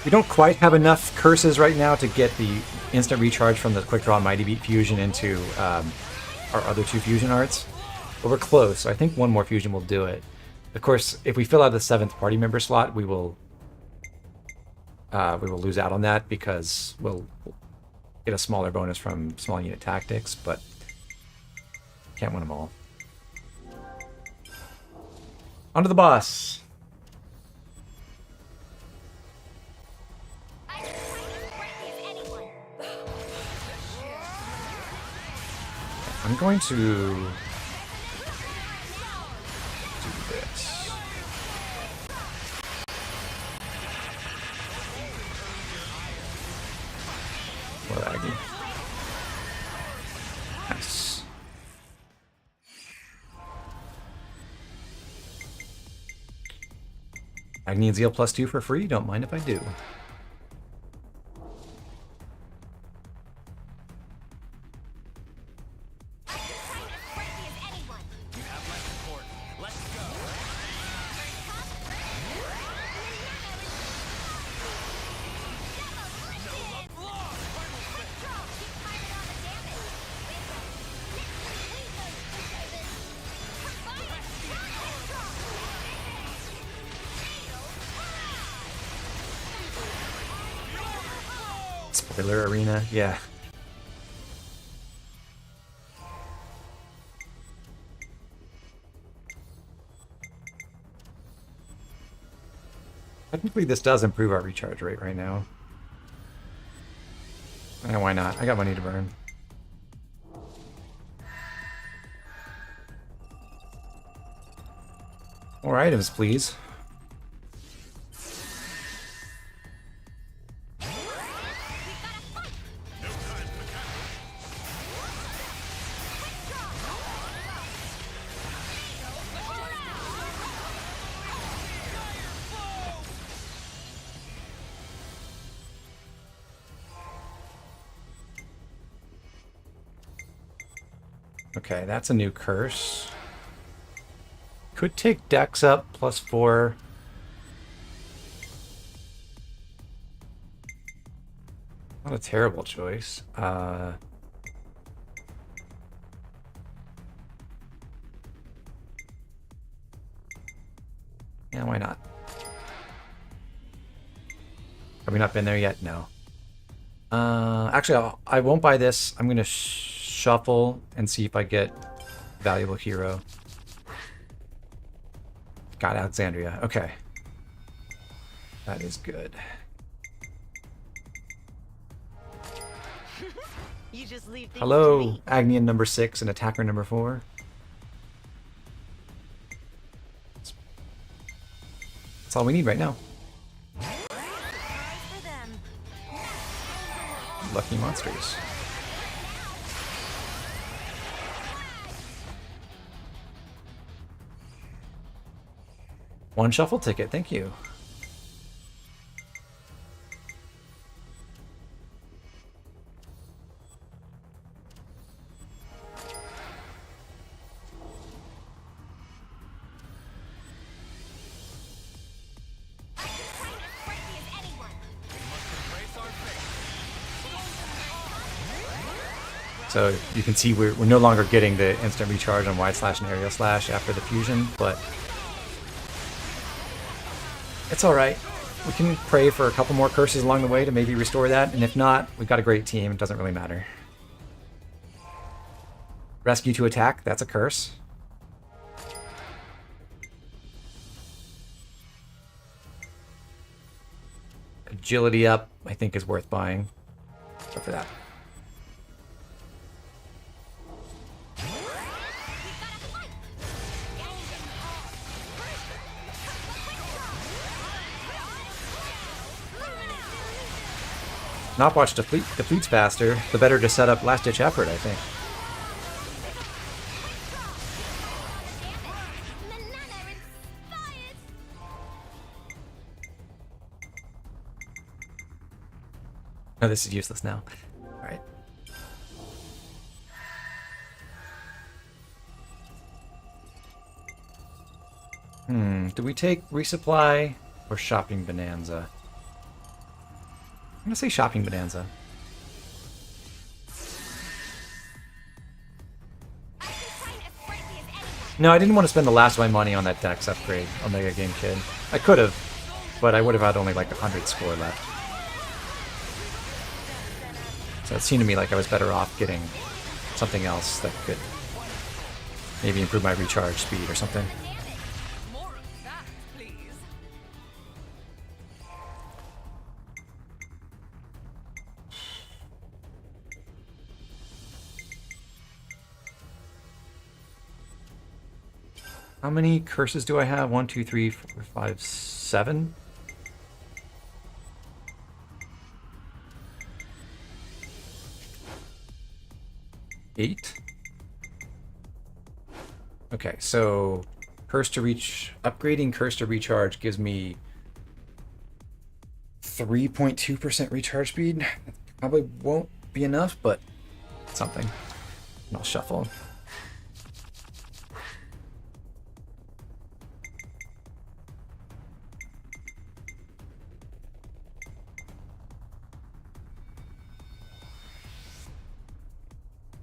We don't quite have enough curses right now to get the instant recharge from the Quick Draw Mighty Beat fusion into our other 2 fusion arts. But we're close, so I think one more fusion will do it. Of course, if we fill out the 7th party member slot, we will lose out on that because we'll get a smaller bonus from small unit tactics, but can't win them all. On to the boss. I'm going to do this. More Agni. Nice. Agni and Zeal +2 for free? Don't mind if I do. Spoiler arena, yeah. Technically, this does improve our recharge rate right now. Why not? I got money to burn. More items, please. Okay, that's a new curse. Could take Dex up +4. Not a terrible choice. Yeah, why not? Have we not been there yet? No. Actually, I won't buy this. I'm gonna shuffle and see if I get valuable hero. Got Alexandria. Okay. That is good. You just leave things to Hello, me. Agnian number 6 and attacker number 4. That's all we need right now. Lucky monsters. One shuffle ticket, thank you. So you can see we're no longer getting the instant recharge on wide slash and aerial slash after the fusion, but it's all right. We can pray for a couple more curses along the way to maybe restore that, and if not, we've got a great team. It doesn't really matter. Rescue to attack, that's a curse. Agility up, I think, is worth buying. Go for that. Knopwatch depletes faster, the better to set up last-ditch effort, I think. Oh, this is useless now. Alright. Do we take resupply or shopping bonanza? I'm gonna say shopping bonanza. No, I didn't want to spend the last of my money on that Dex upgrade on Mega Game Kid. I could have, but I would have had only like 100 score left. So it seemed to me like I was better off getting something else that could maybe improve my recharge speed or something. How many curses do I have? 1, 2, 3, 4, 5, 7? Eight? Okay, so upgrading Curse to Recharge gives me 3.2% recharge speed. That probably won't be enough, but something. And I'll shuffle.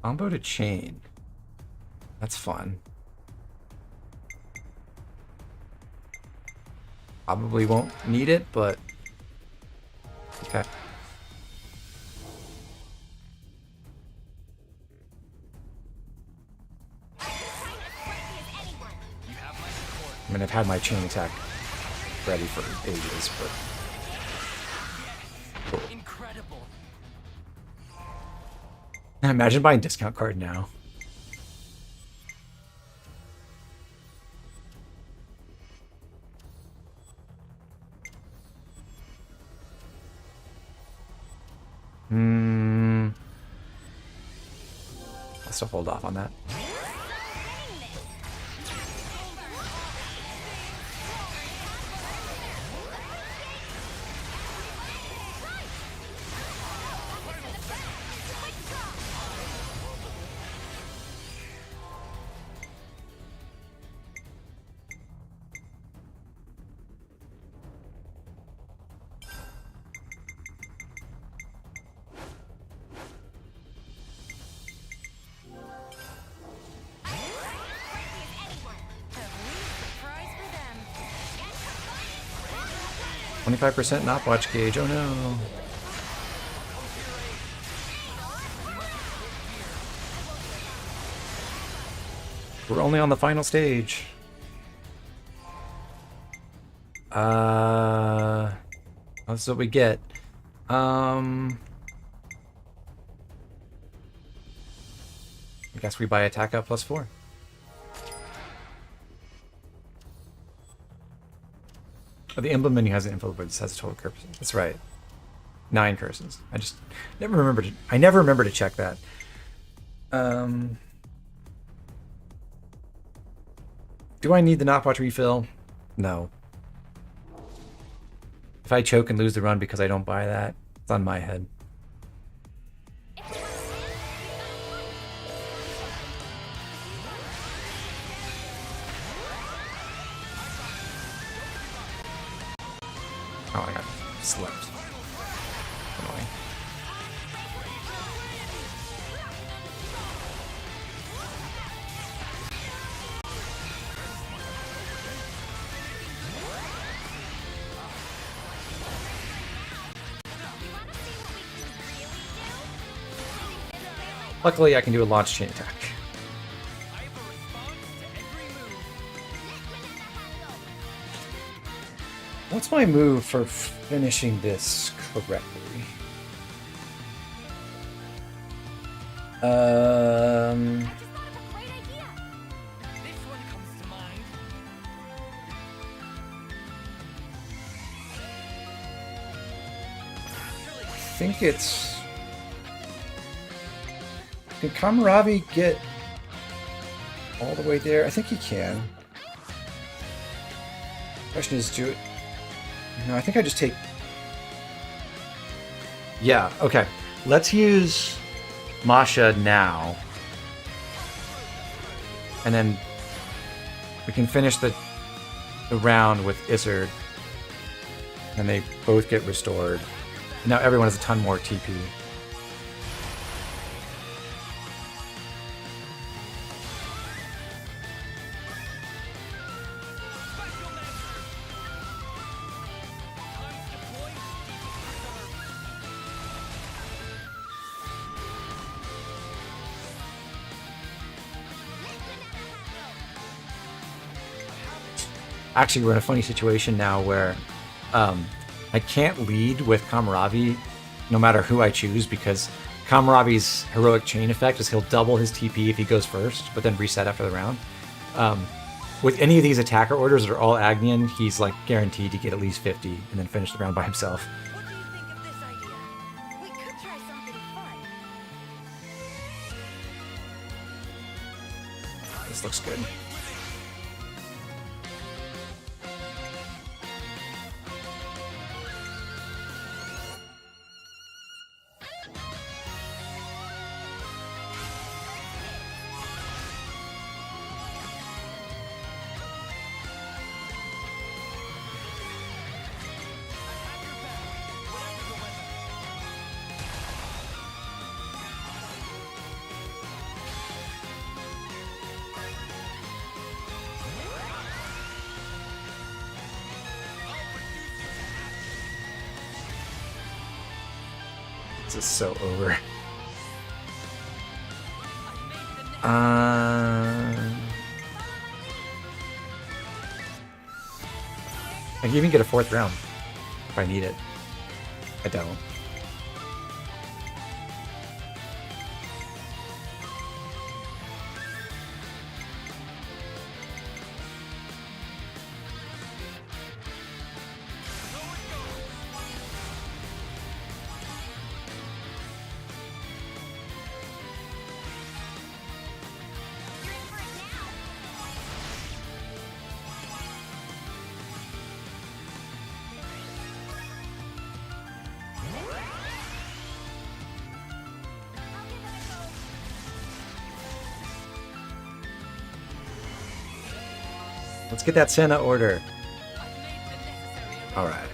Combo to chain. That's fun. Probably won't need it, but okay. I mean, I've had my chain attack ready for ages, but cool. Incredible. Imagine buying discount card now. I'll still hold off on that. For them. 25% Knopwatch gauge, oh no. We're only on the final stage. That's what we get. I guess we buy attack up +4. Oh, the emblem menu has an info, but it says total curses. That's right. 9 curses. I just never remember to. I never remember to check that. Do I need the Knopwatch refill? No. If I choke and lose the run because I don't buy that, it's on my head. Oh, I got slipped. Annoying. Luckily, I can do a launch chain attack. What's my move for finishing this correctly? I think it's... Can Kamaravi get all the way there? I think he can. Question is, do it... No, I think I just take... Yeah, okay. Let's use Masha now. And then we can finish the round with Izzard. And they both get restored. Now everyone has a ton more TP. Actually, we're in a funny situation now where I can't lead with Kamaravi no matter who I choose, because Kamaravi's heroic chain effect is he'll double his TP if he goes first, but then reset after the round. With any of these attacker orders that are all Agnian, he's like guaranteed to get at least 50 and then finish the round by himself. This looks good. This is so over. I can even get a 4th round if I need it. I don't. Let's get that Senna order. All right.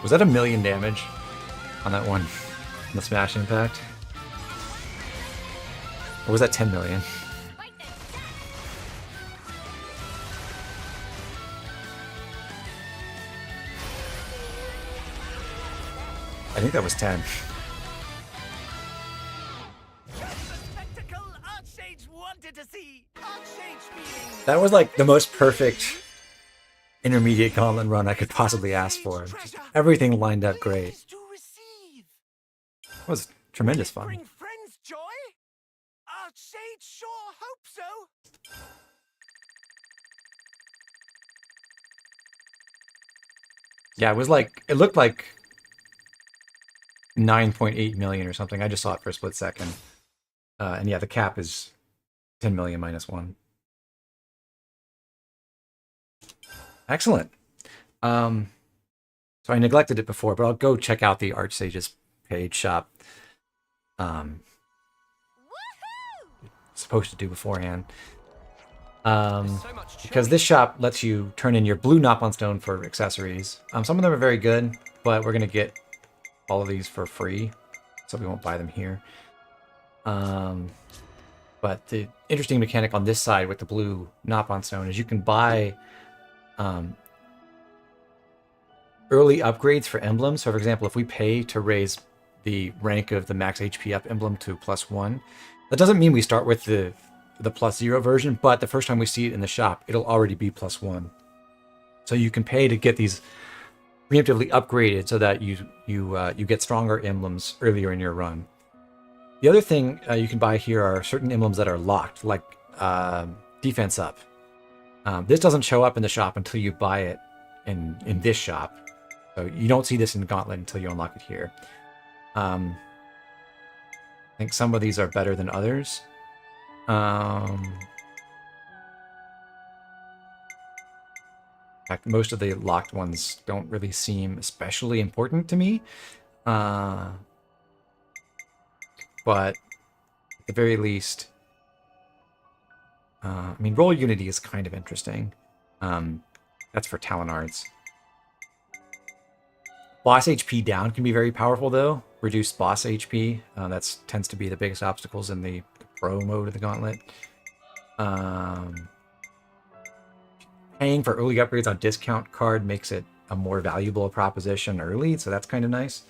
Was that 1,000,000 damage on that one? The smash impact? Or was that 10 million? I think that was 10. That was like the most perfect intermediate gauntlet run I could possibly ask for. Just everything lined up great. It was tremendous fun. Yeah, it was like, it looked like 9.8 million or something. I just saw it for a split second. And yeah, the cap is 10 million minus 1. Excellent. So I neglected it before, but I'll go check out the Archsage's page shop. Supposed to do beforehand. Because this shop lets you turn in your blue Nopon stone for accessories. Some of them are very good, but we're going to get all of these for free, so we won't buy them here. But the interesting mechanic on this side with the blue Nopon stone is you can buy early upgrades for emblems. So for example, if we pay to raise the rank of the max HP up emblem to +1, that doesn't mean we start with the +0 version, but the first time we see it in the shop, it'll already be +1. So you can pay to get these preemptively upgraded so that you get stronger emblems earlier in your run. The other thing you can buy here are certain emblems that are locked, like defense up. This doesn't show up in the shop until you buy it in this shop. So you don't see this in Gauntlet until you unlock it here. I think some of these are better than others. In fact, most of the locked ones don't really seem especially important to me. But at the very least, I mean, Roll Unity is kind of interesting. That's for Talon Arts. Boss HP down can be very powerful, though. Reduced boss HP. That tends to be the biggest obstacles in the pro mode of the Gauntlet. Paying for early upgrades on discount card makes it a more valuable proposition early, so that's kind of nice.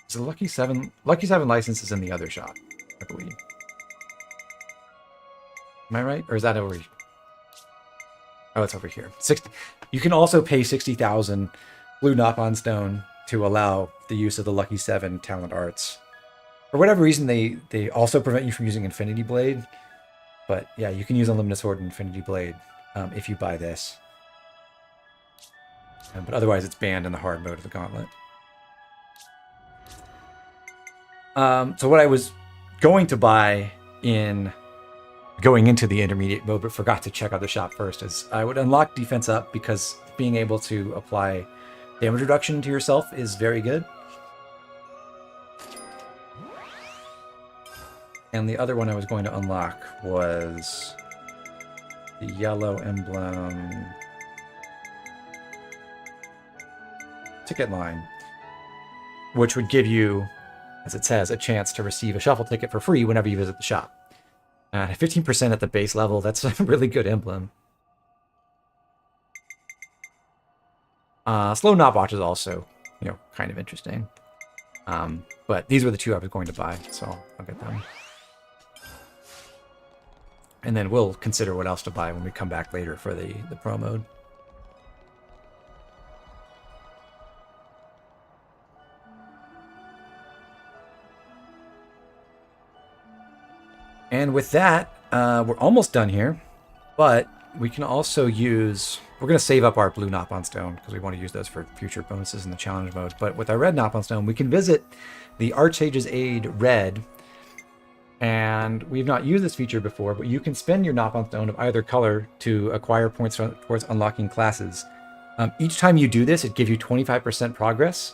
Is the Lucky 7 license is in the other shop, I believe. Am I right? Or is that over here? Oh, it's over here. You can also pay 60,000 blue Nopon stone to allow the use of the Lucky 7 Talent Arts. For whatever reason, they also prevent you from using Infinity Blade. But yeah, you can use Unlimited Sword and Infinity Blade if you buy this. But otherwise, it's banned in the hard mode of the Gauntlet. So what I was going to buy in going into the intermediate mode, but forgot to check out the shop first, is I would unlock defense up because being able to apply damage reduction to yourself is very good. And the other one I was going to unlock was the yellow emblem ticket line, which would give you, as it says, a chance to receive a shuffle ticket for free whenever you visit the shop. 15% at the base level, that's a really good emblem. Slow Knobwatch is also, kind of interesting. But these were the two I was going to buy, so I'll get them. And then we'll consider what else to buy when we come back later for the pro mode. And with that, we're almost done here, but we can also use, we're going to save up our blue Nopon stone because we want to use those for future bonuses in the challenge mode. But with our red Nopon stone, we can visit the Archsage's Aid Red. And we've not used this feature before, but you can spend your Nopon stone of either color to acquire points towards unlocking classes. Each time you do this, it gives you 25% progress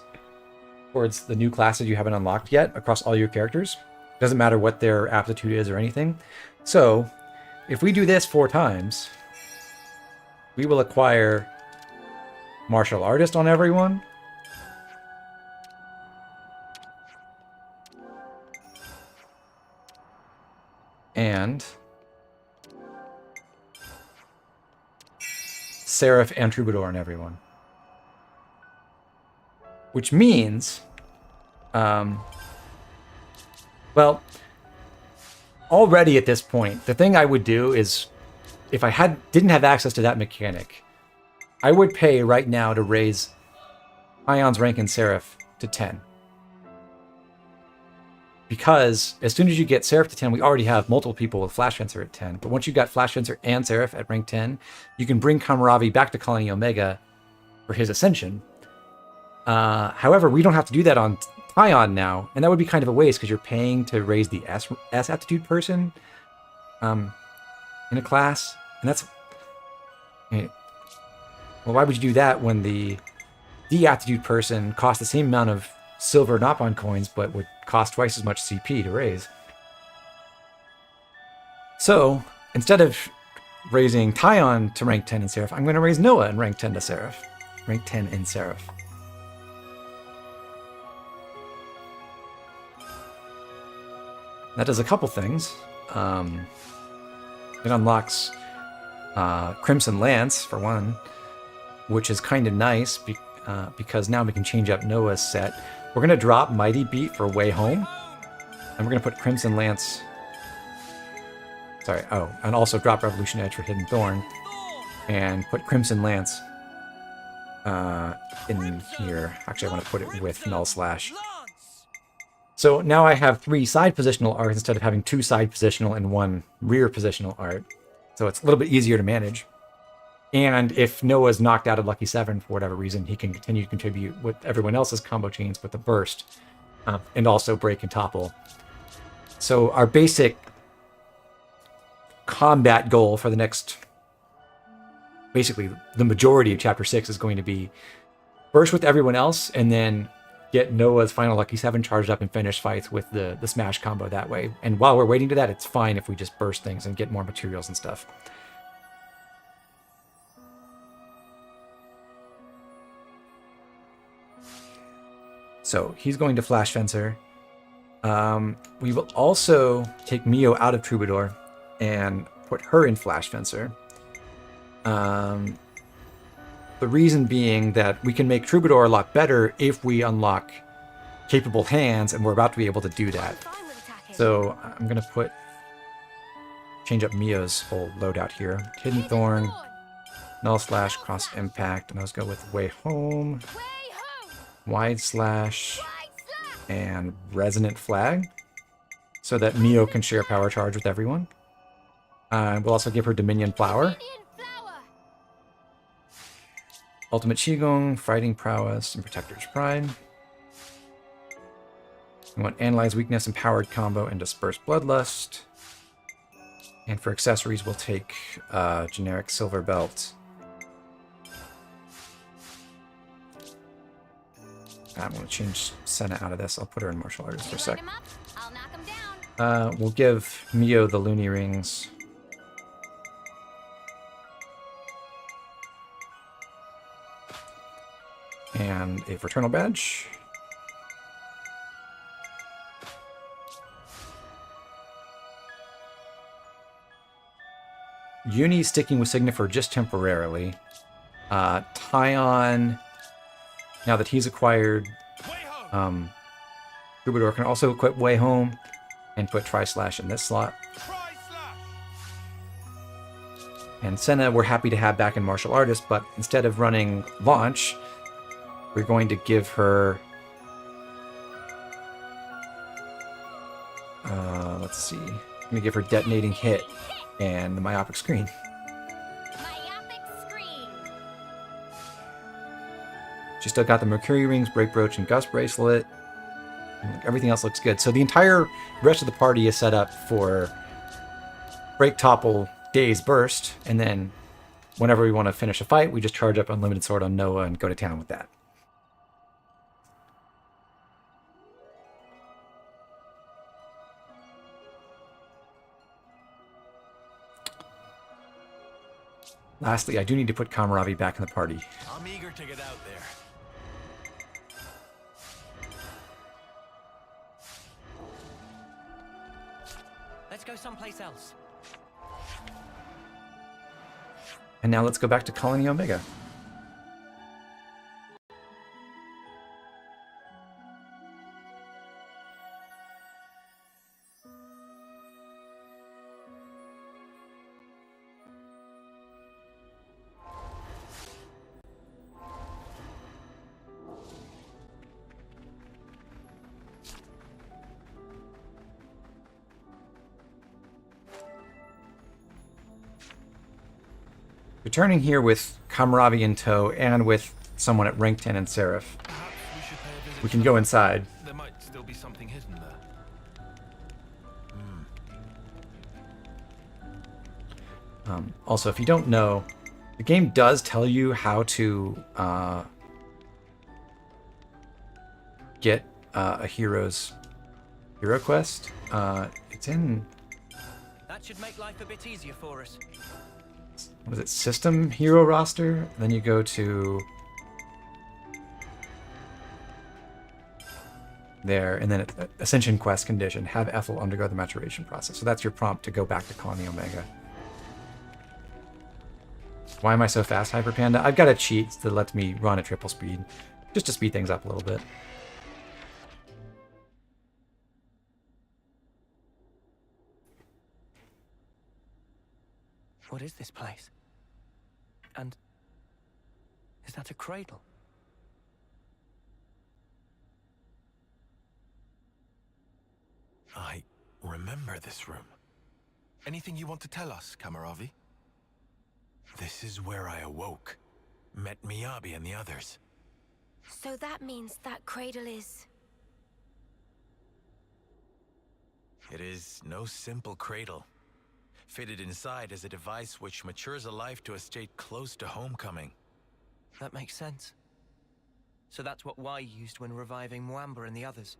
towards the new classes you haven't unlocked yet across all your characters. Doesn't matter what their aptitude is or anything. So, if we do this 4 times, we will acquire Martial Artist on everyone. And Seraph and Troubadour on everyone. Which means, well, already at this point, the thing I would do is, if I didn't have access to that mechanic, I would pay right now to raise Ion's rank in Seraph to 10. Because as soon as you get Seraph to 10, we already have multiple people with Flash Fencer at 10. But once you got Flash Fencer and Seraph at rank 10, you can bring Kamaravi back to Colony Omega for his ascension. However, we don't have to do that on Ion now, and that would be kind of a waste because you're paying to raise the S aptitude person in a class, and that's, well, why would you do that when the D aptitude person costs the same amount of silver Nopon coins but would cost twice as much CP to raise? So instead of raising Tyon to rank 10 in Seraph, I'm going to raise Noah in rank 10 to Seraph. Rank 10 in Seraph. That does a couple things. It unlocks Crimson Lance, for one, which is kind of nice because now we can change up Noah's set. We're going to drop Mighty Beat for Way Home, and we're going to put Crimson Lance... Sorry, oh, and also drop Revolution Edge for Hidden Thorn, and put Crimson Lance in here. Actually, I want to put it with Null Slash. So now I have 3 side positional arts instead of having 2 side positional and 1 rear positional art. So it's a little bit easier to manage. And if Noah's knocked out of Lucky 7 for whatever reason, he can continue to contribute with everyone else's combo chains with the burst, and also break and topple. So our basic combat goal for the next, basically the majority of Chapter 6 is going to be burst with everyone else, and then get Noah's final Lucky 7 charged up and finish fights with the smash combo that way. And while we're waiting to that, it's fine if we just burst things and get more materials and stuff. So he's going to Flash Fencer. We will also take Mio out of Troubadour and put her in Flash Fencer. The reason being that we can make Troubadour a lot better if we unlock capable hands, and we're about to be able to do that. So I'm going to change up Mio's whole loadout here. Hidden Thorn, Null Slash, Cross Impact, and let's go with Way Home, Wide Slash, and Resonant Flag, so that Mio can share Power Charge with everyone. We'll also give her Dominion Flower. Ultimate Qigong, Fighting Prowess, and Protector's Pride. We want Analyze Weakness, Empowered Combo, and Disperse Bloodlust. And for accessories, we'll take generic Silver Belt. I'm going to change Senna out of this. I'll put her in Martial Artist for a sec. We'll give Mio the Looney Rings. And a Fraternal Badge. Uni sticking with Signifer just temporarily. Tyon, now that he's acquired Troubadour, can also equip Way Home and put Tri-Slash in this slot. And Senna we're happy to have back in Martial Artist, but instead of running Launch, we're going to give her... let's see. I'm going to give her Detonating Hit and the Myopic Screen. She's still got the Mercury Rings, Break Brooch, and Gust Bracelet. And everything else looks good. So the entire rest of the party is set up for Break, Topple, Daze, Burst, and then whenever we want to finish a fight, we just charge up Unlimited Sword on Noah and go to town with that. Lastly, I do need to put Kamaravi back in the party. I'm eager to get out there. Let's go someplace else. And now let's go back to Colony Omega. Returning here with Kamaravi in tow and with someone at rank 10 in Seraph. We can go inside. There might still be something hidden there. Also, if you don't know, the game does tell you how to get a hero's hero quest. It's in That should make life a bit easier for us. What is it? System hero roster. Then you go to there, and then Ascension quest condition: have Ethel undergo the maturation process. So that's your prompt to go back to Colony Omega. Why am I so fast, Hyper Panda? I've got a cheat that lets me run at triple speed, just to speed things up a little bit. What is this place? And is that a cradle? I remember this room. Anything you want to tell us, Kamaravi? This is where I awoke. Met Miyabi and the others. So that means that cradle is... It is no simple cradle. Fitted inside is a device which matures a life to a state close to homecoming. That makes sense. So that's what Y used when reviving Mwamba and the others.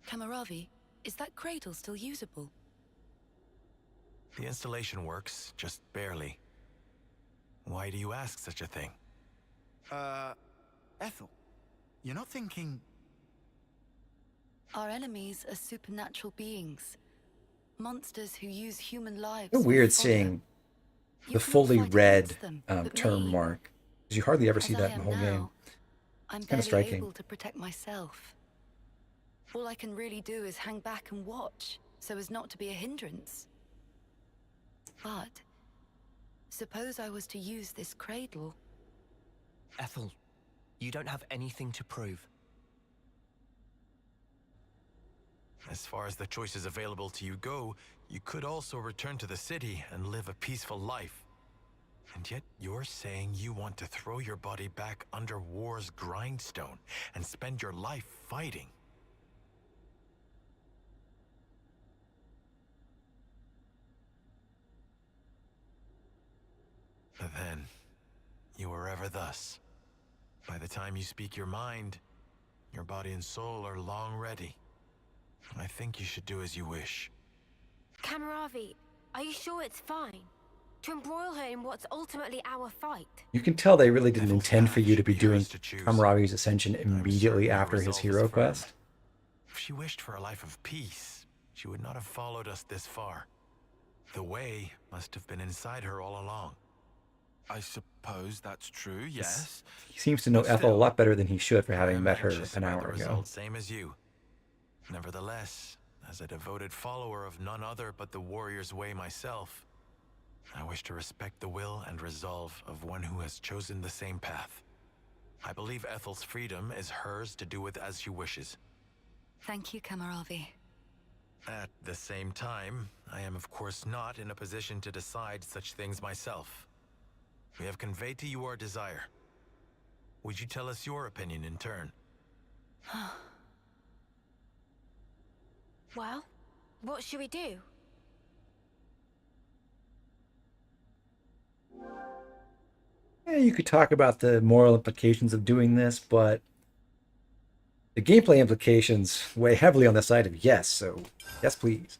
Kamaravi, is that cradle still usable? The installation works, just barely. Why do you ask such a thing? Ethel, you're not thinking... Our enemies are supernatural beings. Monsters who use human lives. It's weird seeing the fully read term mark, because you hardly ever see that in the whole game. I'm kind of striking. able to protect myself. All I can really do is hang back and watch, so as not to be a hindrance. But suppose I was to use this cradle. Ethel, you don't have anything to prove. As far as the choices available to you go, you could also return to the city and live a peaceful life. And yet you're saying you want to throw your body back under war's grindstone and spend your life fighting. But then, you were ever thus. By the time you speak your mind, your body and soul are long ready. I think you should do as you wish. Kamaravi, are you sure it's fine? To embroil her in what's ultimately our fight? You can tell they really didn't intend for you to be doing Kamaravi's ascension immediately after his hero quest. If she wished for a life of peace, she would not have followed us this far. The way must have been inside her all along. I suppose that's true, yes. He seems to know Ethel a lot better than he should for having met her an hour ago. Same as you. Nevertheless, as a devoted follower of none other but the warrior's way myself, I wish to respect the will and resolve of one who has chosen the same path. I believe Ethel's freedom is hers to do with as she wishes. Thank you, Kamaravi. At the same time, I am of course not in a position to decide such things myself. We have conveyed to you our desire. Would you tell us your opinion in turn? Well, what should we do? Yeah, you could talk about the moral implications of doing this, but the gameplay implications weigh heavily on the side of yes, so yes, please.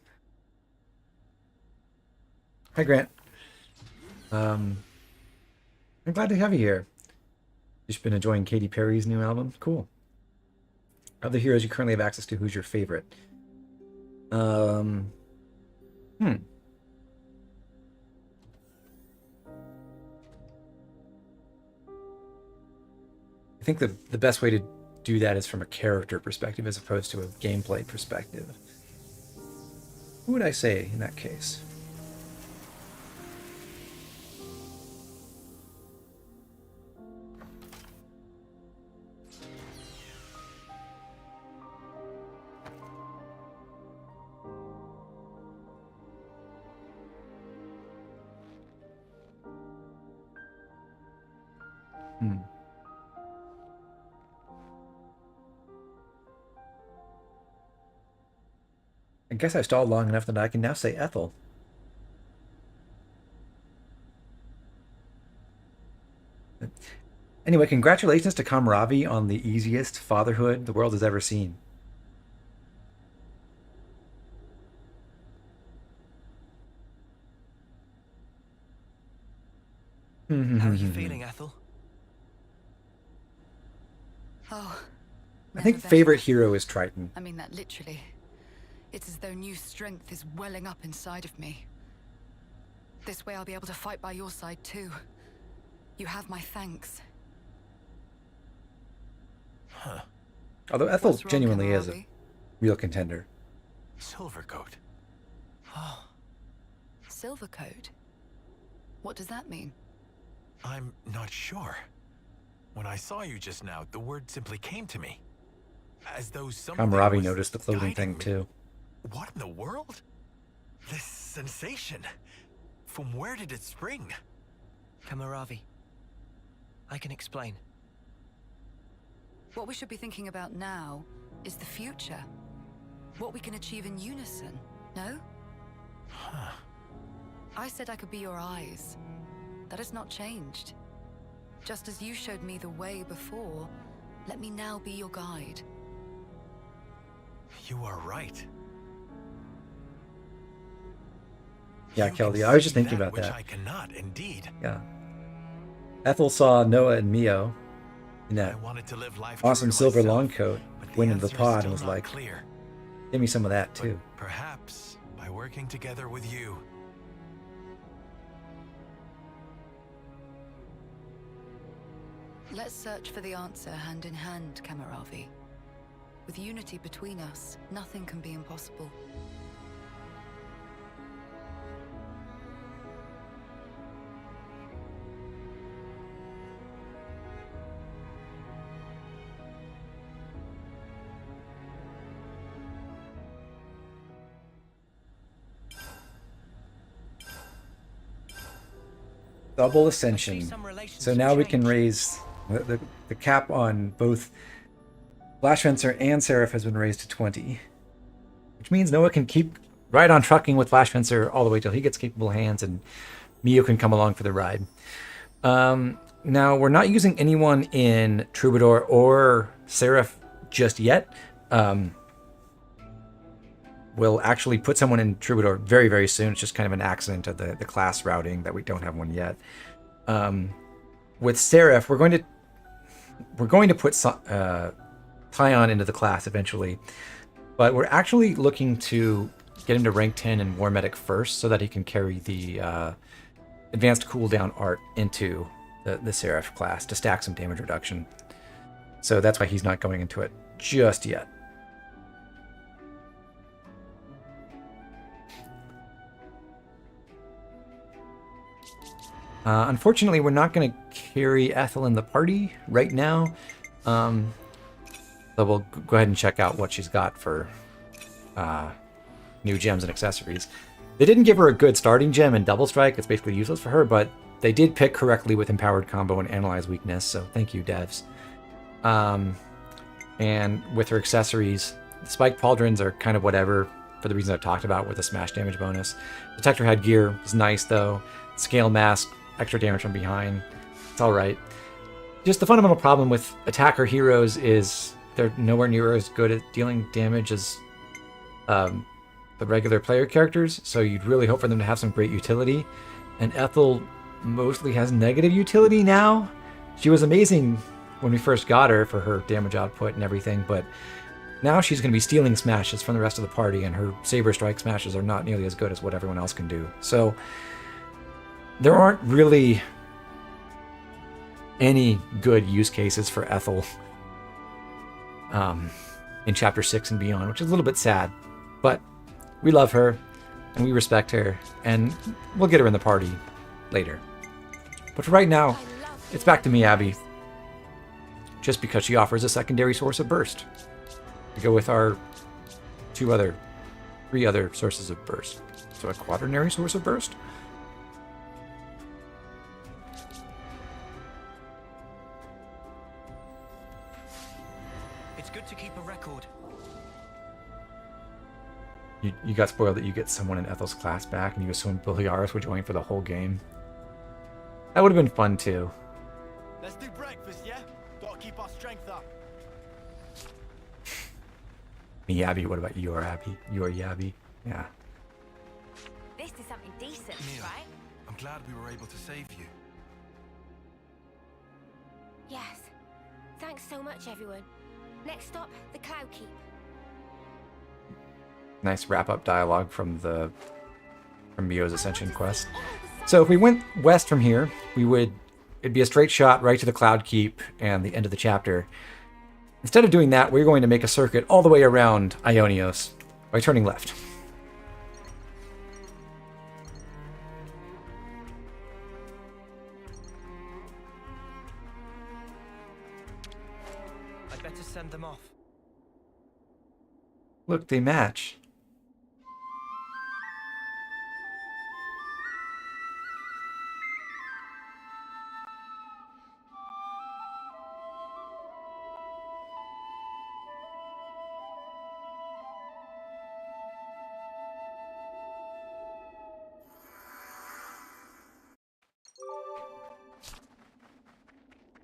Hi, Grant. I'm glad to have you here. Just been enjoying Katy Perry's new album. Cool. Of the heroes you currently have access to, who's your favorite? I think the best way to do that is from a character perspective as opposed to a gameplay perspective. Who would I say in that case? I guess I stalled long enough that I can now say Ethel. Anyway, congratulations to Kamaravi on the easiest fatherhood the world has ever seen. How are you feeling, Ethel? Oh. I think never favorite better. hero is Triton. I mean that literally. It's as though new strength is welling up inside of me. This way I'll be able to fight by your side too. You have my thanks. Huh. Although Ethel What's wrong, genuinely is a Hammurabi? real contender. Silvercoat. Oh. Silvercoat? What does that mean? I'm not sure. When I saw you just now, the word simply came to me. As though something Hammurabi was noticed the clothing guiding thing me. too. What in the world? This sensation. From where did it spring? Kamaravi. I can explain. What we should be thinking about now is the future. What we can achieve in unison, no? Huh. I said I could be your eyes. That has not changed. Just as you showed me the way before, let me now be your guide. You are right. Yeah, You Kelly, can I was just see thinking about which that. I cannot, indeed. Yeah. Ethel saw Noah and Mio in that I wanted to live life awesome true to silver myself, long coat, but the went into the answer is pod still and was not like, clear. give me some of that too. Perhaps by working together with you. Let's search for the answer hand in hand, Kamaravi. With unity between us, nothing can be impossible. Double ascension. So now we can raise the cap on both Flash Fencer and Seraph has been raised to 20. Which means Noah can keep right on trucking with Flash Fencer all the way till he gets capable hands and Mio can come along for the ride. Now, we're not using anyone in Troubadour or Seraph just yet. We'll actually put someone in Troubadour very, very soon. It's just kind of an accident of the class routing that we don't have one yet. With Seraph, we're going to put Tyon into the class eventually, but we're actually looking to get him to rank 10 in War Medic first so that he can carry the advanced cooldown art into the Seraph class to stack some damage reduction. So that's why he's not going into it just yet. Unfortunately, we're not going to carry Ethel in the party right now. So we'll go ahead and check out what she's got for new gems and accessories. They didn't give her a good starting gem in Double Strike. It's basically useless for her, but they did pick correctly with Empowered Combo and Analyze Weakness, so thank you, devs. And with her accessories, the Spike Pauldrons are kind of whatever for the reasons I've talked about with the smash damage bonus. Detector Headgear is nice, though. Scale Mask, extra damage from behind. It's alright. Just the fundamental problem with attacker heroes is they're nowhere near as good at dealing damage as the regular player characters, so you'd really hope for them to have some great utility. And Ethel mostly has negative utility now. She was amazing when we first got her for her damage output and everything, but now she's going to be stealing smashes from the rest of the party, and her Saber Strike smashes are not nearly as good as what everyone else can do. So there aren't really any good use cases for Ethel in Chapter 6 and beyond, which is a little bit sad. But we love her, and we respect her, and we'll get her in the party later. But for right now, it's back to me, Abby. Just because she offers a secondary source of burst. We go with our three other sources of burst. So a quaternary source of burst. It's good to keep a record. You got spoiled that you get someone in Ethel's class back and you assume Biliaris would join for the whole game. That would have been fun too. Let's do breakfast, yeah? Gotta keep our strength up. Me, Abby, what about you, or Abby? You or Yabby? Yeah. This is something decent, Mia, right? I'm glad we were able to save you. Thanks so much, everyone. Next stop, the Cloud Keep. Nice wrap-up dialogue from Mio's Ascension quest. So if we went west from here, it'd be a straight shot right to the Cloud Keep and the end of the chapter. Instead of doing that, we're going to make a circuit all the way around Ionios by turning left. I'd better send them off. Look, they match.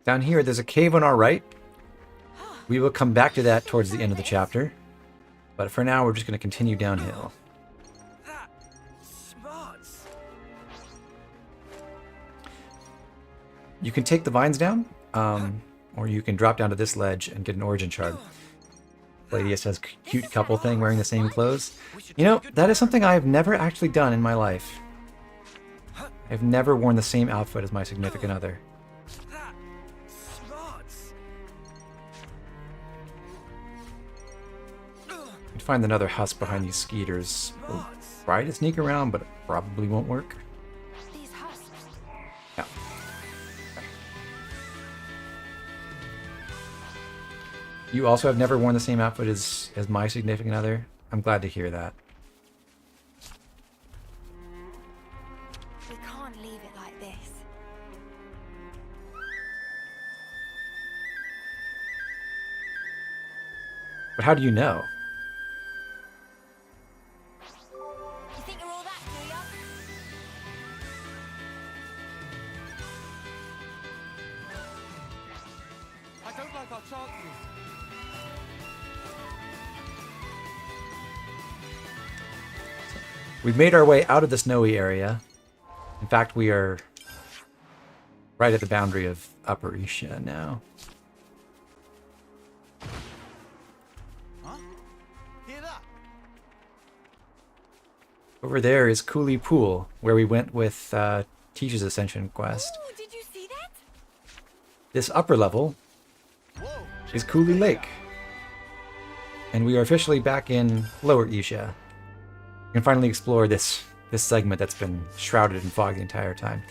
Down here, there's a cave on our right. We will come back to that towards the end of the chapter. But for now, we're just going to continue downhill. You can take the vines down, or you can drop down to this ledge and get an origin shard. Gladius has cute couple thing wearing the same clothes. You know, that is something I have never actually done in my life. I've never worn the same outfit as my significant other. You'd find another husk behind these skeeters. We'll try to sneak around, but it probably won't work. Yeah. You also have never worn the same outfit as my significant other? I'm glad to hear that. We can't leave it like this. But how do you know? You think you're all that, do ya? I don't like our chances. We've made our way out of the snowy area. In fact, we are right at the boundary of Upper Isha now. Hear that? Over there is Cooley Pool, where we went with Tisha's Ascension quest. Ooh, did you see that? This upper level is Cooley Lake. And we are officially back in Lower Isha. We can finally explore this segment that's been shrouded in fog the entire time.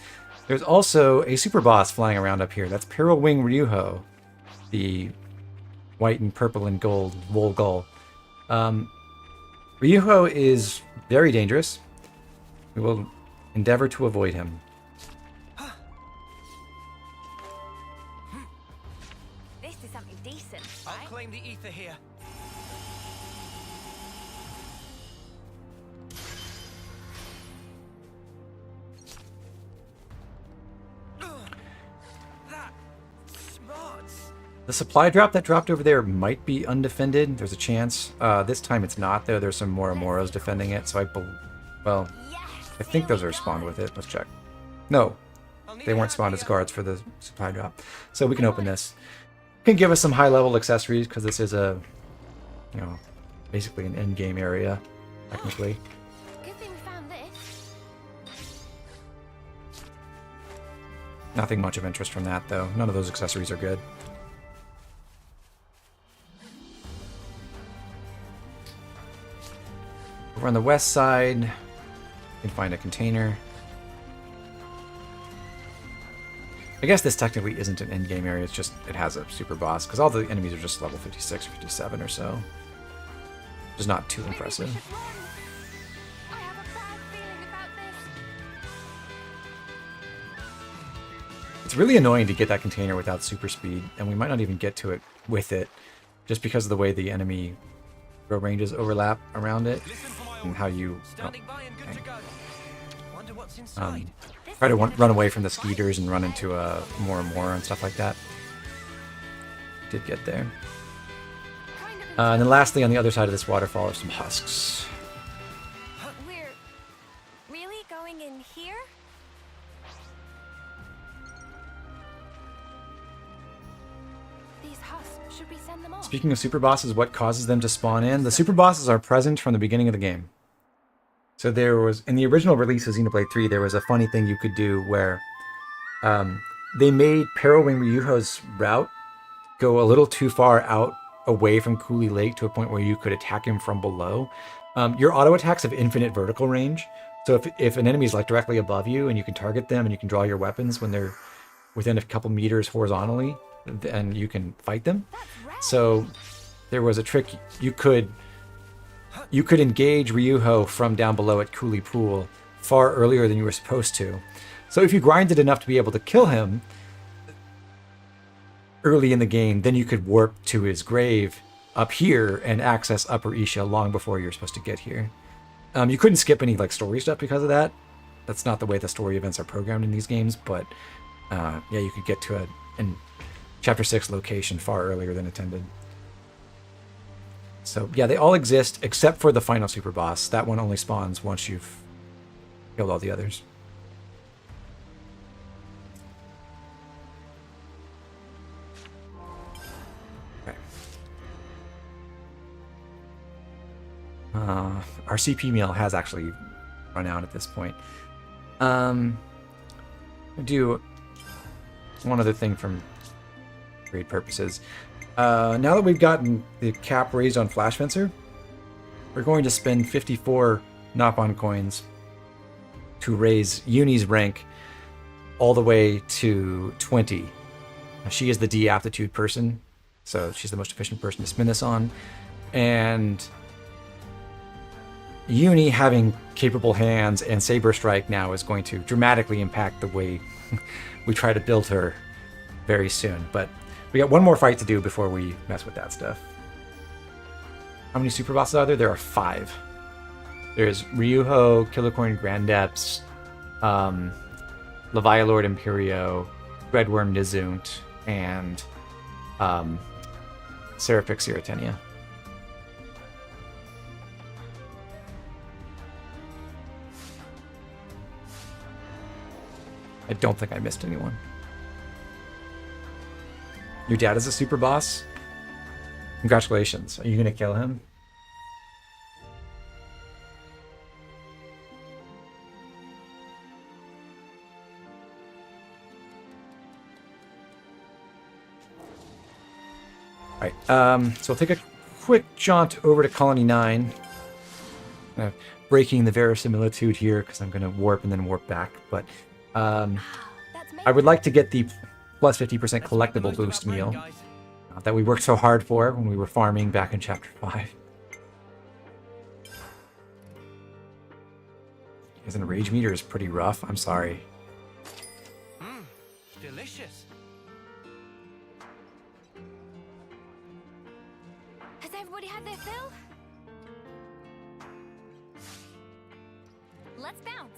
There's also a super boss flying around up here. That's Peril Wing Ryuho, the white and purple and gold wool gull. Ryuho is very dangerous. We will endeavor to avoid him. This is something decent, I'll claim the ether here. The supply drop that dropped over there might be undefended. There's a chance. This time it's not, though. There's some Moromoros defending it, so I think those are spawned with it. Let's check. No, they weren't spawned as guards for the supply drop. So we can open this. It can give us some high-level accessories, because this is a, you know, basically an end-game area, technically. Good thing we found this. Nothing much of interest from that, though. None of those accessories are good. Over on the west side, you can find a container. I guess this technically isn't an endgame area, it's just, it has a super boss, because all the enemies are just level 56 or 57 or so. Which is not too impressive. I have a bad feeling about this. It's really annoying to get that container without super speed, and we might not even get to it with it, just because of the way the enemy throw ranges overlap around it, and how you try to run away from the skeeters and run into more and more and stuff like that. Did get there. And then lastly, on the other side of this waterfall are some husks. We're really going in here? These cusp. Should we send them off? Speaking of super bosses, what causes them to spawn in? The super bosses are present from the beginning of the game. So there was, in the original release of Xenoblade 3, there was a funny thing you could do where they made Perilwing Ryuho's route go a little too far out away from Cooley Lake to a point where you could attack him from below. Your auto attacks have infinite vertical range. So if an enemy is like directly above you and you can target them and you can draw your weapons when they're within a couple meters horizontally, then you can fight them. So there was a trick. You could engage Ryuho from down below at Cooley Pool far earlier than you were supposed to. So if you grinded enough to be able to kill him early in the game, then you could warp to his grave up here and access Upper Isha long before you're supposed to get here. You couldn't skip any like story stuff because of that. That's not the way the story events are programmed in these games, but yeah, you could get to a Chapter 6 location far earlier than intended. So yeah, they all exist except for the final super boss. That one only spawns once you've killed all the others. Okay. Our CP meal has actually run out at this point. I'll do one other thing from trade purposes. Now that we've gotten the cap raised on Flash Fencer, we're going to spend 54 Nopon coins to raise Uni's rank all the way to 20. She is the D aptitude person, so she's the most efficient person to spin this on. And Uni having capable hands and Saber Strike now is going to dramatically impact the way we try to build her very soon. But we got one more fight to do before we mess with that stuff. How many super bosses are there? There are 5. There's Ryuho, Killer Corn Grandeps, Leviathan Lord Imperio, Redworm Nizunt, and Serapix Irritenia. I don't think I missed anyone. Your dad is a super boss? Congratulations. Are you gonna kill him? Alright, so I'll take a quick jaunt over to Colony 9. Breaking the verisimilitude here because I'm gonna warp and then warp back, but I would like to get the plus 50% collectible boost meal that we worked so hard for when we were farming back in Chapter 5. Isn't a rage meter is pretty rough. I'm sorry. Delicious. Has everybody had their fill? Let's bounce.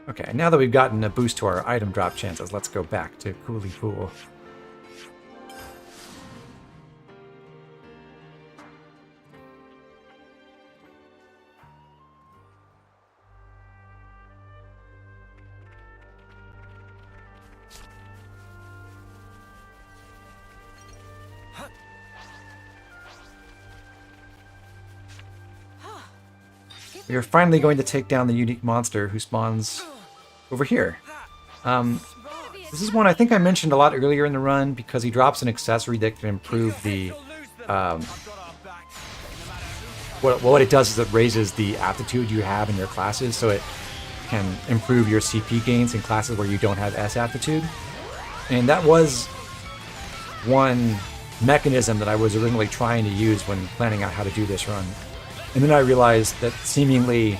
Okay, now that we've gotten a boost to our item drop chances, let's go back to Cooley Pool. We are finally going to take down the unique monster who spawns over here. This is one I think I mentioned a lot earlier in the run because he drops an accessory that can improve the... what it does is it raises the aptitude you have in your classes, so it can improve your CP gains in classes where you don't have S aptitude. And that was one mechanism that I was originally trying to use when planning out how to do this run. And then I realized that seemingly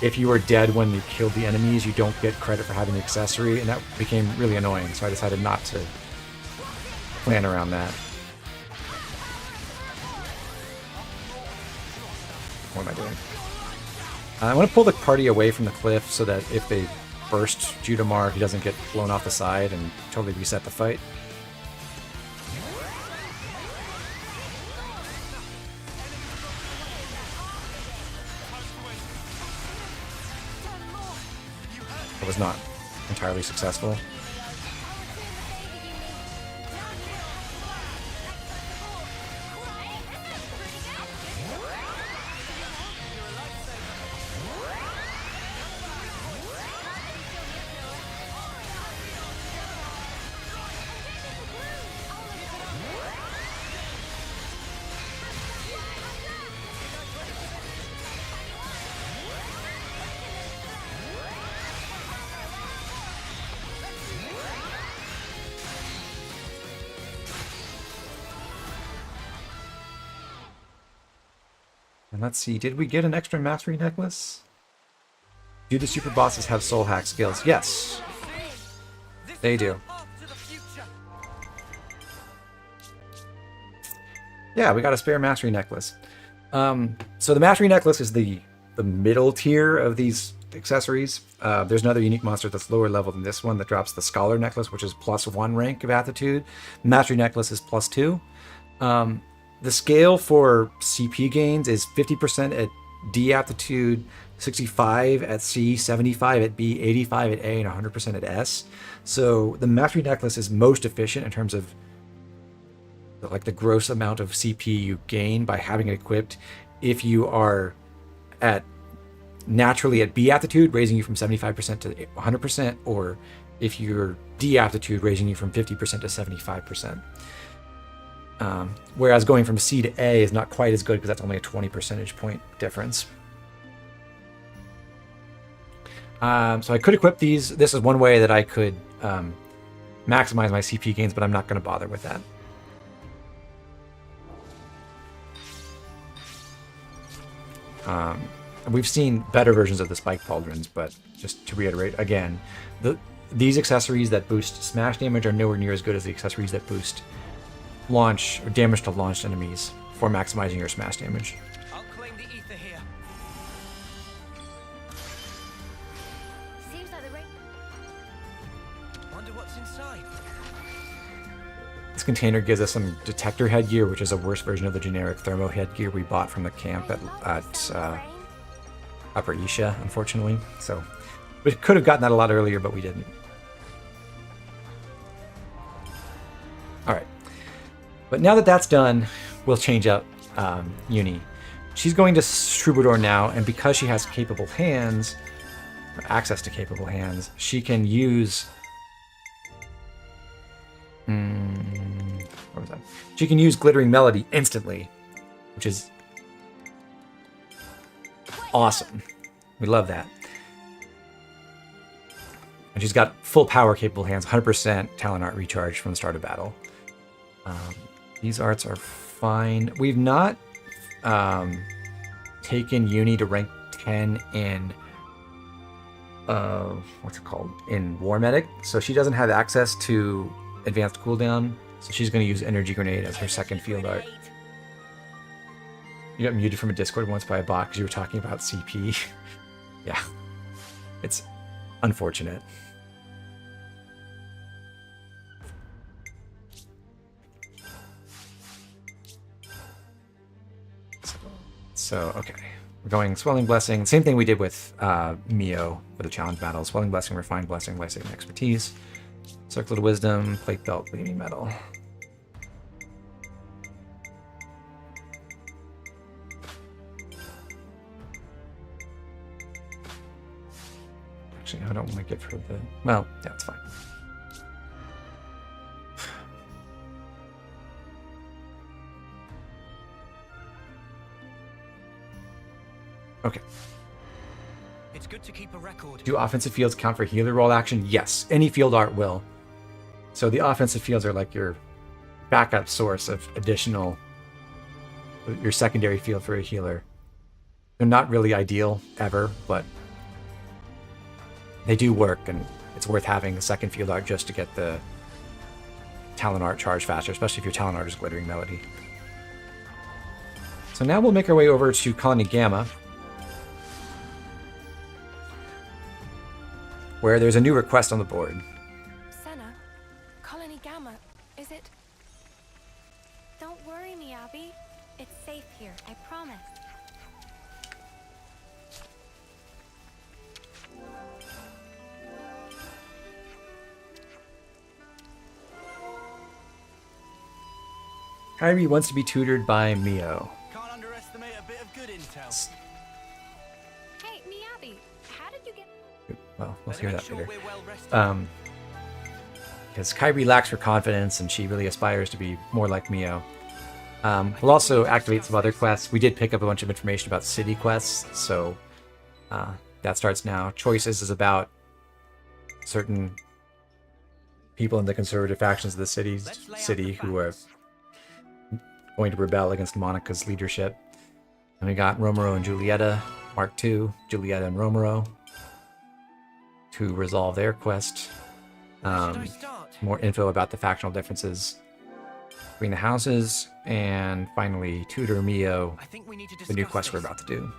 if you are dead when you killed the enemies, you don't get credit for having the accessory, and that became really annoying, so I decided not to plan around that. What am I doing? I want to pull the party away from the cliff so that if they burst Judamar, he doesn't get blown off the side and totally reset the fight. It was not entirely successful. let's see. Did we get an extra mastery necklace? Do the super bosses have soul hack skills? Yes. They do. Yeah, we got a spare mastery necklace. So the mastery necklace is the middle tier of these accessories. There's another unique monster that's lower level than this one that drops the scholar necklace, which is +1 rank of aptitude. Mastery necklace is +2. The scale for CP gains is 50% at D aptitude, 65 at C, 75 at B, 85 at A, and 100% at S. So the mastery necklace is most efficient in terms of like the gross amount of CP you gain by having it equipped. If you are at naturally at B aptitude, raising you from 75% to 100%, or if you're D aptitude, raising you from 50% to 75%. Whereas going from C to A is not quite as good because that's only a 20 percentage point difference. So I could equip these. This is one way that I could maximize my CP gains, but I'm not going to bother with that. We've seen better versions of the spike pauldrons, but just to reiterate again, these accessories that boost smash damage are nowhere near as good as the accessories that boost launch or damage to launched enemies for maximizing your smash damage. I'll claim the ether here. Seems like the ring. Wonder what's inside. This container gives us some detector headgear, which is a worse version of the generic thermo headgear we bought from the camp at Upper Isha, unfortunately. So we could have gotten that a lot earlier, but we didn't. All right. But now that that's done, we'll change up Uni. She's going to Troubadour now, and because she has capable hands, or access to capable hands, she can use... what was that? She can use Glittering Melody instantly, which is awesome. We love that. And she's got full power capable hands, 100% talent art recharge from the start of battle. These arts are fine. We've not taken Uni to rank 10 in what's it called? In War Medic. So she doesn't have access to advanced cooldown. So she's going to use Energy Grenade as her second field art. You got muted from a Discord once by a bot because you were talking about CP. Yeah. It's unfortunate. So, okay. We're going Swelling Blessing. Same thing we did with Mio for the challenge battle. Swelling Blessing, Refined Blessing, Life-Saving Expertise. Circlet of Wisdom, Plate Belt, Gleaming Metal. Actually, I don't want to give her the... Well, yeah, it's fine. Okay. It's good to keep a record. Do offensive fields count for healer roll action? Yes, any field art will. So the offensive fields are like your backup source of additional, your secondary field for a healer. They're not really ideal ever, but they do work, and it's worth having a second field art just to get the talent art charge faster, especially if your talent art is Glittering Melody. So now we'll make our way over to Colony Gamma, where there's a new request on the board. Senna, Colony Gamma, is it? Don't worry, Miyabi. It's safe here, I promise. Kyrie wants to be tutored by Mio. Can't underestimate a bit of good intel. Hey, Miyabi, how did you get... Well, we'll hear that later. Because Kyrie lacks her confidence, and she really aspires to be more like Mio. We'll also activate some other quests. We did pick up a bunch of information about city quests, so that starts now. Choices is about certain people in the conservative factions of the city who are going to rebel against Monica's leadership. And we got Romero and Julieta, Mark II, Julieta and Romero, to resolve their quest. More info about the factional differences between the houses, and finally Tudor Mio, the new quest we're about to do.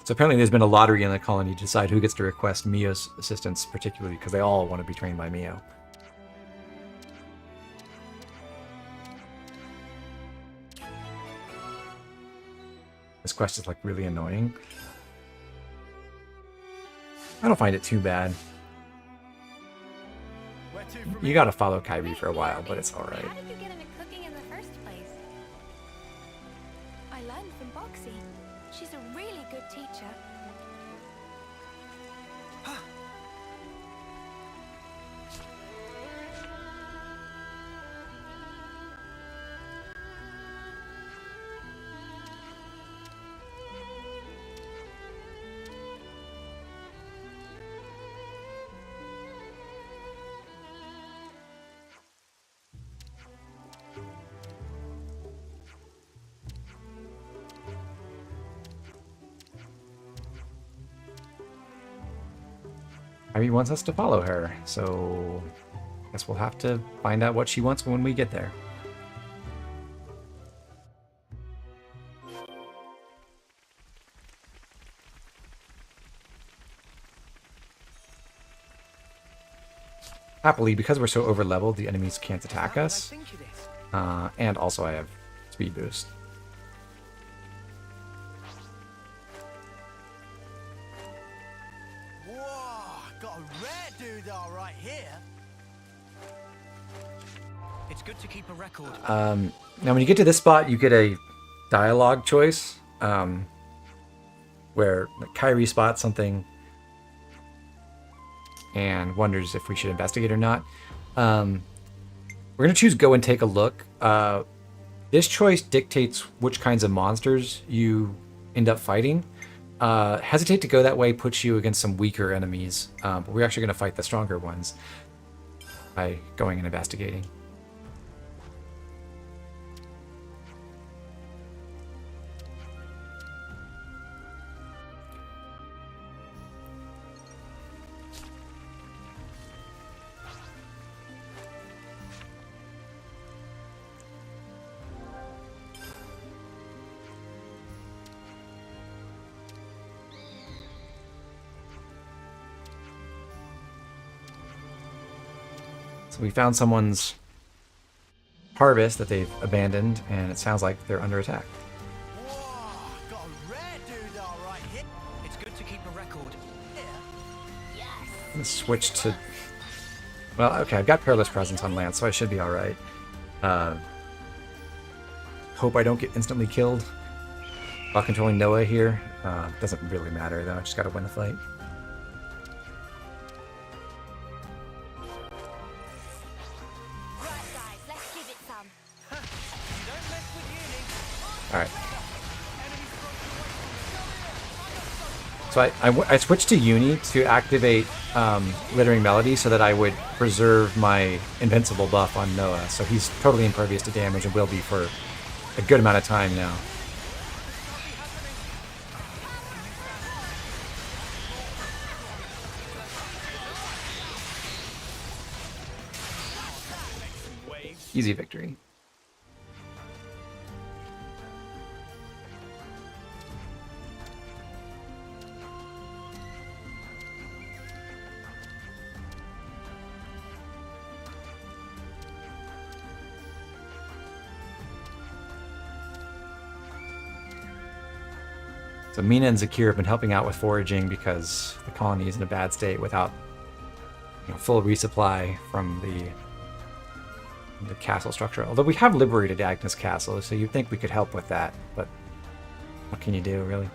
So apparently there's been a lottery in the colony to decide who gets to request Mio's assistance, particularly because they all want to be trained by Mio. This quest is like really annoying. I don't find it too bad. You gotta follow Kyrie for a while, but it's alright. How did you get into cooking in the first place? I learned from Boxy. She's a really good teacher. Kyrie wants us to follow her, so I guess we'll have to find out what she wants when we get there. Happily, because we're so over-leveled, the enemies can't attack us. And also I have speed boost. Got a rare doodah right here. It's good to keep a record. Now when you get to this spot, you get a dialogue choice, where Kyrie spots something and wonders if we should investigate or not. We're going to choose go and take a look. This choice dictates which kinds of monsters you end up fighting. Hesitate to go that way puts you against some weaker enemies, but we're actually going to fight the stronger ones by going and investigating. We found someone's harvest that they've abandoned, and it sounds like they're under attack. Got a rare doodah right here. It's good to keep a record. I'm gonna switch to... Well, okay, I've got Perilous Presence on land, so I should be alright. Hope I don't get instantly killed while controlling Noah here. Doesn't really matter, though. I just gotta win the fight. Alright. So I switched to Uni to activate Littering Melody so that I would preserve my invincible buff on Noah. So he's totally impervious to damage and will be for a good amount of time now. Easy victory. So Mina and Zakir have been helping out with foraging because the colony is in a bad state without full resupply from the castle structure. Although we have liberated Agnes Castle, so you'd think we could help with that, but what can you do, really?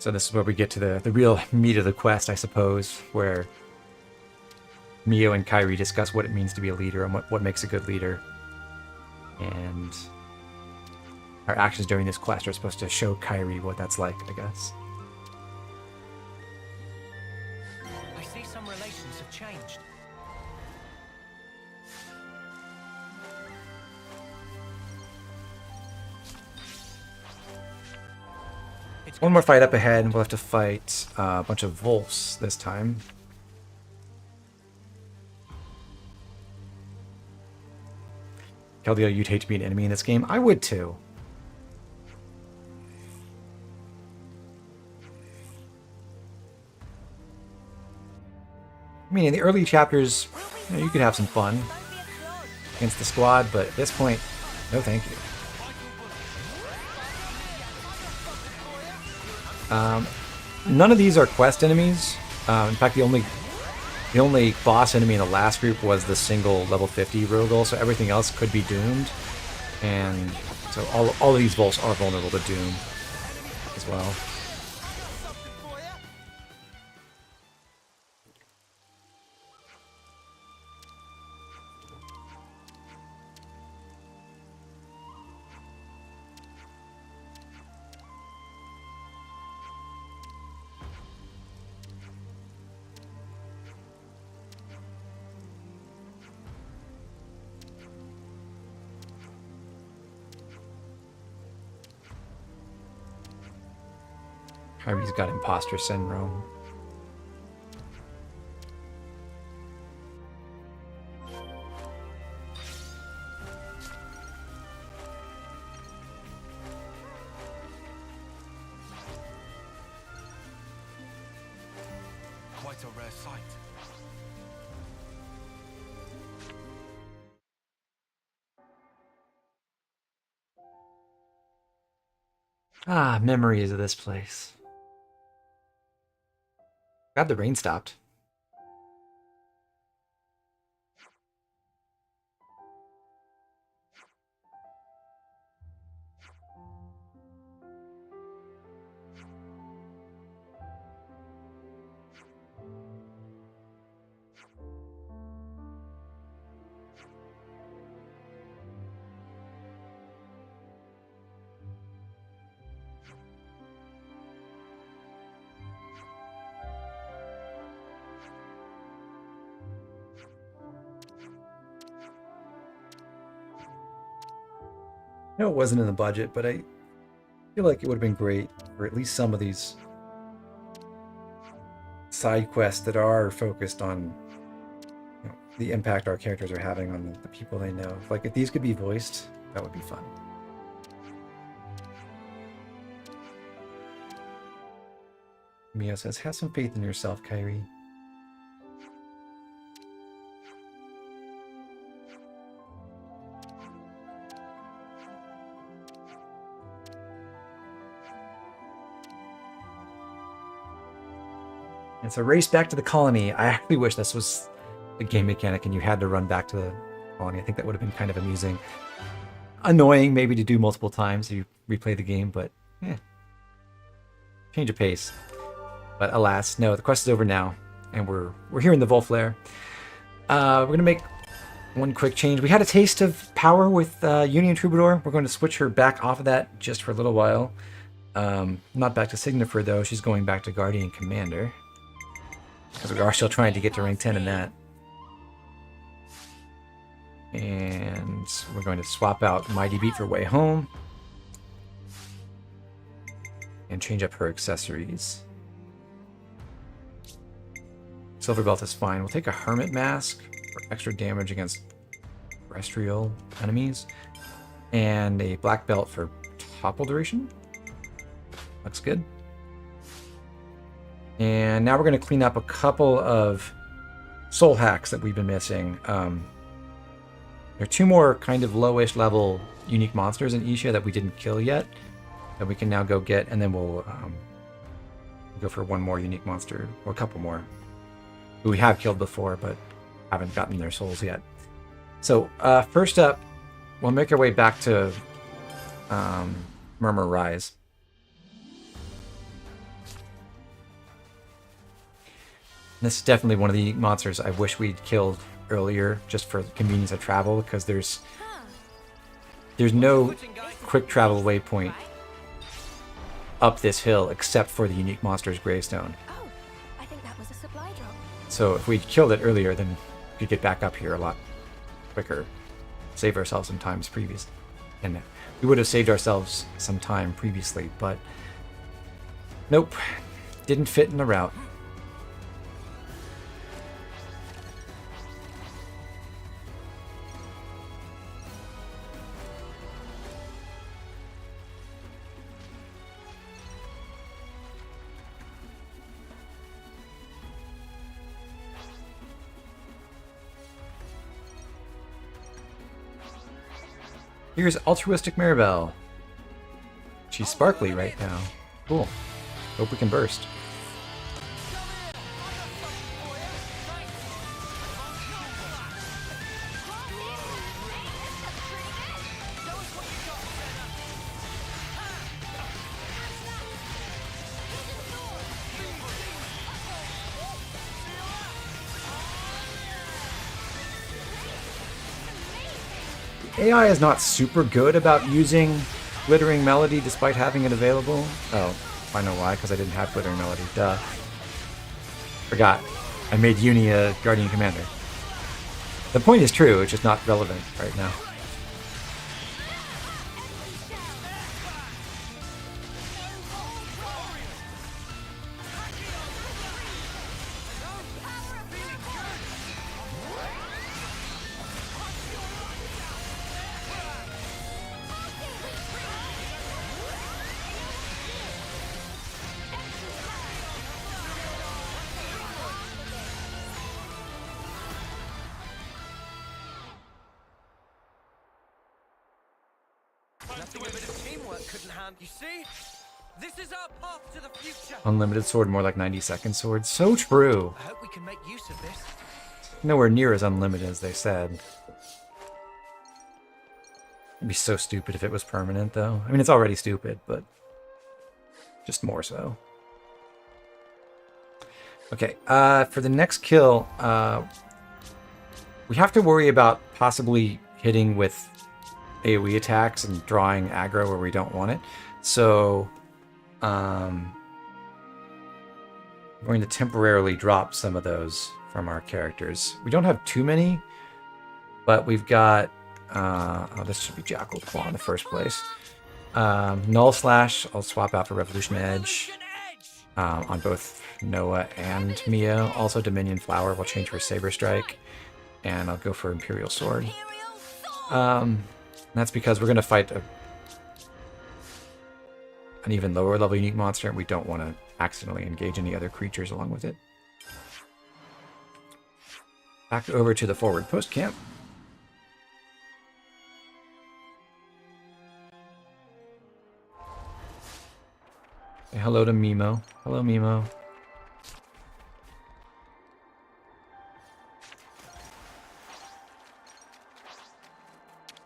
So this is where we get to the real meat of the quest, I suppose, where Mio and Kairi discuss what it means to be a leader and what makes a good leader. And our actions during this quest are supposed to show Kairi what that's like, I guess. I see some relations have changed. One more fight up ahead, and we'll have to fight a bunch of Volfs this time. Keldeo, you'd hate to be an enemy in this game? I would too. I mean, in the early chapters, you could have some fun against the squad, but at this point, no thank you. None of these are quest enemies. In fact, the only boss enemy in the last group was the single level 50 Rogol, so everything else could be doomed. And so all of these Volts are vulnerable to doom as well. Kairi's got imposter syndrome. Quite a rare sight. Ah, memories of this place. Glad the rain stopped. I know it wasn't in the budget, but I feel like it would have been great for at least some of these side quests that are focused on, you know, the impact our characters are having on the people they know. Like, if these could be voiced, that would be fun. Mio says, have some faith in yourself, Kairi. It's a race back to the colony. I actually wish this was a game mechanic and you had to run back to the colony. I think that would have been kind of amusing. Annoying maybe to do multiple times if you replay the game, but change of pace. But alas, no, the quest is over now, and we're here in the Volf Lair. We're gonna make one quick change. We had a taste of power with Union Troubadour. We're going to switch her back off of that just for a little while. Not back to Signifer though. She's going back to Guardian Commander. Because we are still trying to get to rank 10 in that. And we're going to swap out Mighty Beat for Way Home. And change up her accessories. Silver Belt is fine. We'll take a Hermit Mask for extra damage against terrestrial enemies. And a Black Belt for topple duration. Looks good. And now we're going to clean up a couple of soul hacks that we've been missing. There are two more kind of lowish level unique monsters in Isha that we didn't kill yet that we can now go get, and then we'll go for one more unique monster, or a couple more, who we have killed before but haven't gotten their souls yet. So first up, we'll make our way back to Murmur Rise. This is definitely one of the unique monsters I wish we'd killed earlier, just for the convenience of travel, because there's no quick travel waypoint up this hill except for the unique monster's gravestone. Oh, I think that was a supply drop. So if we'd killed it earlier, then we could get back up here a lot quicker, save ourselves some times previous, and we would have saved ourselves some time previously, but nope, didn't fit in the route. Here's altruistic Maribel. She's sparkly right now. Cool. Hope we can burst. AI is not super good about using Glittering Melody despite having it available. Oh, I know why, because I didn't have Glittering Melody. Duh. Forgot. I made Uni a Guardian Commander. The point is true, it's just not relevant right now. Nothing a bit of teamwork couldn't hand. You see? This is our path to the future. Unlimited sword, more like 90-second sword. So true. I hope we can make use of this. Nowhere near as unlimited as they said. It'd be so stupid if it was permanent, though. I mean, it's already stupid, but just more so. Okay, for the next kill, we have to worry about possibly hitting with AoE attacks and drawing aggro where we don't want it. So, I'm going to temporarily drop some of those from our characters. We don't have too many, but we've got, oh, this should be Jackal Claw in the first place. Null Slash, I'll swap out for Revolution Edge on both Noah and Mia. Also Dominion Flower, we'll change for Saber Strike, and I'll go for Imperial Sword. That's because we're going to fight an even lower level unique monster, and we don't want to accidentally engage any other creatures along with it. Back over to the forward post camp. Say hello to Mimo. Hello, Mimo.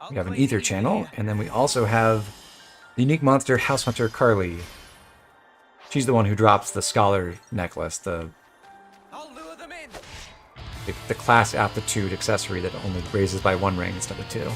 We have an Ether channel, and then we also have the unique monster House Hunter Carly. She's the one who drops the Scholar necklace, the class aptitude accessory that only raises by 1 rank instead of 2.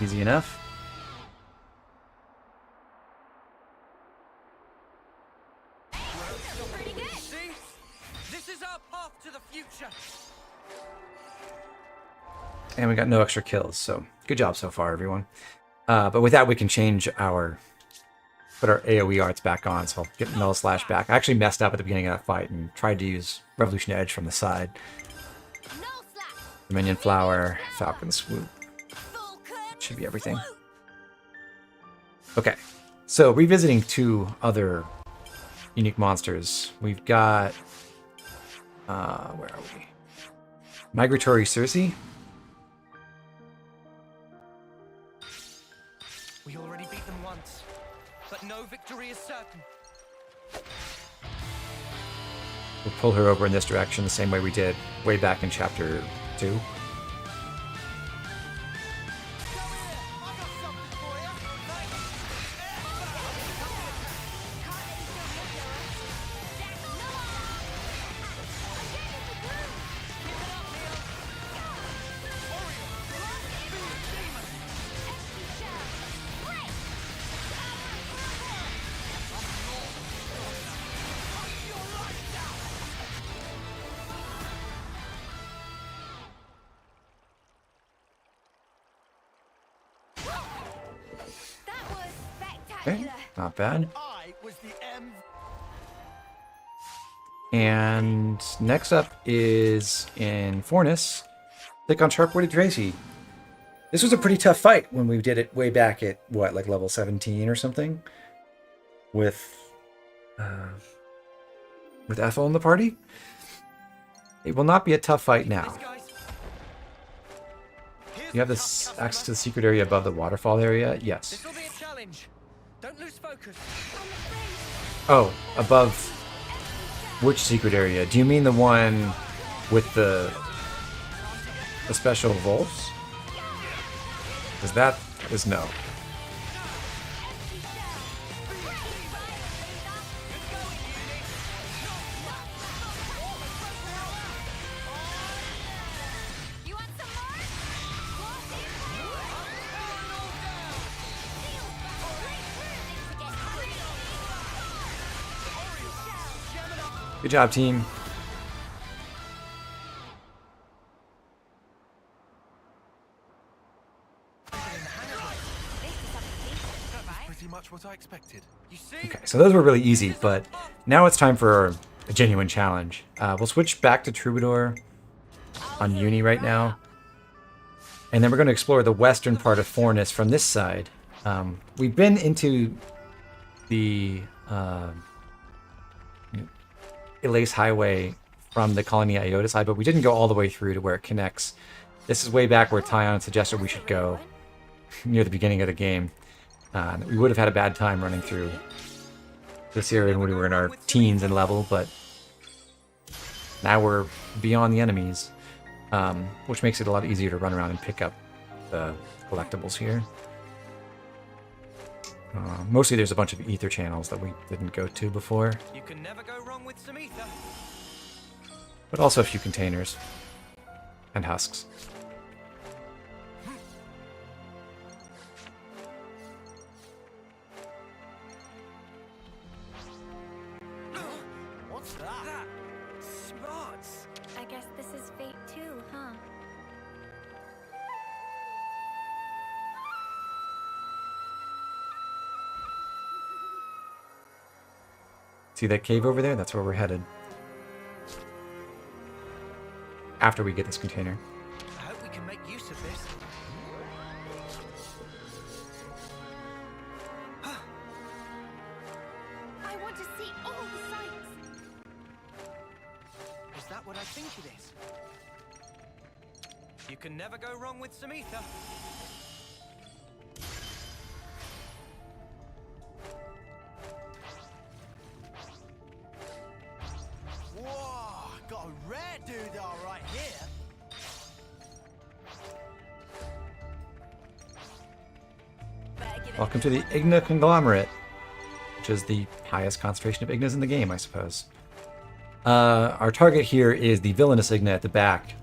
Easy enough. See? This is our path to the future. And we got no extra kills, so good job so far, everyone. But with that, we can change put our AoE arts back on, so I'll get Null Slash back. I actually messed up at the beginning of that fight and tried to use Revolution Edge from the side. Dominion Flower, Falcon Swoop. Should be everything. Okay, so revisiting 2 other unique monsters. We've got... where are we? Migratory Circe. We already beat them once, but no victory is certain. We'll pull her over in this direction the same way we did way back in chapter 2. Okay, not bad. And next up is in Fornis. Take on Sharp-Witted Tracy. This was a pretty tough fight when we did it way back at, what, like level 17 or something? With Ethel in the party? It will not be a tough fight now. You have this access to the secret area above the waterfall area? Yes. This will be a challenge. Don't lose focus. Oh, above which secret area? Do you mean the one with the special vaults? Because that is no. Good job, team. Pretty much what I expected. You see? Okay, so those were really easy, but now it's time for a genuine challenge. We'll switch back to Troubadour on Uni right now. And then we're going to explore the western part of Fornis from this side. We've been into the Elase Highway from the Colony Iota side, but we didn't go all the way through to where it connects. This is way back where Tyon suggested we should go near the beginning of the game. We would have had a bad time running through this area when we were in our teens and level, but now we're beyond the enemies, which makes it a lot easier to run around and pick up the collectibles here. Mostly there's a bunch of ether channels that we didn't go to before. You can never go wrong with some ether. But also a few containers. And husks. What's that? Smarts. I guess this is fate too, huh? See that cave over there? That's where we're headed. After we get this container. I hope we can make use of this. I want to see all the sights. Is that what I think it is? You can never go wrong with some ether. Whoa, got a rare doodah right here. Welcome to the Igna Conglomerate, which is the highest concentration of Ignas in the game, I suppose. Our target here is the villainous Igna at the back.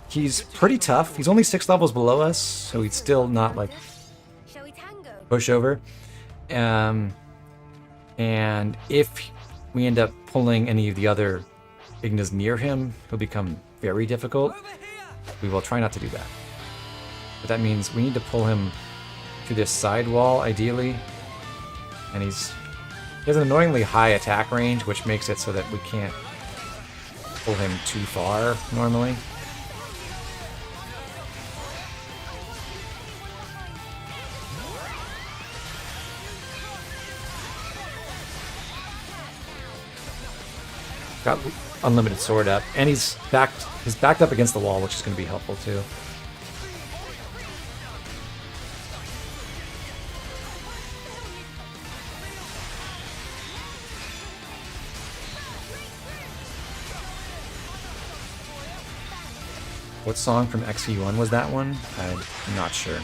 He's pretty tough. He's only 6 levels below us, so he's still not like pushover. And if we end up pulling any of the other Ignas near him, he'll become very difficult. we will try not to do that. But that means we need to pull him through this side wall, ideally. And he has an annoyingly high attack range, which makes it so that we can't pull him too far, normally. Got unlimited sword up, and he's backed up against the wall, which is going to be helpful too. What song from XE1 was that one? I'm not sure.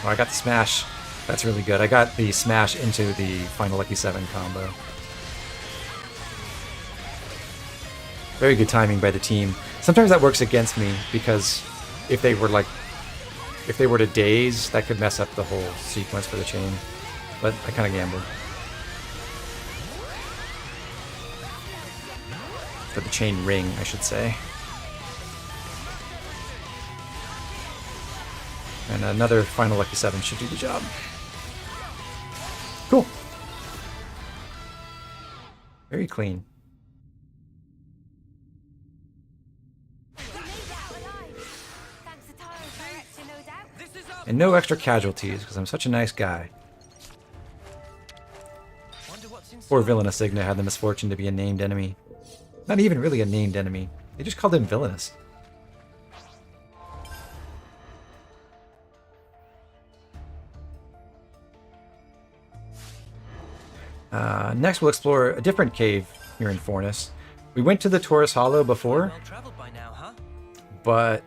Oh, I got the smash. That's really good. I got the smash into the final Lucky 7 combo. Very good timing by the team. Sometimes that works against me because if they were to daze, that could mess up the whole sequence for the chain. But I kind of gambled. For the chain ring, I should say. And another final Lucky 7 should do the job. Cool. Very clean. And no extra casualties, because I'm such a nice guy. Poor Villainous Signa had the misfortune to be a named enemy. Not even really a named enemy. They just called him Villainous. Next we'll explore a different cave here in Fornis. We went to the Taurus Hollow before, but,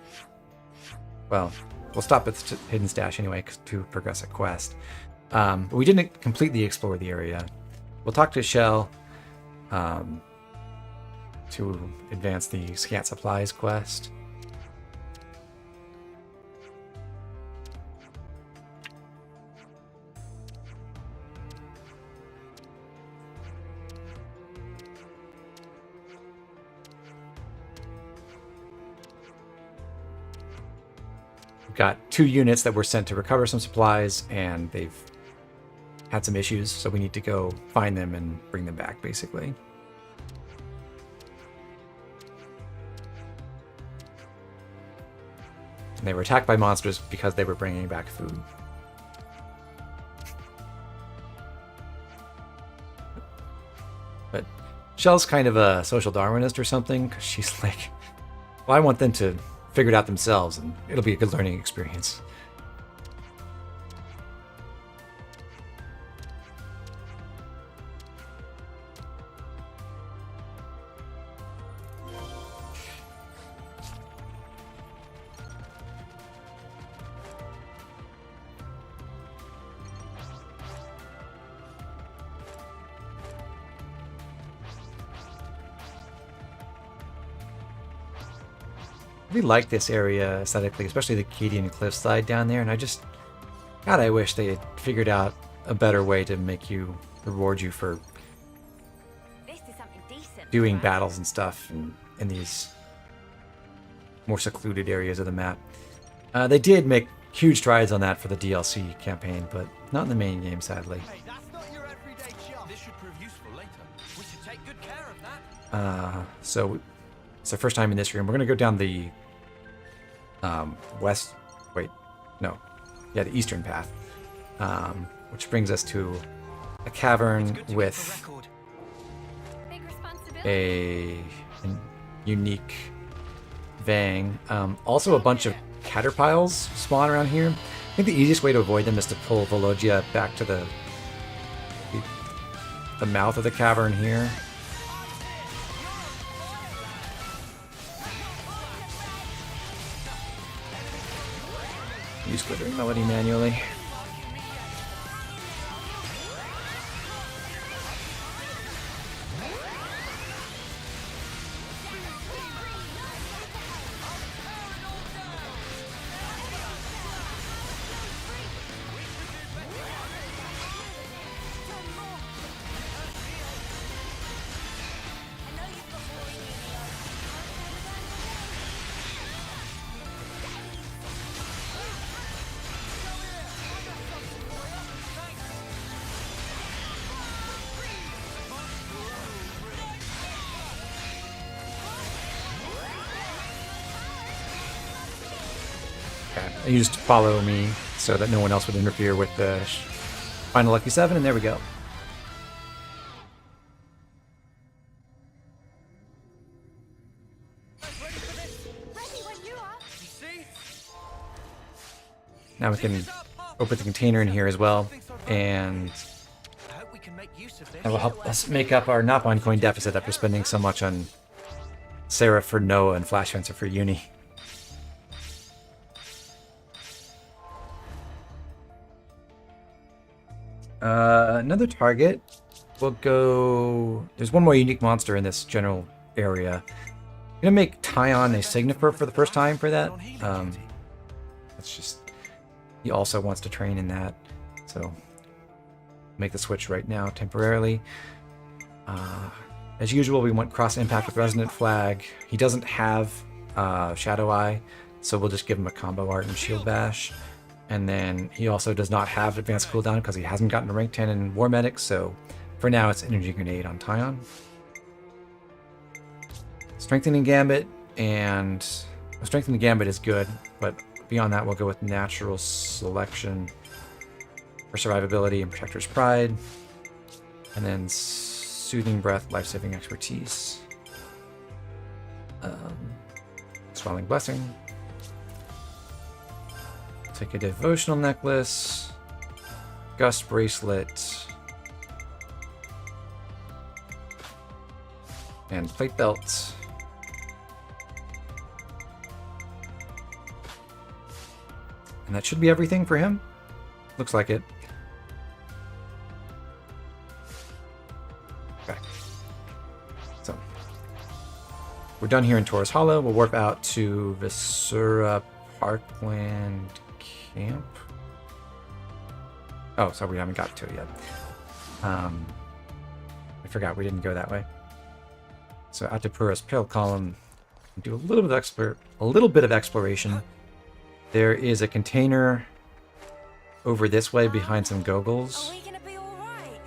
well, we'll stop at the Hidden Stash anyway to progress a quest. But we didn't completely explore the area. We'll talk to Shell to advance the Scant Supplies quest. Got 2 units that were sent to recover some supplies, and they've had some issues, so we need to go find them and bring them back, basically. And they were attacked by monsters because they were bringing back food. But Shell's kind of a social Darwinist or something, because she's like, well, I want them to figure it out themselves, and it'll be a good learning experience. I really like this area aesthetically, especially the Cadian cliffside down there, and God, I wish they had figured out a better way to make you, reward you for doing battles and stuff in these more secluded areas of the map. They did make huge strides on that for the DLC campaign, but not in the main game, sadly. Hey, that's not your everyday job. This should prove useful later. We should take good care of that. So it's our first time in this room. We're going to go down the the eastern path, which brings us to a cavern with a unique Vang. Also a bunch of caterpiles spawn around here. I think the easiest way to avoid them is to pull Velogia back to the mouth of the cavern here. Use Glittering Melody manually. You just follow me so that no one else would interfere with the final Lucky 7, and there we go. Now we can open the container in here as well, and that will help us make up our not one coin deficit after spending so much on Seraph for Noah and Flash Fencer for Uni. Another target. We'll go... There's one more unique monster in this general area. I'm gonna make Tyon a Signifer for the first time for that. That's just... He also wants to train in that, so make the switch right now temporarily. As usual, we want cross impact with Resonant Flag. He doesn't have Shadow Eye, so we'll just give him a combo art and Shield Bash. And then he also does not have advanced cooldown because he hasn't gotten to rank 10 in War Medic, so for now it's Energy Grenade on Tyon. Strengthening Gambit, and Strengthening Gambit is good, but beyond that we'll go with Natural Selection for survivability and Protector's Pride. And then Soothing Breath, Life-Saving Expertise. Swelling Blessing. Take a Devotional Necklace. Gust Bracelet. And Plate Belt. And that should be everything for him. Looks like it. Okay. So, we're done here in Taurus Hollow. We'll warp out to Visura Parkland Camp. Oh, sorry, we haven't got to it yet. I forgot we didn't go that way. So out to Pura's Pale Column, do a little bit of exploration. There is a container over this way behind some Goggles. Are we gonna be all right?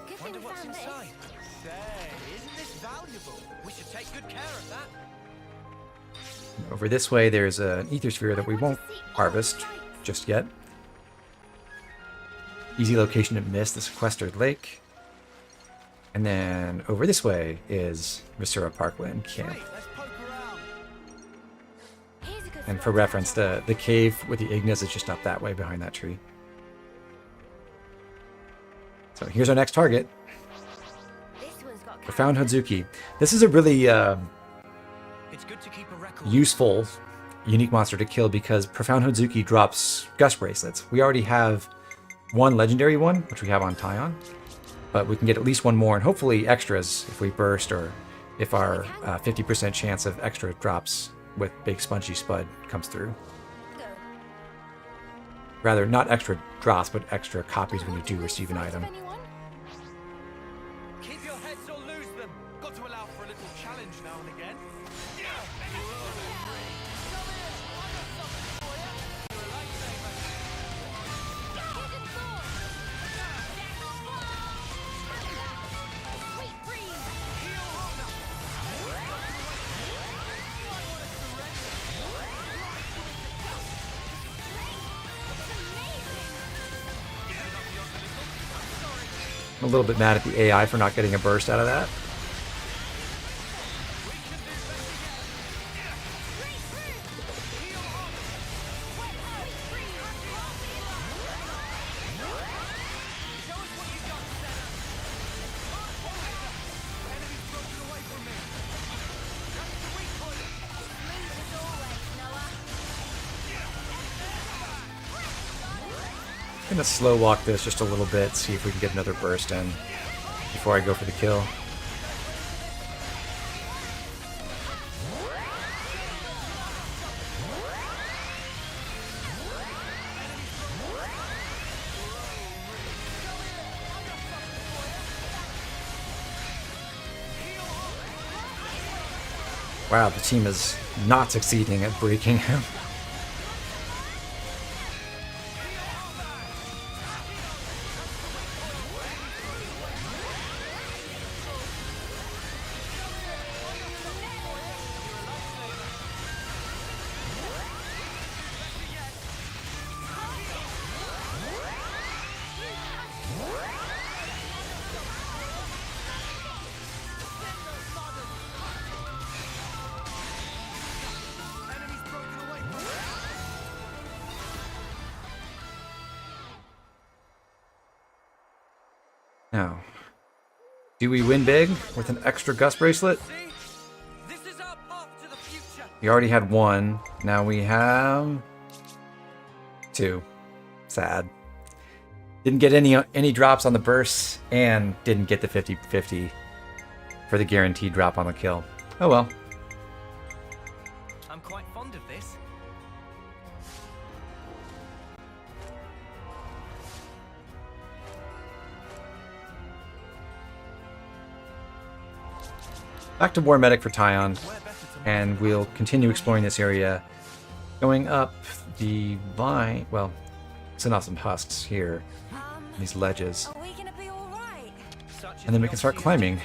Good thing we found this. Say, isn't this valuable? We should take good care of that. Over this way, there's an ether sphere that we won't harvest just yet. Easy location to miss, the sequestered lake. And then over this way is Visura Parkland Camp. And for reference, the cave with the Ignis is just up that way behind that tree. So here's our next target. Profound Hodzuki. This is a really useful unique monster to kill because Profound Hodzuki drops Gust Bracelets. We already have one legendary one, which we have on Tyon, but we can get at least one more and hopefully extras if we burst or if our 50% chance of extra drops with Big Spongy Spud comes through. Rather, not extra drops, but extra copies when you do receive an item. Keep your heads or lose them. Got to allow for a little challenge now and again. I'm a little bit mad at the AI for not getting a burst out of that. I'm gonna slow walk this just a little bit, see if we can get another burst in before I go for the kill. Wow, the team is not succeeding at breaking him. Now, do we win big with an extra gust bracelet? We already had one. Now we have 2. Sad. Didn't get any drops on the bursts, and didn't get the 50-50 for the guaranteed drop on the kill. Oh well. I'm quite fond of this. Back to War Medic for Tyon, and we'll continue exploring this area, going up the vine. Well, send off some husks here, these ledges, and then we can start climbing.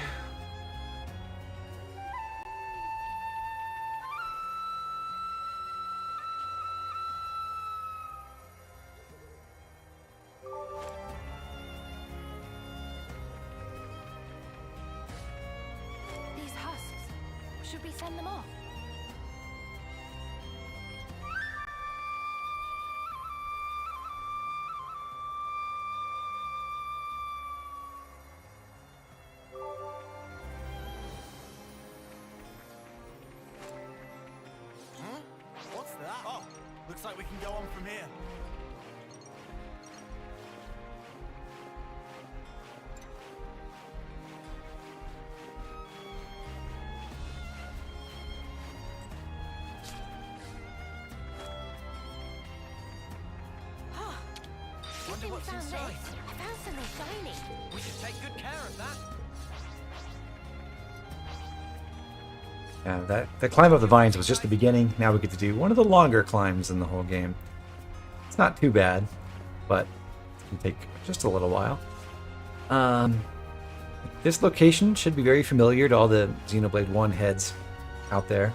These husks. Should we send them off? Huh? What's that? Oh, looks like we can go on from here. Wonder what's found inside. this. I found something shiny. We should take good care of that. Yeah, the climb of the vines was just the beginning. Now we get to do one of the longer climbs in the whole game. It's not too bad, but it can take just a little while. This location should be very familiar to all the Xenoblade 1 heads out there.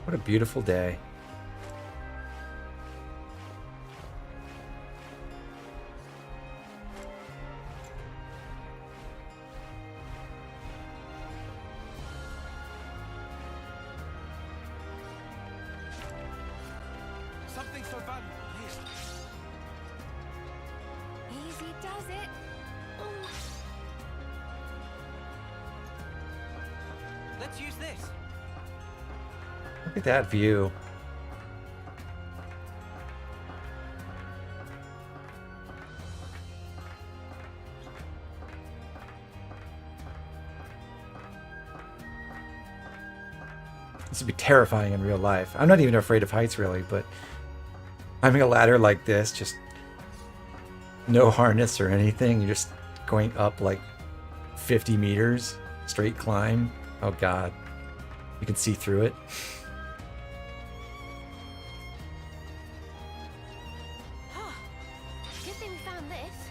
What a beautiful day. Something so valuable here. Easy does it. Let's use this. Look at that view. This would be terrifying in real life. I'm not even afraid of heights really, but climbing a ladder like this, just no harness or anything, you're just going up like 50 meters, straight climb. Oh God, you can see through it. Good thing we found this.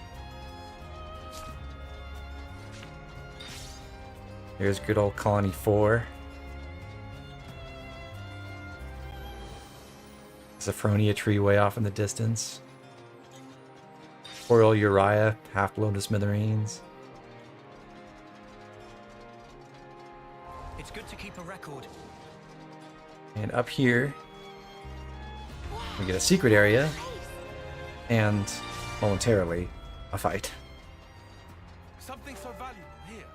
Here's good old Colony 4. Sophronia tree way off in the distance. Poor old Uriah, half blown to smithereens. It's good to keep a record. And up here, we get a secret area, and momentarily, a fight. Something so valuable here.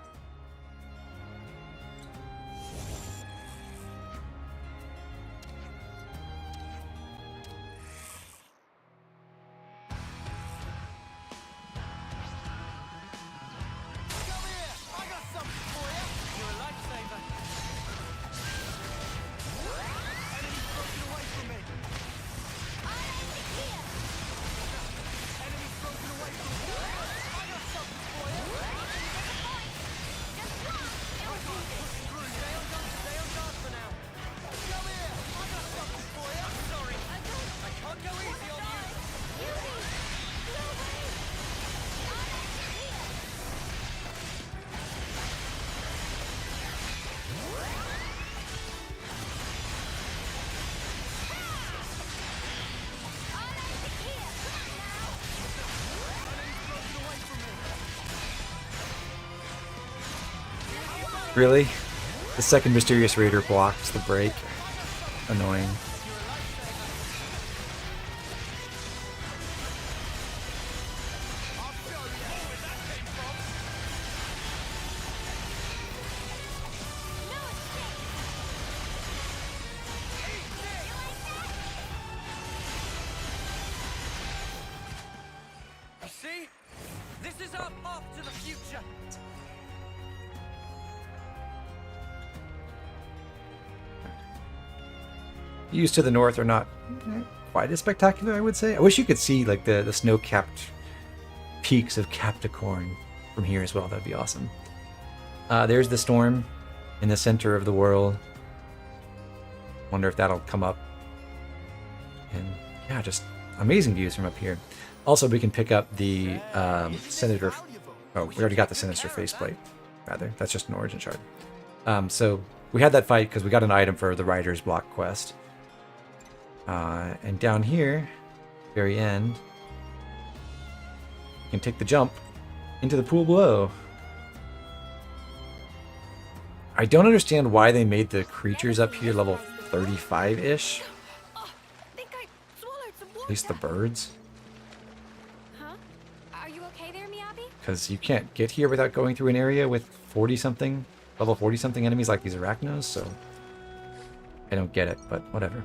Really? The second mysterious raider blocks the break. Annoying. You see? This is our path to the future. Views to the north are not quite as spectacular, I would say. I wish you could see like the snow-capped peaks of Capricorn from here as well. That'd be awesome. There's the storm in the center of the world. Wonder if that'll come up. And yeah, just amazing views from up here. Also, we can pick up the Senator... Oh, we already got the Sinister faceplate, rather. That's just an origin shard. So we had that fight because we got an item for the Rider's Block quest. And down here, very end, you can take the jump into the pool below. I don't understand why they made the creatures up here level 35-ish. At least the birds. Huh? Are you okay there, Miyabi? Because you can't get here without going through an area with 40-something, level 40-something enemies like these Arachnos, so I don't get it, but whatever.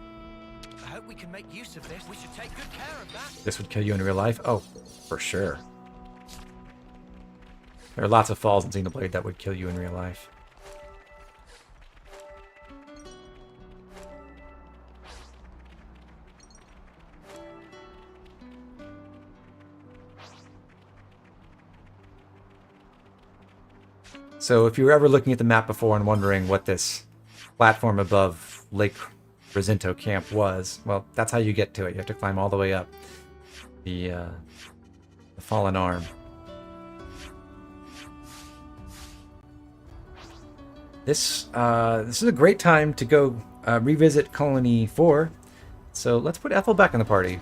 I hope we can make use of this. We should take good care of that. This would kill you in real life? Oh, for sure. There are lots of falls in Xenoblade that would kill you in real life. So if you were ever looking at the map before and wondering what this platform above Lake Resinto camp was, well, that's how you get to it. You have to climb all the way up the fallen arm. This is a great time to go revisit Colony 4. So let's put Ethel back in the party.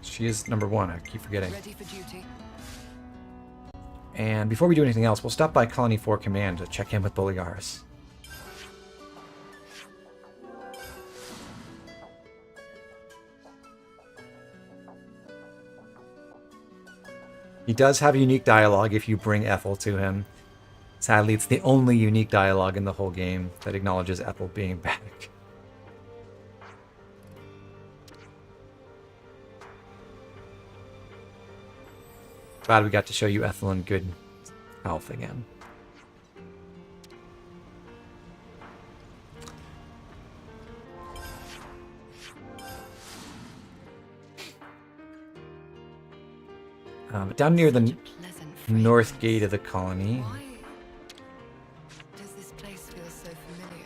She is number 1. I keep forgetting. Ready for duty. And before we do anything else, we'll stop by Colony 4 Command to check in with Boligaris. He does have unique dialogue if you bring Ethel to him. Sadly, it's the only unique dialogue in the whole game that acknowledges Ethel being back. Glad we got to show you Ethel in good health again. Down near the north gate of the colony. Why does this place feel so familiar?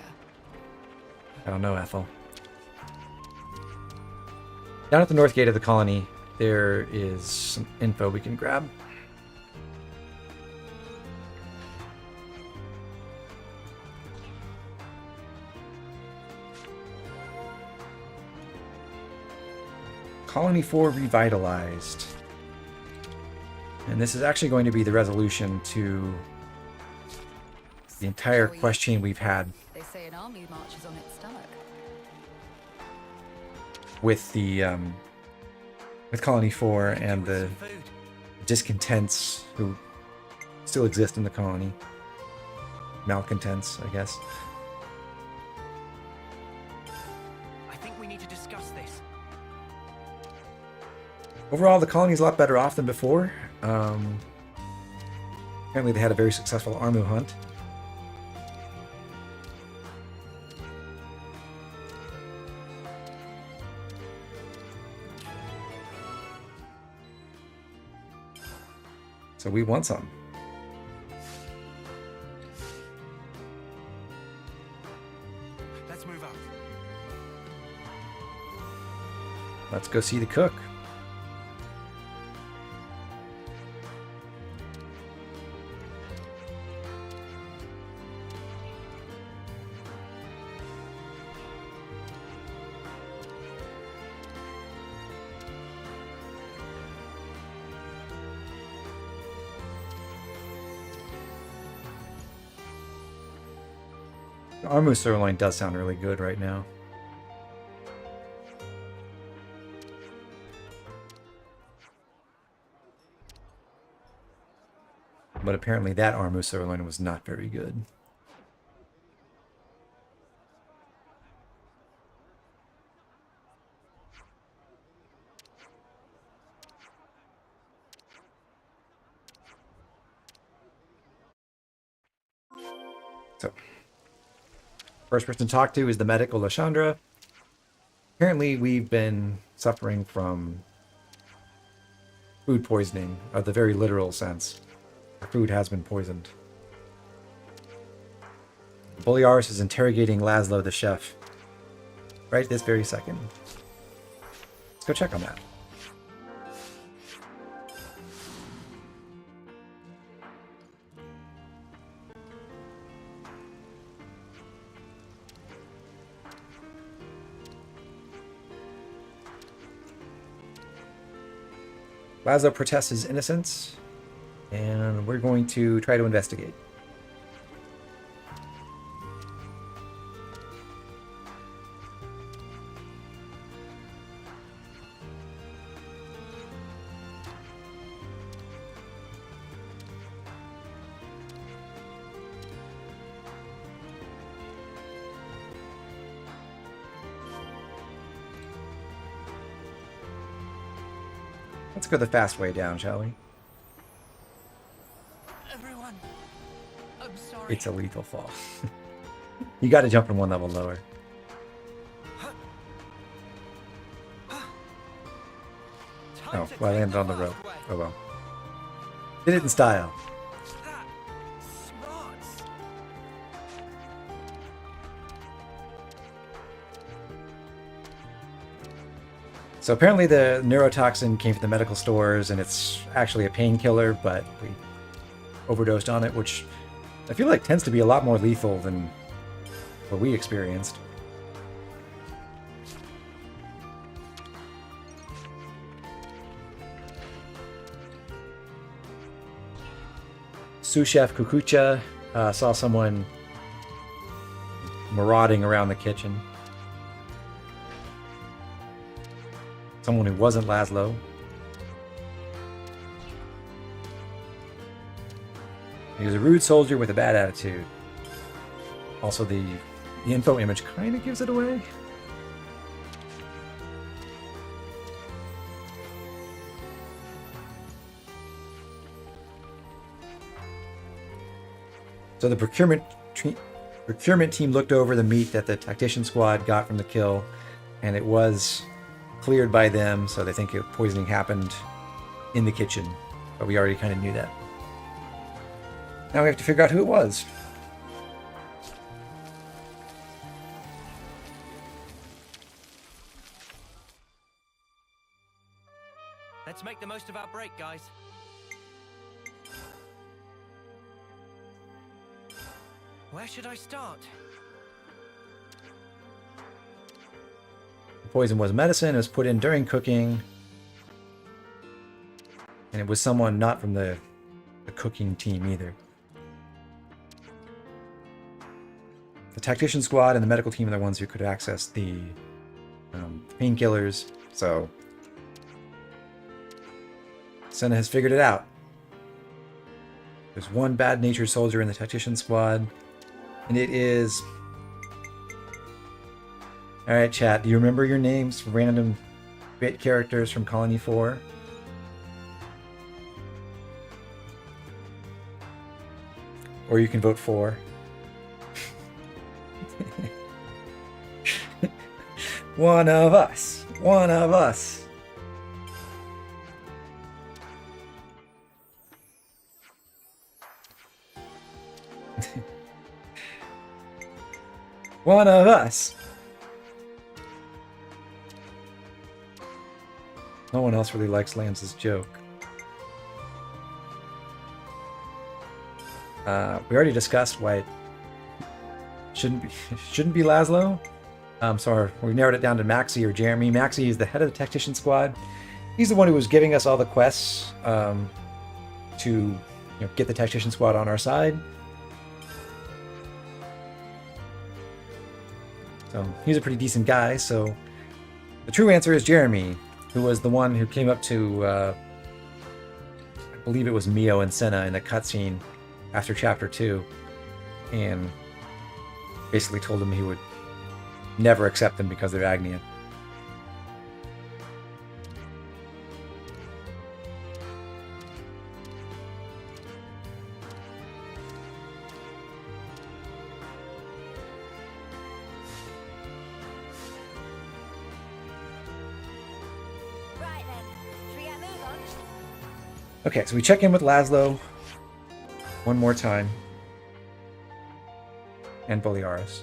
I don't know, Ethel. Down at the north gate of the colony, there is some info we can grab. Colony 4 revitalized. And this is actually going to be the resolution to the entire quest chain we've had They say an army marches on its stomach. with the with Colony 4 and the discontents who still exist in the colony. Malcontents, I guess. I think we need to discuss this. Overall, the colony's a lot better off than before. Apparently they had a very successful Armu hunt. So we want some. Let's move out. Let's go see the cook. Armu sirloin does sound really good right now. But apparently that Armu sirloin was not very good. So, first person to talk to is the medic, Olashandra. Apparently we've been suffering from food poisoning, of the very literal sense. Our food has been poisoned. Boliaris is interrogating Laszlo, the chef, right this very second. Let's go check on that. Laszlo protests his innocence, and we're going to try to investigate. Let's go the fast way down, shall we? Everyone, I'm sorry. It's a lethal fall. You got to jump in one level lower. Oh, well, I landed on the rope. Oh well. Did it in style. So apparently the neurotoxin came from the medical stores, and it's actually a painkiller, but we overdosed on it, which I feel like tends to be a lot more lethal than what we experienced. Sous Chef Kukucha saw someone marauding around the kitchen. Someone who wasn't Laszlo. He was a rude soldier with a bad attitude. Also, the info image kind of gives it away. So the procurement team looked over the meat that the tactician squad got from the kill, and it was cleared by them, so they think poisoning happened in the kitchen, but we already kind of knew that. Now we have to figure out who it was. Let's make the most of our break, guys. Where should I start? Poison was medicine. It was put in during cooking. And it was someone not from the cooking team either. The tactician squad and the medical team are the ones who could access the painkillers. So Senna has figured it out. There's one bad-natured soldier in the tactician squad. And it is... Alright, chat, do you remember your names? Random bit characters from Colony 4? Or you can vote for. One of us. One of us. One of us. No one else really likes Lance's joke. We already discussed why it shouldn't be Laszlo. So we narrowed it down to Maxie or Jeremy. Maxie is the head of the tactician squad. He's the one who was giving us all the quests to get the tactician squad on our side. So he's a pretty decent guy. So the true answer is Jeremy, who was the one who came up to, I believe it was Mio and Senna in the cutscene after Chapter 2, and basically told him he would never accept them because they're Agnian. Right then, should we get a move on? Okay, so we check in with Laszlo one more time. And Boliaris.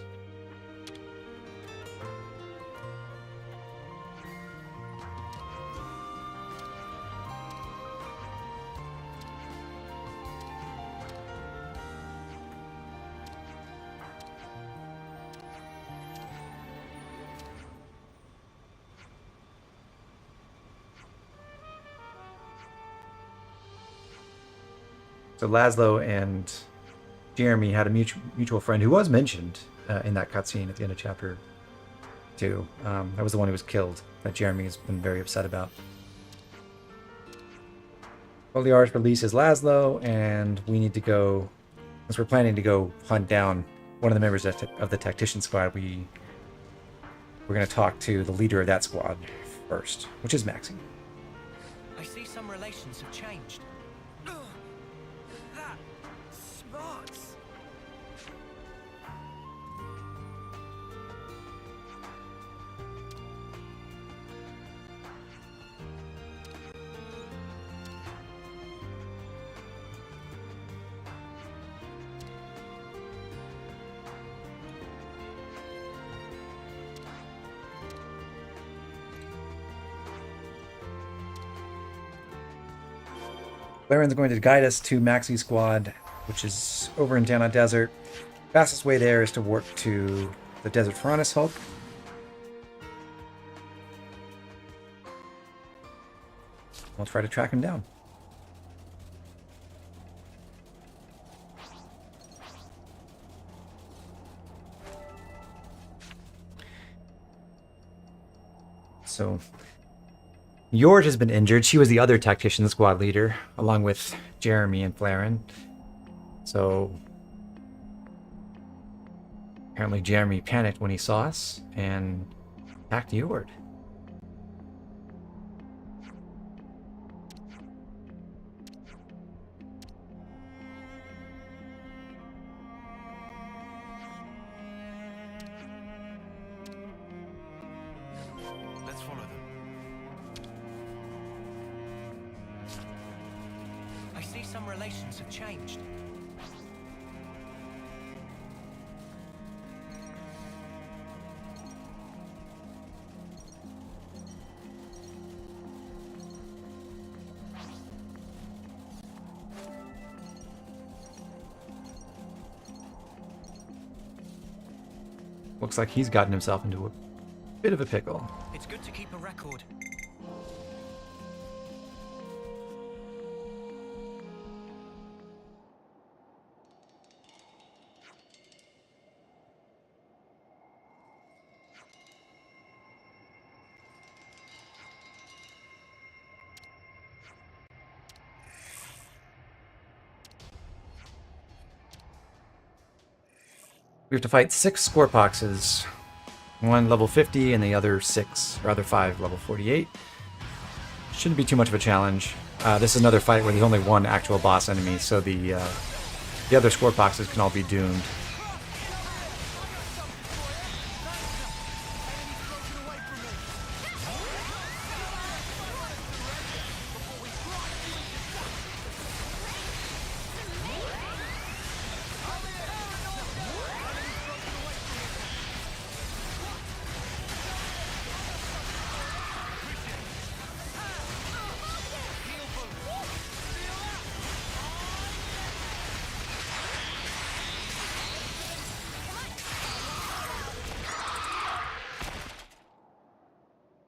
So Laszlo and Jeremy had a mutual friend who was mentioned in that cutscene at the end of Chapter 2. That was the one who was killed, that Jeremy has been very upset about. Boliaris releases Laszlo, and we need to go, since we're planning to go hunt down one of the members of the Tactician Squad, we're going to talk to the leader of that squad first, which is Maxie. I see some relations have changed. That sparks. Laren's going to guide us to Maxie's squad, which is over in Dana Desert. Fastest way there is to warp to the Desert Piranhas Hulk. We'll try to track him down. So Yord has been injured. She was the other Tactician Squad leader, along with Jeremy and Flaren. So apparently Jeremy panicked when he saw us and attacked Yord. Let's follow them. I see some relations have changed. Looks like he's gotten himself into a bit of a pickle. It's good to keep a record. We have to fight 6 Scorpoxes. One level 50 and the other 5 level 48. Shouldn't be too much of a challenge. This is another fight where there's only one actual boss enemy, so the other Scorpoxes can all be doomed.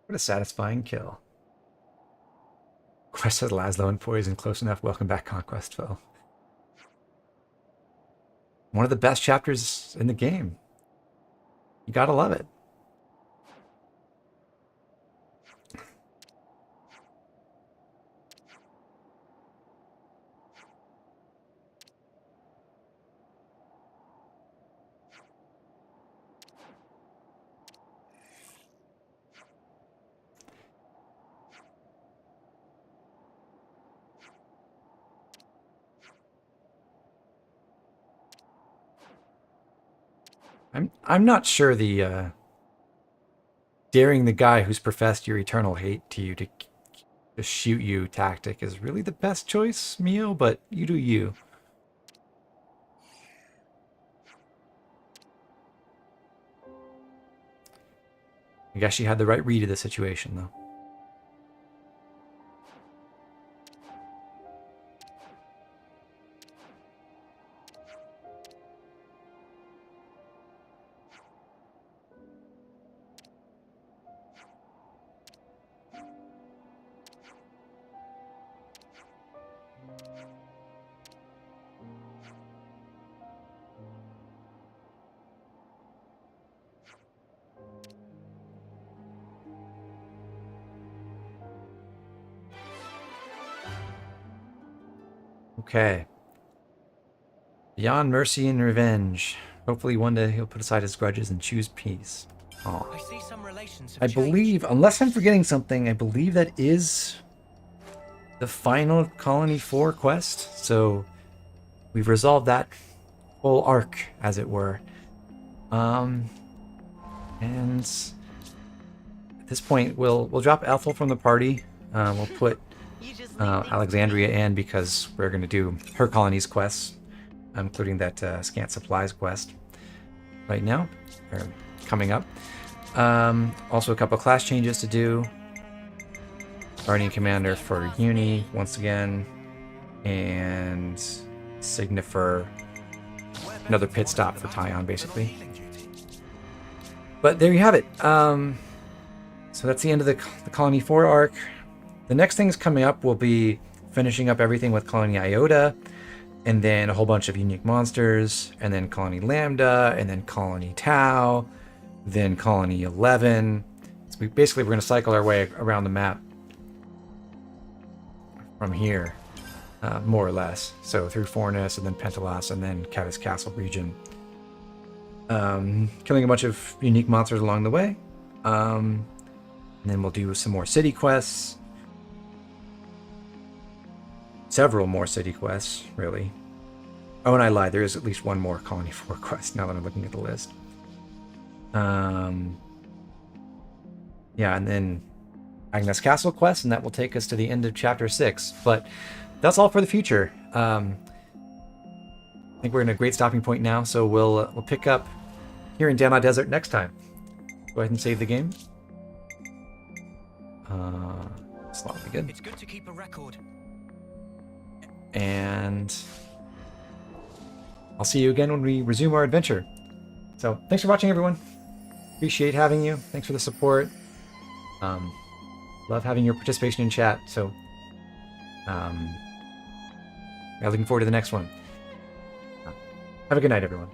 What a satisfying kill. Quest says Laszlo and Poison close enough. Welcome back, Conquest foe. One of the best chapters in the game. You gotta love it. I'm not sure the daring the guy who's professed your eternal hate to you to shoot you tactic is really the best choice, Mio, but you do you. I guess she had the right read of the situation, though. Okay. Beyond mercy and revenge. Hopefully one day he'll put aside his grudges and choose peace. Oh. I see some relations have I changed. believe, unless I'm forgetting something, I believe that is the final Colony 4 quest. So we've resolved that whole arc, as it were. And at this point, we'll drop Ethel from the party. We'll put Alexandria in because we're going to do her colony's quests, including that scant supplies quest right now, or coming up. Also a couple class changes to do. Guardian Commander for Uni once again, and Signifer, another pit stop for Tyon, basically. But there you have it. So that's the end of the Colony 4 arc. The next things coming up will be finishing up everything with Colony Iota, and then a whole bunch of unique monsters, and then Colony Lambda, and then Colony Tau, then Colony 11. So we're going to cycle our way around the map from here, more or less. So through Fornus, and then Pentalas, and then Caddis Castle region. Killing a bunch of unique monsters along the way. And then we'll do some more city quests. Several more city quests, really. Oh, and I lied. There is at least one more Colony 4 quest now that I'm looking at the list. Yeah, and then Agnes Castle quest, and that will take us to the end of Chapter 6. But that's all for the future. I think we're in a great stopping point now, so we'll pick up here in Dana Desert next time. Go ahead and save the game. It's not be good. It's good to keep a record. And I'll see you again when we resume our adventure. So thanks for watching, everyone. Appreciate having you. Thanks for the support. Love having your participation in chat. So looking forward to the next one. Have a good night, everyone.